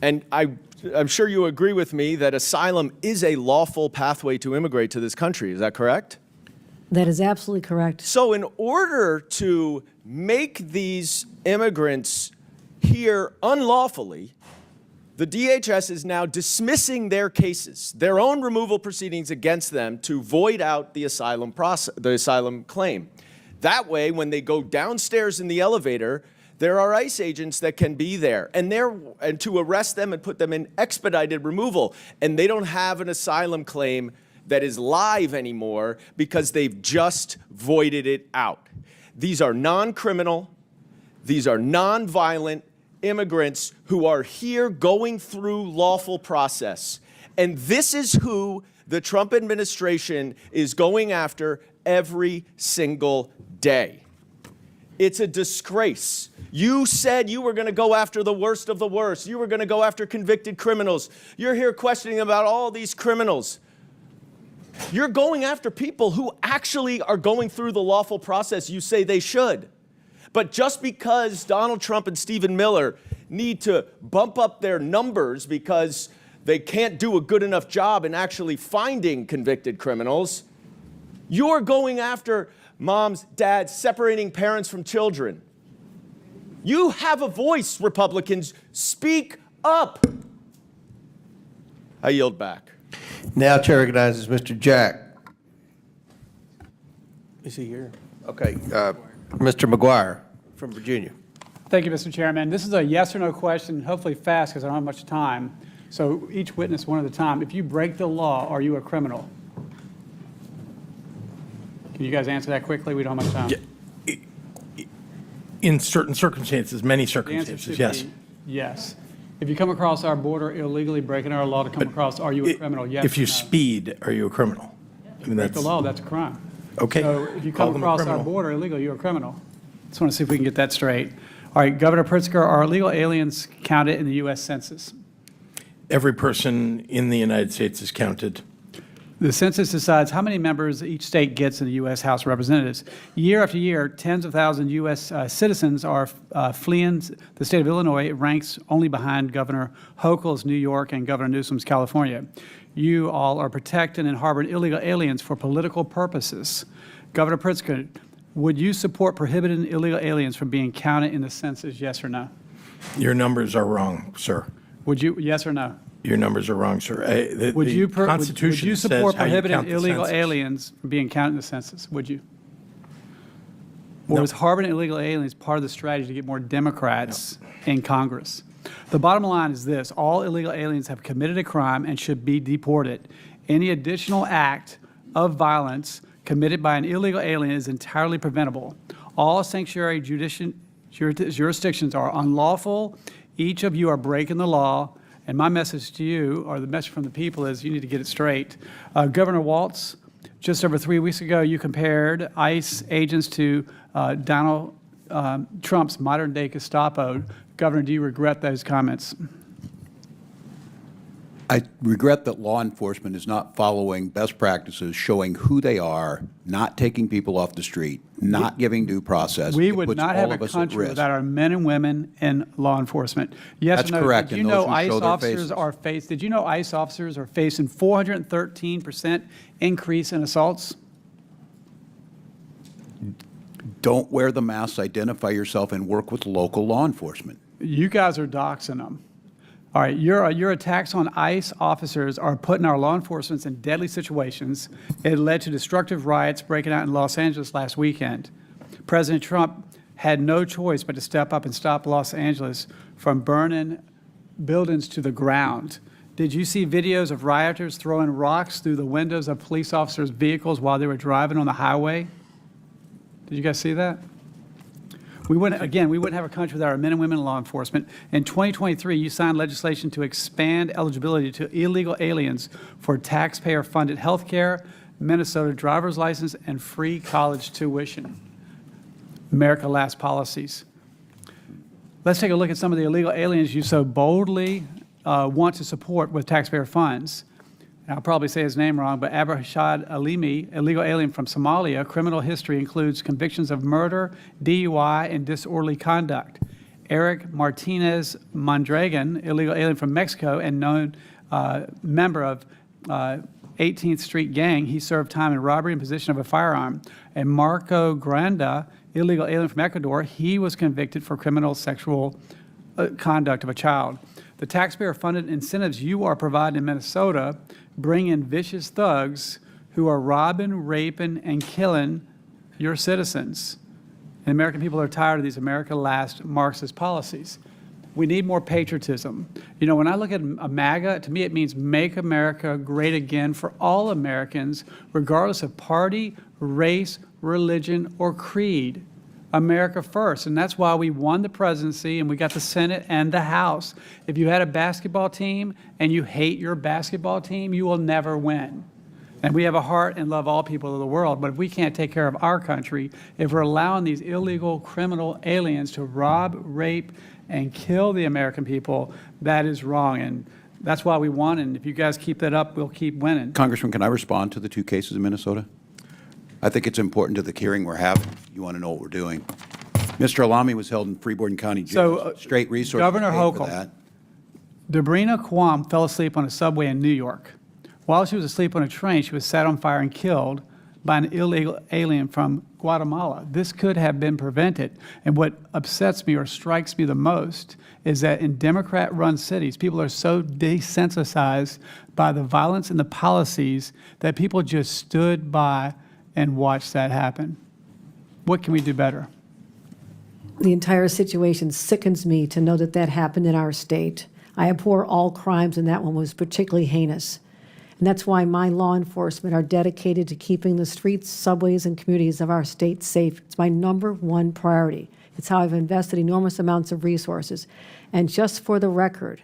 And I'm sure you agree with me that asylum is a lawful pathway to immigrate to this country. Is that correct? That is absolutely correct. So in order to make these immigrants here unlawfully, the DHS is now dismissing their cases, their own removal proceedings against them, to void out the asylum process, the asylum claim. That way, when they go downstairs in the elevator, there are ICE agents that can be there and to arrest them and put them in expedited removal. And they don't have an asylum claim that is live anymore because they've just voided it out. These are non-criminal, these are non-violent immigrants who are here going through lawful process. And this is who the Trump administration is going after every single day. It's a disgrace. You said you were going to go after the worst of the worst. You were going to go after convicted criminals. You're here questioning about all these criminals. You're going after people who actually are going through the lawful process you say they should. But just because Donald Trump and Stephen Miller need to bump up their numbers because they can't do a good enough job in actually finding convicted criminals, you're going after moms, dads, separating parents from children. You have a voice, Republicans. Speak up. I yield back. Now Chair recognizes Mr. Jack. Is he here? Okay. Mr. McGuire from Virginia. Thank you, Mr. Chairman. This is a yes or no question, hopefully fast because I don't have much time. So each witness one at a time. If you break the law, are you a criminal? Can you guys answer that quickly? We don't have much time. In certain circumstances, many The answer circumstances, should yes. be yes. If you come across our border illegally, breaking our law to come across, are you a criminal? Yes. If or you no? speed, are you a criminal? I mean, Break the that's, law, that's a crime. okay. So if you Call come them a across our criminal. border illegally, you're a criminal. Just want to see if we can get that straight. All right, Governor Pritzker, are illegal aliens counted in the U.S. Census? Every person in the United States is counted. The census decides how many members each state gets in the U.S. House of Representatives. Year after year, tens of thousands of U.S. Citizens are fleeing the state of Illinois. It ranks only behind Governor Hochul's New York and Governor Newsom's California. You all are protecting and harboring illegal aliens for political purposes. Governor Pritzker, would you support prohibiting illegal aliens from being counted in the census, yes or no? Your numbers are wrong, sir. Would you, yes or no? Your numbers are wrong, sir. Would you Constitution support says how you prohibiting count the illegal census. aliens from being counted in the census? Would you? Or is harboring illegal aliens part of the strategy to get more Democrats in Congress? The bottom line is this: all illegal aliens have committed a crime and should be deported. Any additional act of violence committed by an illegal alien is entirely preventable. All sanctuary jurisdictions are unlawful. Each of you are breaking the law, And my message to you, or the message from the people, is you need to get it straight. Governor Walz, just over 3 weeks ago, you compared ICE agents to Donald Trump's modern-day Gestapo. Governor, do you regret those comments? I regret that law enforcement is not following best practices, showing who they are, not taking people off the street, not giving due process. We It would puts not all have of a us at country risk. without our men and women in law enforcement. Yes That's or no? correct, Did you and know those who ICE show their officers faces. are faced? Did you know ICE officers are facing 413% increase in assaults? Don't wear the masks, identify yourself, and work with local law enforcement. You guys are doxing them. All right, your attacks on ICE officers are putting our law enforcement in deadly situations. It led to destructive riots breaking out in Los Angeles last weekend. President Trump had no choice but to step up and stop Los Angeles from burning buildings to the ground. Did you see videos of rioters throwing rocks through the windows of police officers' vehicles while they were driving on the highway? Did you guys see that? We wouldn't have a country without our men and women in law enforcement. In 2023, you signed legislation to expand eligibility to illegal aliens for taxpayer-funded health care, Minnesota driver's license, and free college tuition. America Last policies. Let's take a look at some of the illegal aliens you so boldly want to support with taxpayer funds. And I'll probably say his name wrong, but Abashad Alimi, illegal alien from Somalia. Criminal history includes convictions of murder, DUI, and disorderly conduct. Eric Martinez Mondragon, illegal alien from Mexico and known member of 18th Street Gang. He served time in robbery and possession of a firearm. And Marco Granda, illegal alien from Ecuador. He was convicted for criminal sexual conduct of a child. The taxpayer-funded incentives you are providing in Minnesota bring in vicious thugs who are robbing, raping, and killing your citizens. And American people are tired of these America Last Marxist policies. We need more patriotism. You know, when I look at a MAGA, to me it means make America great again for all Americans, regardless of party, race, religion, or creed. America first, and that's why we won the presidency and we got the Senate and the House. If you had a basketball team and you hate your basketball team, you will never win. And we have a heart and love all people of the world, but if we can't take care of our country, if we're allowing these illegal criminal aliens to rob, rape, and kill the American people, that is wrong. And that's why we won, and if you guys keep that up, we'll keep winning. Congressman, can I respond to the two cases in Minnesota? I think it's important to the hearing we're having. You want to know what we're doing. Mr. Alami was held in Freeborn County Jail. So, Straight resources Governor paid for Hochul, that. Debrina Quam fell asleep on a subway in New York. While she was asleep on a train, she was set on fire and killed by an illegal alien from Guatemala. This could have been prevented. And what upsets me or strikes me the most is that in Democrat-run cities, people are so desensitized by the violence and the policies that people just stood by and watched that happen. What can we do better? The entire situation sickens me to know that that happened in our state. I abhor all crimes, and that one was particularly heinous. And that's why my law enforcement are dedicated to keeping the streets, subways, and communities of our state safe. It's my #1 priority. It's how I've invested enormous amounts of resources. And just for the record,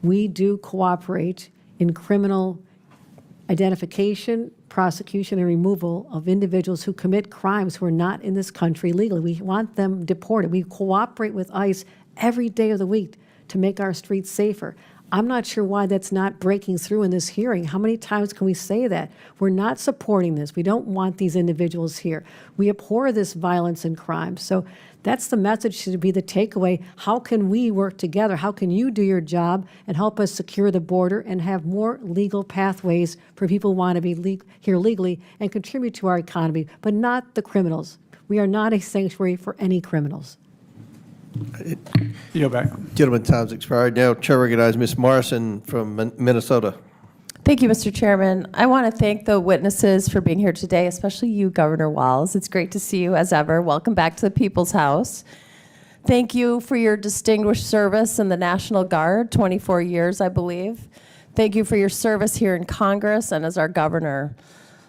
we do cooperate in criminal identification, prosecution, and removal of individuals who commit crimes who are not in this country legally. We want them deported. We cooperate with ICE every day of the week to make our streets safer. I'm not sure why that's not breaking through in this hearing. How many times can we say that? We're not supporting this. We don't want these individuals here. We abhor this violence and crime. So that's the message should be the takeaway. How can we work together? How can you do your job and help us secure the border and have more legal pathways for people who want to be here legally and contribute to our economy, but not the criminals. We are not a sanctuary for any criminals. Yield back. Gentleman, time's expired. Now, Chair recognizes Ms. Morrison from Minnesota. Thank you, Mr. Chairman. I want to thank the witnesses for being here today, especially you, Governor Walz. It's great to see you as ever. Welcome back to the People's House. Thank you for your distinguished service in the National Guard, 24 years, I believe. Thank you for your service here in Congress and as our governor.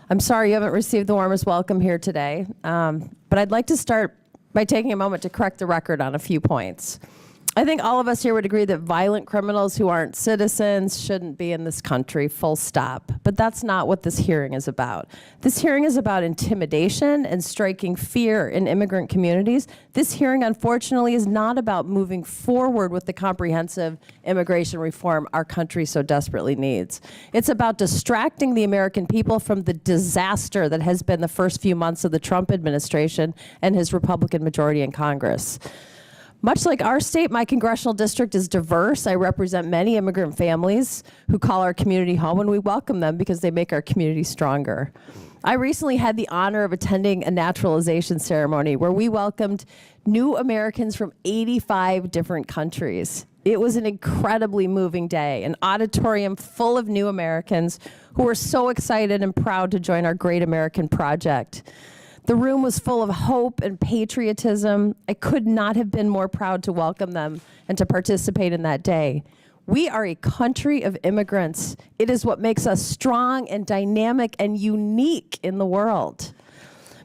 I'm sorry you haven't received the warmest welcome here today, but I'd like to start by taking a moment to correct the record on a few points. I think all of us here would agree that violent criminals who aren't citizens shouldn't be in this country, full stop. But that's not what this hearing is about. This hearing is about intimidation and striking fear in immigrant communities. This hearing, unfortunately, is not about moving forward with the comprehensive immigration reform our country so desperately needs. It's about distracting the American people from the disaster that has been the first few months of the Trump administration and his Republican majority in Congress. Much like our state, my congressional district is diverse. I represent many immigrant families who call our community home, and we welcome them because they make our community stronger. I recently had the honor of attending a naturalization ceremony where we welcomed new Americans from 85 different countries. It was an incredibly moving day, an auditorium full of new Americans who were so excited and proud to join our great American project. The room was full of hope and patriotism. I could not have been more proud to welcome them and to participate in that day. We are a country of immigrants. It is what makes us strong and dynamic and unique in the world.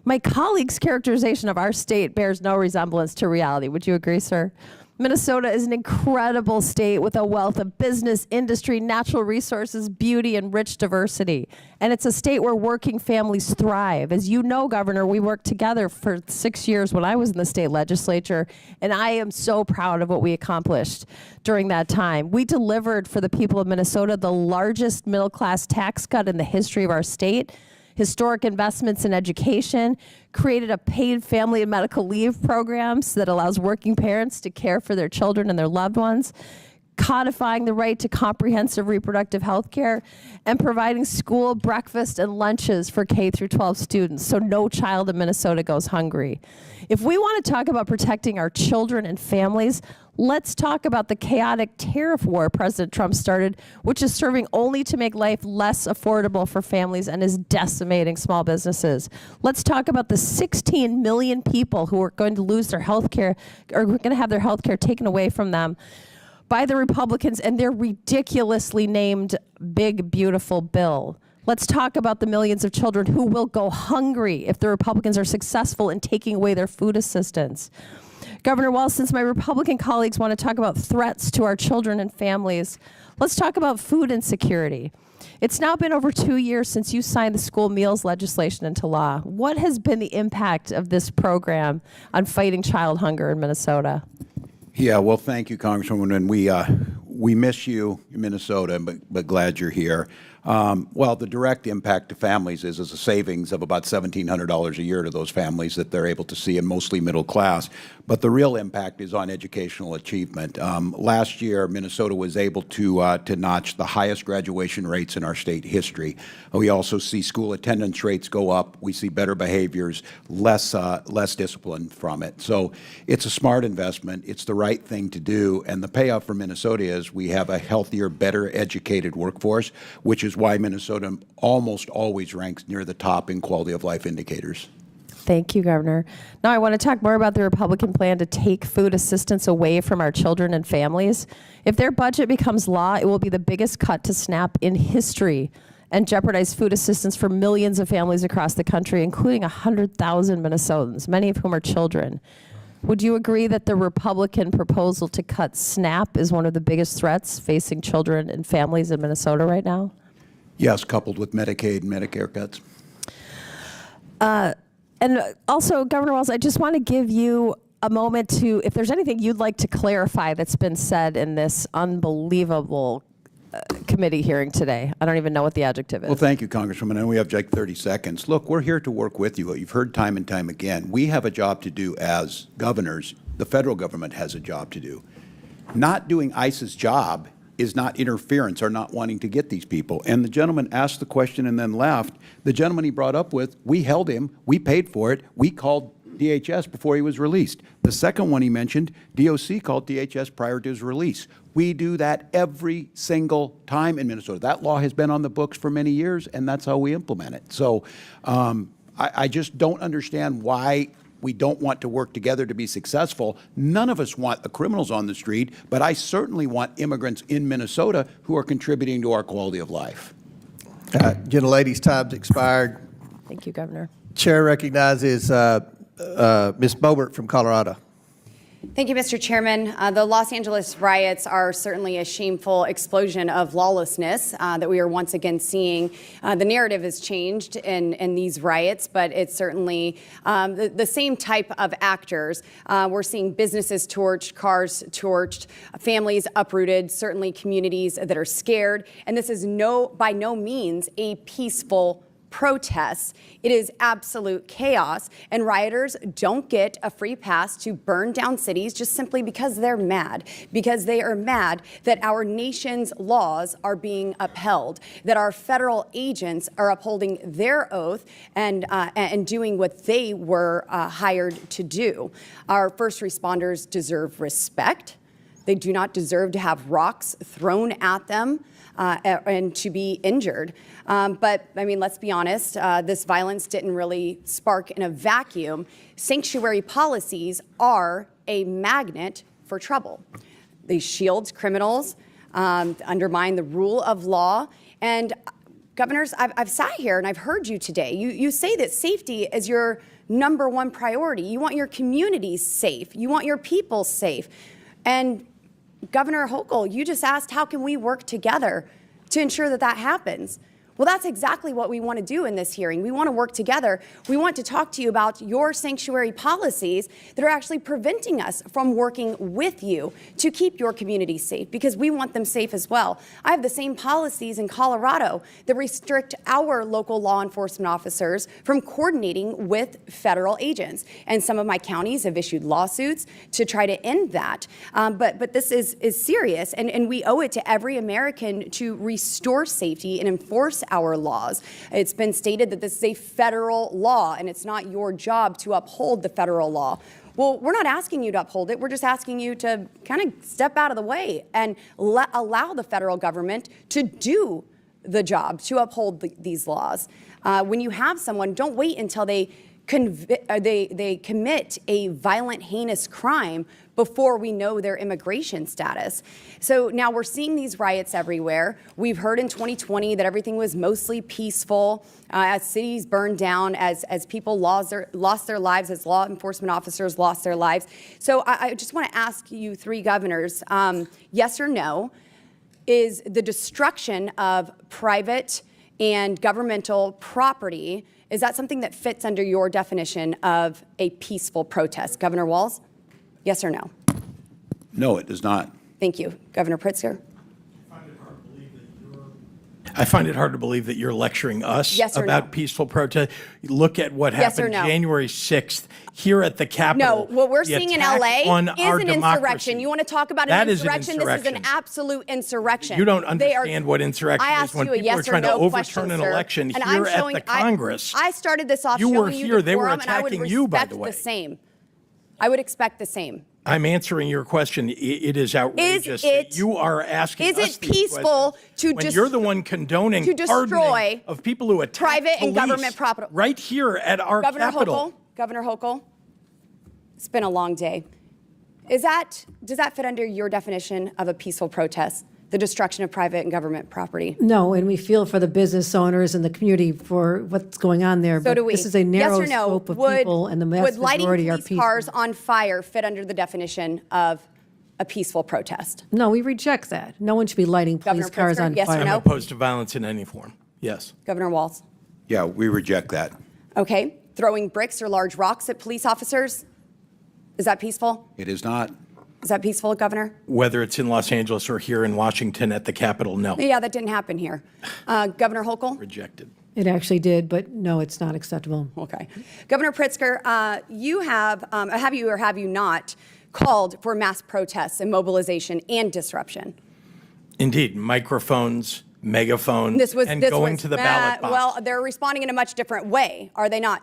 My colleague's characterization of our state bears no resemblance to reality. Would you agree, sir? Minnesota is an incredible state with a wealth of business, industry, natural resources, beauty, and rich diversity. And it's a state where working families thrive. As you know, Governor, we worked together for 6 years when I was in the state legislature, and I am so proud of what we accomplished during that time. We delivered for the people of Minnesota the largest middle-class tax cut in the history of our state, historic investments in education, created a paid family and medical leave programs that allows working parents to care for their children and their loved ones, codifying the right to comprehensive reproductive health care, and providing school breakfast and lunches for K through 12 students so no child in Minnesota goes hungry. If we want to talk about protecting our children and families, let's talk about the chaotic tariff war President Trump started, which is serving only to make life less affordable for families and is decimating small businesses. Let's talk about the 16 million people who are going to lose their health care, or who are going to have their health care taken away from them by the Republicans and their ridiculously named Big Beautiful Bill. Let's talk about the millions of children who will go hungry if the Republicans are successful in taking away their food assistance. Governor Walz, since my Republican colleagues want to talk about threats to our children and families, let's talk about food insecurity. It's now been over 2 years since you signed the school meals legislation into law. What has been the impact of this program on fighting child hunger in Minnesota? Yeah, well, thank you, Congresswoman, and we miss you in Minnesota, but glad you're here. Well, the direct impact to families is a savings of about $1,700 a year to those families that they're able to see, and mostly middle class. But the real impact is on educational achievement. Last year, Minnesota was able to notch the highest graduation rates in our state history. We also see school attendance rates go up. We see better behaviors, less discipline from it. So it's a smart investment. It's the right thing to do. And the payoff for Minnesota is we have a healthier, better educated workforce, which is why Minnesota almost always ranks near the top in quality of life indicators. Thank you, Governor. Now I want to talk more about the Republican plan to take food assistance away from our children and families. If their budget becomes law, it will be the biggest cut to SNAP in history and jeopardize food assistance for millions of families across the country, including 100,000 Minnesotans, many of whom are children. Would you agree that the Republican proposal to cut SNAP is one of the biggest threats facing children and families in Minnesota right now? Yes, coupled with Medicaid and Medicare cuts. And also, Governor Walz, I just want to give you a moment to, if there's anything you'd like to clarify that's been said in this unbelievable committee hearing today. I don't even know what the adjective is. Well, thank you, Congresswoman. And we have like 30 seconds. Look, we're here to work with you. You've heard time and time again. We have a job to do as governors. The federal government has a job to do. Not doing ICE's job is not interference or not wanting to get these people. And the gentleman asked the question and then left. The gentleman he brought up with, we held him, we paid for it, we called DHS before he was released. The second one he mentioned, DOC called DHS prior to his release. We do that every single time in Minnesota. That law has been on the books for many years, and that's how we implement it. So I just don't understand why we don't want to work together to be successful. None of us want the criminals on the street, but I certainly want immigrants in Minnesota who are contributing to our quality of life. Gentlelady's time's expired. Thank you, Governor. Chair recognizes Ms. Boebert from Colorado. Thank you, Mr. Chairman. The Los Angeles riots are certainly a shameful explosion of lawlessness that we are once again seeing. The narrative has changed in these riots, but it's certainly the same type of actors. We're seeing businesses torched, cars torched, families uprooted, certainly communities that are scared. And this is by no means a peaceful protests. It is absolute chaos, and rioters don't get a free pass to burn down cities just simply because they're mad, because they are mad that our nation's laws are being upheld, that our federal agents are upholding their oath and doing what they were hired to do. Our first responders deserve respect. They do not deserve to have rocks thrown at them and to be injured. But, I mean, let's be honest, this violence didn't really spark in a vacuum. Sanctuary policies are a magnet for trouble. They shield criminals, undermine the rule of law. And, governors, I've sat here and I've heard you today. You say that safety is your number one priority. You want your communities safe. You want your people safe. And Governor Hochul, you just asked, how can we work together to ensure that that happens? Well, that's exactly what we want to do in this hearing. We want to work together. We want to talk to you about your sanctuary policies that are actually preventing us from working with you to keep your community safe, because we want them safe as well. I have the same policies in Colorado that restrict our local law enforcement officers from coordinating with federal agents. And some of my counties have issued lawsuits to try to end that. But this is serious, and we owe it to every American to restore safety and enforce our laws. It's been stated that this is a federal law, and it's not your job to uphold the federal law. Well, we're not asking you to uphold it. We're just asking you to kind of step out of the way and allow the federal government to do the job, to uphold these laws. When you have someone, don't wait until they commit a violent, heinous crime before we know their immigration status. So now we're seeing these riots everywhere. We've heard in 2020 that everything was mostly peaceful, as cities burned down, as people lost their lives, as law enforcement officers lost their lives. So I just want to ask you three governors, yes or no, is the destruction of private and governmental property, is that something that fits under your definition of a peaceful protest? Governor Walz, yes or no? No, it does not. Thank you. Governor Pritzker? I find it hard to believe that you're lecturing us Yes or about no? peaceful protest. Look at what Yes or happened no? January 6th here at the Capitol. No, what we're The seeing in attack LA on is our an democracy. insurrection. You want to talk about That an is an insurrection? This is an insurrection. absolute insurrection. You don't They are- understand what insurrection I is asked when you a people are yes or trying to no overturn question, an sir. election And here I'm at showing- the Congress. I started this off You were showing you here. the They were forum, and I would attacking you, by respect the way. same. I would expect the same. I'm answering your question. It is outrageous it- that you are asking is us it these peaceful questions to when just- you're the one condoning to destroy pardoning of people who attack private and police government property right here at our Governor Capitol. Governor Hochul, it's been a long day. Does that fit under your definition of a peaceful protest? The destruction of private and government property? No, and we feel for the business owners and the community for what's going on there. So but do we. This is a narrow yes or no, scope of would, people, and the would vast lighting majority are police peaceful. cars on fire fit under the definition of a peaceful protest? No, we reject that. No one should be lighting police Governor cars Pritzker, on yes or fire. no? I'm opposed to violence in any form. Yes. Governor Walz? Yeah, we reject that. Okay. Throwing bricks or large rocks at police officers? Is that peaceful? It is not. Is that peaceful, Governor? Whether it's in Los Angeles or here in Washington at the Capitol, no. Yeah, that didn't happen here. Governor Hochul? Rejected. It actually did, but no, it's not acceptable. Okay. Governor Pritzker, you have you or have you not called for mass protests and mobilization and disruption? Indeed, microphones, megaphones, and going to the ballot box. Well, they're responding in a much different way, are they not?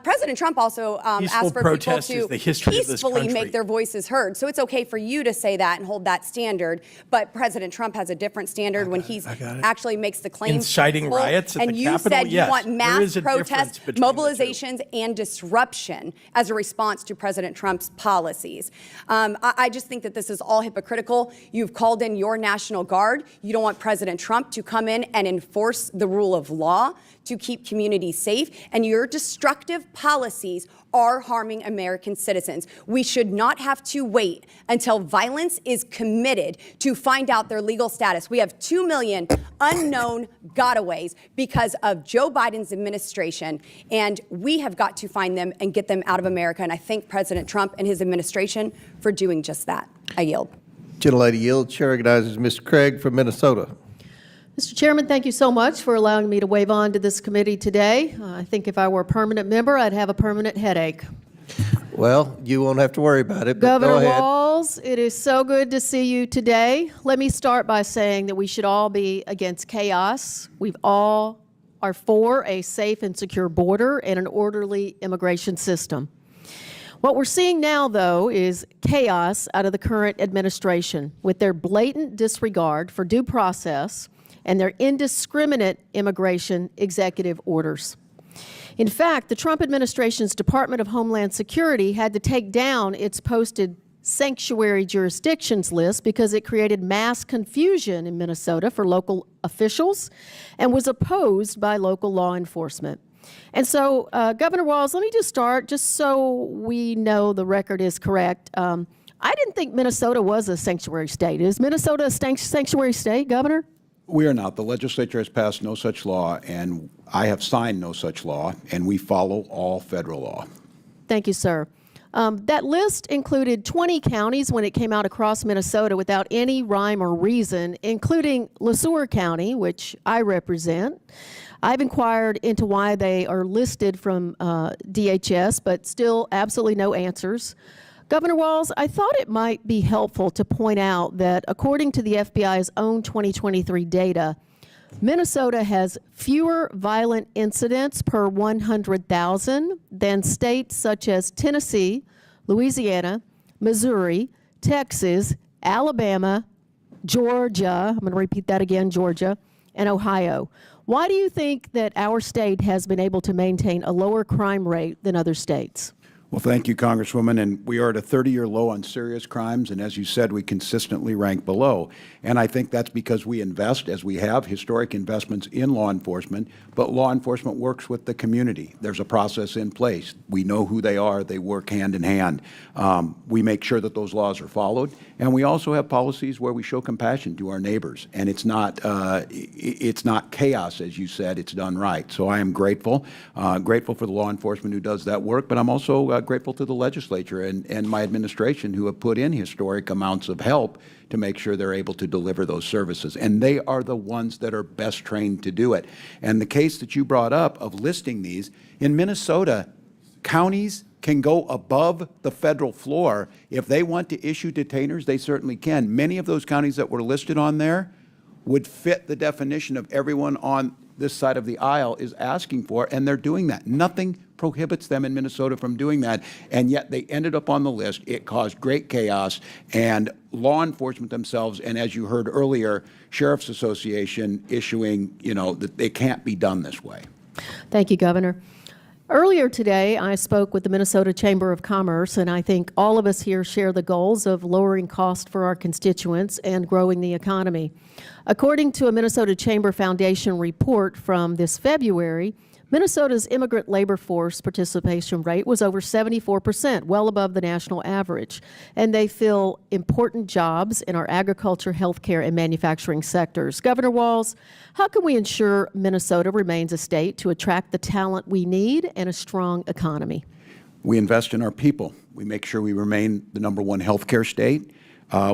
President Trump also Peaceful asked for people protest is to the history of this peacefully country. make their voices heard. So it's okay for you to say that and hold that standard, but President Trump has a different standard when he actually makes the claim. Inciting riots at and the you Capitol? said you Yes, want there mass is a difference protests, between the two. mobilizations, and disruption as a response to President Trump's policies. I just think that this is all hypocritical. You've called in your National Guard. You don't want President Trump to come in and enforce the rule of law to keep communities safe, and your destructive policies are harming American citizens. We should not have to wait until violence is committed to find out their legal status. We have 2 million unknown gotaways because of Joe Biden's administration, and we have got to find them and get them out of America. And I thank President Trump and his administration for doing just that. I yield. Gentlelady yields. Chair recognizes Mr. Craig from Minnesota. Mr. Chairman, thank you so much for allowing me to wave on to this committee today. I think if I were a permanent member, I'd have a permanent headache. Well, you won't have to worry about it, but Governor go ahead. Walz, it is so good to see you today. Let me start by saying that we should all be against chaos. We all are for a safe and secure border and an orderly immigration system. What we're seeing now, though, is chaos out of the current administration with their blatant disregard for due process and their indiscriminate immigration executive orders. In fact, the Trump administration's Department of Homeland Security had to take down its posted sanctuary jurisdictions list because it created mass confusion in Minnesota for local officials and was opposed by local law enforcement. And so, Governor Walz, let me just start, just so we know the record is correct. I didn't think Minnesota was a sanctuary state. Is Minnesota a sanctuary state, Governor? We are not. The legislature has passed no such law, and I have signed no such law, and we follow all federal law. Thank you, sir. That list included 20 counties when it came out across Minnesota without any rhyme or reason, including LeSueur County, which I represent. I've inquired into why they are listed from DHS, but still absolutely no answers. Governor Walz, I thought it might be helpful to point out that according to the FBI's own 2023 data, Minnesota has fewer violent incidents per 100,000 than states such as Tennessee, Louisiana, Missouri, Texas, Alabama, Georgia, I'm going to repeat that again, Georgia, and Ohio. Why do you think that our state has been able to maintain a lower crime rate than other states? Well, thank you, Congresswoman. And we are at a 30-year low on serious crimes, and as you said, we consistently rank below. And I think that's because we invest, as we have, historic investments in law enforcement, but law enforcement works with the community. There's a process in place. We know who they are. They work hand in hand. We make sure that those laws are followed, and we also have policies where we show compassion to our neighbors. And it's not chaos, as you said. It's done right. So I am grateful for the law enforcement who does that work, but I'm also grateful to the legislature and my administration who have put in historic amounts of help to make sure they're able to deliver those services. And they are the ones that are best trained to do it. And the case that you brought up of listing these, in Minnesota, counties can go above the federal floor. If they want to issue detainers, they certainly can. Many of those counties that were listed on there would fit the definition of everyone on this side of the aisle is asking for, and they're doing that. Nothing prohibits them in Minnesota from doing that, and yet they ended up on the list. It caused great chaos, and law enforcement themselves, and as you heard earlier, Sheriff's Association issuing, that they can't be done this way. Thank you, Governor. Earlier today, I spoke with the Minnesota Chamber of Commerce, and I think all of us here share the goals of lowering costs for our constituents and growing the economy. According to a Minnesota Chamber Foundation report from this February, Minnesota's immigrant labor force participation rate was over 74%, well above the national average. And they fill important jobs in our agriculture, healthcare, and manufacturing sectors. Governor Walz, how can we ensure Minnesota remains a state to attract the talent we need and a strong economy? We invest in our people. We make sure we remain the #1 healthcare state.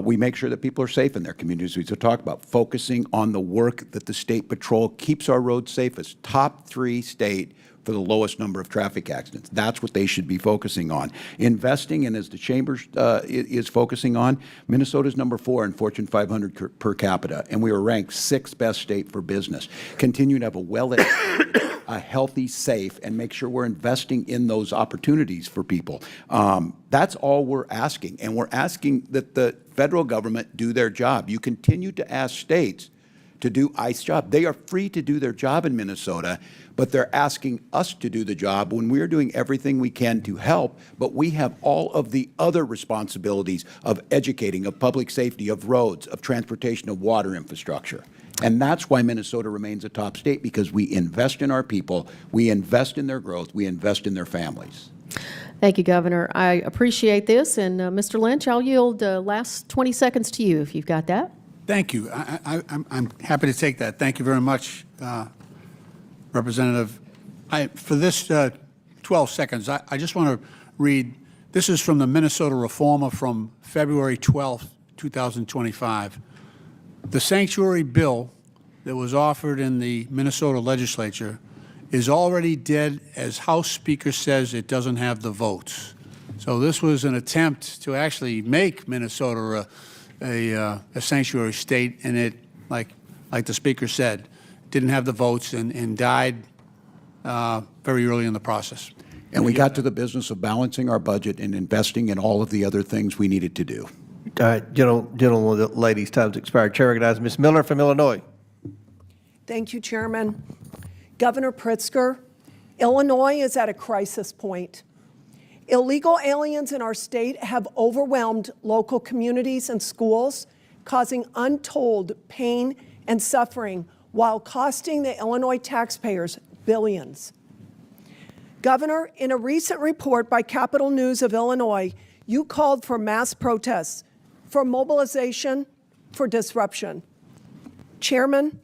We make sure that people are safe in their communities. We talk about focusing on the work that the State Patrol keeps our roads safest. Top 3 state for the lowest number of traffic accidents. That's what they should be focusing on. Investing, and as the Chamber is focusing on, Minnesota's #4 in Fortune 500 per capita, and we were ranked 6th best state for business. Continue to have a healthy, safe, and make sure we're investing in those opportunities for people. That's all we're asking, and we're asking that the federal government do their job. You continue to ask states to do ICE job. They are free to do their job in Minnesota, but they're asking us to do the job when we're doing everything we can to help, but we have all of the other responsibilities of educating, of public safety, of roads, of transportation, of water infrastructure. And that's why Minnesota remains a top state, because we invest in our people, we invest in their growth, we invest in their families. Thank you, Governor. I appreciate this, and Mr. Lynch, I'll yield last 20 seconds to you if you've got that. Thank you. I'm happy to take that. Thank you very much, Representative. For this 12 seconds, I just want to read, this is from the Minnesota Reformer from February 12, 2025. The sanctuary bill that was offered in the Minnesota legislature is already dead, as House Speaker says it doesn't have the votes. So this was an attempt to actually make Minnesota a sanctuary state, and it, like the Speaker said, didn't have the votes and died very early in the process. And we got to the business of balancing our budget and investing in all of the other things we needed to do. All right, gentlemen, ladies, time's expired. Chair recognizes Ms. Miller from Illinois. Thank you, Chairman. Governor Pritzker, Illinois is at a crisis point. Illegal aliens in our state have overwhelmed local communities and schools, causing untold pain and suffering while costing the Illinois taxpayers billions. Governor, in a recent report by Capital News of Illinois, you called for mass protests, for mobilization, for disruption. Chairman,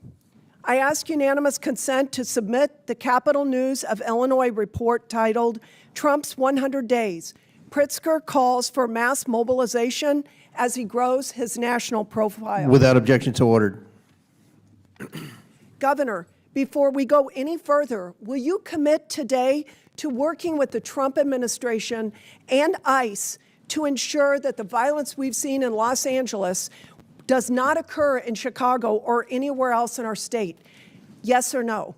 I ask unanimous consent to submit the Capital News of Illinois report titled Trump's 100 Days. Pritzker calls for mass mobilization as he grows his national profile. Without objection, so ordered. Governor, before we go any further, will you commit today to working with the Trump administration and ICE to ensure that the violence we've seen in Los Angeles does not occur in Chicago or anywhere else in our state? Yes or no?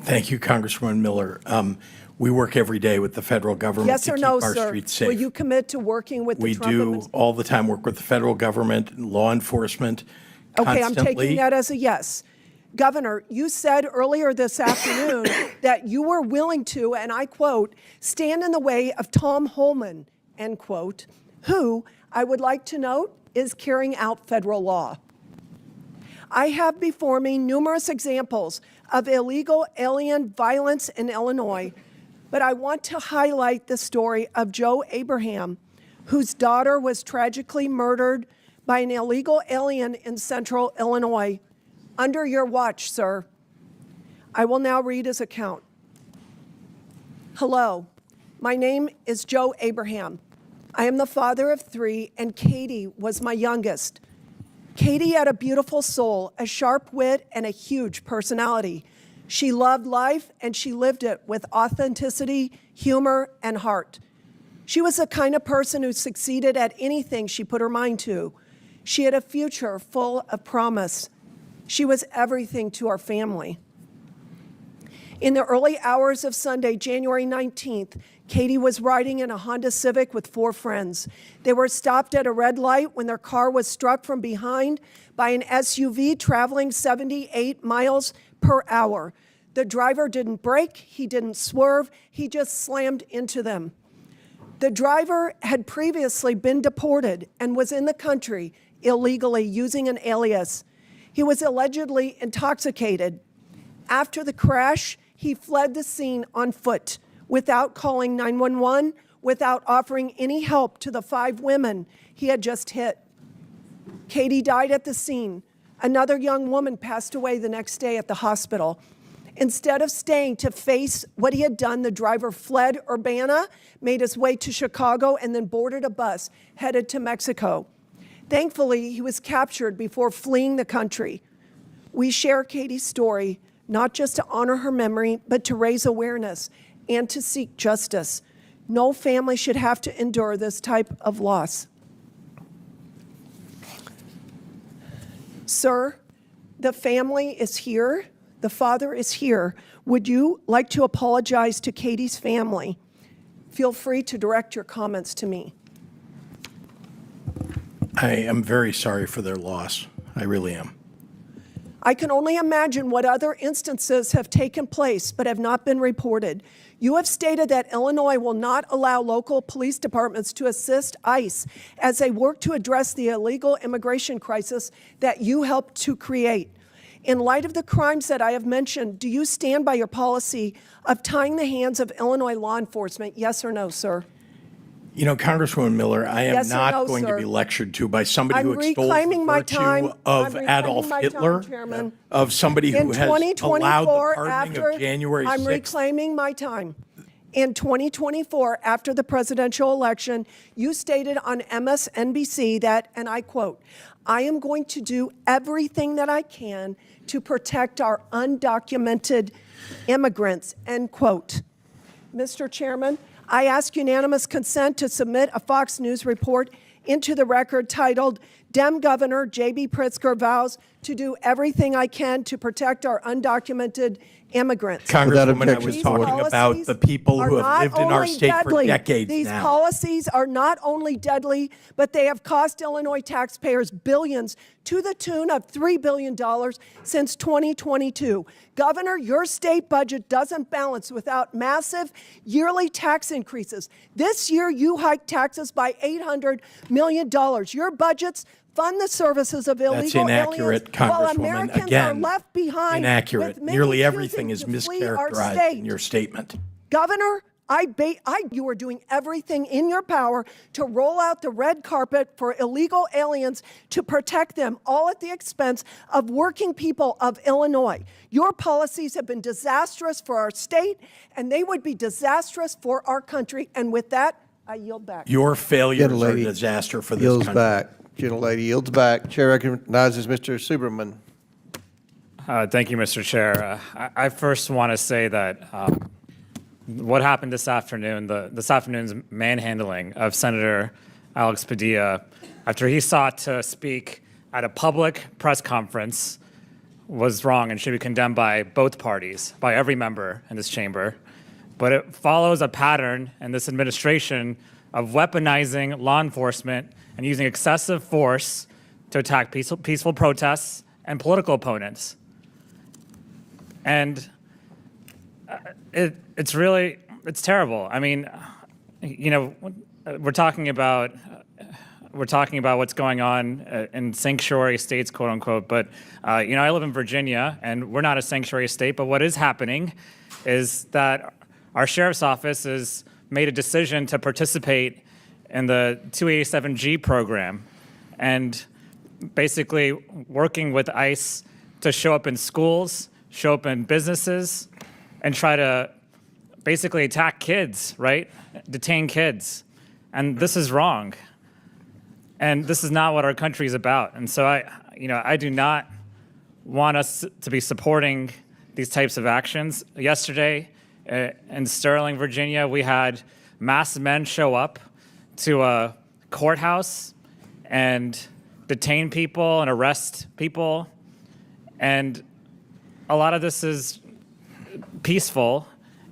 Thank you, Congresswoman Miller. We work every day with the federal government Yes to or keep no, our sir? streets safe. Will you commit to working with the We Trump do administration? all the time work with the federal government, law enforcement, Okay, I'm constantly. taking that as a yes. Governor, you said earlier this afternoon that you were willing to, and I quote, stand in the way of Tom Holman, end quote, who, I would like to note, is carrying out federal law. I have before me numerous examples of illegal alien violence in Illinois, but I want to highlight the story of Joe Abraham, whose daughter was tragically murdered by an illegal alien in central Illinois. Under your watch, sir. I will now read his account. Hello, my name is Joe Abraham. I am the father of 3, and Katie was my youngest. Katie had a beautiful soul, a sharp wit, and a huge personality. She loved life, and she lived it with authenticity, humor, and heart. She was the kind of person who succeeded at anything she put her mind to. She had a future full of promise. She was everything to our family. In the early hours of Sunday, January 19th, Katie was riding in a Honda Civic with 4 friends. They were stopped at a red light when their car was struck from behind by an SUV traveling 78 miles per hour. The driver didn't brake, he didn't swerve, he just slammed into them. The driver had previously been deported and was in the country illegally using an alias. He was allegedly intoxicated. After the crash, he fled the scene on foot without calling 911, without offering any help to the 5 women he had just hit. Katie died at the scene. Another young woman passed away the next day at the hospital. Instead of staying to face what he had done, the driver fled Urbana, made his way to Chicago, and then boarded a bus headed to Mexico. Thankfully, he was captured before fleeing the country. We share Katie's story, not just to honor her memory, but to raise awareness and to seek justice. No family should have to endure this type of loss. Sir, the family is here. The father is here. Would you like to apologize to Katie's family? Feel free to direct your comments to me. I am very sorry for their loss. I really am. I can only imagine what other instances have taken place but have not been reported. You have stated that Illinois will not allow local police departments to assist ICE as they work to address the illegal immigration crisis that you helped to create. In light of the crimes that I have mentioned, do you stand by your policy of tying the hands of Illinois law enforcement? Yes or no, sir? You know, Congresswoman Miller, I am Yes or not no, going sir? to be lectured to by somebody I'm who extols reclaiming the my virtue time. of I'm reclaiming Adolf my Hitler, time, Chairman. of somebody who In has allowed the 2024, pardoning of January 6th. I'm reclaiming my time. In 2024, after the presidential election, you stated on MSNBC that, and I quote, "I am going to do everything that I can to protect our undocumented immigrants," end quote. Mr. Chairman, I ask unanimous consent to submit a Fox News report into the record titled, "Dem Governor J.B. Pritzker vows to do everything I can to protect our undocumented immigrants." Congresswoman, I was These talking about policies the people are who have not lived in our only state for deadly, decades These now. policies are not only deadly, but they have cost Illinois taxpayers billions to the tune of $3 billion since 2022. Governor, your state budget doesn't balance without massive yearly tax increases. This year, you hiked taxes by $800 million. Your budgets fund the services of illegal That's aliens, inaccurate, while Congresswoman. Americans Again, are left behind. inaccurate. with many Nearly everything choosing is to flee our mischaracterized state. in your statement. Governor, you are doing everything in your power to roll out the red carpet for illegal aliens to protect them, all at the expense of working people of Illinois. Your policies have been disastrous for our state, and they would be disastrous for our country. And with that, I yield back. Your failures are a Gentlelady disaster for this Yields country. back. Gentlelady yields back. Chair recognizes Mr. Superman. Thank you, Mr. Chair. I first want to say that what happened this afternoon, this afternoon's manhandling of Senator Alex Padilla after he sought to speak at a public press conference was wrong and should be condemned by both parties, by every member in this chamber. But it follows a pattern in this administration of weaponizing law enforcement and using excessive force to attack peaceful protests and political opponents. And it's terrible. I mean, you know, we're talking about what's going on in sanctuary states, quote unquote. But you know, I live in Virginia, and we're not a sanctuary state. But what is happening is that our sheriff's office has made a decision to participate in the 287G program, and basically working with ICE to show up in schools, show up in businesses, and try to basically attack kids, right? Detain kids. And this is wrong. And this is not what our country is about. And so I do not want us to be supporting these types of actions. Yesterday in Sterling, Virginia, we had masked men show up to a courthouse and detain people and arrest people. And a lot of this is peaceful.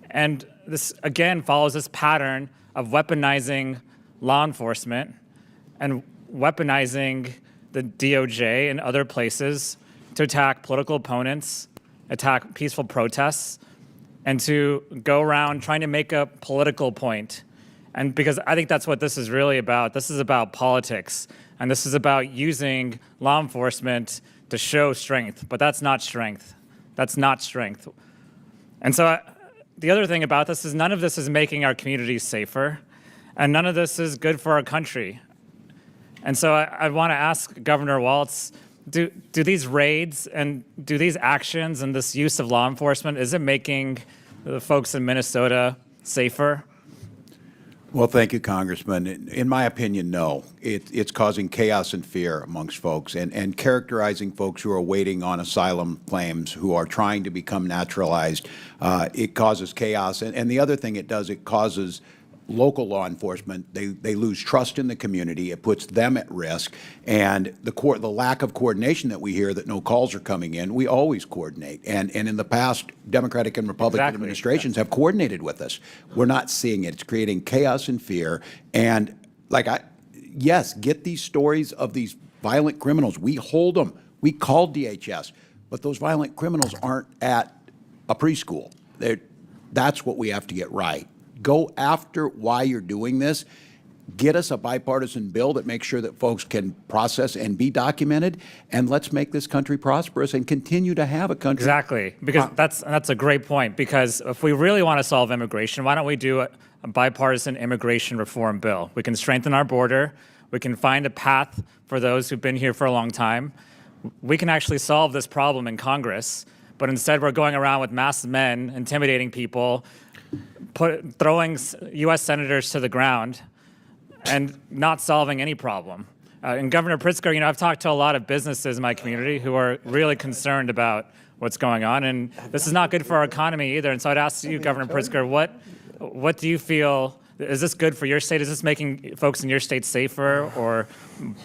And this, again, follows this pattern of weaponizing law enforcement and weaponizing the DOJ and other places to attack political opponents, attack peaceful protests, and to go around trying to make a political point. And because I think that's what this is really about. This is about politics. And this is about using law enforcement to show strength. But that's not strength. That's not strength. And so the other thing about this is none of this is making our communities safer. And none of this is good for our country. And so I want to ask Governor Walz, do these raids and do these actions and this use of law enforcement, is it making the folks in Minnesota safer? Well, thank you, Congressman. In my opinion, no. It's causing chaos and fear amongst folks and characterizing folks who are waiting on asylum claims, who are trying to become naturalized. It causes chaos. And the other thing it does, it causes local law enforcement, they lose trust in the community. It puts them at risk. And the lack of coordination that we hear, that no calls are coming in, we always coordinate. And in the past, Democratic and Republican administrations have coordinated with us. We're not seeing it. It's creating chaos and fear. And yes, get these stories of these violent criminals. We hold them. We call DHS. but those violent criminals aren't at a preschool. That's what we have to get right. Go after why you're doing this. Get us a bipartisan bill that makes sure that folks can process and be documented, and let's make this country prosperous and continue to have a country. Exactly, because that's a great point. Because if we really want to solve immigration, why don't we do a bipartisan immigration reform bill? We can strengthen our border. We can find a path for those who've been here for a long time. We can actually solve this problem in Congress, but instead we're going around with masked men, intimidating people, throwing U.S. senators to the ground, and not solving any problem. And Governor Pritzker, I've talked to a lot of businesses in my community who are really concerned about what's going on, and this is not good for our economy either. And so I'd ask you, Governor Pritzker, what do you feel, is this good for your state? Is this making folks in your state safer or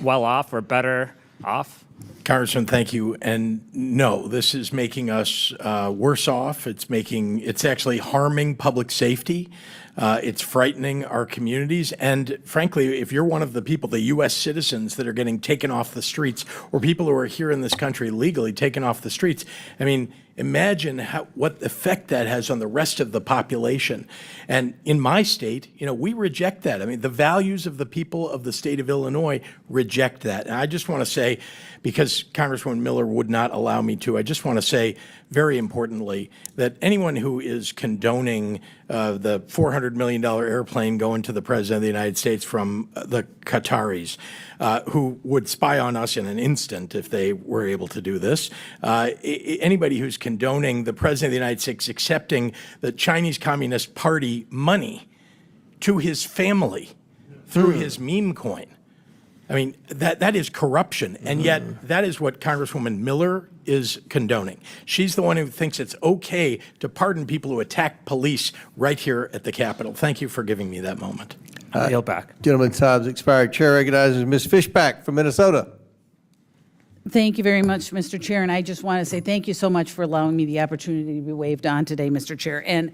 well off or better off? Congressman, thank you. And no, this is making us worse off. It's actually harming public safety. It's frightening our communities. And frankly, if you're one of the people, the U.S. citizens that are getting taken off the streets, or people who are here in this country legally taken off the streets, I mean, imagine what effect that has on the rest of the population. And in my state, we reject that. I mean, the values of the people of the state of Illinois reject that. And I just want to say, because Congresswoman Miller would not allow me to, I just want to say very importantly that anyone who is condoning the $400 million airplane going to the President of the United States from the Qataris, who would spy on us in an instant if they were able to do this, anybody who's condoning the President of the United States accepting the Chinese Communist Party money to his family through his meme coin. I mean, that is corruption, and yet that is what Congresswoman Miller is condoning. She's the one who thinks it's okay to pardon people who attack police right here at the Capitol. Thank you for giving me that moment. I yield back. Gentleman's time's expired. Chair recognizes Ms. Fishback from Minnesota. Thank you very much, Mr. Chair, and I just want to say thank you so much for allowing me the opportunity to be waved on today, Mr. Chair. And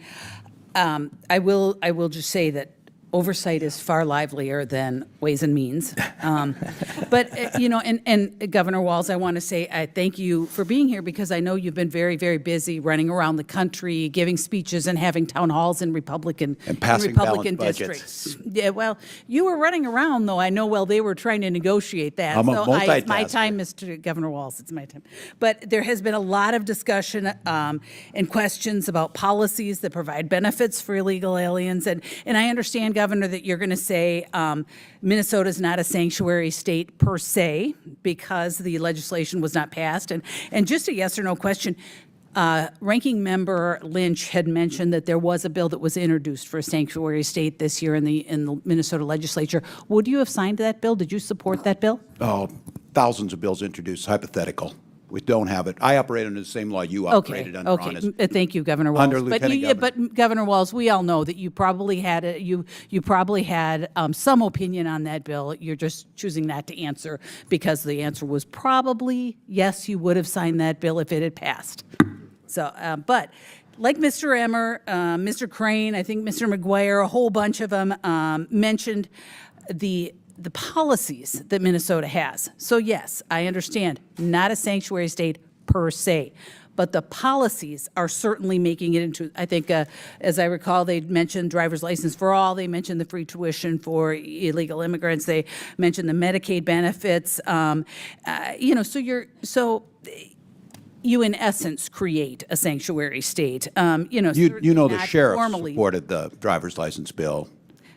I will just say that oversight is far livelier than Ways and Means. But, and Governor Walz, I want to say I thank you for being here because I know you've been very, very busy running around the country, giving speeches and having town halls in Republican balanced districts. Yeah, well, you were running around, though, I know, while they were trying to negotiate that. I'm a multitasker. It's my time, Mr. Governor Walz, it's my time. But there has been a lot of discussion and questions about policies that provide benefits for illegal aliens. And I understand, Governor, that you're going to say Minnesota is not a sanctuary state per se because the legislation was not passed. And just a yes or no question, Ranking Member Lynch had mentioned that there was a bill that was introduced for a sanctuary state this year in the Minnesota legislature. Would you have signed that bill? Did you support that bill? Oh, thousands of bills introduced, hypothetical. We don't have it. I operate under the same law you operated under. Okay. Thank you, Governor Walz. Under Lieutenant Governor. But Governor Walz, we all know that you probably had some opinion on that bill. You're just choosing not to answer because the answer was probably yes. You would have signed that bill if it had passed. So, but like Mr. Emmer, Mr. Crane, I think Mr. McGuire, a whole bunch of them mentioned the policies that Minnesota has. So yes, I understand, not a sanctuary state per se, but the policies are certainly making it into, I think, as I recall, they mentioned driver's license for all, they mentioned the free tuition for illegal immigrants, they mentioned the Medicaid benefits, so you in essence create a sanctuary state. The sheriff supported the driver's license bill.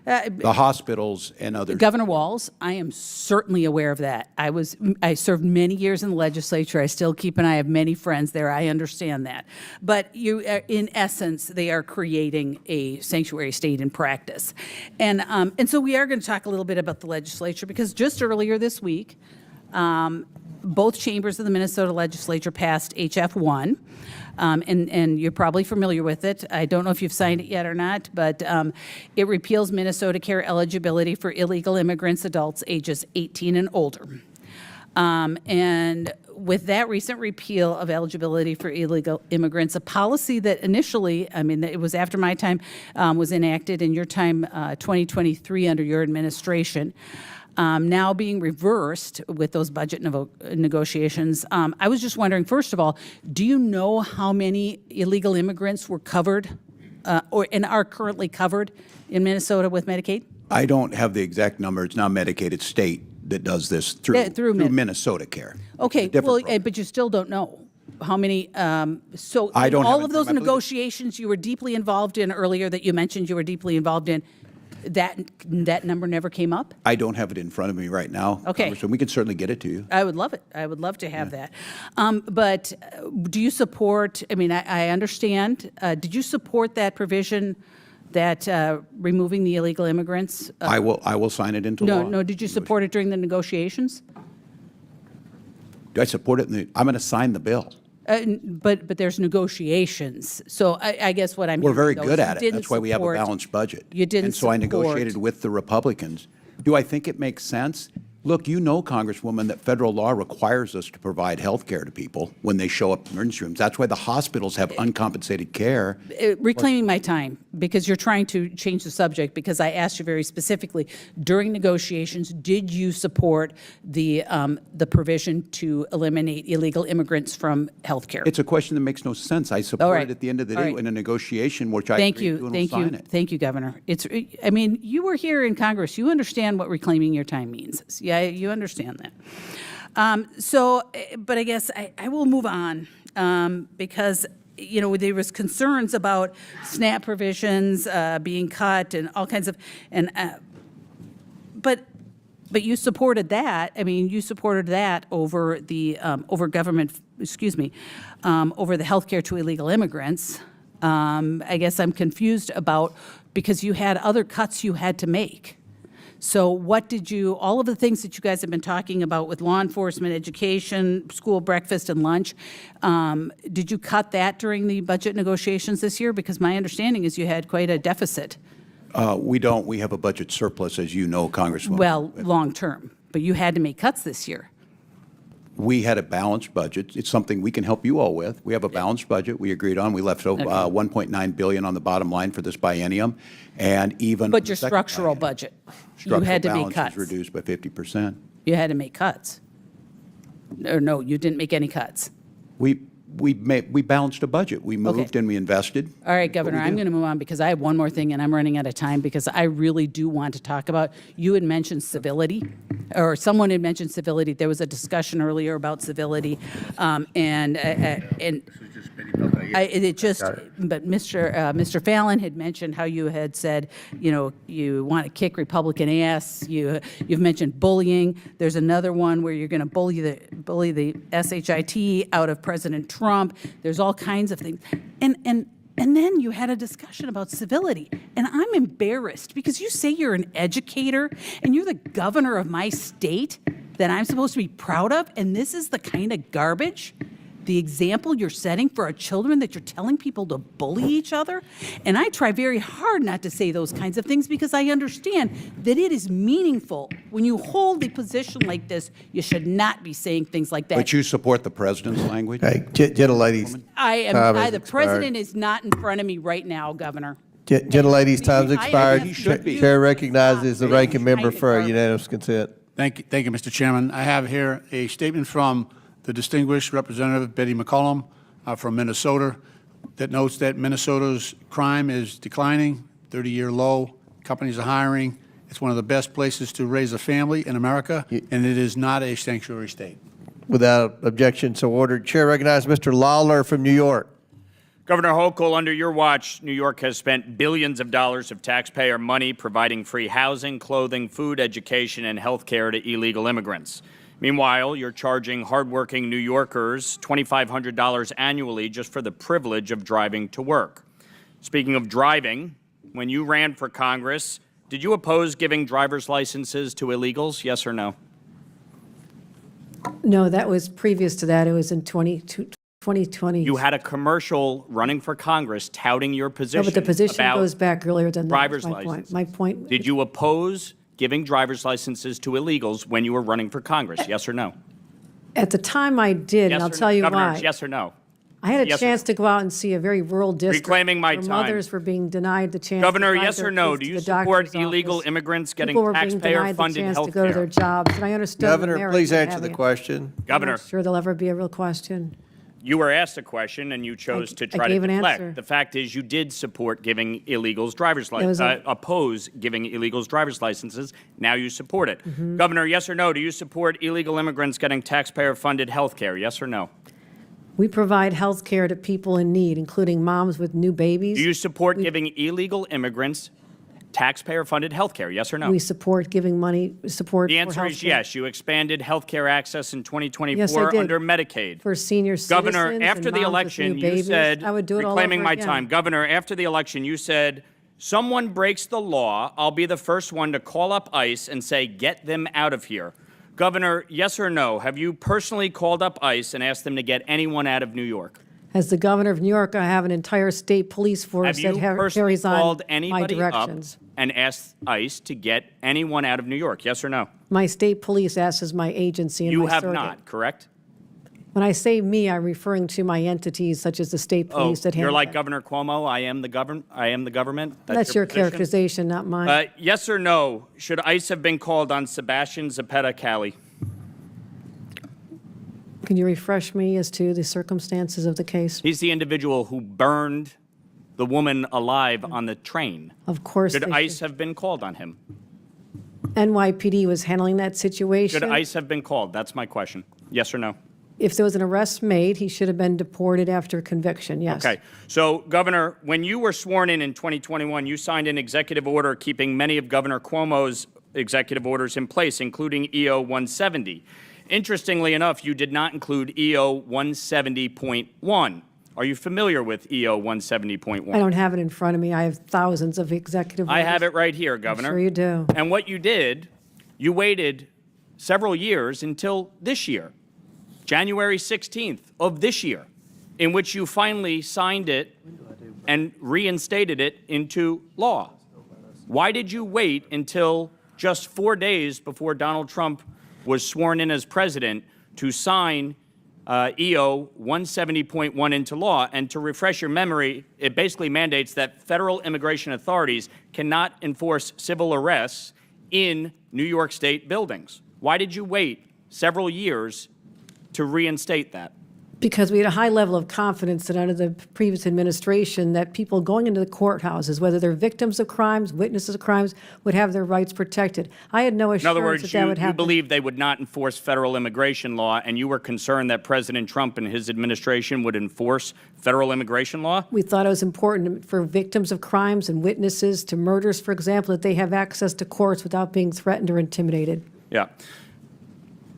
The hospitals and others. Governor Walz, I am certainly aware of that. I served many years in the legislature. I still keep an eye. I have many friends there. I understand that. But in essence, they are creating a sanctuary state in practice. And so we are going to talk a little bit about the legislature because just earlier this week, both chambers of the Minnesota legislature passed HF 1. And you're probably familiar with it. I don't know if you've signed it yet or not, but it repeals Minnesota Care eligibility for illegal immigrants, adults ages 18 and older. And with that recent repeal of eligibility for illegal immigrants, a policy that initially, it was after my time, was enacted in your time, 2023 under your administration, now being reversed with those budget negotiations. I was just wondering, first of all, do you know how many illegal immigrants were covered and are currently covered in Minnesota with Medicaid? I don't have the exact number. It's not Medicaid, it's state that does this through, Yeah, through Minnesota Care. Okay, Different well, program. but you still don't know how many, so I don't have all it of in those front of me. negotiations you were deeply involved in earlier that you mentioned you were deeply involved in, that number never came up? I don't have it in front of me right now. Okay. Congressman. We can certainly get it to you. I would love it. I would love to have that. But do you support, I mean, I understand, did you support that provision that removing the illegal immigrants? I will sign it into law. No, did you support it during the negotiations? Do I support it? I'm going to sign the bill. But there's negotiations. So I guess what I'm We're hearing, very though, good is at you it. That's why we have a support- balanced budget. You didn't And so I negotiated support- with the Republicans. Do I think it makes sense? Look, you know, Congresswoman, that federal law requires us to provide health care to people when they show up in emergency rooms. That's why the hospitals have uncompensated care. Reclaiming my time, because you're trying to change the subject, because I asked you very specifically, during negotiations, did you support the provision to eliminate illegal immigrants from health care? It's a question that makes no sense. I support it at the end of the day in a negotiation, which I Thank agree to you, and will thank sign you, it. thank you, Governor. I mean, you were here in Congress. You understand what reclaiming your time means. Yeah, you understand that. But I guess I will move on because, you know, there was concerns about SNAP provisions being cut and all kinds of, but you supported that. I mean, you supported that over the over government. Excuse me, over the health care to illegal immigrants. I guess I'm confused about because you had other cuts you had to make. So what did you, all of the things that you guys have been talking about with law enforcement, education, school breakfast and lunch, did you cut that during the budget negotiations this year? Because my understanding is you had quite a deficit. We don't. We have a budget surplus, as you know, Congresswoman. Well, long-term, but you had to make cuts this year. We had a balanced budget. It's something we can help you all with. We have a balanced budget we agreed on. We left $1.9 billion on the bottom line for this biennium, and even But your structural budget, you had to make cuts. Structural balance is reduced by 50%. You had to make cuts. Or no, you didn't make any cuts. We balanced a budget. We moved and we invested. All right, Governor, I'm going to move on because I have one more thing and I'm running out of time because I really do want to talk about, you had mentioned civility, or someone had mentioned civility. There was a discussion earlier about civility, but Mr. Fallon had mentioned how you had said, you know, you want to kick Republican ass. You've mentioned bullying. There's another one where you're going to bully the SHIT out of President Trump. There's all kinds of things. And then you had a discussion about civility. And I'm embarrassed because you say you're an educator and you're the governor of my state that I'm supposed to be proud of. And this is the kind of garbage, the example you're setting for our children, that you're telling people to bully each other. And I try very hard not to say those kinds of things because I understand that it is meaningful. When you hold a position like this, you should not be saying things like that. But you support the president's language? Hey, gentlelady's The president is not in front of me right now, Governor. Gentlelady's time's I expired. asked you to Chair recognizes the ranking member kind of for garbage. unanimous consent. Thank you, Mr. Chairman. I have here a statement from the distinguished Representative Betty McCollum from Minnesota that notes that Minnesota's crime is declining, 30-year low, companies are hiring. It's one of the best places to raise a family in America, and it is not a sanctuary state. Without objection, so ordered. Chair recognizes Mr. Lawler from New York. Governor Hochul, under your watch, New York has spent billions of dollars of taxpayer money providing free housing, clothing, food, education, and health care to illegal immigrants. Meanwhile, you're charging hardworking New Yorkers $2,500 annually just for the privilege of driving to work. Speaking of driving, when you ran for Congress, did you oppose giving driver's licenses to illegals, yes or no? No, that was previous to that. It was in 2020. You had a commercial running for Congress touting your position No, but the position about goes back earlier than that. driver's That's my point. licenses. My point. Did you oppose giving driver's licenses to illegals when you were running for Congress, yes or no? At the time I did, and Yes I'll or tell no? you Governor, why. yes or no? I had a Yes or chance no? to go out and see a very rural district. Reclaiming my where time. mothers were being denied the chance Governor, to drive yes their or no, kids do to you the support doctor's illegal office. immigrants getting People were being denied the taxpayer-funded chance health to go to their care? jobs, and I understood the Governor, merits please of answer the having it. question. I'm Governor, not sure there'll ever be a real question. you were asked a question and you chose to I try to gave an deflect. answer. The fact is you did support giving illegals driver's It was licenses, a- oppose giving illegals driver's licenses. Now you support it. Mm-hmm. Governor, yes or no, do you support illegal immigrants getting taxpayer-funded health care? Yes or no? We provide health care to people in need, including moms with new babies. Do you support giving illegal immigrants taxpayer-funded health care? Yes or no? We support giving money, support The for answer is healthcare yes. You expanded health care access in 2024 Yes, I did. under Medicaid. for senior citizens Governor, and after the moms with election, new you babies. said, I would do it all reclaiming over my again. time. Governor, after the election, you said, someone breaks the law, I'll be the first one to call up ICE and say, get them out of here. Governor, yes or no, have you personally called up ICE and asked them to get anyone out of New York? As the governor of New York, I have an entire state police force Have that you personally carries on called my anybody up directions. and asked ICE to get anyone out of New York? Yes or no? My state police acts as my agency and You my have surrogate. not, correct? When I say me, I'm referring to my entities such as the state Oh, police that you're handle like that. Governor Cuomo. I am the government. That's your position? characterization, not mine. Yes or no? Should ICE have been called on Sebastian Zapata Cali? Can you refresh me as to the circumstances of the case? He's the individual who burned the woman alive on the train. Of course, Should they ICE have been called on him? NYPD was handling that situation. Should ICE have been called? That's my question. Yes or no? If there was an arrest made, he should have been deported after conviction, yes. Okay. So, Governor, when you were sworn in 2021, you signed an executive order keeping many of Governor Cuomo's executive orders in place, including EO 170. Interestingly enough, you did not include EO 170.1. Are you familiar with EO 170.1? I don't have it in front of me. I have thousands of executive I orders. have it right here, Governor. Sure you do. And what you did, you waited several years until this year, January 16th of this year, in which you finally signed it and reinstated it into law. Why did you wait until just 4 days before Donald Trump was sworn in as president to sign EO 170.1 into law? And to refresh your memory, it basically mandates that federal immigration authorities cannot enforce civil arrests in New York State buildings. Why did you wait several years to reinstate that? Because we had a high level of confidence that under the previous administration, that people going into the courthouses, whether they're victims of crimes, witnesses of crimes, would have their rights protected. I had no In other assurance words, that that would you happen. believe they would not enforce federal immigration law, and you were concerned that President Trump and his administration would enforce federal immigration law? We thought it was important for victims of crimes and witnesses to murders, for example, that they have access to courts without being threatened or intimidated. Yeah.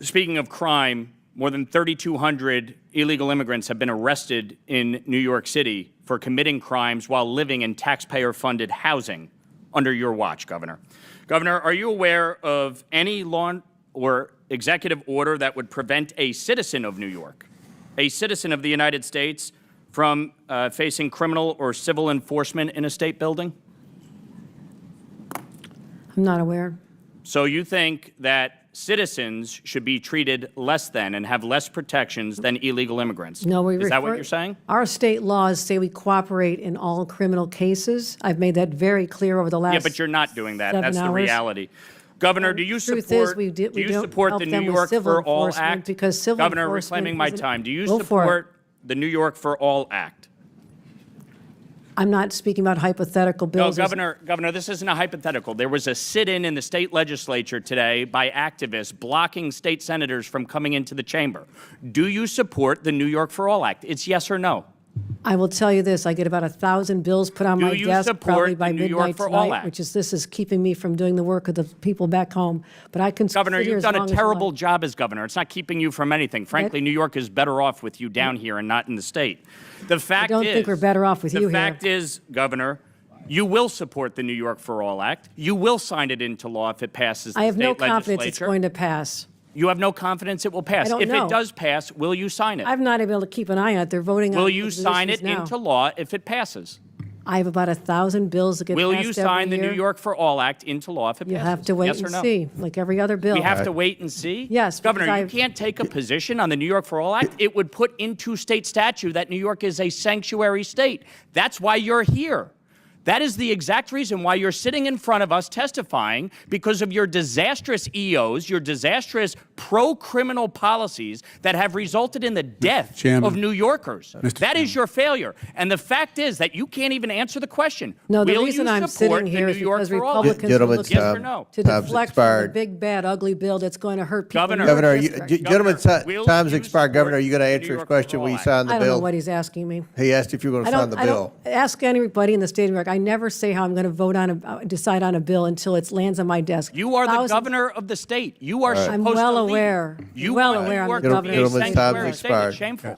Speaking of crime, more than 3,200 illegal immigrants have been arrested in New York City for committing crimes while living in taxpayer-funded housing under your watch, Governor. Governor, are you aware of any law or executive order that would prevent a citizen of New York, a citizen of the United States, from facing criminal or civil enforcement in a state building? I'm not aware. So you think that citizens should be treated less than and have less protections than illegal immigrants? No, Is that what you're saying? Our state laws say we cooperate in all criminal cases. I've made that very clear over the last Yeah, but you're not doing that. 7 That's the hours. reality. Governor, do you Truth support, is, we do you don't support help the New them with York civil for All enforcement Act? because civil Governor, enforcement reclaiming my isn't- time. Do you Go for it. support the New York for All Act? I'm not speaking about hypothetical No, bills. Governor, this isn't a hypothetical. There was a sit-in in the state legislature today by activists blocking state senators from coming into the chamber. Do you support the New York for All Act? It's yes or no. I will tell you this, I get about 1,000 bills put on Do my you desk support probably by the New York midnight for All tonight, Act? which is, this is keeping me from doing the work of the people back home. But I can Governor, sit here you've as done long a as you terrible like. job as governor. It's not keeping you from anything. Frankly, New York is better off with you down here and not in the state. The fact don't is, think we're better off with you The here. fact is, Governor, you will support the New York for All Act. You will sign it into law if it passes the I have state no legislature. confidence it's going to pass. You have no confidence it will pass. I don't If know. it does pass, will you sign it? I'm not able to keep an eye on it. They're voting on Will the you sign it positions now. into law if it passes? I have about 1,000 bills that get passed Will every you sign the year. New York for All Act into law if it You passes? have to wait Yes or and no? see, like every other bill. We have to wait and see? Yes, Governor, because you I've- can't take a position on the New York for All Act. It would put into state statute that New York is a sanctuary state. That's why you're here. That is the exact reason why you're sitting in front of us testifying, because of your disastrous EOs, your disastrous pro-criminal policies that have resulted in the death Chairman. of New Yorkers. Mr. That is your failure. And the fact is that you can't even answer the question. No, the Will reason you I'm support sitting the here New is York because for All Act? Republicans are Gentlemen's looking Yes or no? to Time's deflect from the expired. big, bad, ugly bill that's going to hurt people in Governor. your Governor, district. gentleman's will time's you expired. Governor, are you going to support the answer New his York question for when All you Act? sign the I don't know bill? what he's asking me. He asked if you were going to sign the I bill. don't ask anybody in the state of New York. I never say how I'm going to vote on decide on a bill until it lands on my desk. You are the Thousands- governor of the state. You are supposed I'm to well lead. aware. You Well want New aware I'm York the to governor be a of the state. sanctuary Time's state. expired. It's shameful.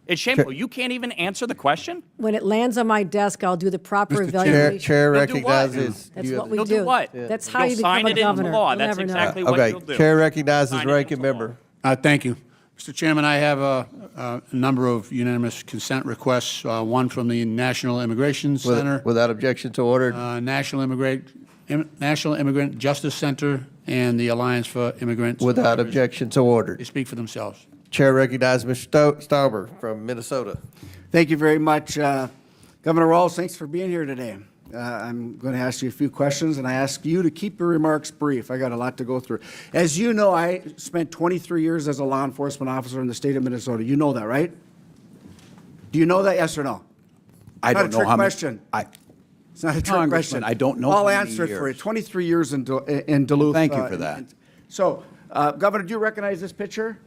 It's shameful. You can't even answer the question? When it lands on my desk, I'll do the proper Chair- evaluation. Chair You'll do what? recognizes. That's you what we You'll do. do what? That's how You'll you become sign a it into governor. law. You'll That's never know. exactly what Okay, you'll do. Chair recognizes Sign it ranking into law. member. Thank you. Mr. Chairman, I have a number of unanimous consent requests, one from the National Immigration Center, Without objection to ordered. National Immigrant Justice Center, and the Alliance for Immigrants. Without objection to They ordered. speak for themselves. Chair recognizes Mr. Stauber from Minnesota. Thank you very much. Governor Walz, thanks for being here today. I'm going to ask you a few questions, and I ask you to keep your remarks brief. I got a lot to go through. As you know, I spent 23 years as a law enforcement officer in the state of Minnesota. You know that, right? Do you know that, yes or no? I Not a don't know trick how many. question. It's not a trick Congressman, question. I don't know I'll how many answer it for you. years. 23 years in Duluth. Thank you for that. So, Governor, do you recognize this picture?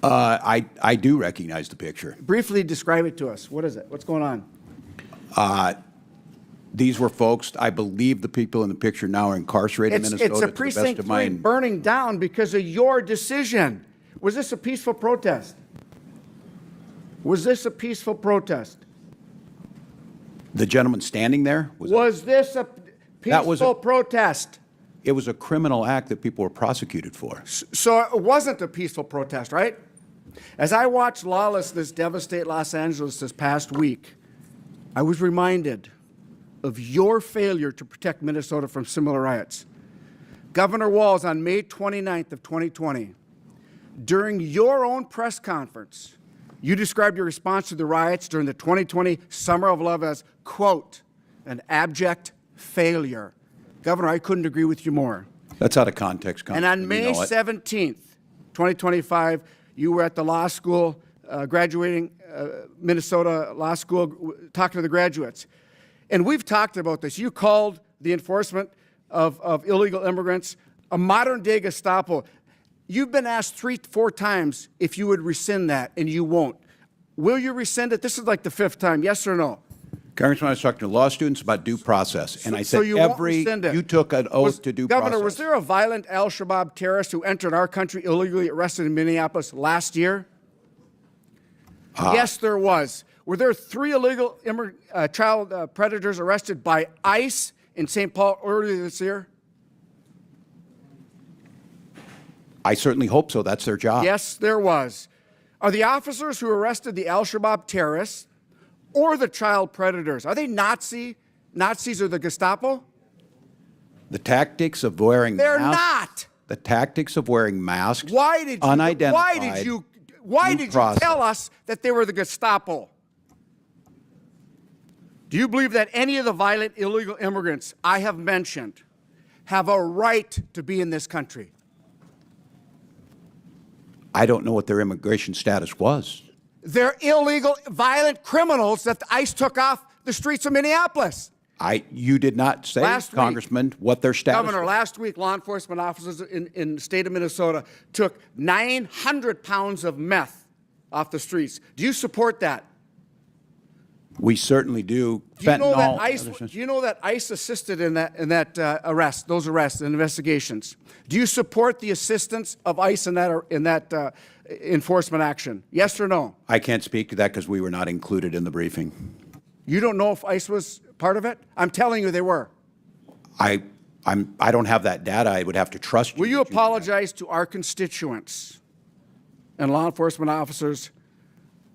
I do recognize the picture. Briefly describe it to us. What is it? What's going on? These were folks, I believe the people in the picture now are incarcerated in It's Minnesota. a to the best precinct of 3 my- burning down because of your decision. Was this a peaceful protest? Was this a peaceful protest? The gentleman standing there, Was this a That was a- peaceful protest? it was a criminal act that people were prosecuted for. So it wasn't a peaceful protest, right? As I watched lawlessness devastate Los Angeles this past week, I was reminded of your failure to protect Minnesota from similar riots. Governor Walz, on May 29th of 2020, during your own press conference, you described your response to the riots during the 2020 Summer of Love as, quote, an abject failure. Governor, I couldn't agree with you more. That's out of context, And Congressman. on May You know it. 17th, 2025, you were at the law school, graduating Minnesota Law School, talking to the graduates. And we've talked about this. You called the enforcement of illegal immigrants a modern-day Gestapo. You've been asked 3-4 times if you would rescind that, and you won't. Will you rescind it? This is like the 5th time, yes or no? Congressman, I was talking to law students about due process, and I So said you won't rescind it. you took an oath to due Governor, process. was there a violent al-Shabaab terrorist who entered our country illegally, arrested in Minneapolis last year? Yes, there was. Were there 3 illegal child predators arrested by ICE in St. Paul earlier this year? I certainly hope so. That's their job. Yes, there was. Are the officers who arrested the al-Shabaab terrorists or the child predators, are they Nazis or the Gestapo? The tactics of wearing They're masks. not. The tactics of wearing masks. Why did unidentified. you due process. tell us that they were the Gestapo? Do you believe that any of the violent illegal immigrants I have mentioned have a right to be in this country? I don't know what their immigration status was. They're illegal, violent criminals that ICE took off the streets of Minneapolis. You did not say, Last week, Congressman, what their status Governor, was. last week, law enforcement officers in the state of Minnesota took 900 pounds of meth off the streets. Do you support that? We certainly do. Do you know that Fentanyl. ICE? Do you know that ICE assisted in that arrest, those arrests and investigations? Do you support the assistance of ICE in that enforcement action? Yes or no? I can't speak to that because we were not included in the briefing. You don't know if ICE was part of it? I'm telling you, they were. I don't have that data. I would have to trust you. Will you apologize to our constituents and law enforcement officers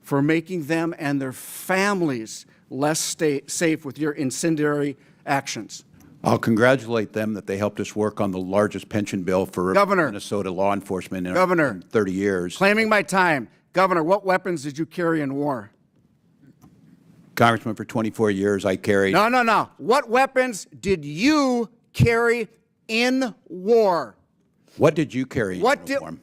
for making them and their families less safe with your incendiary actions. I'll congratulate them that they helped us work on the largest pension bill for Governor. Minnesota law enforcement in Governor. in 30 years. Claiming my time. Governor, what weapons did you carry in war? Congressman, for 24 years, I carried. No. What weapons did you carry in war? What did you carry in uniform?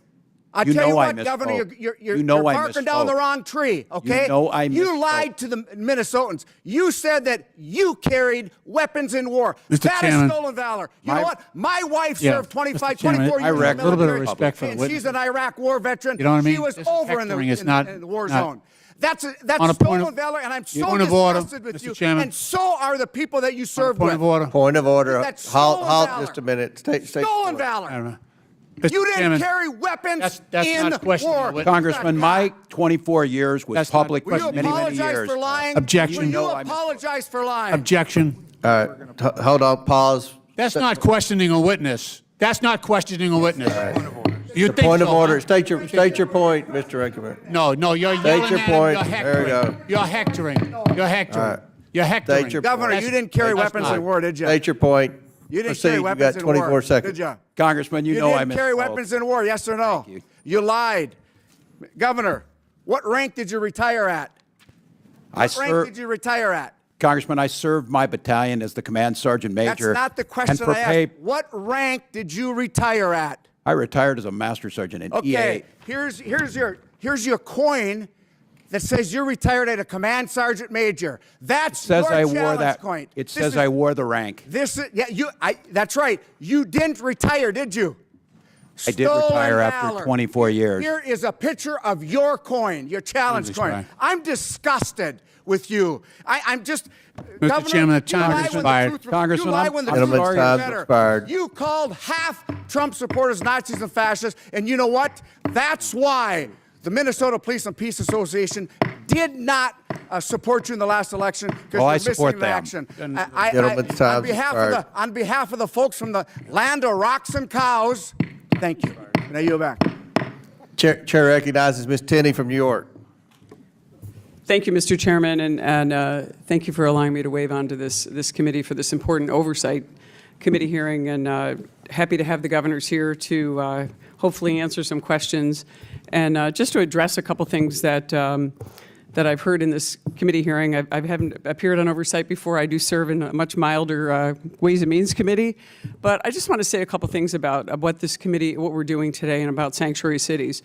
I You tell you know I what, Governor, misspoke. you're You know I barking down the misspoke. wrong tree, okay? You know I You misspoke. lied to the Minnesotans. You said that you carried weapons in war. Mr. That is Chairman. stolen valor. You know what? My wife Yeah, served 25, Mr. Chairman, 24 years in the a little bit of military, respect for the and witness. she's an Iraq war veteran. You know what I mean? She was This is over in the, hectoring. It's in, not- in the war not- zone. That's On stolen a point of- valor, and I'm so Point of order, disgusted with Mr. you. Chairman. And so are the people that you served Point with. of order. Point of order. That's Halt, stolen halt just a minute. Stolen valor. I don't know. You Mr. didn't Chairman, carry weapons That's in not questioning war. the witness. Congressman, my 24 years was That's not public Will you many, many apologize years. for lying? Objection. Will you No, I'm- apologize for lying? Objection. All right, hold on, pause. That's not questioning a witness. That's not questioning a witness. You think Point of so, order. huh? State your point, Mr. Rankinman. No, you're State yelling your at point. him. You're There you hectoring. go. You're hectoring. You're hectoring. All right. You're hectoring. State your Governor, point. you didn't carry That's weapons not- in war, did you? State your point. You didn't Proceed. carry You weapons got in war, 24 seconds. did you? Congressman, you know I didn't misspoke. carry weapons in war, yes or no? You lied. Governor, what rank did you retire at? I What rank served, did you retire at? Congressman, I served my battalion as the command sergeant That's major. not the and question for I asked. pay- What rank did you retire at? I retired as a master sergeant in Okay, EA. here's your coin that says you're retired at a command sergeant major. That's Says your I wore challenge that. coin. It This says is- I wore the rank. This is, yeah, that's right. You didn't retire, did you? I did Stolen retire after valor. 24 years. Here is a picture of your coin, your challenge Jesus coin. Christ. I'm disgusted with you. I'm just. Mr. Governor, Chairman, the you time lie has when the expired. truth- Congressman, you lie I'm- when the I'm truth Gentleman's is time's better. expired. You called half Trump supporters Nazis and fascists, and you know what? That's why the Minnesota Police and Peace Association did not support you in the last election because Well, I you're support missing them. action. Gentleman's on time's behalf expired. on behalf of the folks from the land of rocks and cows, thank you. Now you back. Chair recognizes Ms. Tenney from New York. Thank you, Mr. Chairman, and thank you for allowing me to wave onto this committee for this important oversight committee hearing, and happy to have the governors here to hopefully answer some questions, and just to address a couple things that I've heard in this committee hearing. I haven't appeared on oversight before. I do serve in a much milder Ways and Means Committee, but I just want to say a couple things about what this committee, what we're doing today, and about sanctuary cities.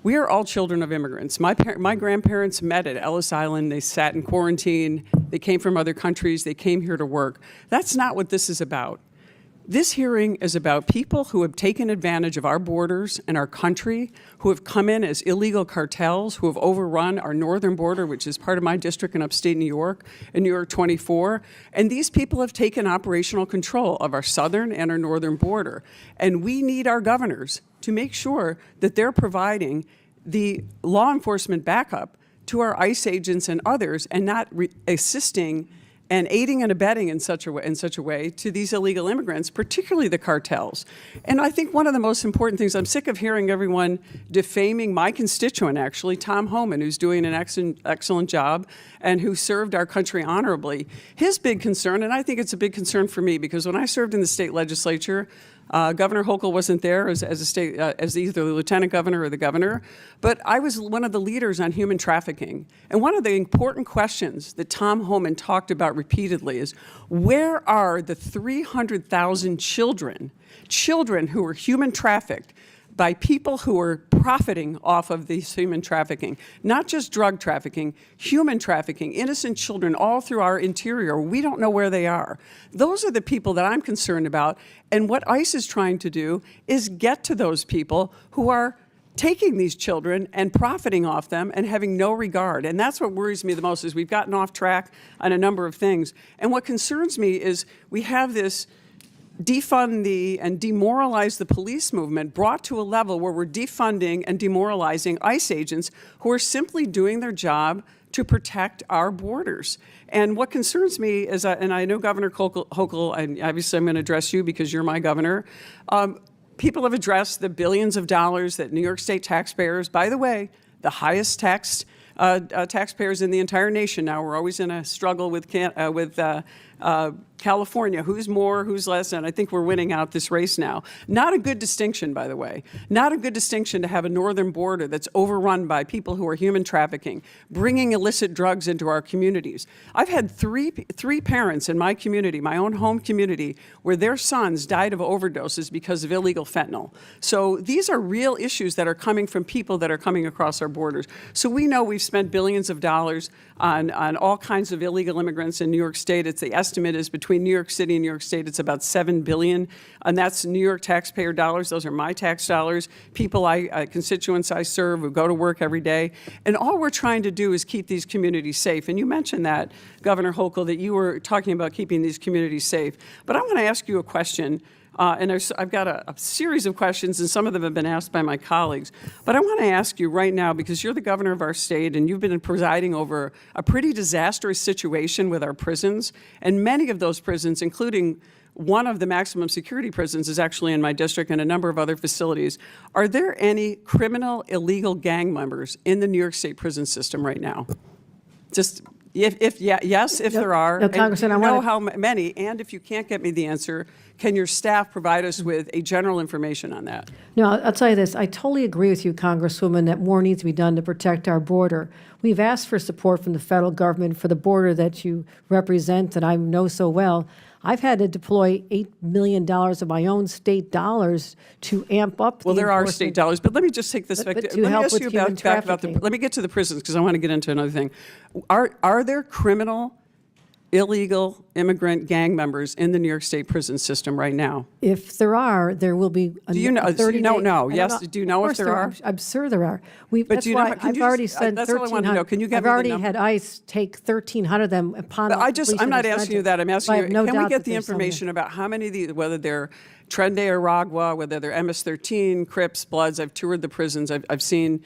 We are all children of immigrants. My grandparents met at Ellis Island. They sat in quarantine. They came from other countries. They came here to work. That's not what this is about. This hearing is about people who have taken advantage of our borders and our country, who have come in as illegal cartels, who have overrun our northern border, which is part of my district in upstate New York, in New York 24. And these people have taken operational control of our southern and our northern border. And we need our governors to make sure that they're providing the law enforcement backup to our ICE agents and others, and not assisting and aiding and abetting in such a way to these illegal immigrants, particularly the cartels. And I think one of the most important things, I'm sick of hearing everyone defaming my constituent, actually, Tom Homan, who's doing an excellent job and who served our country honorably. His big concern, and I think it's a big concern for me, because when I served in the state legislature, Governor Hochul wasn't there as either the lieutenant governor or the governor, but I was one of the leaders on human trafficking. And one of the important questions that Tom Homan talked about repeatedly is, where are the 300,000 children who were human trafficked by people who are profiting off of this human trafficking? Not just drug trafficking, human trafficking, innocent children all through our interior. We don't know where they are. Those are the people that I'm concerned about. And what ICE is trying to do is get to those people who are taking these children and profiting off them and having no regard. And that's what worries me the most, is we've gotten off track on a number of things. And what concerns me is we have this defund and demoralize the police movement brought to a level where we're defunding and demoralizing ICE agents who are simply doing their job to protect our borders. And what concerns me is, and I know Governor Hochul, and obviously I'm going to address you because you're my governor, people have addressed the billions of dollars that New York State taxpayers, by the way, the highest tax taxpayers in the entire nation now. We're always in a struggle with California, who's more, who's less, and I think we're winning out this race now. Not a good distinction, by the way. Not a good distinction to have a northern border that's overrun by people who are human trafficking, bringing illicit drugs into our communities. I've had three parents in my community, my own home community, where their sons died of overdoses because of illegal fentanyl. So these are real issues that are coming from people that are coming across our borders. So we know we've spent billions of dollars on all kinds of illegal immigrants in New York State. The estimate is between New York City and New York State, it's about $7 billion, and that's New York taxpayer dollars. Those are my tax dollars, people constituents I serve who go to work every day. And all we're trying to do is keep these communities safe. And you mentioned that, Governor Hochul, that you were talking about keeping these communities safe. But I want to ask you a question. And I've got a series of questions, and some of them have been asked by my colleagues. But I want to ask you right now, because you're the governor of our state, and you've been presiding over a pretty disastrous situation with our prisons, and many of those prisons, including one of the maximum security prisons, is actually in my district, and a number of other facilities. Are there any criminal, illegal gang members in the New York State prison system right now? Just yes, if there are. No, Congressman, I know want how many, and if you can't get me the answer, can your staff provide us with a general information on that? No, I'll tell you this. I totally agree with you, Congresswoman, that more needs to be done to protect our border. We've asked for support from the federal government for the border that you represent, and I know so well. I've had to deploy $8 million of my own state dollars to amp up. Well, the there are enforcement. state dollars, but let me just take this back. But to Let me help ask with you human back about trafficking. let me get to the prisons, because I want to get into another thing. Are there criminal, illegal immigrant gang members in the New York State prison system right now? If there are, there will be a Do you know? a 30 You don't day- know. I don't Yes. Do you know Of if course there are? I'm sure there are. But That's do you know why how- can I've you already just- sent that's all I wanted to 1,300. know. Can you get I've me the already number? had ICE take 1,300 of them upon But completion I'm of not this asking you sentence. that. I'm So asking I you, have no can we doubt get that the there's some there. information about how many of these, whether they're Tren de Aragua, whether they're MS-13, Crips, Bloods? I've toured the prisons. I've seen,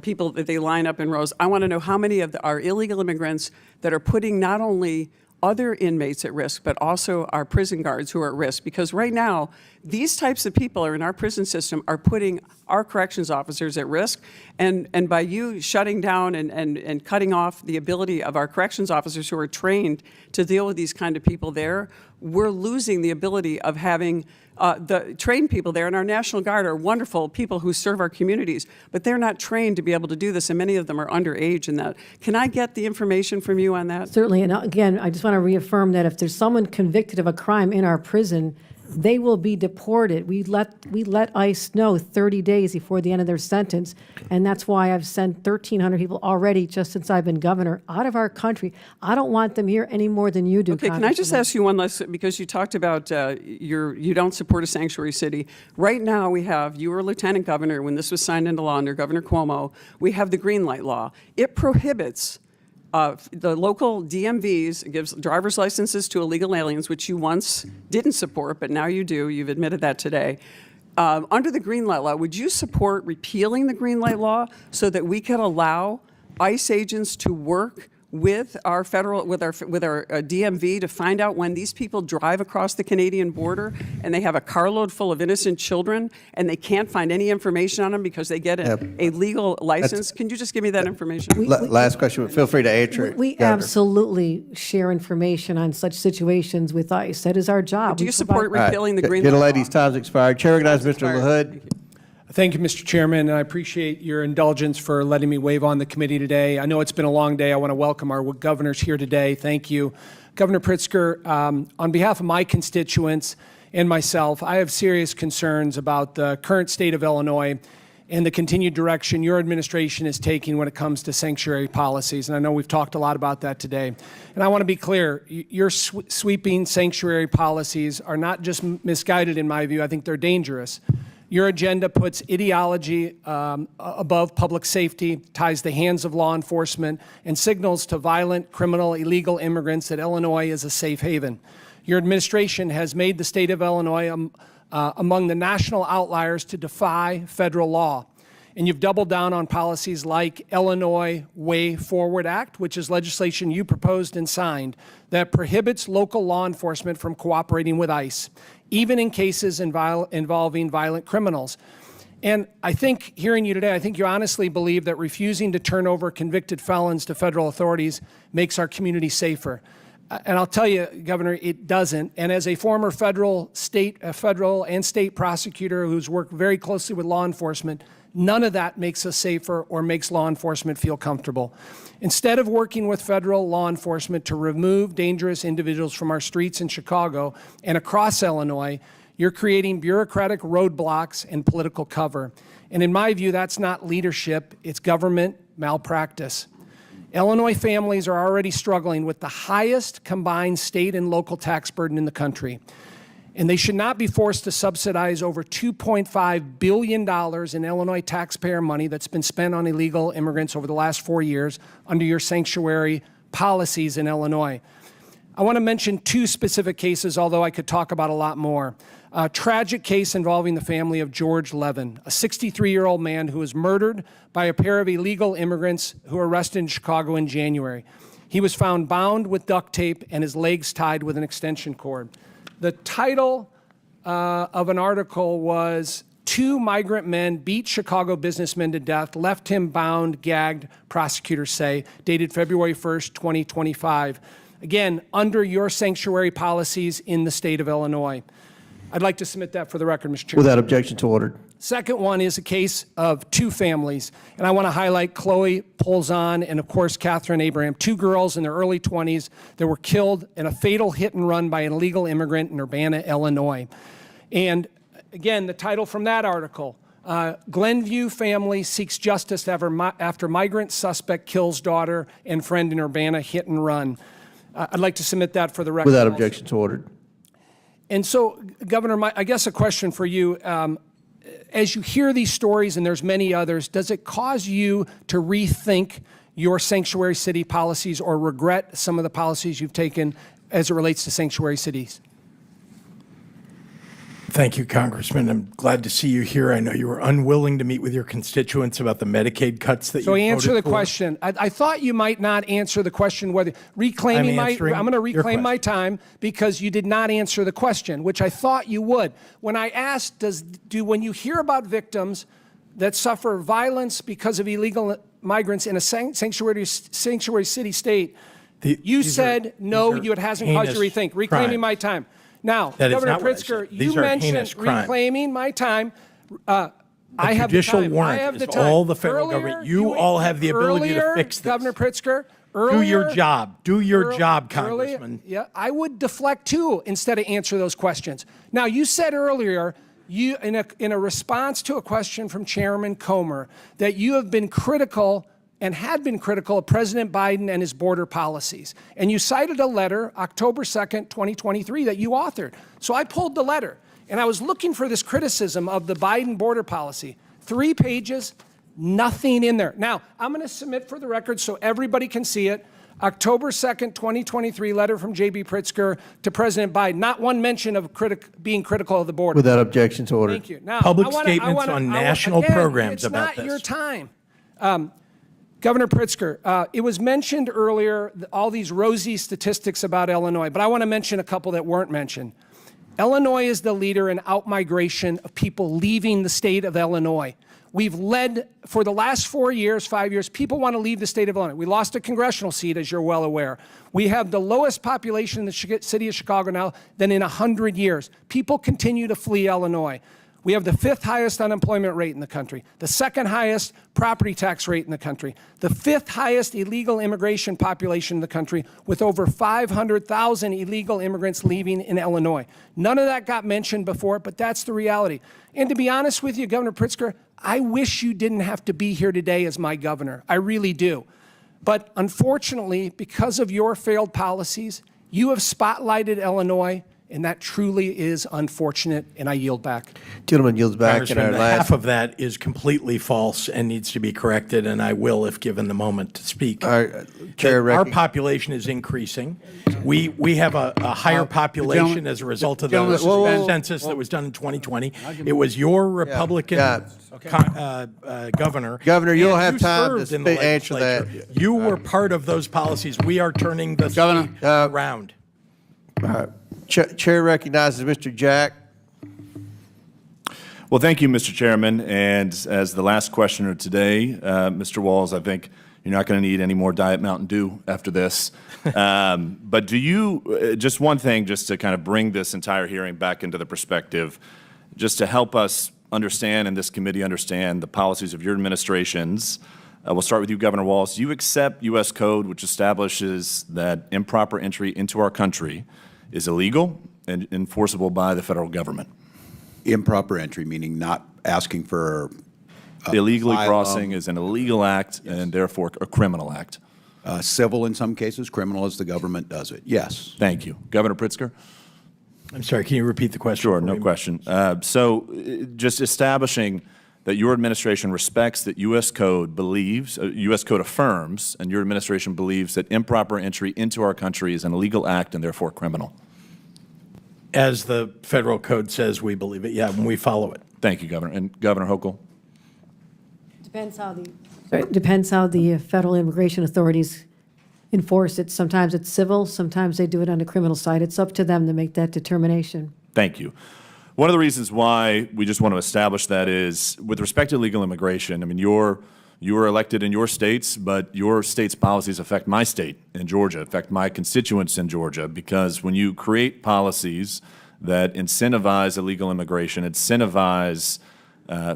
people that they line up in rows. I want to know how many of our illegal immigrants that are putting not only other inmates at risk, but also our prison guards who are at risk. Because right now, these types of people are in our prison system are putting our corrections officers at risk. And by you shutting down and cutting off the ability of our corrections officers who are trained to deal with these kind of people there, we're losing the ability of having the trained people there. And our National Guard are wonderful people who serve our communities, but they're not trained to be able to do this, and many of them are underage in that. Can I get the information from you on that? Certainly, and again, I just want to reaffirm that if there's someone convicted of a crime in our prison, they will be deported. We let ICE know 30 days before the end of their sentence, and that's why I've sent 1,300 people already just since I've been governor out of our country. I don't want them here any more than you do. Okay, can I just ask you one last, because you talked about you don't support a sanctuary city. Right now you were lieutenant governor when this was signed into law under Governor Cuomo. We have the green light law. It prohibits the local DMVs, gives driver's licenses to illegal aliens, which you once didn't support, but now you do. You've admitted that today. Under the green light law, would you support repealing the green light law so that we could allow ICE agents to work with our DMV to find out when these people drive across the Canadian border and they have a carload full of innocent children and they can't find any information on them because they get a legal license? Can you just give me that information? Last question, but feel free to answer it. We Governor. absolutely share information on such situations with ICE. That is our job. Do you We support provide- repealing the green light Gentle law? lady's time's expired. Chair recognizes Mr. LaHood. Thank you, Mr. Chairman, and I appreciate your indulgence for letting me wave on the committee today. I know it's been a long day. I want to welcome our governors here today. Thank you. Governor Pritzker, on behalf of my constituents and myself, I have serious concerns about the current state of Illinois and the continued direction your administration is taking when it comes to sanctuary policies. And I know we've talked a lot about that today. And I want to be clear, your sweeping sanctuary policies are not just misguided in my view, I think they're dangerous. Your agenda puts ideology above public safety, ties the hands of law enforcement, and signals to violent, criminal, illegal immigrants that Illinois is a safe haven. Your administration has made the state of Illinois among the national outliers to defy federal law. And you've doubled down on policies like Illinois Way Forward Act, which is legislation you proposed and signed that prohibits local law enforcement from cooperating with ICE, even in cases involving violent criminals. And I think, hearing you today, I think you honestly believe that refusing to turn over convicted felons to federal authorities makes our community safer. And I'll tell you, Governor, it doesn't. And as a former federal and state prosecutor who's worked very closely with law enforcement, none of that makes us safer or makes law enforcement feel comfortable. Instead of working with federal law enforcement to remove dangerous individuals from our streets in Chicago and across Illinois, you're creating bureaucratic roadblocks and political cover. And in my view, that's not leadership, it's government malpractice. Illinois families are already struggling with the highest combined state and local tax burden in the country. And they should not be forced to subsidize over $2.5 billion in Illinois taxpayer money that's been spent on illegal immigrants over the last 4 years under your sanctuary policies in Illinois. I want to mention 2 specific cases, although I could talk about a lot more. A tragic case involving the family of George Levin, a 63-year-old man who was murdered by a pair of illegal immigrants who were arrested in Chicago in January. He was found bound with duct tape and his legs tied with an extension cord. The title of an article was 2 migrant men beat Chicago businessmen to death, left him bound, gagged, prosecutors say, dated February 1st, 2025. Again, under your sanctuary policies in the state of Illinois. I'd like to submit that for the record, Mr. Chairman. Without objection to order. Second one is a case of 2 families, and I want to highlight Chloe Polzon and, of course, Catherine Abraham, 2 girls in their early 20s that were killed in a fatal hit and run by an illegal immigrant in Urbana, Illinois. And again, the title from that article, Glenview family seeks justice after migrant suspect kills daughter and friend in Urbana hit and run. I'd like to submit that for the record. Without also. objection to order. And so, Governor, I guess a question for you. As you hear these stories, and there's many others, does it cause you to rethink your sanctuary city policies or regret some of the policies you've taken as it relates to sanctuary cities? Thank you, Congressman. I'm glad to see you here. I know you were unwilling to meet with your constituents about the Medicaid cuts that So you answer voted the for. question. I thought you might not answer the question whether reclaiming I'm going to your reclaim my question. time because you did not answer the question, which I thought you would. When I asked, when you hear about victims that suffer violence because of illegal migrants in a sanctuary city state, you said no, it hasn't caused you to rethink. Reclaiming my time. Now, That is Governor not what I said. Pritzker, These you are mentioned heinous crimes. reclaiming my time. I have the judicial time. I warrant have is the time. all the federal Earlier, government. You all have the ability to earlier, fix this. Governor Pritzker, Do your earlier- job. Do your job, earlier- Congressman. yeah, I would deflect too instead of answer those questions. Now, you said earlier, in a response to a question from Chairman Comer, that you have been critical and had been critical of President Biden and his border policies. And you cited a letter, October 2nd, 2023, that you authored. So I pulled the letter, and I was looking for this criticism of the Biden border policy. 3 pages, nothing in there. Now, I'm going to submit for the record so everybody can see it. October 2nd, 2023, letter from J.B. Pritzker to President Biden. Not one mention of being critical of the border. Without objection to order. Thank you. Now, Public I wanna- statements on national programs it's about not your this. time. Governor Pritzker, it was mentioned earlier, all these rosy statistics about Illinois, but I want to mention a couple that weren't mentioned. Illinois is the leader in outmigration of people leaving the state of Illinois. We've led, for the last 4 years, 5 years, people want to leave the state of Illinois. We lost a congressional seat, as you're well aware. We have the lowest population in the city of Chicago now than in 100 years. People continue to flee Illinois. We have the 5th highest unemployment rate in the country, the 2nd highest property tax rate in the country, the 5th highest illegal immigration population in the country, with over 500,000 illegal immigrants leaving in Illinois. None of that got mentioned before, but that's the reality. And to be honest with you, Governor Pritzker, I wish you didn't have to be here today as my governor. I really do. But unfortunately, because of your failed policies, you have spotlighted Illinois, and that truly is unfortunate, and I yield back. Gentleman yields back in Congressman, our half last. of that is completely false and needs to be corrected, and I will if given the moment to speak. Chair Our recog- population is increasing. We have a higher population gentleman- as a result of the gentleman, whoa, whoa, whoa. census that was done in 2020. It was your Republican governor. Governor, you'll and have you time to served in the answer that. legislature. You were part of those policies. We are turning the Governor. state around. Chair recognizes Mr. Jack. Well, thank you, Mr. Chairman. And as the last questioner today, Mr. Walz, I think you're not going to need any more Diet Mountain Dew after this. But do you, just one thing, just to kind of bring this entire hearing back into the perspective, just to help us understand and this committee understand the policies of your administrations. We'll start with you, Governor Walz. Do you accept U.S. code, which establishes that improper entry into our country is illegal and enforceable by the federal government? Improper entry, meaning not asking for illegally asylum. crossing is an illegal act and therefore a criminal act. Civil in some cases, criminal as the government does it. Yes. Thank you. Governor Pritzker? I'm sorry, can you repeat the question? Sure, no question. Just establishing that your administration respects that U.S. code believes, U.S. code affirms, and your administration believes that improper entry into our country is an illegal act and therefore criminal. As the federal code says, we believe it, yeah, and we follow it. Thank you, Governor. And Governor Hochul? Depends how the federal immigration authorities enforce it. Sometimes it's civil, sometimes they do it on the criminal side. It's up to them to make that determination. Thank you. One of the reasons why we just want to establish that is, with respect to illegal immigration, I mean, you are elected in your states, but your state's policies affect my state in Georgia, affect my constituents in Georgia, because when you create policies that incentivize illegal immigration, incentivize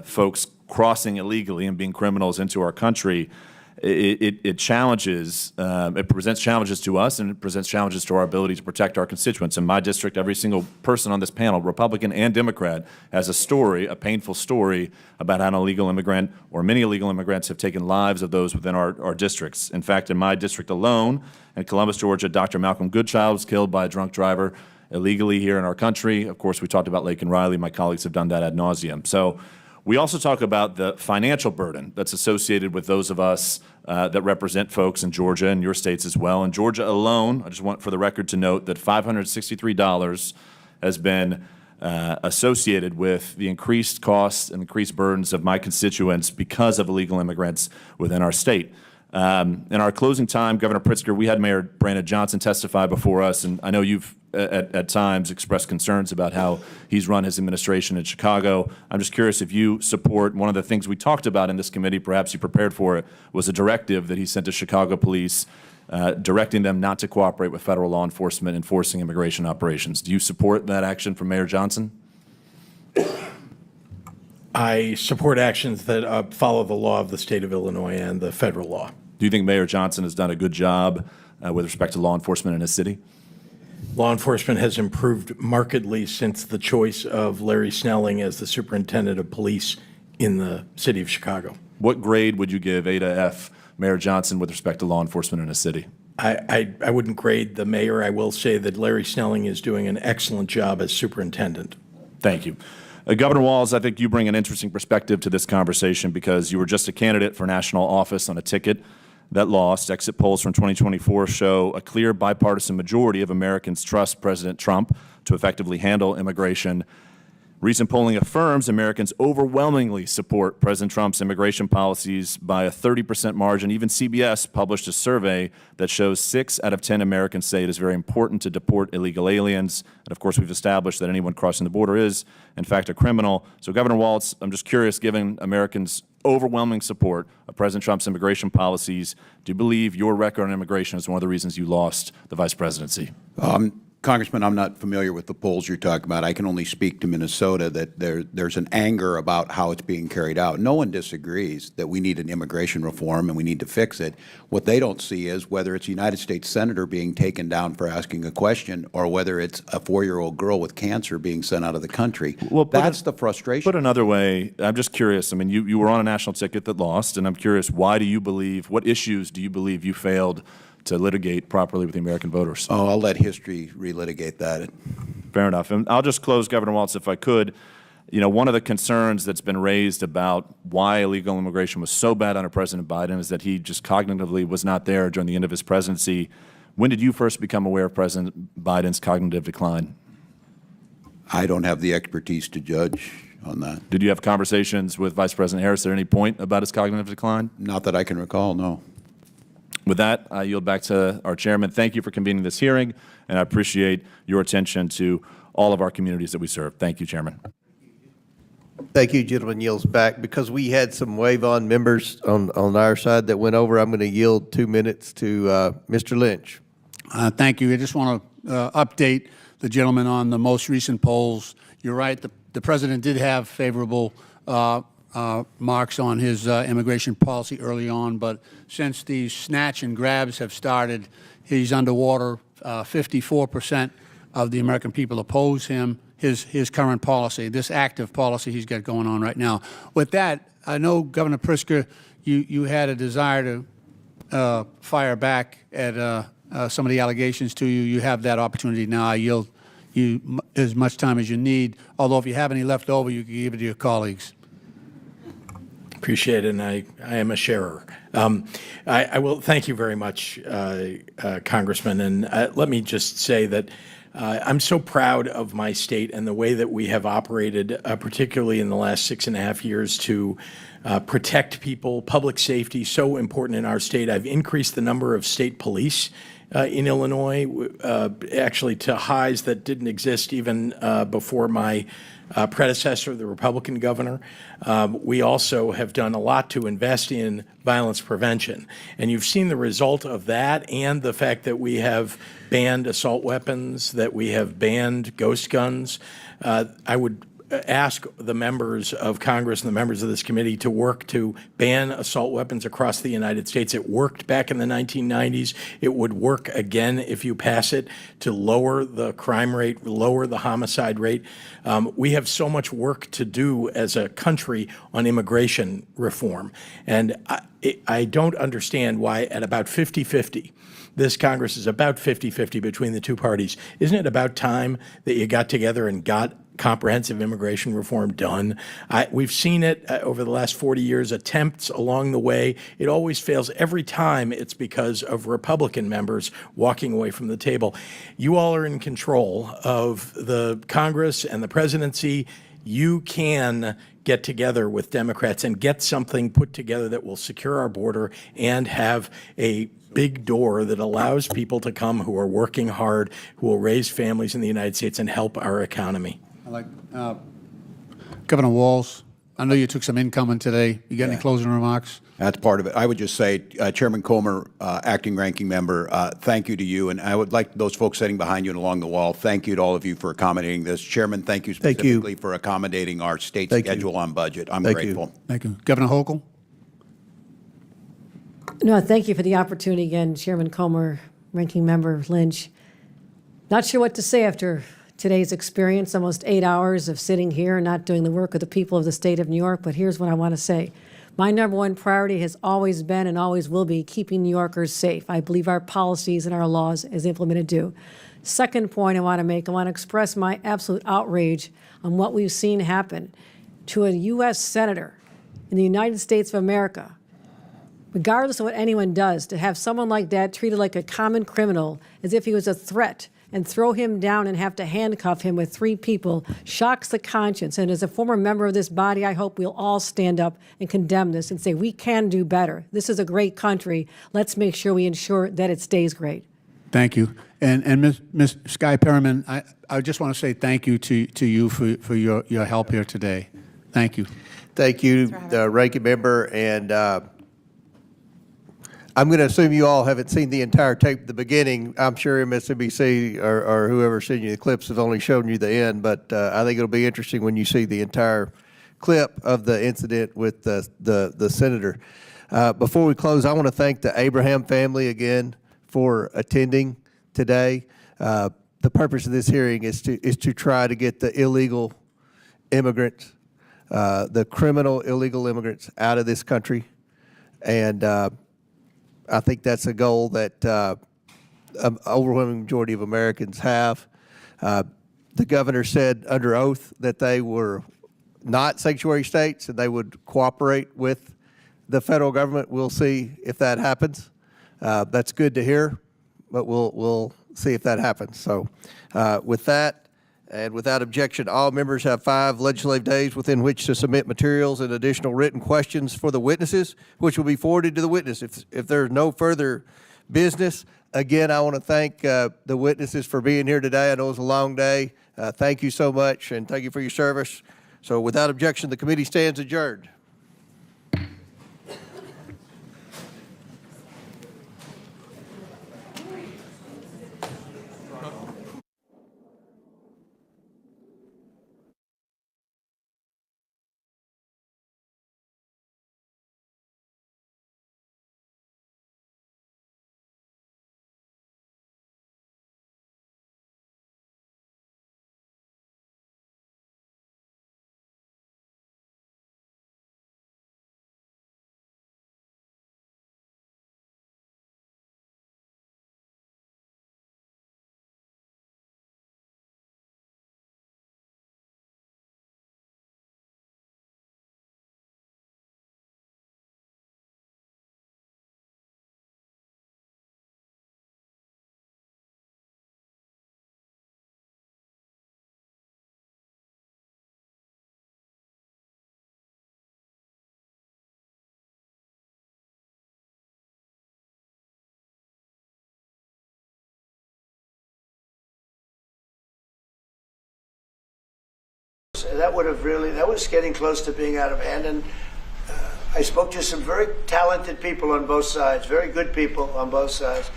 folks crossing illegally and being criminals into our country, it challenges, it presents challenges to us, and it presents challenges to our ability to protect our constituents. In my district, every single person on this panel, Republican and Democrat, has a story, a painful story, about how an illegal immigrant or many illegal immigrants have taken lives of those within our districts. In fact, in my district alone, in Columbus, Georgia, Dr. Malcolm Goodchild was killed by a drunk driver illegally here in our country. Of course, we talked about Laken Riley. My colleagues have done that ad nauseum. So we also talk about the financial burden that's associated with those of us that represent folks in Georgia and your states as well. In Georgia alone, I just want for the record to note that $563 has been associated with the increased costs and increased burdens of my constituents because of illegal immigrants within our state. In our closing time, Governor Pritzker, we had Mayor Brandon Johnson testify before us, and I know you've at times expressed concerns about how he's run his administration in Chicago. I'm just curious if you support one of the things we talked about in this committee, perhaps you prepared for it, was a directive that he sent to Chicago police directing them not to cooperate with federal law enforcement enforcing immigration operations. Do you support that action from Mayor Johnson? I support actions that follow the law of the state of Illinois and the federal law. Do you think Mayor Johnson has done a good job with respect to law enforcement in his city? Law enforcement has improved markedly since the choice of Larry Snelling as the superintendent of police in the city of Chicago. What grade would you give A to F Mayor Johnson with respect to law enforcement in a city? I wouldn't grade the mayor. I will say that Larry Snelling is doing an excellent job as superintendent. Thank you. Governor Walz, I think you bring an interesting perspective to this conversation because you were just a candidate for national office on a ticket that lost. Exit polls from 2024 show a clear bipartisan majority of Americans trust President Trump to effectively handle immigration. Recent polling affirms Americans overwhelmingly support President Trump's immigration policies by a 30% margin. Even CBS published a survey that shows 6 out of 10 Americans say it is very important to deport illegal aliens. And of course, we've established that anyone crossing the border is, in fact, a criminal. So, Governor Walz, I'm just curious, given Americans' overwhelming support of President Trump's immigration policies, do you believe your record on immigration is one of the reasons you lost the vice presidency? Congressman, I'm not familiar with the polls you're talking about. I can only speak to Minnesota that there's an anger about how it's being carried out. No one disagrees that we need an immigration reform and we need to fix it. What they don't see is whether it's a United States Senator being taken down for asking a question or whether it's a 4-year-old girl with cancer being sent out of the country. Well, that's the frustration. Put another way, I'm just curious. I mean, you were on a national ticket that lost, and I'm curious, why do you believe, what issues do you believe you failed to litigate properly with the American voters? Oh, I'll let history relitigate that. Fair enough. And I'll just close, Governor Walz, if I could. You know, one of the concerns that's been raised about why illegal immigration was so bad under President Biden is that he just cognitively was not there during the end of his presidency. When did you first become aware of President Biden's cognitive decline? I don't have the expertise to judge on that. Did you have conversations with Vice President Harris at any point about his cognitive decline? Not that I can recall, no. With that, I yield back to our chairman. Thank you for convening this hearing, and I appreciate your attention to all of our communities that we serve. Thank you, Chairman. Thank you, gentlemen. Yields back. Because we had some wave-on members on our side that went over, I'm going to yield 2 minutes to Mr. Lynch. Thank you. I just want to update the gentleman on the most recent polls. You're right, the president did have favorable marks on his immigration policy early on, but since these snatch and grabs have started, he's underwater. 54% of the American people oppose his current policy, this active policy he's got going on right now. With that, I know, Governor Pritzker, you had a desire to fire back at some of the allegations to you. You have that opportunity now. I yield you as much time as you need, although if you have any left over, you can give it to your colleagues. Appreciate it, and I am a sharer. I will thank you very much, Congressman, and let me just say that I'm so proud of my state and the way that we have operated, particularly in the last 6.5 years, to protect people. Public safety, so important in our state. I've increased the number of state police in Illinois, actually to highs that didn't exist even before my predecessor, the Republican governor. We also have done a lot to invest in violence prevention. And you've seen the result of that and the fact that we have banned assault weapons, that we have banned ghost guns. I would ask the members of Congress and the members of this committee to work to ban assault weapons across the United States. It worked back in the 1990s. It would work again if you pass it, to lower the crime rate, lower the homicide rate. We have so much work to do as a country on immigration reform. And I don't understand why at about 50-50, this Congress is about 50-50 between the two parties. Isn't it about time that you got together and got comprehensive immigration reform done? We've seen it over the last 40 years, attempts along the way. It always fails. Every time it's because of Republican members walking away from the table. You all are in control of the Congress and the presidency. You can get together with Democrats and get something put together that will secure our border and have a big door that allows people to come who are working hard, who will raise families in the United States and help our economy. I like Governor Walz. I know you took some incoming today. You got any closing remarks? That's part of it. I would just say, Chairman Comer, Acting Ranking Member, thank you to you. And I would like those folks sitting behind you and along the wall, thank you to all of you for accommodating this. Chairman, thank you specifically for accommodating our state schedule on budget. I'm grateful. Thank you. Governor Hochul? No, thank you for the opportunity again, Chairman Comer, Ranking Member Lynch. Not sure what to say after today's experience, almost 8 hours of sitting here and not doing the work of the people of the state of New York, but here's what I want to say. My number one priority has always been and always will be keeping New Yorkers safe. I believe our policies and our laws, as implemented, do. Second point I want to express my absolute outrage on what we've seen happen to a U.S. Senator in the United States of America. Regardless of what anyone does, to have someone like that treated like a common criminal as if he was a threat and throw him down and have to handcuff him with 3 people shocks the conscience. And as a former member of this body, I hope we'll all stand up and condemn this and say we can do better. This is a great country. Let's make sure we ensure that it stays great. Thank you. And Ms. Sky Perryman, I just want to say thank you to you for your help here today. Thank you. Thank you, Ranking Member. And I'm going to assume you all haven't seen the entire tape at the beginning. I'm sure MSNBC or whoever sent you the clips has only shown you the end, but I think it'll be interesting when you see the entire clip of the incident with the senator. Before we close, I want to thank the Abraham family again for attending today. The purpose of this hearing is to try to get the illegal immigrants, the criminal illegal immigrants out of this country. And I think that's a goal that an overwhelming majority of Americans have. The governor said under oath that they were not sanctuary states and they would cooperate with the federal government. We'll see if that happens. That's good to hear, but we'll see if that happens. So with that, and without objection, all members have 5 legislative days within which to submit materials and additional written questions for the witnesses, which will be forwarded to the witness. If there's no further business, again, I want to thank the witnesses for being here today. I know it was a long day. Thank you so much, and thank you for your service. So without objection, the committee stands adjourned. That was getting close to being out of hand. And I spoke to some very talented people on both sides, very good people on both sides.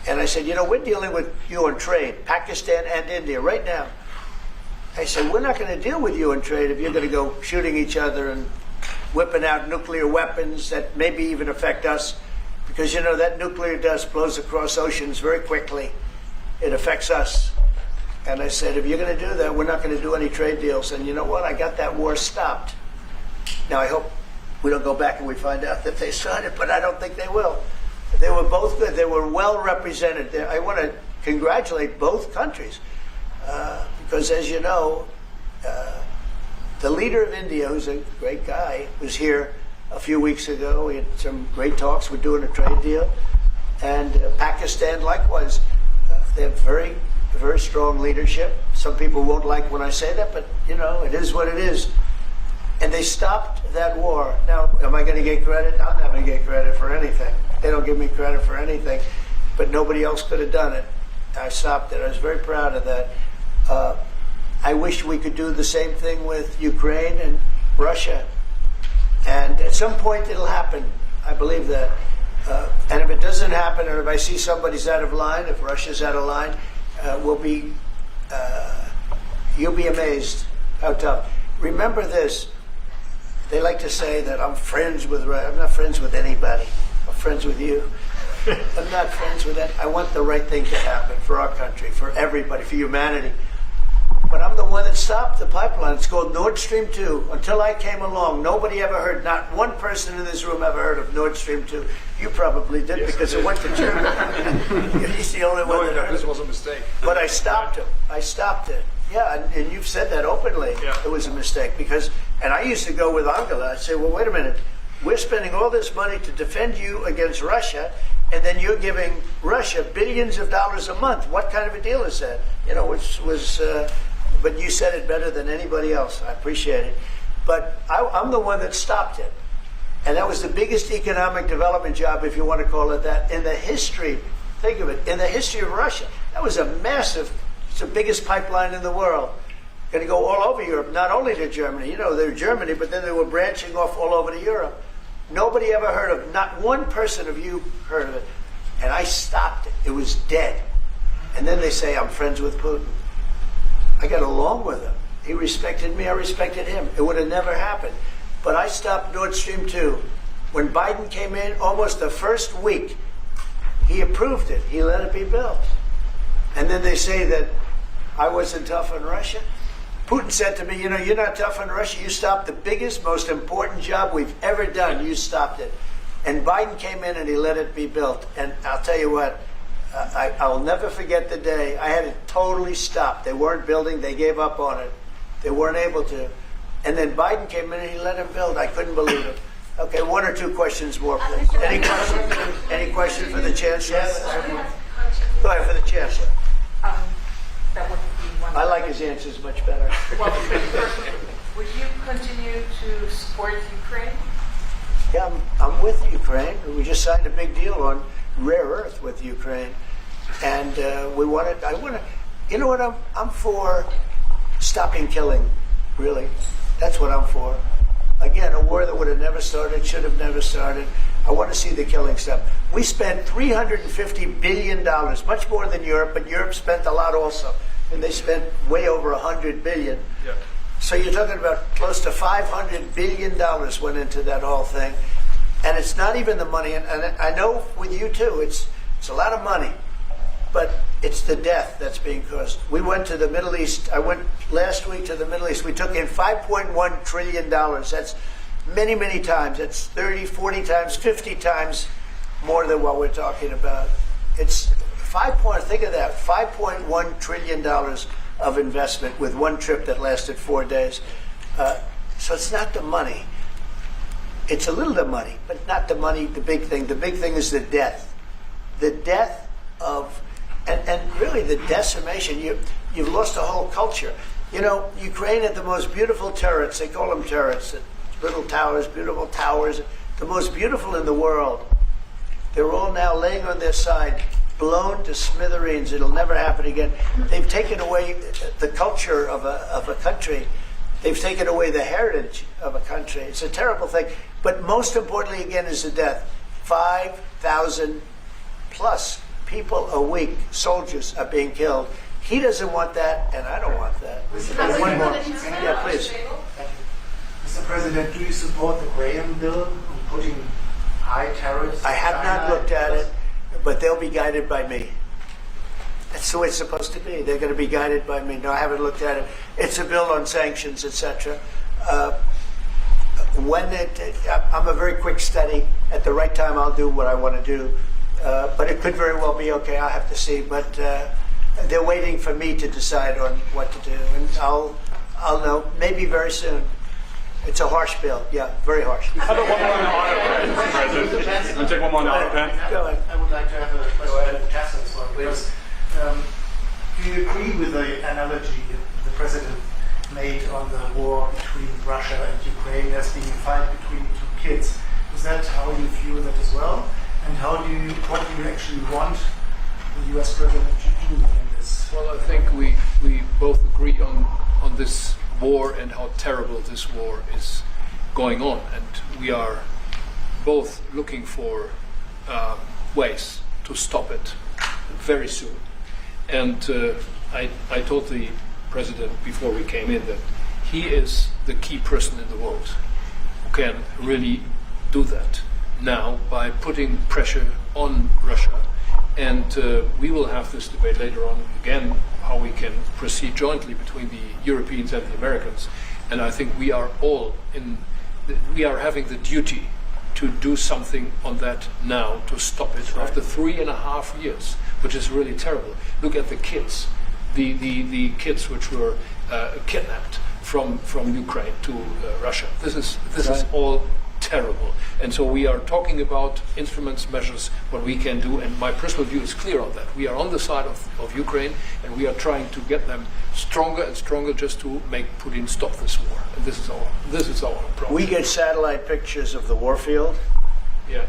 And I said, you know, we're dealing with you on trade, Pakistan and India right now. I said, we're not going to deal with you on trade if you're going to go shooting each other and whipping out nuclear weapons that maybe even affect us. Because, you know, that nuclear dust blows across oceans very quickly. It affects us. And I said, if you're going to do that, we're not going to do any trade deals. And you know what? I got that war stopped. Now, I hope we don't go back and we find out that they signed it, but I don't think they will. They were both good. They were well represented. I want to congratulate both countries because, as you know, the leader of India, who's a great guy, was here a few weeks ago. We had some great talks. We're doing a trade deal. And Pakistan, likewise, they have very strong leadership. Some people won't like when I say that, but, you know, it is what it is. And they stopped that war. Now, am I going to get credit? I'm not going to get credit for anything. They don't give me credit for anything, but nobody else could have done it. I stopped it. I was very proud of that. I wish we could do the same thing with Ukraine and Russia. And at some point it'll happen. I believe that. And if it doesn't happen, or if I see somebody's out of line, if Russia's out of line, you'll be amazed how tough. Remember this. They like to say that I'm friends with Russia. I'm not friends with anybody. I'm friends with you. I'm not friends with that. I want the right thing to happen for our country, for everybody, for humanity. But I'm the one that stopped the pipeline. It's called Nord Stream 2. Until I came along, nobody ever heard, not one person in this room ever heard of Nord Stream 2. You probably did, yes, because it went to Germany. He's the only one that heard. This was a mistake. But I stopped him. I stopped it. Yeah, and you've said that openly. Yeah. It was a mistake because, and I used to go with Angela. I'd say, well, wait a minute. We're spending all this money to defend you against Russia, and then you're giving Russia billions of dollars a month. What kind of a deal is that? You know, which was, but you said it better than anybody else. I appreciate it. But I'm the one that stopped it. And that was the biggest economic development job, if you want to call it that, in the history, think of it, in the history of Russia. That was a massive, it's the biggest pipeline in the world. Going to go all over Europe, not only to Germany. You know, they're Germany, but then they were branching off all over to Europe. Nobody ever heard of, not one person of you heard of it. And I stopped it. It was dead. And then they say, I'm friends with Putin. I got along with him. He respected me, I respected him. It would have never happened. But I stopped Nord Stream 2. When Biden came in, almost the first week, he approved it. He let it be built. And then they say that I wasn't tough on Russia. Putin said to me, you know, you're not tough on Russia. You stopped the biggest, most important job we've ever done. You stopped it. And Biden came in and he let it be built. And I'll tell you what, I'll never forget the day. I had it totally stopped. They weren't building. They gave up on it. They weren't able to. And then Biden came in and he let him build. I couldn't believe it. Okay, one or two questions more, please. Any questions? Any questions for the Chancellor? Go ahead, for the Chancellor. I like his answers much better. Will you continue to support Ukraine? Yeah, I'm with Ukraine. We just signed a big deal on rare earth with Ukraine. And I want to, you know what, I'm for stopping killing really. That's what I'm for. Again, a war that would have never started, should have never started. I want to see the killing stop. We spent $350 billion, much more than Europe, but Europe spent a lot also. And they spent way over $100 billion. Yeah. So you're talking about close to $500 billion went into that whole thing. And it's not even the money, and I know with you too, it's a lot of money, but it's the death that's being caused. We went to the Middle East. I went last week to the Middle East. We took in $5.1 trillion. That's many, many times. That's 30, 40 times, 50 times more than what we're talking about. It's think of that, $5.1 trillion of investment with one trip that lasted 4 days. So it's not the money. It's a little the money, but not the money, the big thing. The big thing is the death. The death of, and really the decimation. You've lost a whole culture. You know, Ukraine had the most beautiful turrets. They call them turrets. Little towers, beautiful towers. The most beautiful in the world. They're all now laying on their side, blown to smithereens. It'll never happen again. They've taken away the culture of a country. They've taken away the heritage of a country. It's a terrible thing. But most importantly, again, is the death. 5,000 plus people a week, soldiers, are being killed. He doesn't want that, and I don't want that. One more. Yeah, please. Mr. President, do you support the Graham bill on putting high tariffs? I have not looked at it, but they'll be guided by me. That's the way it's supposed to be. They're going to be guided by me. No, I haven't looked at it. It's a bill on sanctions, etc. I'm a very quick study. At the right time, I'll do what I want to do. But it could very well be okay. I'll have to see. But they're waiting for me to decide on what to do, and I'll know maybe very soon. It's a harsh bill. Yeah, very harsh. How about one more on the auto pen, Mr. President? Want to take one more on the auto pen? Go ahead. I would like to have a question to Cass's one. Because, do you agree with the analogy the President made on the war between Russia and Ukraine as being a fight between two kids? Is that how you view that as well? And what do you actually want the U.S. President to do in this? Well, I think we both agree on this war and how terrible this war is going on. And we are both looking for ways to stop it very soon. And I told the President before we came in that he is the key person in the world who can really do that now by putting pressure on Russia. And we will have this debate later on again, how we can proceed jointly between the Europeans and the Americans. And I think we are all we are having the duty to do something on that now to stop it after 3.5 years, which is really terrible. Look at the kids, the kids which were kidnapped from Ukraine to Russia. This is all terrible. And so we are talking about instruments, measures, what we can do, and my personal view is clear on that. We are on the side of Ukraine, and we are trying to get them stronger and stronger just to make Putin stop this war. And this is our approach. We get satellite pictures of the war field,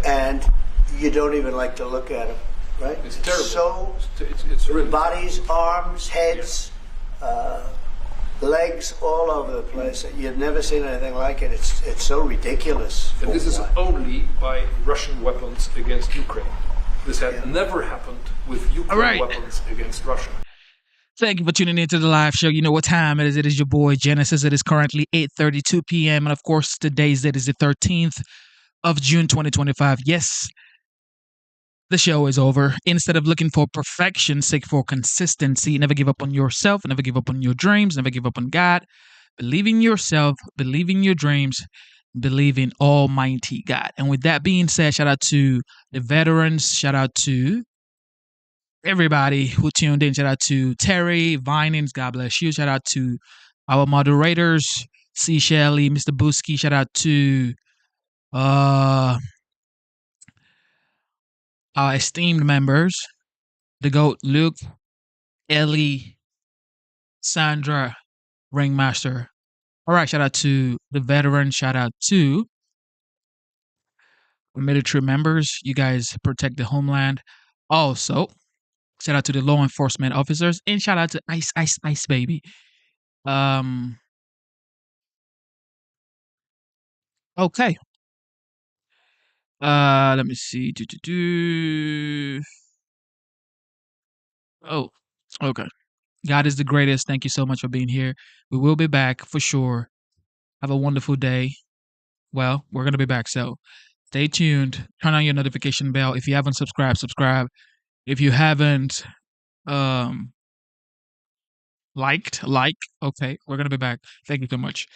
and you don't even like to look at them, right? It's terrible. So, it's really bodies, arms, heads, legs all over the place. You've never seen anything like it. It's so ridiculous. And this is only by Russian weapons against Ukraine. This had never happened with Ukraine weapons against Russia. Thank you for tuning into the live show. You know what time it is. It is your boy Genesis. It is currently 8:32 p.m. And of course, today's date is the 13th of June 2025. Yes, the show is over. Instead of looking for perfection, seek for consistency. Never give up on yourself. Never give up on your dreams. Never give up on God. Believe in yourself. Believe in your dreams. Believe in Almighty God. And with that being said, shout out to the veterans. Shout out to everybody who tuned in. Shout out to Terry Vinings. God bless you. Shout out to our moderators, C. Shelley, Mr. Busky. Shout out to our esteemed members, the GOAT, Luke, Ellie, Sandra, Ringmaster. All right, shout out to the veterans. Shout out to the military members. You guys protect the homeland. Also, shout out to the law enforcement officers. And shout out to Ice Baby. Okay. Let me see. Oh, okay. God is the greatest. Thank you so much for being here. We will be back for sure. Have a wonderful day. Well, we're going to be back. So stay tuned. Turn on your notification bell. If you haven't subscribed, subscribe. If you haven't liked, like. Okay, we're going to be back. Thank you so much.